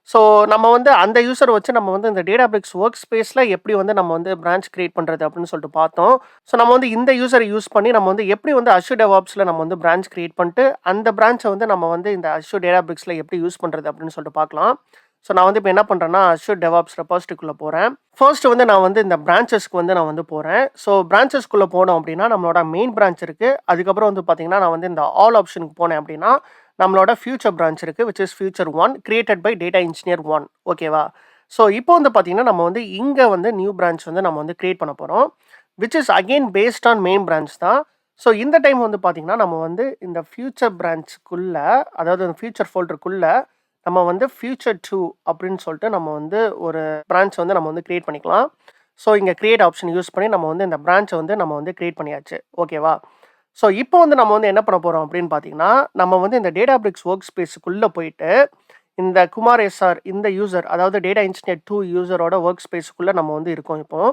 ஸோ நம்ம வந்து அந்த யூசரை வச்சு நம்ம வந்து இந்த டேட்டாபிரிக்ஸ் ஒர்க் ஸ்பேஸ்ல எப்படி வந்து நம்ம வந்து பிரான்ச் கிரியேட் பண்றது அப்படின்னு சொல்லிட்டு பார்த்தோம். ஸோ நம்ம வந்து இந்த யூசரை யூஸ் பண்ணி நம்ம வந்து எப்படி வந்து அஷ்யூர் டெவாப்ஸ்ல நம்ம வந்து பிரான்ச் கிரியேட் பண்ணிட்டு அந்த பிரான்ச்சை வந்து நம்ம வந்து இந்த அஷ்யூர் டேட்டாபிரிக்ஸ்ல எப்படி யூஸ் பண்றது அப்படின்னு சொல்லிட்டு பார்க்கலாம். ஸோ நான் வந்து இப்போ என்ன பண்ணுறேன்னா, அஷ்யூர் டெவாப்ஸ் ரெபாசிட்டரிக்குள்ளே போகிறேன். ஃபர்ஸ்ட் வந்து நான் வந்து இந்த பிரான்ச்சஸ்க்கு வந்து நான் வந்து போகிறேன். ஸோ பிரான்ச்சஸ்க்குள்ளே போனோம் அப்படின்னா, நம்மளோட மெயின் பிரான்ச் இருக்குது. அதுக்கப்புறம் வந்து பார்த்தீங்கன்னா, நான் வந்து இந்த ஆல் ஆப்ஷனுக்கு போனேன் அப்படின்னா, நம்மளோட ஃபியூச்சர் பிரான்ச் இருக்குது. Which is future 1 created by data engineer 1. ஓகேவா? ஸோ இப்போ வந்து பார்த்தீங்கன்னா, நம்ம வந்து இங்கே வந்து நியூ பிரான்ச் வந்து நம்ம வந்து கிரியேட் பண்ண போகிறோம். Which is again paste on main branch தான். ஸோ இந்த டைம் வந்து பார்த்தீங்கன்னா, நம்ம வந்து இந்த ஃபியூச்சர் பிரான்ச்சுக்குள்ள, அதாவது அந்த ஃபியூச்சர் ஃபோல்டருக்குள்ள நம்ம வந்து ஃபியூச்சர் 2 அப்படின்னு சொல்லிட்டு நம்ம வந்து ஒரு பிரான்ச் வந்து நம்ம வந்து கிரியேட் பண்ணிக்கலாம். ஸோ இங்கே கிரியேட் ஆப்ஷன் யூஸ் பண்ணி நம்ம வந்து இந்த பிரான்ச்சை வந்து நம்ம வந்து கிரியேட் பண்ணியாச்சு. ஓகேவா? ஸோ இப்போ வந்து நம்ம வந்து என்ன பண்ண போகிறோம் அப்படின்னு பார்த்தீங்கன்னா, நம்ம வந்து இந்த டேட்டாபிரிக்ஸ் ஒர்க் ஸ்பேஸுக்குள்ளே போயிட்டு இந்த குமார் எஸ்ஆர் இந்த யூசர், அதாவது டேட்டா இன்ஜினியர் 2 யூசரோட ஒர்க் ஸ்பேஸுக்குள்ளே நம்ம வந்து இருக்கோம் இப்போ.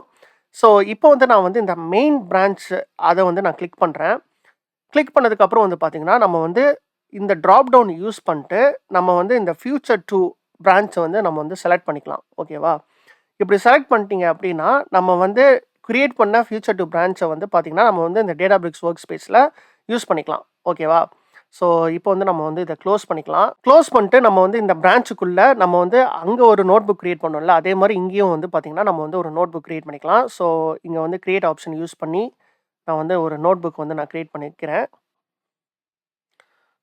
ஸோ இப்போ வந்து நான் வந்து இந்த மெயின் பிரான்ச் அதை வந்து நான் கிளிக் பண்ணுறேன். கிளிக் பண்ணதுக்கப்புறம் வந்து பார்த்தீங்கன்னா, நம்ம வந்து இந்த ட்ராப் டவுன் யூஸ் பண்ணிட்டு நம்ம வந்து இந்த ஃபியூச்சர் 2 பிரான்ச்சை வந்து நம்ம வந்து செலக்ட் பண்ணிக்கலாம். ஓகேவா? இப்படி செலக்ட் பண்ணிட்டீங்க அப்படின்னா, நம்ம வந்து கிரியேட் பண்ண ஃபியூச்சர் 2 பிரான்ச்சை வந்து பார்த்தீங்கன்னா, நம்ம வந்து இந்த டேட்டாபிரிக்ஸ் ஒர்க் ஸ்பேஸில் யூஸ் பண்ணிக்கலாம். ஓகேவா? ஸோ இப்போ வந்து நம்ம வந்து இதை க்ளோஸ் பண்ணிக்கலாம். க்ளோஸ் பண்ணிட்டு நம்ம வந்து இந்த பிரான்ச்சுக்குள்ளே நம்ம வந்து அங்கே ஒரு நோட் புக் கிரியேட் பண்ணோம்ல, அதே மாதிரி இங்கேயும் வந்து பார்த்தீங்கன்னா, நம்ம வந்து ஒரு நோட் புக் கிரியேட் பண்ணிக்கலாம். ஸோ இங்கே வந்து கிரியேட் ஆப்ஷன் யூஸ் பண்ணி நான் வந்து ஒரு நோட் புக் வந்து நான் கிரியேட் பண்ணிக்கிறேன்.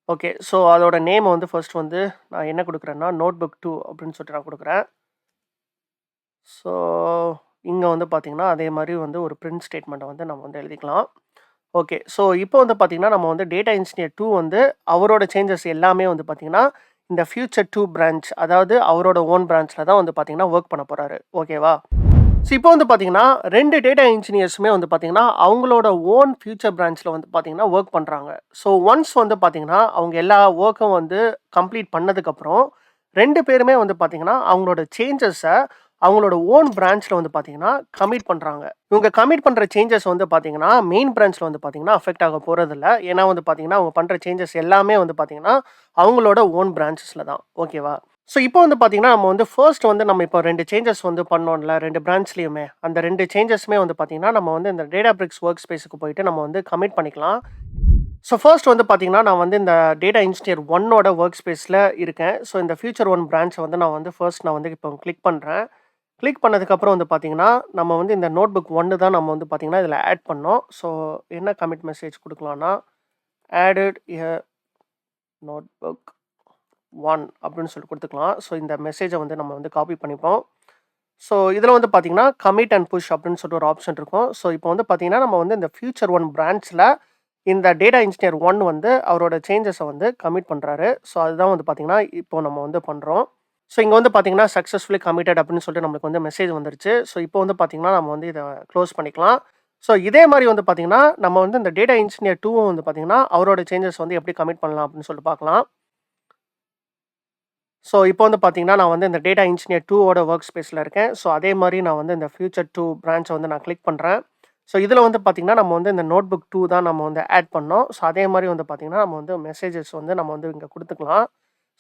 ஓகே. ஸோ அதோட நேம் வந்து ஃபர்ஸ்ட் வந்து நான் என்ன கொடுக்குறேன்னா, நோட்புக் 2 அப்படின்னு சொல்லிட்டு நான் கொடுக்குறேன். ஸோ இங்கே வந்து பார்த்தீங்கன்னா, அதே மாதிரி வந்து ஒரு பிரிண்ட் ஸ்டேட்மெண்ட்டை வந்து நம்ம வந்து எழுதிக்கலாம். ஓகே. ஸோ இப்போ வந்து பார்த்தீங்கன்னா, நம்ம வந்து டேட்டா இன்ஜினியர் 2 வந்து அவரோட சேஞ்சஸ் எல்லாமே வந்து பார்த்தீங்கன்னா, இந்த ஃபியூச்சர் 2 பிரான்ச் அதாவது அவரோட ஓன் பிரான்ச்ல தான் வந்து பார்த்தீங்கன்னா ஒர்க் பண்ண போறாரு. ஓகேவா? ஸோ இப்போ வந்து பார்த்தீங்கன்னா 2 டேட்டா இன்ஜினியர்ஸுமே வந்து பார்த்தீங்கன்னா, அவங்களோட ஓன் ஃபியூச்சர் பிரான்ச்ல வந்து பார்த்தீங்கன்னா ஒர்க் பண்றாங்க. ஸோ ஒன்ஸ் வந்து பார்த்தீங்கன்னா, அவங்க எல்லா வொர்க்கும் வந்து கம்ப்ளீட் பண்ணதுக்கப்புறம் 2 பேருமே வந்து பார்த்தீங்கன்னா, அவங்களோட சேஞ்சஸ அவங்களோட ஓன் பிரான்ச்ல வந்து பார்த்தீங்கன்னா கமிட் பண்றாங்க. இவங்க கமிட் பண்ற சேஞ்சஸ் வந்து பார்த்தீங்கன்னா, மெயின் பிரான்ச்ல வந்து பார்த்தீங்கன்னா அஃபெக்ட் ஆக போறதில்ல. ஏன்னா வந்து பார்த்தீங்கன்னா, அவங்க பண்ற சேஞ்சஸ் எல்லாமே வந்து பார்த்தீங்கன்னா, அவங்களோட ஓன் பிரான்ச்சஸ்ல தான். ஓகேவா? ஸோ இப்போ வந்து பார்த்தீங்கன்னா, நம்ம வந்து ஃபர்ஸ்ட் வந்து நம்ம இப்போ 2 சேஞ்சஸ் வந்து பண்ணோம்ல 2 பிரான்ச்லயுமே. அந்த 2 சேஞ்சஸுமே வந்து பார்த்தீங்கன்னா, நம்ம வந்து இந்த Databricks ஒர்க் ஸ்பேஸ்க்கு போயிட்டு நம்ம வந்து கமிட் பண்ணிக்கலாம். ஸோ ஃபர்ஸ்ட் வந்து பார்த்தீங்கன்னா, நான் வந்து இந்த டேட்டா இன்ஜினியர் 1ஓட ஒர்க் ஸ்பேஸ்ல இருக்கேன். ஸோ இந்த ஃபியூச்சர் 1 பிரான்ச்ச வந்து நான் வந்து ஃபர்ஸ்ட் நான் வந்து இப்போ கிளிக் பண்றேன். கிளிக் பண்ணதுக்கப்புறம் வந்து பார்த்தீங்கன்னா, நம்ம வந்து இந்த நோட்புக் 1 தான் நம்ம வந்து பார்த்தீங்கன்னா, இதில ஆட் பண்ணோம். ஸோ என்ன கமிட் மெசேஜ் குடுக்கலாம்னா, ஆடட் எ நோட்புக் 1 அப்படின்னு சொல்லிட்டு குடுத்துக்கலாம். ஸோ இந்த மெசேஜ வந்து நம்ம வந்து காப்பி பண்ணிப்போம். ஸோ இதில வந்து பார்த்தீங்கன்னா, கமிட் அண்ட் புஷ் அப்படின்னு சொல்லிட்டு ஒரு ஆப்ஷன் இருக்கும். ஸோ இப்போ வந்து பார்த்தீங்கன்னா, நம்ம வந்து இந்த ஃபியூச்சர் 1 பிரான்ச்ல இந்த டேட்டா இன்ஜினியர் 1 வந்து அவரோட சேஞ்சஸ வந்து கமிட் பண்றாரு. ஸோ அதுதான் வந்து பார்த்தீங்கன்னா, இப்போ நம்ம வந்து பண்றோம். ஸோ இங்க வந்து பார்த்தீங்கன்னா, சக்சஸ்ஃபுல்லி கமிட்டட் அப்படின்னு சொல்லிட்டு நம்மளுக்கு வந்து மெசேஜ் வந்துருச்சு. ஸோ இப்போ வந்து பார்த்தீங்கன்னா, நம்ம வந்து இத க்ளோஸ் பண்ணிக்கலாம். ஸோ இதே மாரி வந்து பார்த்தீங்கன்னா, நம்ம வந்து இந்த டேட்டா இன்ஜினியர் 2வும் வந்து பார்த்தீங்கன்னா, அவரோட சேஞ்சஸ் வந்து எப்படி கமிட் பண்ணலாம் அப்படின்னு சொல்லிட்டு பார்க்கலாம். ஸோ இப்போ வந்து பார்த்தீங்கன்னா, நான் வந்து இந்த டேட்டா இன்ஜினியர் 2ஓட ஒர்க் ஸ்பேஸ்ல இருக்கேன். ஸோ அதே மாரி நான் வந்து இந்த ஃபியூச்சர் 2 பிரான்ச்ச வந்து நான் கிளிக் பண்றேன். ஸோ இதில வந்து பார்த்தீங்கன்னா, நம்ம வந்து இந்த நோட்புக் 2 தான் நம்ம வந்து ஆட் பண்ணோம். ஸோ அதே மாரி வந்து பார்த்தீங்கன்னா, நம்ம வந்து மெசேஜஸ் வந்து நம்ம வந்து இங்க குடுத்துக்கலாம்.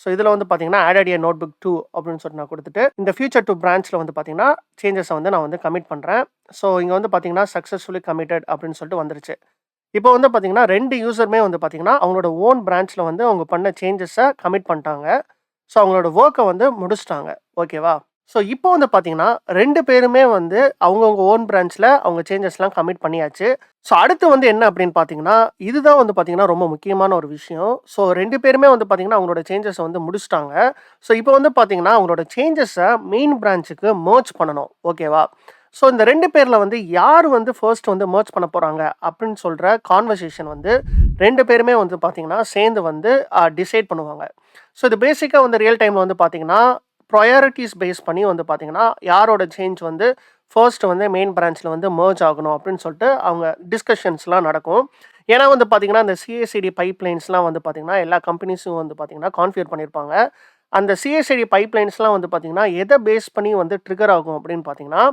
ஸோ இதில வந்து பார்த்தீங்கன்னா, ஆடட் எ நோட்புக் 2 அப்படின்னு சொல்லிட்டு நான் குடுத்துட்டு, இந்த ஃபியூச்சர் 2 பிரான்ச்ல வந்து பார்த்தீங்கன்னா, சேஞ்சஸ வந்து நான் வந்து கமிட் பண்றேன். ஸோ இங்க வந்து பார்த்தீங்கன்னா, சக்சஸ்ஃபுல்லி கமிட்டட் அப்படின்னு சொல்லிட்டு வந்துருச்சு. இப்போ வந்து பார்த்தீங்கன்னா, 2 யூசருமே வந்து பார்த்தீங்கன்னா, அவங்களோட ஓன் பிரான்ச்ல வந்து அவங்க பண்ண சேஞ்சஸ கமிட் பண்ணிட்டாங்க. ஸோ அவங்களோட வொர்க்க வந்து முடிச்சுட்டாங்க. ஓகேவா? ஸோ இப்போ வந்து பார்த்தீங்கன்னா, 2 பேருமே வந்து அவங்கவங்க ஓன் பிரான்ச்ல அவங்க சேஞ்சஸ்லாம் கமிட் பண்ணியாச்சு. ஸோ அடுத்து வந்து என்ன அப்படின்னு பார்த்தீங்கன்னா, இதுதான் வந்து பார்த்தீங்கன்னா ரொம்ப முக்கியமான ஒரு விஷயம். ஸோ 2 பேருமே வந்து பார்த்தீங்கன்னா, அவங்களோட சேஞ்சஸ வந்து முடிச்சுட்டாங்க. ஸோ இப்போ வந்து பார்த்தீங்கன்னா, அவங்களோட சேஞ்சஸ மெயின் பிரான்ச்சுக்கு மெர்ஜ் பண்ணணும். ஓகேவா? ஸோ இந்த 2 பேர்ல வந்து யார் வந்து ஃபர்ஸ்ட் வந்து மெர்ஜ் பண்ண போறாங்க அப்படின்னு சொல்ற கான்வர்சேஷன் வந்து 2 பேருமே வந்து பார்த்தீங்கன்னா, சேர்ந்து வந்து டிசைட் பண்ணுவாங்க. ஸோ இது பேசிக்கா வந்து ரியல் டைம்ல வந்து பார்த்தீங்கன்னா, ப்ரையாரிட்டீஸ் பேஸ் பண்ணி வந்து பார்த்தீங்கன்னா, யாரோட சேஞ்ச் வந்து ஃபர்ஸ்ட் வந்து மெயின் பிரான்ச்ல வந்து மெர்ஜ் ஆகணும் அப்படின்னு சொல்லிட்டு அவங்க டிஸ்கஷன்ஸ்லாம் நடக்கும். ஏன்னா வந்து பார்த்தீங்கன்னா, இந்த சிஐசிடி பைப்லைன்ஸ்லாம் வந்து பார்த்தீங்கன்னா, எல்லா கம்பெனிஸும் வந்து பார்த்தீங்கன்னா, கான்ஃபிகர் பண்ணியிருப்பாங்க. அந்த சிஐசிடி பைப்லைன்ஸ்லாம் வந்து பார்த்தீங்கன்னா, எத பேஸ் பண்ணி வந்து ட்ரிகர் ஆகும் அப்படின்னு பார்த்தீங்கன்னா,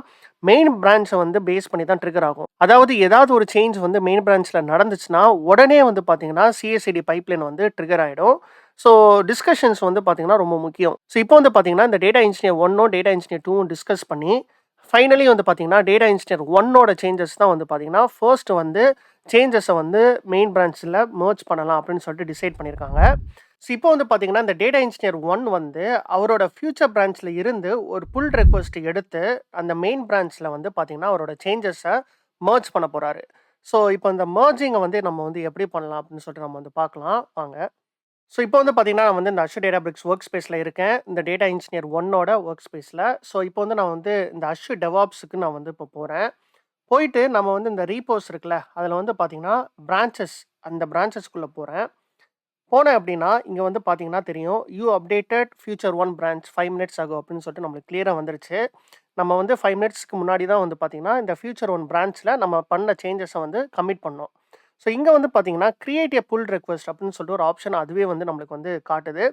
மெயின் பிரான்ச்ச வந்து பேஸ் பண்ணி தான் ட்ரிகர் ஆகும். அதாவது ஏதாவது ஒரு சேஞ்ச் வந்து மெயின் பிரான்ச்ல நடந்துச்சுன்னா, உடனே வந்து பார்த்தீங்கன்னா, சிஐசிடி பைப்லைன் வந்து ட்ரிகர் ஆயிடும். ஸோ டிஸ்கஷன்ஸ் வந்து பார்த்தீங்கன்னா, ரொம்ப முக்கியம். ஸோ இப்போ வந்து பார்த்தீங்கன்னா, இந்த டேட்டா இன்ஜினியர் 1ம், டேட்டா இன்ஜினியர் 2ம் டிஸ்கஸ் பண்ணி, ஃபைனலி வந்து பார்த்தீங்கன்னா, டேட்டா இன்ஜினியர் 1ஓட சேஞ்சஸ் தான் வந்து பார்த்தீங்கன்னா, ஃபர்ஸ்ட் வந்து சேஞ்சஸ வந்து மெயின் பிரான்ச்ல மெர்ஜ் பண்ணலாம் அப்படின்னு சொல்லிட்டு டிசைட் பண்ணியிருக்காங்க. ஸோ இப்போ வந்து பார்த்தீங்கன்னா, இந்த டேட்டா இன்ஜினியர் 1 வந்து அவரோட ஃபியூச்சர் பிரான்ச்ல இருந்து ஒரு புல் ரிக்வெஸ்ட் எடுத்து, அந்த மெயின் பிரான்ச்ல வந்து பார்த்தீங்கன்னா, அவரோட சேஞ்சஸ மெர்ஜ் பண்ண போறாரு. ஸோ இப்போ இந்த மெர்ஜிங்க வந்து நம்ம வந்து எப்படி பண்ணலாம் அப்படின்னு சொல்லிட்டு நம்ம வந்து பார்க்கலாம். வாங்க. ஸோ இப்போ வந்து பார்த்தீங்கன்னா, நான் வந்து இந்த Azure Databricks ஒர்க் ஸ்பேஸ்ல இருக்கேன். இந்த டேட்டா இன்ஜினியர் 1ஓட ஒர்க் ஸ்பேஸ்ல. ஸோ இப்போ வந்து நான் வந்து இந்த Azure DevOpsக்கு நான் வந்து இப்போ போறேன். போயிட்டு நம்ம வந்து இந்த ரீபோஸ் இருக்குல்ல, அதில வந்து பார்த்தீங்கன்னா, பிரான்ச்சஸ் அந்த பிரான்ச்சஸ்க்குள்ள போறேன். போனேன் அப்படின்னா, இங்க வந்து பார்த்தீங்கன்னா தெரியும். You updated future 1 branch 5 minutes ago அப்படின்னு சொல்லிட்டு நம்மளுக்கு கிளியரா வந்துருச்சு. நம்ம வந்து 5 மினிட்ஸ்க்கு முன்னாடி தான் வந்து பார்த்தீங்கன்னா, இந்த ஃபியூச்சர் 1 பிரான்ச்ல நம்ம பண்ண சேஞ்சஸ வந்து கமிட் பண்ணோம். ஸோ இங்க வந்து பார்த்தீங்கன்னா, கிரியேட் எ புல் ரிக்வெஸ்ட் அப்படின்னு சொல்லிட்டு ஒரு ஆப்ஷன் அதுவே வந்து நம்மளுக்கு வந்து காட்டுது.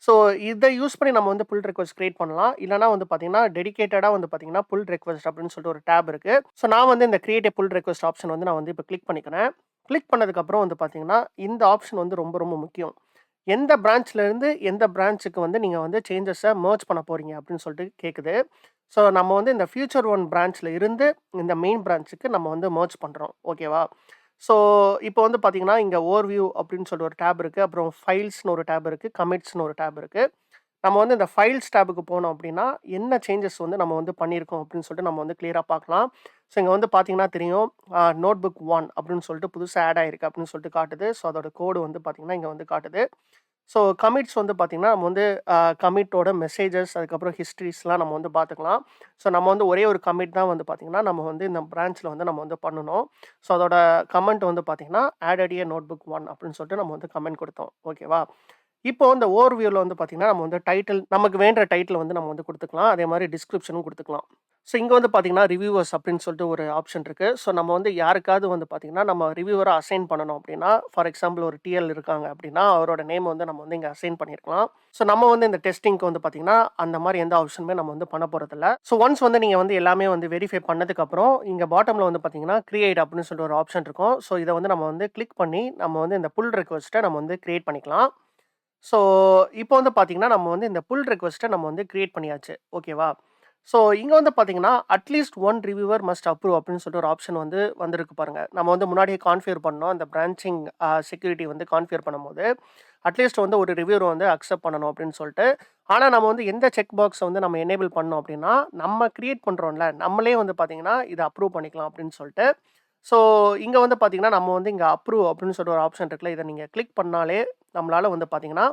ஸோ இத யூஸ் பண்ணி நம்ம வந்து புல் ரிக்வெஸ்ட் கிரியேட் பண்ணலாம். இல்லன்னா வந்து பார்த்தீங்கன்னா, டெடிகேட்டடா வந்து பார்த்தீங்கன்னா, புல் ரிக்வெஸ்ட் அப்படின்னு சொல்லிட்டு ஒரு டேப் இருக்கு. ஸோ நான் வந்து இந்த create a pull request option வந்து நான் வந்து இப்போ கிளிக் பண்ணிக்கிறேன். கிளிக் பண்ணதுக்கப்புறம் வந்து பார்த்தீங்கன்னா, இந்த ஆப்ஷன் வந்து ரொம்ப ரொம்ப முக்கியம். எந்த பிரான்ச்ல இருந்து எந்த பிரான்ச்சுக்கு வந்து நீங்க வந்து சேஞ்சஸ மெர்ஜ் பண்ண போறீங்க அப்படின்னு சொல்லிட்டு கேட்குது. ஸோ நம்ம வந்து இந்த ஃபியூச்சர் 1 பிரான்ச்ல இருந்து இந்த மெயின் பிரான்ச்சுக்கு நம்ம வந்து மெர்ஜ் பண்றோம். ஓகேவா? ஸோ இப்போ வந்து பார்த்தீங்கன்னா, இங்க ஓவர்வியூ அப்படின்னு சொல்லிட்டு ஒரு டேப் இருக்கு. அப்புறம் ஃபைல்ஸ்ன்னு ஒரு டேப் இருக்கு. கமிட்ஸ்ன்னு ஒரு டேப் இருக்கு. நம்ம வந்து இந்த ஃபைல்ஸ் டேபுக்கு போனோம் அப்படின்னா, என்ன சேஞ்சஸ் வந்து நம்ம வந்து பண்ணியிருக்கோம் அப்படின்னு சொல்லிட்டு நம்ம வந்து கிளியரா பார்க்கலாம். ஸோ இங்க வந்து பார்த்தீங்கன்னா தெரியும். நோட்புக் 1 அப்படின்னு சொல்லிட்டு புதுசா ஆட் ஆயிருக்கு அப்படின்னு சொல்லிட்டு காட்டுது. ஸோ அதோட கோடு வந்து பார்த்தீங்கன்னா, இங்க வந்து காட்டுது. ஸோ கமிட்ஸ் வந்து பார்த்தீங்கன்னா, நம்ம வந்து கமிட்டோட மெசேஜஸ் அதுக்கப்புறம் ஹிஸ்ட்ரீஸ்லாம் நம்ம வந்து பார்த்துக்கலாம். ஸோ நம்ம வந்து ஒரே ஒரு கமிட் தான் வந்து பார்த்தீங்கன்னா, நம்ம வந்து இந்த பிரான்ச்ல வந்து நம்ம வந்து பண்ணணும். ஸோ அதோட கமெண்ட் வந்து பார்த்தீங்கன்னா, ஆடட் எ நோட்புக் 1 அப்படின்னு சொல்லிட்டு நம்ம வந்து கமெண்ட் குடுத்தோம். ஓகேவா? இப்போ இந்த ஓவர்வியூல வந்து பார்த்தீங்கன்னா, நம்ம வந்து டைட்டில் நமக்கு வேண்ட டைட்டில் வந்து நம்ம வந்து குடுத்துக்கலாம். அதே மாரி டிஸ்கிரிப்ஷனும் குடுத்துக்கலாம். ஸோ இங்க வந்து பார்த்தீங்கன்னா, ரிவ்யூவர்ஸ் அப்படின்னு சொல்லிட்டு ஒரு ஆப்ஷன் இருக்கு. ஸோ நம்ம வந்து யாருக்காவது வந்து பார்த்தீங்கன்னா, நம்ம ரிவ்யூவரா அசைன் பண்ணணும் அப்படின்னா, ஃபார் எக்ஸாம்பிள் ஒரு டிஎல் இருக்காங்க அப்படின்னா, அவரோட நேம் வந்து நம்ம வந்து இங்க அசைன் பண்ணியிருக்கலாம். ஸோ நம்ம வந்து இந்த டெஸ்டிங்க்கு வந்து பார்த்தீங்கன்னா, அந்த மாரி எந்த ஆப்ஷனுமே நம்ம வந்து பண்ண போறதில்ல. ஸோ ஒன்ஸ் வந்து நீங்க வந்து எல்லாமே வந்து வெரிஃபை பண்ணதுக்கப்புறம், இங்க பாட்டம்ல வந்து பார்த்தீங்கன்னா, கிரியேட் அப்படின்னு சொல்லிட்டு ஒரு ஆப்ஷன் இருக்கும். ஸோ இத வந்து நம்ம வந்து கிளிக் பண்ணி, நம்ம வந்து இந்த புல் ரிக்வெஸ்ட்ட நம்ம வந்து கிரியேட் பண்ணிக்கலாம். ஸோ இப்போ வந்து பார்த்தீங்கன்னா, நம்ம வந்து இந்த புல் ரிக்வெஸ்ட்ட நம்ம வந்து கிரியேட் பண்ணியாச்சு. ஓகேவா? ஸோ இங்க வந்து பார்த்தீங்கன்னா, at least one reviewer must approve அப்படின்னு சொல்லிட்டு ஒரு ஆப்ஷன் வந்து வந்திருக்கு பாருங்க. நம்ம வந்து முன்னாடியே கான்ஃபிகர் பண்ணோம். அந்த பிரான்ச்சிங் செக்யூரிட்டி வந்து கான்ஃபிகர் பண்ணும்போது, அட்லீஸ்ட் வந்து ஒரு ரிவ்யூவர் வந்து அக்செப்ட் பண்ணணும் அப்படின்னு சொல்லிட்டு. ஆனா நம்ம வந்து எந்த செக் பாக்ஸ வந்து நம்ம எனேபிள் பண்ணோம் அப்படின்னா, நம்ம கிரியேட் பண்றோம்ல, நம்மளே வந்து பார்த்தீங்கன்னா, இத அப்ரூவ் பண்ணிக்கலாம் அப்படின்னு சொல்லிட்டு. ஸோ இங்க வந்து பார்த்தீங்கன்னா, நம்ம வந்து இங்க அப்ரூவ் அப்படின்னு சொல்லிட்டு ஒரு ஆப்ஷன் இருக்குல்ல. இத நீங்க கிளிக் பண்ணாலே நம்மளால வந்து பார்த்தீங்கன்னா,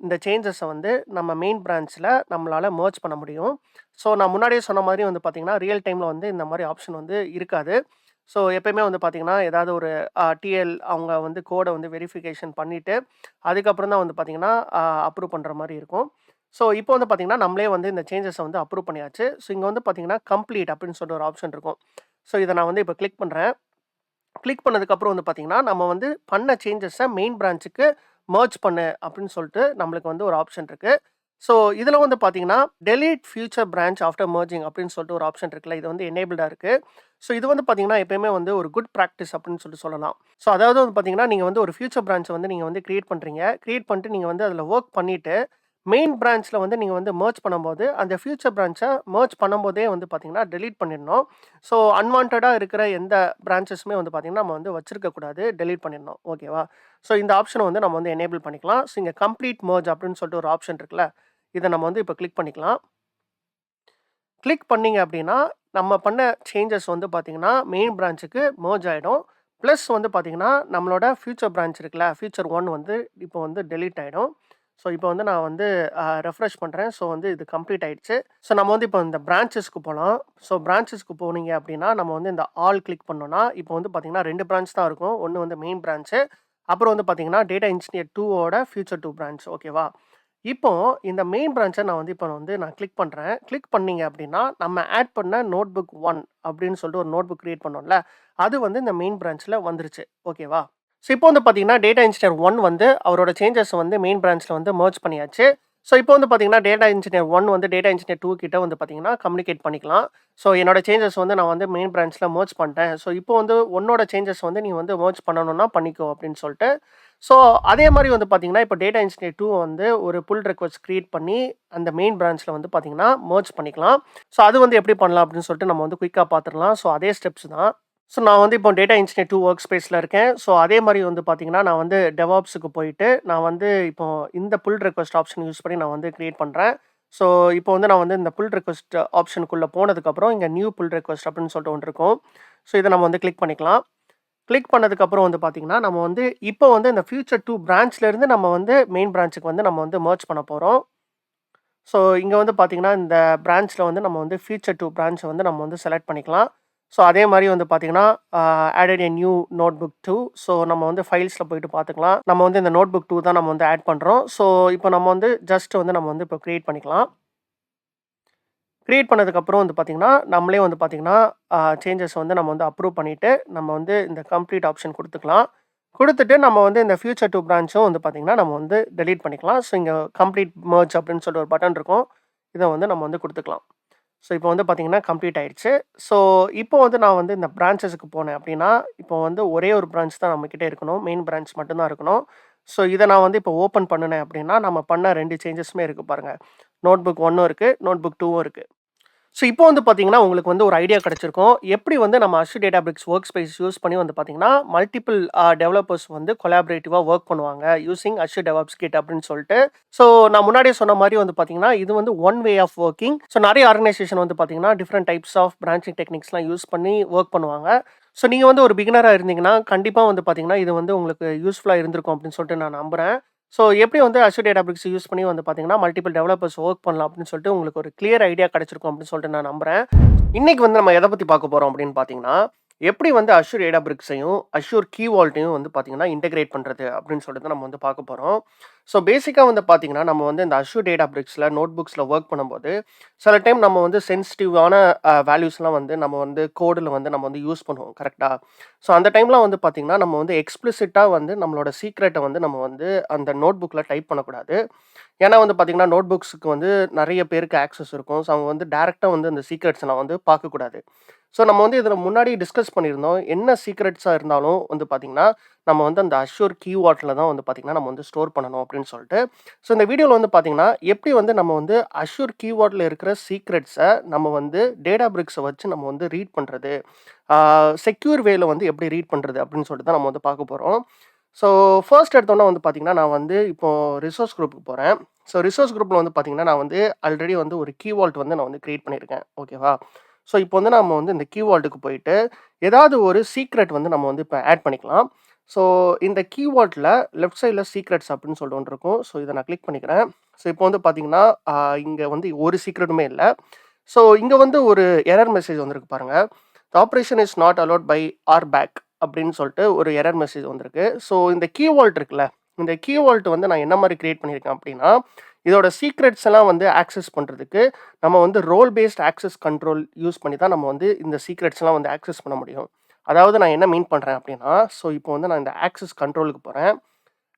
இந்த சேஞ்சஸ வந்து நம்ம மெயின் பிரான்ச்ல நம்மளால மெர்ஜ் பண்ண முடியும். ஸோ நான் முன்னாடியே சொன்ன மாரி வந்து பார்த்தீங்கன்னா, ரியல் டைம்ல வந்து இந்த மாரி ஆப்ஷன் வந்து இருக்காது. ஸோ எப்பயுமே வந்து பார்த்தீங்கன்னா, ஏதாவது ஒரு டிஎல் அவங்க வந்து கோட வந்து வெரிஃபிகேஷன் பண்ணிட்டு, அதுக்கப்புறம் தான் வந்து பார்த்தீங்கன்னா, அப்ரூவ் பண்ற மாரி இருக்கும். ஸோ இப்போ வந்து பார்த்தீங்கன்னா, நம்மளே வந்து இந்த சேஞ்சஸ வந்து அப்ரூவ் பண்ணியாச்சு. ஸோ இங்க வந்து பார்த்தீங்கன்னா, கம்ப்ளீட் அப்படின்னு சொல்லிட்டு ஒரு ஆப்ஷன் இருக்கும். ஸோ இத நான் வந்து இப்ப கிளிக் பண்றேன். கிளிக் பண்ணதுக்கப்புறம் வந்து பார்த்தீங்கன்னா, நம்ம வந்து பண்ண சேஞ்சஸ மெயின் பிரான்ச்சுக்கு மெர்ஜ் பண்ணு அப்படின்னு சொல்லிட்டு நம்மளுக்கு வந்து ஒரு ஆப்ஷன் இருக்கு. ஸோ இதில வந்து பார்த்தீங்கன்னா, delete future branch after merging அப்படின்னு சொல்லிட்டு ஒரு ஆப்ஷன் இருக்குல்ல. இது வந்து எனேபிள்டா இருக்கு. ஸோ இது வந்து பார்த்தீங்கன்னா, எப்பயுமே வந்து ஒரு குட் பிராக்டிஸ் அப்படின்னு சொல்லிட்டு சொல்லலாம். ஸோ அதாவது வந்து பார்த்தீங்கன்னா, நீங்க வந்து ஒரு ஃபியூச்சர் பிரான்ச்ச வந்து நீங்க வந்து கிரியேட் பண்றீங்க. கிரியேட் பண்ணிட்டு நீங்க வந்து அதில வொர்க் பண்ணிட்டு, மெயின் பிரான்ச்ல வந்து நீங்க வந்து மெர்ஜ் பண்ணும்போது, அந்த ஃபியூச்சர் பிரான்ச்ச மெர்ஜ் பண்ணும்போதே வந்து பார்த்தீங்கன்னா, டெலீட் பண்ணிடணும். ஸோ அன்வான்டடா இருக்கிற எந்த பிரான்ச்சஸுமே வந்து பார்த்தீங்கன்னா, நம்ம வந்து வச்சிருக்க கூடாது. டெலீட் பண்ணிடணும். ஓகேவா? ஸோ இந்த ஆப்ஷன வந்து நம்ம வந்து எனேபிள் பண்ணிக்கலாம். ஸோ இங்க கம்ப்ளீட் மெர்ஜ் அப்படின்னு சொல்லிட்டு ஒரு ஆப்ஷன் இருக்குல்ல. இத நம்ம வந்து இப்ப கிளிக் பண்ணிக்கலாம். கிளிக் பண்ணீங்க அப்படின்னா, நம்ம பண்ண சேஞ்சஸ் வந்து பார்த்தீங்கன்னா, மெயின் பிரான்ச்சுக்கு மெர்ஜ் ஆயிடும். பிளஸ் வந்து பார்த்தீங்கன்னா, நம்மளோட ஃபியூச்சர் பிரான்ச் இருக்குல்ல, ஃபியூச்சர் 1 வந்து இப்போ வந்து டெலீட் ஆயிடும். ஸோ இப்போ வந்து நான் வந்து ரெஃப்ரெஷ் பண்றேன். ஸோ வந்து இது கம்ப்ளீட் ஆயிடுச்சு. ஸோ நம்ம வந்து இப்போ இந்த பிரான்ச்சஸ்க்கு போலாம். ஸோ பிரான்ச்சஸ்க்கு போனீங்க அப்படின்னா, நம்ம வந்து இந்த ஆல் கிளிக் பண்ணோம்னா, இப்போ வந்து பார்த்தீங்கன்னா 2 பிரான்ச் தான் இருக்கும். ஒண்ணு வந்து மெயின் பிரான்ச்சு. அப்புறம் வந்து பார்த்தீங்கன்னா, டேட்டா இன்ஜினியர் 2 ஓட ஃபியூச்சர் 2 பிரான்ச். ஓகேவா? இப்போ இந்த மெயின் பிரான்ச்ச நான் கிளிக் பண்றேன். கிளிக் பண்ணீங்க அப்படின்னா, நம்ம ஆட் பண்ண நோட்புக் 1 அப்படின்னு சொல்லிட்டு ஒரு நோட்புக் கிரியேட் பண்ணோம்ல, அது வந்து இந்த மெயின் பிரான்ச்ல வந்துருச்சு. ஓகேவா? ஸோ இப்போ வந்து பார்த்தீங்கன்னா, டேட்டா இன்ஜினியர் 1 வந்து அவரோட சேஞ்சஸ வந்து மெயின் பிரான்ச்ல வந்து மெர்ஜ் பண்ணியாச்சு. ஸோ இப்போ வந்து பார்த்தீங்கன்னா, டேட்டா இன்ஜினியர் 1 வந்து டேட்டா இன்ஜினியர் 2 கிட்ட வந்து பார்த்தீங்கன்னா, கம்யூனிகேட் பண்ணிக்கலாம். ஸோ என்னோட சேஞ்சஸ் வந்து நான் வந்து மெயின் பிரான்ச்ல மெர்ஜ் பண்ணிட்டேன். ஸோ இப்போ வந்து உன்னோட சேஞ்சஸ் வந்து நீ வந்து மெர்ஜ் பண்ணணும்னா பண்ணிக்கோ அப்படின்னு சொல்லிட்டு. ஸோ அதே மாரி வந்து பார்த்தீங்கன்னா, இப்போ டேட்டா இன்ஜினியர் 2 வந்து ஒரு புல் ரிக்வெஸ்ட் கிரியேட் பண்ணி, அந்த மெயின் பிரான்ச்ல வந்து பார்த்தீங்கன்னா, மெர்ஜ் பண்ணிக்கலாம். ஸோ அது வந்து எப்படி பண்ணலாம் அப்படின்னு சொல்லிட்டு நம்ம வந்து குயிக்கா பார்த்துடலாம். ஸோ அதே ஸ்டெப்ஸ் தான். ஸோ நான் வந்து இப்போ டேட்டா இன்ஜினியர் 2 வொர்க் ஸ்பேஸ்ல இருக்கேன். ஸோ அதே மாரி வந்து பார்த்தீங்கன்னா, நான் வந்து டெவாப்ஸ்க்கு போயிட்டு, நான் வந்து இப்போ இந்த புல் ரிக்வெஸ்ட் ஆப்ஷன் யூஸ் பண்ணி நான் வந்து கிரியேட் பண்றேன். ஸோ இப்போ வந்து நான் வந்து இந்த புல் ரிக்வெஸ்ட் ஆப்ஷனுக்குள்ள போனதுக்கப்புறம், இங்க நியூ புல் ரிக்வெஸ்ட் அப்படின்னு சொல்லிட்டு ஒண்ணு இருக்கும். ஸோ இத நம்ம வந்து கிளிக் பண்ணிக்கலாம். கிளிக் பண்ணதுக்கப்புறம் வந்து பார்த்தீங்கன்னா, நம்ம வந்து இப்போ வந்து இந்த ஃபியூச்சர் 2 பிரான்ச்லேருந்து நம்ம வந்து மெயின் பிரான்ச்சுக்கு வந்து நம்ம வந்து மெர்ஜ் பண்ண போறோம். ஸோ இங்க வந்து பார்த்தீங்கன்னா, இந்த பிரான்ச்ல வந்து நம்ம வந்து ஃபியூச்சர் 2 பிரான்ச்ச வந்து நம்ம வந்து செலக்ட் பண்ணிக்கலாம். ஸோ அதே மாரி வந்து பார்த்தீங்கன்னா, added a new notebook 2. So நம்ம வந்து ஃபைல்ஸ்ல போயிட்டு பார்த்துக்கலாம். நம்ம வந்து இந்த நோட்புக் 2 தான் நம்ம வந்து ஆட் பண்றோம். ஸோ இப்போ நம்ம வந்து ஜஸ்ட் வந்து நம்ம வந்து இப்போ கிரியேட் பண்ணிக்கலாம். கிரியேட் பண்ணதுக்கப்புறம் வந்து பார்த்தீங்கன்னா, நம்மளே வந்து பார்த்தீங்கன்னா, சேஞ்சஸ் வந்து நம்ம வந்து அப்ரூவ் பண்ணிட்டு, நம்ம வந்து இந்த கம்ப்ளீட் ஆப்ஷன் குடுத்துக்கலாம். குடுத்துட்டு நம்ம வந்து இந்த ஃபியூச்சர் 2 பிரான்ச்சும் வந்து பார்த்தீங்கன்னா, நம்ம வந்து டெலீட் பண்ணிக்கலாம். ஸோ இங்க கம்ப்ளீட் மெர்ஜ் அப்படின்னு சொல்லிட்டு ஒரு பட்டன் இருக்கும். இத வந்து நம்ம வந்து குடுத்துக்கலாம். ஸோ இப்போ வந்து பார்த்தீங்கன்னா, கம்ப்ளீட் ஆயிடுச்சு. ஸோ இப்போ வந்து நான் வந்து இந்த பிரான்ச்சஸ்க்கு போனேன் அப்படின்னா, இப்போ வந்து ஒரே ஒரு பிரான்ச் தான் நம்மகிட்ட இருக்கணும். மெயின் பிரான்ச் மட்டும் தான் இருக்கணும். ஸோ இத நான் வந்து இப்போ ஓப்பன் பண்ணுனேன் அப்படின்னா, நம்ம பண்ண 2 சேஞ்சஸுமே இருக்கு பாருங்க. நோட்புக் 1ம் இருக்கு. நோட்புக் 2ம் இருக்கு. ஸோ இப்போ வந்து பார்த்தீங்கன்னா, உங்களுக்கு வந்து ஒரு ஐடியா கிடைச்சிருக்கும். எப்படி வந்து நம்ம அஷ்யூர் டேட்டாபிரிக்ஸ் வொர்க் ஸ்பேஸ் யூஸ் பண்ணி வந்து பார்த்தீங்கன்னா, மல்டிபிள் டெவலப்பர்ஸ் வந்து கொலாபரேட்டிவா வொர்க் பண்ணுவாங்க. யூசிங் அஷ்யூர் டெவாப்ஸ் கிட் அப்படின்னு சொல்லிட்டு. ஸோ நான் முன்னாடியே சொன்ன மாரி வந்து பார்த்தீங்கன்னா, இது வந்து one way of working. So நெறைய ஆர்கனைசேஷன் வந்து பார்த்தீங்கன்னா, டிஃபரெண்ட் டைப்ஸ் ஆஃப் பிரான்ச்சிங் டெக்னிக்ஸ்லாம் யூஸ் பண்ணி வொர்க் பண்ணுவாங்க. ஸோ நீங்க வந்து ஒரு பிகினரா இருந்தீங்கன்னா, கண்டிப்பா வந்து பார்த்தீங்கன்னா, இது வந்து உங்களுக்கு யூஸ்ஃபுல்லா இருந்திருக்கும் அப்படின்னு சொல்லிட்டு நான் நம்புறேன். ஸோ எப்படி வந்து அஷ்யூர் டேட்டாபிரிக்ஸ் யூஸ் பண்ணி வந்து பார்த்தீங்கன்னா, மல்டிபிள் டெவலப்பர்ஸ் வொர்க் பண்ணலாம் அப்படின்னு சொல்லிட்டு உங்களுக்கு ஒரு கிளியர் ஐடியா கிடைச்சிருக்கும் அப்படின்னு சொல்லிட்டு நான் நம்புறேன். இன்னைக்கு வந்து நம்ம எத பத்தி பார்க்க போறோம் அப்படின்னு பார்த்தீங்கன்னா, எப்படி வந்து அஷ்யூர் டேட்டாபிரிக்ஸையும், அஷ்யூர் கீ வால்ட்டையும் வந்து பார்த்தீங்கன்னா, இன்டகிரேட் பண்றது அப்படின்னு சொல்லிட்டு நம்ம வந்து பார்க்க போறோம். ஸோ பேசிக்கா வந்து பார்த்தீங்கன்னா, நம்ம வந்து இந்த அஷ்யூர் டேட்டாபிரிக்ஸ்ல, நோட்புக்ஸ்ல வொர்க் பண்ணும்போது, சில டைம் நம்ம வந்து சென்சிட்டிவான வேல்யூஸ்லாம் வந்து நம்ம வந்து கோடுல வந்து நம்ம வந்து யூஸ் பண்ணுவோம். கரெக்ட்டா? ஸோ அந்த டைம்லாம் வந்து பார்த்தீங்கன்னா, நம்ம வந்து எக்ஸ்பிளிசிட்டா வந்து நம்மளோட சீக்ரெட்ட வந்து நம்ம வந்து அந்த நோட்புக்ல டைப் பண்ணக்கூடாது. ஏன்னா வந்து பார்த்தீங்கன்னா, நோட்புக்ஸ்க்கு வந்து நெறைய பேருக்கு ஆக்சஸ் இருக்கும். ஸோ அவங்க வந்து டைரக்ட்டா வந்து அந்த சீக்ரெட்ஸ்லாம் வந்து பார்க்கக்கூடாது. ஸோ நம்ம வந்து இதில முன்னாடி டிஸ்கஸ் பண்ணியிருந்தோம். என்ன சீக்ரெட்ஸா இருந்தாலும் வந்து பார்த்தீங்கன்னா, நம்ம வந்து அந்த அஷ்யூர் கீவேர்ட்ல தான் வந்து பார்த்தீங்கன்னா, நம்ம வந்து ஸ்டோர் பண்ணணும் அப்படின்னு சொல்லிட்டு. ஸோ இந்த வீடியோல வந்து பார்த்தீங்கன்னா, எப்படி வந்து நம்ம வந்து அஷ்யூர் கீவேர்ட்ல இருக்கிற சீக்ரெட்ஸ நம்ம வந்து டேட்டாபிரிக்ஸ வச்சு நம்ம வந்து ரீட் பண்றது. ஆ செக்யூர் வேல வந்து எப்படி ரீட் பண்றது அப்படின்னு சொல்லிட்டு தான் நம்ம வந்து பார்க்க போறோம். ஸோ ஃபர்ஸ்ட் எடுத்தோனே வந்து பார்த்தீங்கன்னா, நான் வந்து இப்போ ரிசோர்ஸ் குரூப்க்கு போறேன். ஸோ ரிசோர்ஸ் குரூப்ல வந்து பார்த்தீங்கன்னா, நான் வந்து ஆல்ரெடி வந்து ஒரு கீவேர்ட் வந்து நான் வந்து கிரியேட் பண்ணியிருக்கேன். ஓகேவா? ஸோ இப்போ வந்து நம்ம வந்து இந்த கீவேர்டுக்கு போயிட்டு, ஏதாவது ஒரு சீக்ரெட் வந்து நம்ம வந்து இப்ப ஆட் பண்ணிக்கலாம். ஸோ இந்த கீவேர்ட்ல லெஃப்ட் சைட்ல சீக்ரெட்ஸ் அப்படின்னு சொல்லிட்டு ஒண்ணு இருக்கும். ஸோ இத நான் கிளிக் பண்ணிக்கிறேன். ஸோ இப்போ வந்து பார்த்தீங்கன்னா, இங்க வந்து ஒரு சீக்ரெட்டுமே இல்ல. ஸோ இங்க வந்து ஒரு எரர் மெசேஜ் வந்திருக்கு பாருங்க. "The operation is not allowed by RBAC" அப்படின்னு சொல்லிட்டு ஒரு எரர் மெசேஜ் வந்திருக்கு. ஸோ இந்த கீவேர்ட் இருக்குல்ல, இந்த கீவேர்ட் வந்து நான் என்ன மாரி கிரியேட் பண்ணியிருக்கேன் அப்படின்னா, இதோட சீக்ரெட்ஸ் எல்லாம் வந்து ஆக்சஸ் பண்றதுக்கு நம்ம வந்து role based access control use பண்ணி தான் நம்ம வந்து இந்த சீக்ரெட்ஸ்லாம் வந்து ஆக்சஸ் பண்ண முடியும். அதாவது நான் என்ன மீன் பண்றேன் அப்படின்னா, ஸோ இப்போ வந்து நான் இந்த ஆக்சஸ் கண்ட்ரோலுக்கு போறேன்.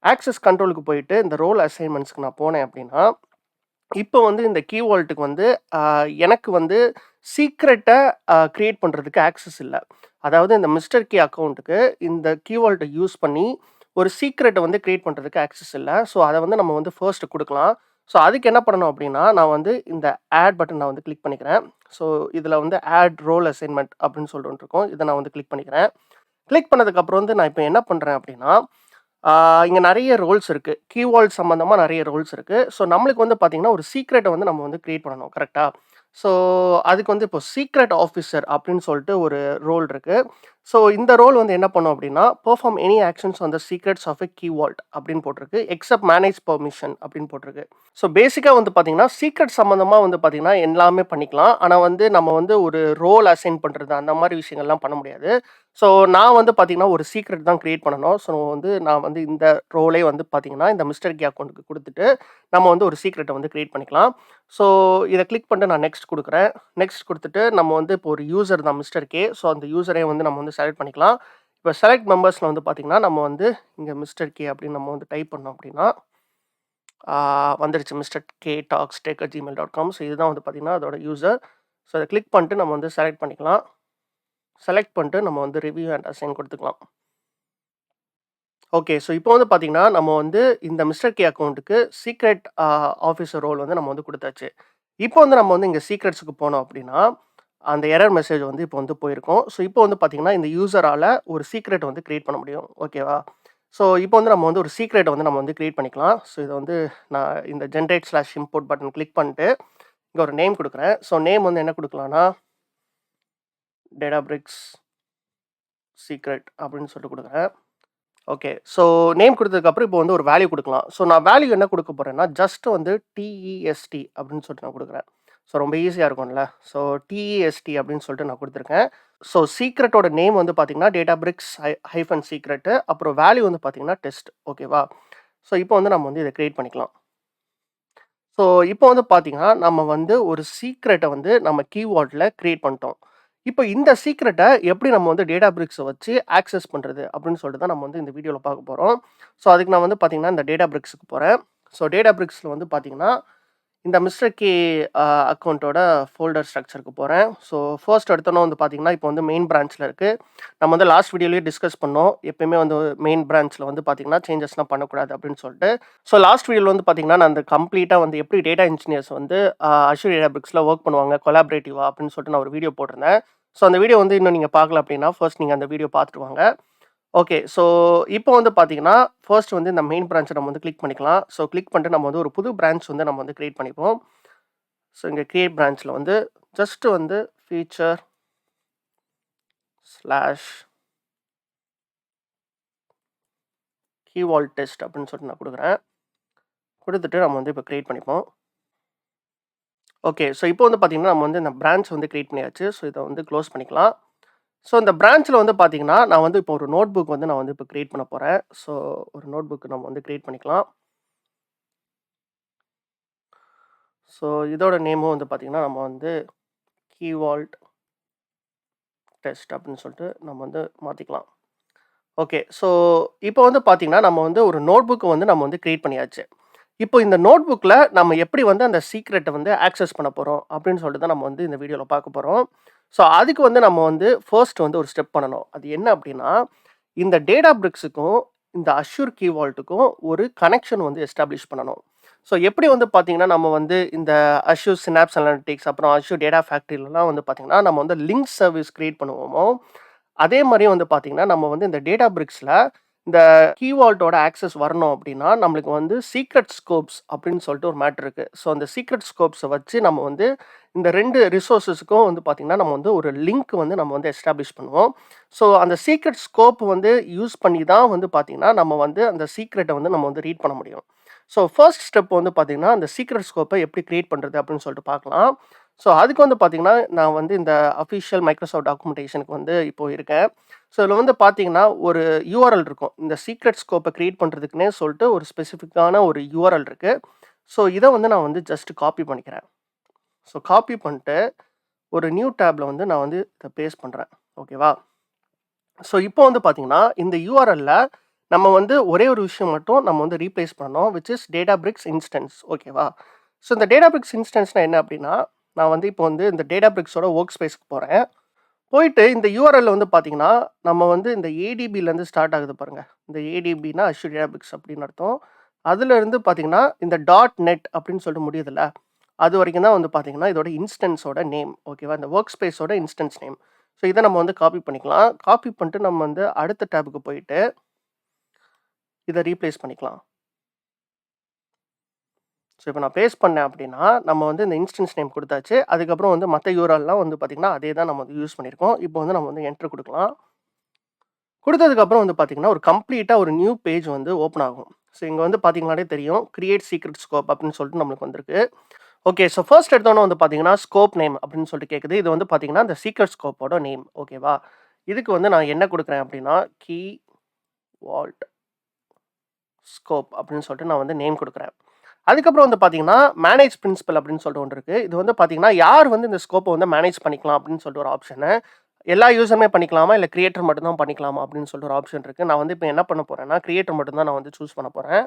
ஆக்சஸ் கண்ட்ரோலுக்கு போயிட்டு இந்த ரோல் அசைன்மென்ட்ஸ்க்கு நான் போனேன் அப்படின்னா, இப்போ வந்து இந்த கீவேர்டுக்கு வந்து எனக்கு வந்து சீக்ரெட்ட கிரியேட் பண்றதுக்கு ஆக்சஸ் இல்ல. அதாவது இந்த மிஸ்டர் கே அக்கவுண்ட்டுக்கு இந்த கீவேர்ட யூஸ் பண்ணி ஒரு சீக்ரெட்ட வந்து கிரியேட் பண்றதுக்கு ஆக்சஸ் இல்ல. ஸோ அத வந்து நம்ம வந்து ஃபர்ஸ்ட் குடுக்கலாம். ஸோ அதுக்கு என்ன பண்ணணும் அப்படின்னா, நான் வந்து இந்த ஆட் பட்டன் நான் வந்து கிளிக் பண்ணிக்கிறேன். ஸோ இதுல வந்து ஆட் ரோல் அசைன்மென்ட் அப்படின்னு சொல்லிட்டு ஒண்ணு இருக்கும். இத நான் வந்து கிளிக் பண்ணிக்கிறேன். கிளிக் பண்ணதுக்கு அப்புறம் வந்து நான் இப்ப என்ன பண்றேன் அப்படின்னா, இங்க நெறைய ரோல்ஸ் இருக்கு. கீவேர்ட் சம்மந்தமா நெறைய ரோல்ஸ் இருக்கு. ஸோ நம்மளுக்கு வந்து பார்த்தீங்கன்னா, ஒரு சீக்ரெட்ட வந்து நம்ம வந்து கிரியேட் பண்ணணும். கரெக்ட்டா? ஸோ அதுக்கு வந்து இப்போ சீக்ரெட் ஆஃபிசர் அப்படின்னு சொல்லிட்டு ஒரு ரோல் இருக்கு. ஸோ இந்த ரோல் வந்து என்ன பண்ணும் அப்படின்னா, perform any actions on the secrets of a keyword அப்படின்னு போட்டிருக்கு. எக்செப்ட் மேனேஜ் பெர்மிஷன் அப்படின்னு போட்டிருக்கு. ஸோ பேசிக்கா வந்து பார்த்தீங்கன்னா, சீக்ரெட் சம்மந்தமா வந்து பார்த்தீங்கன்னா, எல்லாமே பண்ணிக்கலாம். ஆனா வந்து நம்ம வந்து ஒரு ரோல் அசைன் பண்றது அந்த மாரி விஷயங்கள்லாம் பண்ண முடியாது. ஸோ நான் வந்து பார்த்தீங்கன்னா, ஒரு சீக்ரெட் தான் கிரியேட் பண்ணணும். ஸோ வந்து நான் வந்து இந்த ரோலே வந்து பார்த்தீங்கன்னா, இந்த மிஸ்டர் கே அக்கவுண்ட்க்கு குடுத்துட்டு, நம்ம வந்து ஒரு சீக்ரெட்ட வந்து கிரியேட் பண்ணிக்கலாம். ஸோ இத கிளிக் பண்ணிட்டு நான் நெக்ஸ்ட் குடுக்குறேன். நெக்ஸ்ட் குடுத்துட்டு நம்ம வந்து இப்போ ஒரு யூசர் தான் மிஸ்டர் கே. ஸோ அந்த யூசரே வந்து நம்ம வந்து செலக்ட் பண்ணிக்கலாம். இப்ப செலக்ட் மெம்பர்ஸ்ல வந்து பார்த்தீங்கன்னா, நம்ம வந்து இங்க மிஸ்டர் கே அப்படின்னு நம்ம வந்து டைப் பண்ணோம் அப்படின்னா, வந்துருச்சு mister K docs tech at gmail.com. So இதுதான் வந்து பார்த்தீங்கன்னா, அதோட யூசர். ஸோ அத கிளிக் பண்ணிட்டு நம்ம வந்து செலக்ட் பண்ணிக்கலாம். செலக்ட் பண்ணிட்டு நம்ம வந்து ரிவ்யூ அண்ட் அசைன் குடுத்துக்கலாம். ஓகே. ஸோ இப்போ வந்து பார்த்தீங்கன்னா, நம்ம வந்து இந்த மிஸ்டர் கே அக்கவுண்ட்க்கு சீக்ரெட் ஆஃபிசர் ரோல் வந்து நம்ம வந்து குடுத்தாச்சு. இப்போ வந்து நம்ம வந்து இங்க சீக்ரெட்ஸ்க்கு போனோம் அப்படின்னா, அந்த எரர் மெசேஜ் வந்து இப்போ வந்து போயிருக்கும். ஸோ இப்போ வந்து பார்த்தீங்கன்னா, இந்த யூசரால ஒரு சீக்ரெட் வந்து கிரியேட் பண்ண முடியும். ஓகேவா? ஸோ இப்போ வந்து நம்ம வந்து ஒரு சீக்ரெட்ட வந்து நம்ம வந்து கிரியேட் பண்ணிக்கலாம். ஸோ இத வந்து நான் இந்த ஜெனரேட்/இம்போர்ட் பட்டன் கிளிக் பண்ணிட்டு, இங்க ஒரு நேம் குடுக்குறேன். ஸோ நேம் வந்து என்ன குடுக்கலாம்னா, டேட்டாபிரிக்ஸ் சீக்ரெட் அப்படின்னு சொல்லிட்டு குடுக்குறேன். ஓகே. ஸோ நேம் குடுத்ததுக்கப்புறம் இப்போ வந்து ஒரு வேல்யூ குடுக்கலாம். ஸோ நான் வேல்யூ என்ன குடுக்க போறேன்னா, ஜஸ்ட் வந்து டிஇஎஸ்டி அப்படின்னு சொல்லிட்டு நான் குடுக்குறேன். ஸோ ரொம்ப ஈஸியா இருக்கும்ல. ஸோ டிஇஎஸ்டி அப்படின்னு சொல்லிட்டு நான் குடுத்துருக்கேன். ஸோ சீக்ரெட்டோட நேம் வந்து பார்த்தீங்கன்னா, டேட்டாபிரிக்ஸ் ஹைஃபன் சீக்ரெட்டு. அப்புறம் வேல்யூ வந்து பார்த்தீங்கன்னா, டெஸ்ட். ஓகேவா? ஸோ இப்போ வந்து நம்ம வந்து இத கிரியேட் பண்ணிக்கலாம். ஸோ இப்போ வந்து பார்த்தீங்கன்னா, நம்ம வந்து ஒரு சீக்ரெட்ட வந்து நம்ம கீவேர்ட்ல கிரியேட் பண்ணிட்டோம். இப்போ இந்த சீக்ரெட்ட எப்படி நம்ம வந்து டேட்டாபிரிக்ஸ வச்சு ஆக்சஸ் பண்றது அப்படின்னு சொல்லிட்டு தான் நம்ம வந்து இந்த வீடியோல பார்க்க போறோம். ஸோ அதுக்கு நான் வந்து பார்த்தீங்கன்னா, இந்த டேட்டாபிரிக்ஸ்க்கு போறேன். ஸோ டேட்டாபிரிக்ஸ்ல வந்து பார்த்தீங்கன்னா, இந்த மிஸ்டர் கே அக்கவுண்டோட ஃபோல்டர் ஸ்ட்ரக்சருக்கு போறேன். ஸோ ஃபர்ஸ்ட் எடுத்தோனே வந்து பார்த்தீங்கன்னா, இப்போ வந்து மெயின் பிரான்ச்ல இருக்கு. நம்ம வந்து லாஸ்ட் வீடியோலயே டிஸ்கஸ் பண்ணோம். எப்பயுமே வந்து மெயின் பிரான்ச்ல வந்து பார்த்தீங்கன்னா, சேஞ்சஸ்லாம் பண்ணக்கூடாது அப்படின்னு சொல்லிட்டு. ஸோ லாஸ்ட் வீடியோல வந்து பார்த்தீங்கன்னா, நான் அந்த கம்ப்ளீட்டா வந்து எப்படி டேட்டா இன்ஜினியர்ஸ் வந்து அஷ்யூர் டேட்டாபிரிக்ஸ்ல வொர்க் பண்ணுவாங்க கொலாபரேட்டிவா அப்படின்னு சொல்லிட்டு நான் ஒரு வீடியோ போட்டிருந்தேன். ஸோ அந்த வீடியோ வந்து இன்னும் நீங்க பார்க்கல அப்படின்னா, ஃபர்ஸ்ட் நீங்க அந்த வீடியோ பார்த்துட்டு வாங்க. ஓகே. ஸோ இப்போ வந்து பார்த்தீங்கன்னா, ஃபர்ஸ்ட் வந்து இந்த மெயின் பிரான்ச்ச நம்ம வந்து கிளிக் பண்ணிக்கலாம். ஸோ கிளிக் பண்ணிட்டு நம்ம வந்து ஒரு புது பிரான்ச் வந்து நம்ம வந்து கிரியேட் பண்ணிப்போம். ஸோ இங்க கிரியேட் பிரான்ச்ல வந்து ஜஸ்ட் வந்து ஃபீச்சர் ஸ்லாஷ் கீவால்ட் டெஸ்ட் அப்படின்னு சொல்லிட்டு நான் குடுக்குறேன். குடுத்துட்டு நம்ம வந்து இப்போ கிரியேட் பண்ணிப்போம். ஓகே. ஸோ இப்போ வந்து பார்த்தீங்கன்னா, நம்ம வந்து இந்த பிரான்ச் வந்து கிரியேட் பண்ணியாச்சு. ஸோ இத வந்து க்ளோஸ் பண்ணிக்கலாம். ஸோ இந்த பிரான்ச்சில் வந்து பார்த்தீங்கன்னா, நான் வந்து இப்போ ஒரு நோட் புக் வந்து நான் வந்து இப்போ கிரியேட் பண்ண போறேன். ஸோ ஒரு நோட் புக் நம்ம வந்து கிரியேட் பண்ணிக்கலாம். ஸோ இதோட நேமும் வந்து பார்த்தீங்கன்னா, நம்ம வந்து கீ வால்ட் டெஸ்ட் அப்படின்னு சொல்லிட்டு நம்ம வந்து மாத்திக்கலாம். ஓகே. ஸோ இப்போ வந்து பார்த்தீங்கன்னா, நம்ம வந்து ஒரு நோட் புக் வந்து நம்ம வந்து கிரியேட் பண்ணியாச்சு. இப்போ இந்த நோட் புக்ல நம்ம எப்படி வந்து அந்த சீக்ரெட்ட வந்து ஆக்சஸ் பண்ண போறோம் அப்படின்னு சொல்லிட்டு தான் நம்ம வந்து இந்த வீடியோல பார்க்க போறோம். ஸோ அதுக்கு வந்து நம்ம வந்து ஃபர்ஸ்ட் வந்து ஒரு ஸ்டெப் பண்ணணும். அது என்ன அப்படின்னா, இந்த Databricks-க்கும், இந்த அஷ்யூர் கீ வால்ட்டுக்கும் ஒரு கனெக்ஷன் வந்து எஸ்டாப்ளிஷ் பண்ணணும். ஸோ எப்படி வந்து பார்த்தீங்கன்னா, நம்ம வந்து இந்த அஷ்யூர் சினாப்ஸ் அனலிட்டிக்ஸ், அப்புறம் அஷ்யூர் டேட்டா ஃபேக்டரிலலாம் வந்து பார்த்தீங்கன்னா, நம்ம வந்து லிங்க் சர்வீஸ் கிரியேட் பண்ணுவோமோ, அதே மாரி வந்து பார்த்தீங்கன்னா, நம்ம வந்து இந்த Databricks-ல இந்த கீ வால்ட்டோட ஆக்சஸ் வரணும் அப்படின்னா, நம்மளுக்கு வந்து சீக்ரெட் ஸ்கோப்ஸ் அப்படின்னு சொல்லிட்டு ஒரு மேட்டர் இருக்கு. ஸோ அந்த சீக்ரெட் ஸ்கோப்ஸ வச்சு நம்ம வந்து இந்த 2 ரிசோர்ஸஸ்க்கும் வந்து பார்த்தீங்கன்னா, நம்ம வந்து ஒரு லிங்க் வந்து நம்ம வந்து எஸ்டாப்ளிஷ் பண்ணுவோம். ஸோ அந்த சீக்ரெட் ஸ்கோப் வந்து யூஸ் பண்ணி தான் வந்து பார்த்தீங்கன்னா, நம்ம வந்து அந்த சீக்ரெட்ட வந்து நம்ம வந்து ரீட் பண்ண முடியும். ஸோ ஃபர்ஸ்ட் ஸ்டெப் வந்து பார்த்தீங்கன்னா, அந்த சீக்ரெட் ஸ்கோப்ப எப்படி கிரியேட் பண்றது அப்படின்னு சொல்லிட்டு பார்க்கலாம். ஸோ அதுக்கு வந்து பார்த்தீங்கன்னா, நான் வந்து இந்த அஃபிஷியல் மைக்ரோசாஃப்ட் டாக்குமென்டேஷனுக்கு வந்து இப்போ இருக்கேன். ஸோ இதில வந்து பார்த்தீங்கன்னா, ஒரு யுஆர்எல் இருக்கும். இந்த சீக்ரெட் ஸ்கோப்ப கிரியேட் பண்றதுக்குன்னே சொல்லிட்டு ஒரு ஸ்பெசிஃபிக்கான ஒரு யுஆர்எல் இருக்கு. ஸோ இத வந்து நான் வந்து ஜஸ்ட் காப்பி பண்ணிக்கிறேன். ஸோ காப்பி பண்ணிட்டு, ஒரு நியூ டேப்ல வந்து நான் வந்து இத பேஸ்ட் பண்றேன். ஓகேவா? ஸோ இப்போ வந்து பார்த்தீங்கன்னா, இந்த யுஆர்எல்ல நம்ம வந்து ஒரே ஒரு விஷயம் மட்டும் நம்ம வந்து ரீப்ளேஸ் பண்ணணும். Which is Databricks instance. ஓகேவா? ஸோ இந்த Databricks இன்ஸ்டன்ஸ்னா என்ன அப்படின்னா, நான் வந்து இப்போ வந்து இந்த Databricks-ஓட வொர்க் ஸ்பேஸ்க்கு போறேன். போயிட்டு இந்த யுஆர்எல்ல வந்து பார்த்தீங்கன்னா, நம்ம வந்து இந்த ஏடிபிலேருந்து ஸ்டார்ட் ஆகுது பாருங்க. இந்த ஏடிபின்னா அஷ்யூர் டேட்டாபிரிக்ஸ் அப்படின்னு அர்த்தம். அதுலேருந்து பார்த்தீங்கன்னா, இந்த டாட் நெட் அப்படின்னு சொல்லிட்டு முடியுதுல்ல, அது வரைக்கும் தான் வந்து பார்த்தீங்கன்னா, இதோட இன்ஸ்டன்ஸோட நேம். ஓகேவா? இந்த வொர்க் ஸ்பேஸோட இன்ஸ்டன்ஸ் நேம். ஸோ இத நம்ம வந்து காப்பி பண்ணிக்கலாம். காப்பி பண்ணிட்டு நம்ம வந்து அடுத்த டேப்க்கு போயிட்டு, இத ரீப்ளேஸ் பண்ணிக்கலாம். ஸோ இப்போ நான் பேஸ்ட் பண்ணேன் அப்படின்னா, நம்ம வந்து இந்த இன்ஸ்டன்ஸ் நேம் குடுத்தாச்சு. அதுக்கப்புறம் வந்து மத்த யூஆர்எல்லாம் வந்து பார்த்தீங்கன்னா, அதே தான் நம்ம வந்து யூஸ் பண்ணியிருக்கோம். இப்போ வந்து நம்ம வந்து என்டர் குடுக்கலாம். குடுத்ததுக்கப்புறம் வந்து பார்த்தீங்கன்னா, ஒரு கம்ப்ளீட்டா ஒரு நியூ பேஜ் வந்து ஓப்பன் ஆகும். ஸோ இங்க வந்து பார்த்தீங்கனாலே தெரியும். கிரியேட் சீக்ரெட் ஸ்கோப் அப்படின்னு சொல்லிட்டு நம்மளுக்கு வந்திருக்கு. ஓகே. ஸோ ஃபர்ஸ்ட் எடுத்தோனே வந்து பார்த்தீங்கன்னா, ஸ்கோப் நேம் அப்படின்னு சொல்லிட்டு கேட்குது. இது வந்து பார்த்தீங்கன்னா, இந்த சீக்ரெட் ஸ்கோப்போட நேம். ஓகேவா? இதுக்கு வந்து நான் என்ன குடுக்குறேன் அப்படின்னா, கீ வால்ட் ஸ்கோப் அப்படின்னு சொல்லிட்டு நான் வந்து நேம் குடுக்குறேன். அதுக்கப்புறம் வந்து பார்த்தீங்கன்னா, மேனேஜ் பிரின்சிபல் அப்படின்னு சொல்லிட்டு ஒண்ணு இருக்கு. இது வந்து பார்த்தீங்கன்னா, யார் வந்து இந்த ஸ்கோப்ப வந்து மேனேஜ் பண்ணிக்கலாம் அப்படின்னு சொல்லிட்டு ஒரு ஆப்ஷனு. எல்லா யூசருமே பண்ணிக்கலாமா? இல்ல கிரியேட்டர் மட்டும் தான் பண்ணிக்கலாமா? அப்படின்னு சொல்லிட்டு ஒரு ஆப்ஷன் இருக்கு. நான் வந்து இப்ப என்ன பண்ண போறேன்னா, கிரியேட்டர் மட்டும் தான் நான் வந்து சூஸ் பண்ண போறேன்.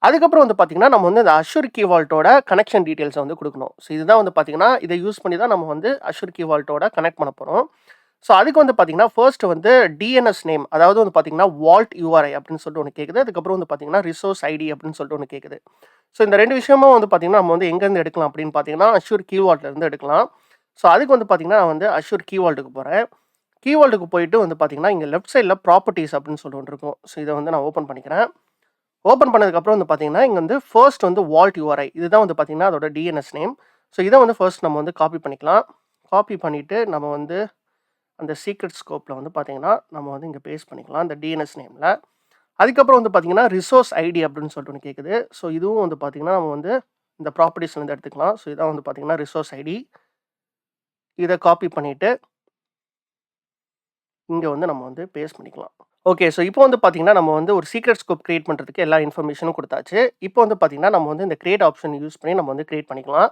அதுக்கப்புறம் வந்து பார்த்தீங்கன்னா, நம்ம வந்து இந்த அஷ்யூர் கீ வால்ட்டோட கனெக்ஷன் டீட்டெயில்ஸ வந்து குடுக்கணும். ஸோ இதுதான் வந்து பார்த்தீங்கன்னா, இத யூஸ் பண்ணி தான் நம்ம வந்து அஷ்யூர் கீ வால்ட்டோட கனெக்ட் பண்ண போறோம். ஸோ அதுக்கு வந்து பார்த்தீங்கன்னா, ஃபர்ஸ்ட் வந்து டிஎன்எஸ் நேம் அதாவது வந்து பார்த்தீங்கன்னா, வால்ட் யூஆர்ஐ அப்படின்னு சொல்லிட்டு ஒண்ணு கேட்குது. அதுக்கப்புறம் வந்து பார்த்தீங்கன்னா, ரிசோர்ஸ் ஐடி அப்படின்னு சொல்லிட்டு ஒண்ணு கேட்குது. ஸோ இந்த 2 விஷயமும் வந்து பார்த்தீங்கன்னா, நம்ம வந்து எங்கேருந்து எடுக்கலாம் அப்படின்னு பார்த்தீங்கன்னா, அஷ்யூர் கீ வால்ட்லேருந்து எடுக்கலாம். ஸோ அதுக்கு வந்து பார்த்தீங்கன்னா, நான் வந்து அஷ்யூர் கீ வால்ட்டுக்கு போறேன். கீ வால்ட்டுக்கு போயிட்டு வந்து பார்த்தீங்கன்னா, இங்க லெஃப்ட் சைட்ல ப்ராப்பர்ட்டீஸ் அப்படின்னு சொல்லிட்டு ஒண்ணு இருக்கும். ஸோ இத வந்து நான் ஓப்பன் பண்ணிக்கிறேன். ஓப்பன் பண்ணதுக்கப்புறம் வந்து பார்த்தீங்கன்னா, இங்க வந்து ஃபர்ஸ்ட் வந்து வால்ட் யூஆர்ஐ இதுதான் வந்து பார்த்தீங்கன்னா, அதோட டிஎன்எஸ் நேம். ஸோ இத வந்து ஃபர்ஸ்ட் நம்ம வந்து காப்பி பண்ணிக்கலாம். காப்பி பண்ணிட்டு நம்ம வந்து அந்த சீக்ரெட் ஸ்கோப்ல வந்து பார்த்தீங்கன்னா, நம்ம வந்து இங்க பேஸ்ட் பண்ணிக்கலாம். அந்த டிஎன்எஸ் நேம்ல. அதுக்கப்புறம் வந்து பார்த்தீங்கன்னா, ரிசோர்ஸ் ஐடி அப்படின்னு சொல்லிட்டு ஒண்ணு கேட்குது. ஸோ இதுவும் வந்து பார்த்தீங்கன்னா, நம்ம வந்து இந்த ப்ராப்பர்ட்டீஸ்லேருந்து எடுத்துக்கலாம். ஸோ இதான் வந்து பார்த்தீங்கன்னா, ரிசோர்ஸ் ஐடி. இத காப்பி பண்ணிட்டு, இங்க வந்து நம்ம வந்து பேஸ்ட் பண்ணிக்கலாம். ஓகே. ஸோ இப்போ வந்து பார்த்தீங்கன்னா, நம்ம வந்து ஒரு சீக்ரெட் ஸ்கோப் கிரியேட் பண்றதுக்கு எல்லா இன்ஃபர்மேஷனும் குடுத்தாச்சு. இப்போ வந்து பார்த்தீங்கன்னா, நம்ம வந்து இந்த கிரியேட் ஆப்ஷன் யூஸ் பண்ணி நம்ம வந்து கிரியேட் பண்ணிக்கலாம்.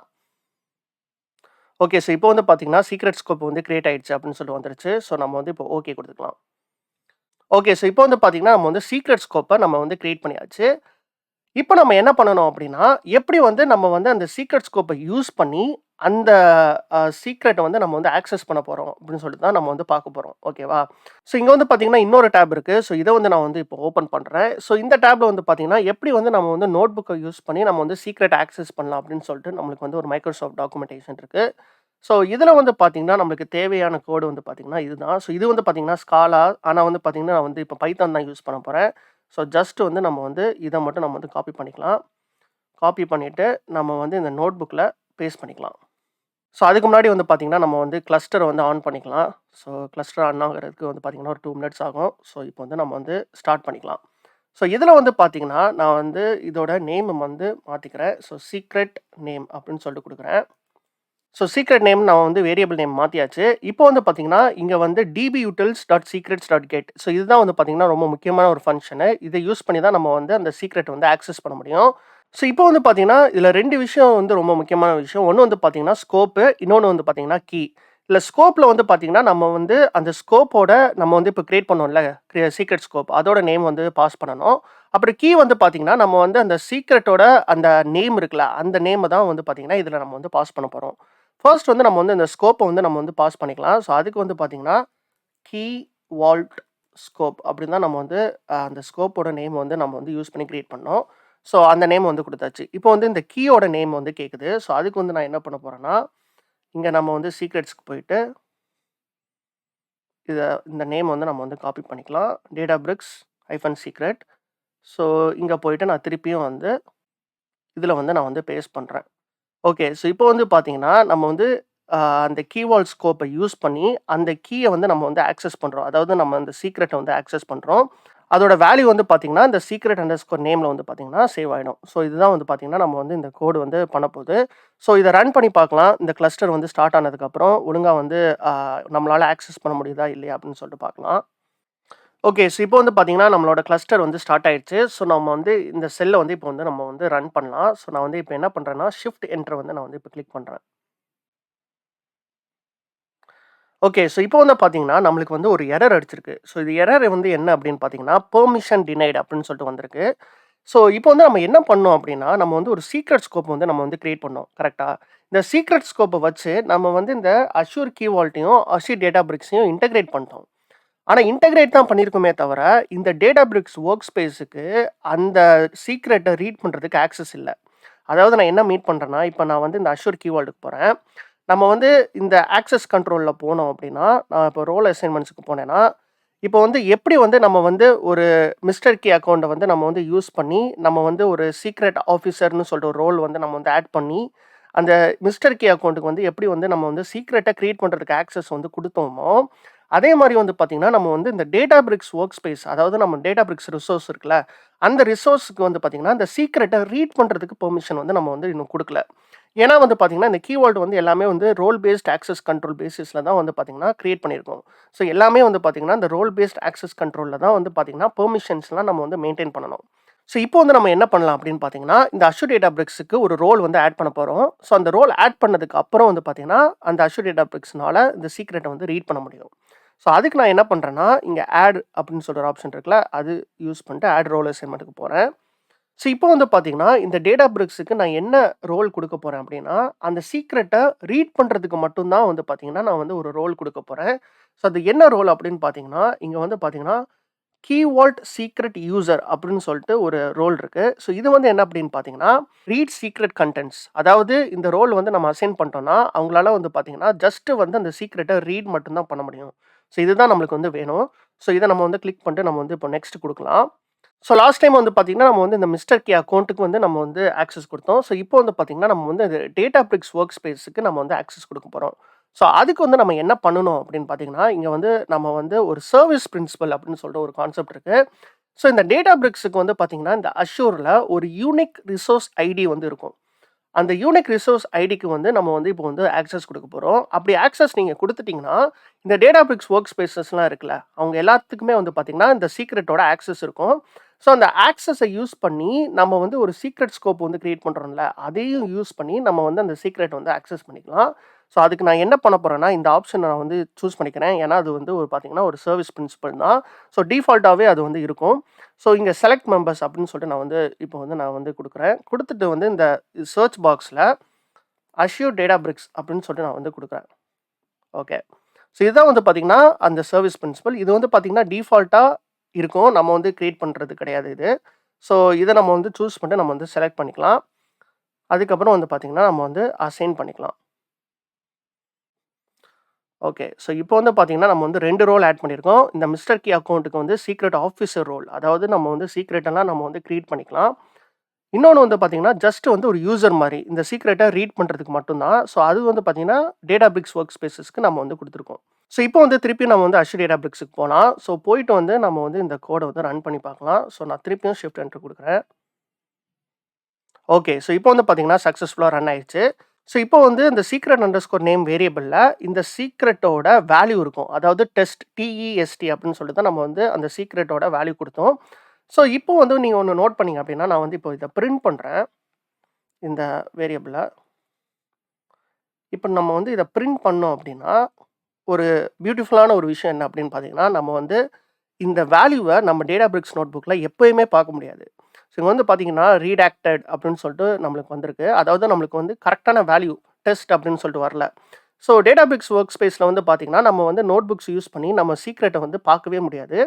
ஓகே. ஸோ இப்போ வந்து பார்த்தீங்கன்னா, சீக்ரெட் ஸ்கோப் வந்து கிரியேட் ஆயிடுச்சு அப்படின்னு சொல்லிட்டு வந்துருச்சு. ஸோ நம்ம வந்து இப்போ ஓகே குடுத்துக்கலாம். ஓகே. ஸோ இப்போ வந்து பார்த்தீங்கன்னா, நம்ம வந்து சீக்ரெட் ஸ்கோப்ப நம்ம வந்து கிரியேட் பண்ணியாச்சு. இப்போ நம்ம என்ன பண்ணணும் அப்படின்னா, எப்படி வந்து நம்ம வந்து அந்த சீக்ரெட் ஸ்கோப்ப யூஸ் பண்ணி, அந்த சீக்ரெட்ட வந்து நம்ம வந்து ஆக்சஸ் பண்ண போறோம் அப்படின்னு சொல்லிட்டு தான் நம்ம வந்து பார்க்க போறோம். ஓகேவா? ஸோ இங்க வந்து பார்த்தீங்கன்னா, இன்னொரு டேப் இருக்கு. ஸோ இத வந்து நான் வந்து இப்போ ஓப்பன் பண்றேன். ஸோ இந்த டேப்ல வந்து பார்த்தீங்கன்னா, எப்படி வந்து நம்ம வந்து நோட் புக்க யூஸ் பண்ணி நம்ம வந்து சீக்ரெட் ஆக்சஸ் பண்ணலாம் அப்படின்னு சொல்லிட்டு நம்மளுக்கு வந்து ஒரு மைக்ரோசாஃப்ட் டாக்குமென்டேஷன் இருக்கு. ஸோ இதுல வந்து பார்த்தீங்கன்னா, நம்மளுக்கு தேவையான கோடு வந்து பார்த்தீங்கன்னா இதுதான். ஸோ இது வந்து பார்த்தீங்கன்னா, ஸ்காலா. ஆனா வந்து பார்த்தீங்கன்னா, நான் வந்து இப்போ பைத்தான் தான் யூஸ் பண்ண போறேன். ஸோ ஜஸ்ட் வந்து நம்ம வந்து இத மட்டும் நம்ம வந்து காப்பி பண்ணிக்கலாம். காப்பி பண்ணிட்டு, நம்ம வந்து இந்த நோட் புக்ல பேஸ்ட் பண்ணிக்கலாம். ஸோ அதுக்கு முன்னாடி வந்து பார்த்தீங்கன்னா, நம்ம வந்து கிளஸ்டர வந்து ஆன் பண்ணிக்கலாம். ஸோ கிளஸ்டர் ஆன் ஆகுறதுக்கு வந்து பார்த்தீங்கன்னா, ஒரு 2 மினிட்ஸ் ஆகும். ஸோ இப்போ வந்து நம்ம வந்து ஸ்டார்ட் பண்ணிக்கலாம். ஸோ இதுல வந்து பார்த்தீங்கன்னா, நான் வந்து இதோட நேம் வந்து மாத்திக்கிறேன். ஸோ சீக்ரெட் நேம் அப்படின்னு சொல்லிட்டு குடுக்குறேன். ஸோ சீக்ரெட் நேம் நான் வந்து வேரியபிள் நேம் மாற்றியாச்சு. இப்போ வந்து பார்த்தீங்கன்னா, இங்கே வந்து dbutils.secrets.get. ஸோ இதுதான் வந்து பார்த்தீங்கன்னா, ரொம்ப முக்கியமான ஒரு ஃபங்ஷனு. இதை யூஸ் பண்ணி தான் நம்ம வந்து அந்த சீக்ரெட் வந்து ஆக்சஸ் பண்ண முடியும். ஸோ இப்போ வந்து பார்த்தீங்கன்னா, இதில் 2 விஷயம் வந்து ரொம்ப முக்கியமான விஷயம். ஒண்ணு வந்து பார்த்தீங்கன்னா ஸ்கோப்பு, இன்னொன்னு வந்து பார்த்தீங்கன்னா கீ. இல்ல ஸ்கோப்ல வந்து பார்த்தீங்கன்னா, நம்ம வந்து அந்த ஸ்கோப்போட நம்ம வந்து இப்போ கிரியேட் பண்ணோம்ல, சீக்ரெட் ஸ்கோப் அதோட நேம் வந்து பாஸ் பண்ணணும். அப்புறம் கீ வந்து பார்த்தீங்கன்னா, நம்ம வந்து அந்த சீக்ரெட்டோட அந்த நேம் இருக்குல்ல, அந்த நேம தான் வந்து பார்த்தீங்கன்னா, இதில நம்ம வந்து பாஸ் பண்ண போறோம். ஃபர்ஸ்ட் வந்து நம்ம வந்து இந்த ஸ்கோப்ப வந்து நம்ம வந்து பாஸ் பண்ணிக்கலாம். ஸோ அதுக்கு வந்து பார்த்தீங்கன்னா, கீ வால்ட் ஸ்கோப் அப்படின்னு தான் நம்ம வந்து அந்த ஸ்கோப்போட நேம் வந்து நம்ம வந்து யூஸ் பண்ணி கிரியேட் பண்ணோம். ஸோ அந்த நேம் வந்து குடுத்தாச்சு. இப்போ வந்து இந்த கீயோட நேம் வந்து கேட்குது. ஸோ அதுக்கு வந்து நான் என்ன பண்ண போறேன்னா, இங்க நம்ம வந்து சீக்ரெட்ஸ்க்கு போயிட்டு, இந்த நேம் வந்து நம்ம வந்து காப்பி பண்ணிக்கலாம். டேட்டாபிரிக்ஸ் -secret. ஸோ இங்க போயிட்டு நான் திருப்பியும் வந்து இதில வந்து நான் வந்து பேஸ்ட் பண்றேன். ஓகே. ஸோ இப்போ வந்து பார்த்தீங்கன்னா, நம்ம வந்து அந்த கீவால்ட் ஸ்கோப்ப யூஸ் பண்ணி, அந்த கீய வந்து நம்ம வந்து ஆக்சஸ் பண்றோம். அதாவது நம்ம அந்த சீக்ரெட்ட வந்து ஆக்சஸ் பண்றோம். அதோட வேல்யூ வந்து பார்த்தீங்கன்னா, இந்த சீக்ரெட் அண்டர்ஸ்கோர் நேம்ல வந்து பார்த்தீங்கன்னா, சேவ் ஆயிடும். ஸோ இதுதான் வந்து பார்த்தீங்கன்னா, நம்ம வந்து இந்த கோடு வந்து பண்ணப்போது. ஸோ இத ரன் பண்ணி பார்க்கலாம். இந்த கிளஸ்டர் வந்து ஸ்டார்ட் ஆனதுக்கப்புறம், ஒழுங்கா வந்து நம்மளால ஆக்சஸ் பண்ண முடியுதா? இல்லையா? அப்படின்னு சொல்லிட்டு பார்க்கலாம். ஓகே. ஸோ இப்போ வந்து பார்த்தீங்கன்னா, நம்மளோட கிளஸ்டர் வந்து ஸ்டார்ட் ஆயிடுச்சு. ஸோ நம்ம வந்து இந்த செல்ல வந்து இப்போ வந்து நம்ம வந்து ரன் பண்ணலாம். ஸோ நான் வந்து இப்போ என்ன பண்றேன்னா, ஷிஃப்ட் என்டர் வந்து நான் வந்து இப்போ கிளிக் பண்றேன். ஓகே. ஸோ இப்போ வந்து பார்த்தீங்கன்னா, நம்மளுக்கு வந்து ஒரு எரர் அடிச்சிருக்கு. ஸோ இது எரர் வந்து என்ன அப்படின்னு பார்த்தீங்கன்னா, பெர்மிஷன் டினைட் அப்படின்னு சொல்லிட்டு வந்திருக்கு. ஸோ இப்போ வந்து நம்ம என்ன பண்ணோம் அப்படின்னா, நம்ம வந்து ஒரு சீக்ரெட் ஸ்கோப் வந்து நம்ம வந்து கிரியேட் பண்ணோம். கரெக்ட்டா? இந்த சீக்ரெட் ஸ்கோப்ப வச்சு நம்ம வந்து இந்த அஷ்யூர் கீ வால்ட்டையும், அஷ்யூர் டேட்டாபிரிக்ஸையும் இன்டகிரேட் பண்ணிட்டோம். ஆனா இன்டகிரேட் தான் பண்ணியிருக்கோமே தவிர, இந்த டேட்டாபிரிக்ஸ் வொர்க் ஸ்பேஸுக்கு அந்த சீக்ரெட்ட ரீட் பண்றதுக்கு ஆக்சஸ் இல்ல. அதாவது நான் என்ன மீன் பண்றேன்னா, இப்ப நான் வந்து இந்த அஷ்யூர் கீவேர்டுக்கு போறேன். நம்ம வந்து இந்த ஆக்சஸ் கண்ட்ரோல்ல போனோம் அப்படின்னா, நான் இப்போ ரோல் அசைன்மென்ட்ஸ்க்கு போனேன்னா, இப்போ வந்து எப்படி வந்து நம்ம வந்து ஒரு மிஸ்டர் கீ அக்கவுண்ட்ட வந்து நம்ம வந்து யூஸ் பண்ணி, நம்ம வந்து ஒரு சீக்ரெட் ஆஃபீசர்ன்னு சொல்லிட்டு ஒரு ரோல் வந்து நம்ம வந்து ஆட் பண்ணி, அந்த மிஸ்டர் கீ அக்கவுண்ட்டுக்கு வந்து எப்படி வந்து நம்ம வந்து சீக்ரெட்ட கிரியேட் பண்றதுக்கு ஆக்சஸ் வந்து குடுத்தோமோ, அதே மாரி வந்து பார்த்தீங்கன்னா, நம்ம வந்து இந்த டேட்டாபிரிக்ஸ் வொர்க் ஸ்பேஸ் அதாவது நம்ம டேட்டாபிரிக்ஸ் ரிசோர்ஸ் இருக்குல்ல, அந்த ரிசோர்ஸ்க்கு வந்து பார்த்தீங்கன்னா, இந்த சீக்ரெட்ட ரீட் பண்றதுக்கு பெர்மிஷன் வந்து நம்ம வந்து இன்னும் குடுக்கல. ஏன்னா வந்து பார்த்தீங்கன்னா, இந்த கீவேர்ட் வந்து எல்லாமே வந்து ரோல் பேஸ்ட் ஆக்சஸ் கண்ட்ரோல் பேசிஸ்ல தான் வந்து பார்த்தீங்கன்னா, கிரியேட் பண்ணியிருக்கோம். ஸோ எல்லாமே வந்து பார்த்தீங்கன்னா, இந்த ரோல் பேஸ்ட் ஆக்சஸ் கண்ட்ரோல்ல தான் வந்து பார்த்தீங்கன்னா, பெர்மிஷன்ஸ்லாம் நம்ம வந்து மெயின்டெயின் பண்ணணும். ஸோ இப்போ வந்து நம்ம என்ன பண்ணலாம் அப்படின்னு பார்த்தீங்கன்னா, இந்த அஷ்யூர் டேட்டாபிரிக்ஸ்க்கு ஒரு ரோல் வந்து ஆட் பண்ண போறோம். ஸோ அந்த ரோல் ஆட் பண்ணதுக்கு அப்புறம் வந்து பார்த்தீங்கன்னா, அந்த அஷ்யூர் டேட்டாபிரிக்ஸ்னால இந்த சீக்ரெட்ட வந்து ரீட் பண்ண முடியும். ஸோ அதுக்கு நான் என்ன பண்றேன்னா, இங்க ஆட் அப்படின்னு சொல்ற ஒரு ஆப்ஷன் இருக்குல்ல, அது யூஸ் பண்ணிட்டு ஆட் ரோல் அசைன்மென்ட்க்கு போறேன். ஸோ இப்போ வந்து பார்த்தீங்கன்னா, இந்த டேட்டாபிரிக்ஸ்க்கு நான் என்ன ரோல் குடுக்க போறேன் அப்படின்னா, அந்த சீக்ரெட்ட ரீட் பண்றதுக்கு மட்டும் தான் வந்து பார்த்தீங்கன்னா, நான் வந்து ஒரு ரோல் குடுக்க போறேன். ஸோ அது என்ன ரோல் அப்படின்னு பார்த்தீங்கன்னா, இங்க வந்து பார்த்தீங்கன்னா, கீவால்ட் சீக்ரெட் யூசர் அப்படின்னு சொல்லிட்டு ஒரு ரோல் இருக்கு. ஸோ இது வந்து என்ன அப்படின்னு பார்த்தீங்கன்னா, ரீட் சீக்ரெட் கன்டென்ட்ஸ். அதாவது இந்த ரோல் வந்து நம்ம அசைன் பண்ணிட்டோம்னா, அவங்களால வந்து பார்த்தீங்கன்னா, ஜஸ்ட் வந்து அந்த சீக்ரெட்ட ரீட் மட்டும் தான் பண்ண முடியும். ஸோ இதுதான் நம்மளுக்கு வந்து வேணும். ஸோ இத நம்ம வந்து கிளிக் பண்ணிட்டு நம்ம வந்து இப்போ நெக்ஸ்ட் குடுக்கலாம். ஸோ லாஸ்ட் டைம் வந்து பார்த்தீங்கன்னா, நம்ம வந்து இந்த மிஸ்டர் கே அக்கவுண்ட்டுக்கு வந்து நம்ம வந்து ஆக்சஸ் குடுத்தோம். ஸோ இப்போ வந்து பார்த்தீங்கன்னா, நம்ம வந்து அது டேட்டாபிரிக்ஸ் வொர்க் ஸ்பேஸ்க்கு நம்ம வந்து ஆக்சஸ் குடுக்க போறோம். ஸோ அதுக்கு வந்து நம்ம என்ன பண்ணணும் அப்படின்னு பார்த்தீங்கன்னா, இங்க வந்து நம்ம வந்து ஒரு சர்விஸ் பிரின்சிபல் அப்படின்னு சொல்லிட்டு ஒரு கான்செப்ட் இருக்கு. ஸோ இந்த டேட்டாபிரிக்ஸ்க்கு வந்து பார்த்தீங்கன்னா, இந்த அஷ்யூர்ல ஒரு யூனிக் ரிசோர்ஸ் ஐடி வந்து இருக்கும். அந்த யூனிக் ரிசோர்ஸ் ஐடிக்கு வந்து நம்ம வந்து இப்போ வந்து ஆக்சஸ் குடுக்க போறோம். அப்படி ஆக்சஸ் நீங்க குடுத்துட்டீங்கன்னா, இந்த டேட்டாபிரிக்ஸ் வொர்க் ஸ்பேஸஸ்லாம் இருக்குல்ல, அவங்க எல்லாத்துக்குமே வந்து பார்த்தீங்கன்னா, இந்த சீக்ரெட்டோட ஆக்சஸ் இருக்கும். ஸோ அந்த ஆக்சஸ யூஸ் பண்ணி நம்ம வந்து ஒரு சீக்ரெட் ஸ்கோப் வந்து கிரியேட் பண்றோம்ல, அதையும் யூஸ் பண்ணி நம்ம வந்து அந்த சீக்ரெட்ட வந்து ஆக்சஸ் பண்ணிக்கலாம். ஸோ அதுக்கு நான் என்ன பண்ண போறேன்னா, இந்த ஆப்ஷன நான் வந்து சூஸ் பண்ணிக்கிறேன். ஏன்னா அது வந்து ஒரு பார்த்தீங்கன்னா, ஒரு சர்விஸ் பிரின்சிபல் தான். ஸோ டிஃபால்ட்டாவே அது வந்து இருக்கும். ஸோ இங்க செலக்ட் மெம்பர்ஸ் அப்படின்னு சொல்லிட்டு நான் வந்து இப்போ வந்து நான் வந்து குடுக்குறேன். குடுத்துட்டு வந்து இந்த சர்ச் பாக்ஸ்ல அஷ்யூர் டேட்டாபிரிக்ஸ் அப்படின்னு சொல்லிட்டு நான் வந்து குடுக்குறேன். ஓகே. ஸோ இதுதான் வந்து பார்த்தீங்கன்னா, அந்த சர்விஸ் பிரின்சிபல். இது வந்து பார்த்தீங்கன்னா, டிஃபால்ட்டா இருக்கும். நம்ம வந்து கிரியேட் பண்றது கிடையாது இது. ஸோ இத நம்ம வந்து சூஸ் பண்ணிட்டு நம்ம வந்து செலக்ட் பண்ணிக்கலாம். அதுக்கப்புறம் வந்து பார்த்தீங்கன்னா, நம்ம வந்து அசைன் பண்ணிக்கலாம். ஓகே. ஸோ இப்போ வந்து பார்த்தீங்கன்னா, நம்ம வந்து 2 ரோல் ஆட் பண்ணியிருக்கோம். இந்த மிஸ்டர் கீ அக்கவுண்ட்டுக்கு வந்து சீக்ரெட் ஆஃபீசர் ரோல். அதாவது நம்ம வந்து சீக்ரெட் எல்லாம் நம்ம வந்து கிரியேட் பண்ணிக்கலாம். இன்னொன்னு வந்து பார்த்தீங்கன்னா, ஜஸ்ட் வந்து ஒரு யூசர் மாரி. இந்த சீக்ரெட்ட ரீட் பண்றதுக்கு மட்டும் தான். ஸோ அது வந்து பார்த்தீங்கன்னா, டேட்டாபிரிக்ஸ் வொர்க் ஸ்பேஸஸ்க்கு நம்ம வந்து குடுத்துருக்கோம். ஸோ இப்போ வந்து திருப்பி நம்ம வந்து அஷ்யூர் டேட்டாபிரிக்ஸ்க்கு போலாம். ஸோ போயிட்டு வந்து நம்ம வந்து இந்த கோட வந்து ரன் பண்ணி பார்க்கலாம். ஸோ நான் திருப்பியும் ஷிஃப்ட் என்டர் குடுக்குறேன். ஓகே. ஸோ இப்போ வந்து பார்த்தீங்கன்னா, சக்சஸ்ஃபுல்லா ரன் ஆயிருச்சு. ஸோ இப்போ வந்து இந்த சீக்ரெட் அண்டர்ஸ்கோர் நேம் வேரியபிள்ல இந்த சீக்ரெட்டோட வேல்யூ இருக்கும். அதாவது டெஸ்ட் TEST அப்படின்னு சொல்லிட்டு தான் நம்ம வந்து அந்த சீக்ரெட்டோட வேல்யூ குடுத்தோம். ஸோ இப்போ வந்து நீங்க ஒண்ணு நோட் பண்ணீங்க அப்படின்னா, நான் வந்து இப்போ இத பிரிண்ட் பண்றேன். இந்த வேரியபிள. இப்ப நம்ம வந்து இத பிரிண்ட் பண்ணோம் அப்படின்னா, ஒரு பியூட்டிஃபுல்லான ஒரு விஷயம் என்ன அப்படின்னு பார்த்தீங்கன்னா, நம்ம வந்து இந்த வேல்யூவ நம்ம Databricks நோட்புக்ல எப்பயுமே பார்க்க முடியாது. ஸோ இங்க வந்து பார்த்தீங்கன்னா, ரீடாக்டட் அப்படின்னு சொல்லிட்டு நம்மளுக்கு வந்திருக்கு. அதாவது நம்மளுக்கு வந்து கரெக்ட்டான வேல்யூ டெஸ்ட் அப்படின்னு சொல்லிட்டு வரல. ஸோ Databricks ஒர்க் ஸ்பேஸ்ல வந்து பார்த்தீங்கன்னா, நம்ம வந்து நோட்புக்ஸ் யூஸ் பண்ணி நம்ம சீக்ரெட்ட வந்து பார்க்கவே முடியாது.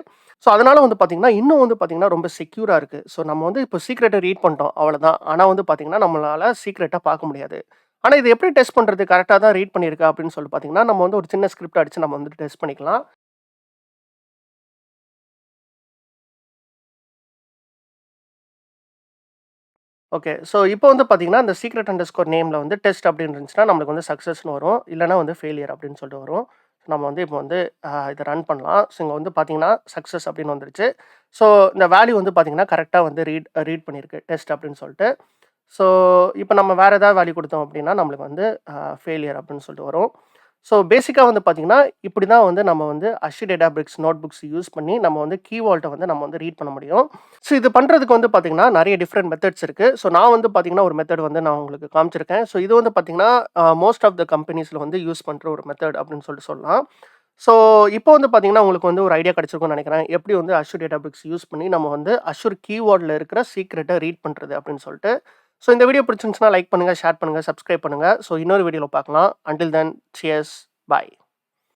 ஸோ அதனால வந்து பார்த்தீங்கன்னா, இன்னும் வந்து பார்த்தீங்கன்னா, ரொம்ப செக்யூரா இருக்கு. ஸோ நம்ம வந்து இப்போ சீக்ரெட்ட ரீட் பண்ணிட்டோம் அவ்வளதான். ஆனா வந்து பார்த்தீங்கன்னா, நம்மளால சீக்ரெட்ட பார்க்க முடியாது. ஆனா இத எப்படி டெஸ்ட் பண்றது? கரெக்ட்டா தான் ரீட் பண்ணியிருக்கா அப்படின்னு சொல்லிட்டு பார்த்தீங்கன்னா, நம்ம வந்து ஒரு சின்ன ஸ்கிரிப்ட் அடிச்சு நம்ம வந்து டெஸ்ட் பண்ணிக்கலாம். ஓகே. ஸோ இப்போ வந்து பார்த்தீங்கன்னா, இந்த சீக்ரெட் அண்டர்ஸ்கோர் நேம்ல வந்து டெஸ்ட் அப்படின்னு இருந்துச்சுன்னா, நம்மளுக்கு வந்து சக்சஸ்ன்னு வரும். இல்லன்னா வந்து ஃபெயிலியர் அப்படின்னு சொல்லிட்டு வரும். நம்ம வந்து இப்போ வந்து இத ரன் பண்ணலாம். ஸோ இங்க வந்து பார்த்தீங்கன்னா, சக்சஸ் அப்படின்னு வந்துருச்சு. ஸோ இந்த வேல்யூ வந்து பார்த்தீங்கன்னா, கரெக்ட்டா வந்து ரீட் பண்ணியிருக்கு. டெஸ்ட் அப்படின்னு சொல்லிட்டு. ஸோ இப்போ நம்ம வேற ஏதாவது வேல்யூ குடுத்தோம் அப்படின்னா, நம்மளுக்கு வந்து ஃபெயிலியர் அப்படின்னு சொல்லிட்டு வரும். ஸோ பேசிக்கா வந்து பார்த்தீங்கன்னா, இப்படி தான் வந்து நம்ம வந்து Azure Databricks நோட்புக்ஸ் யூஸ் பண்ணி நம்ம வந்து கீ வால்ட்ட வந்து நம்ம வந்து ரீட் பண்ண முடியும். ஸோ இது பண்றதுக்கு வந்து பார்த்தீங்கன்னா, நெறைய டிஃபரெண்ட் மெத்தட்ஸ் இருக்கு. ஸோ நான் வந்து பார்த்தீங்கன்னா, ஒரு மெத்தட் வந்து நான் உங்களுக்கு காமிச்சிருக்கேன். ஸோ இது வந்து பார்த்தீங்கன்னா, மோஸ்ட் ஆஃப் த கம்பெனிஸ்ல வந்து யூஸ் பண்ற ஒரு மெத்தட் அப்படின்னு சொல்லிட்டு சொல்லலாம். ஸோ இப்போ வந்து பார்த்தீங்கன்னா, உங்களுக்கு வந்து ஒரு ஐடியா கிடைச்சிருக்கும்னு நெனைக்கிறேன். எப்படி வந்து Azure Databricks யூஸ் பண்ணி நம்ம வந்து Azure கீவேர்ட்ல இருக்கிற சீக்ரெட்ட ரீட் பண்றது அப்படின்னு சொல்லிட்டு. ஸோ இந்த வீடியோ பிடிச்சிருந்துச்சுன்னா லைக் பண்ணுங்க, ஷேர் பண்ணுங்க, சப்ஸ்கிரைப் பண்ணுங்க. ஸோ இன்னொரு வீடியோல பார்க்கலாம். Until then cheers. பாய்.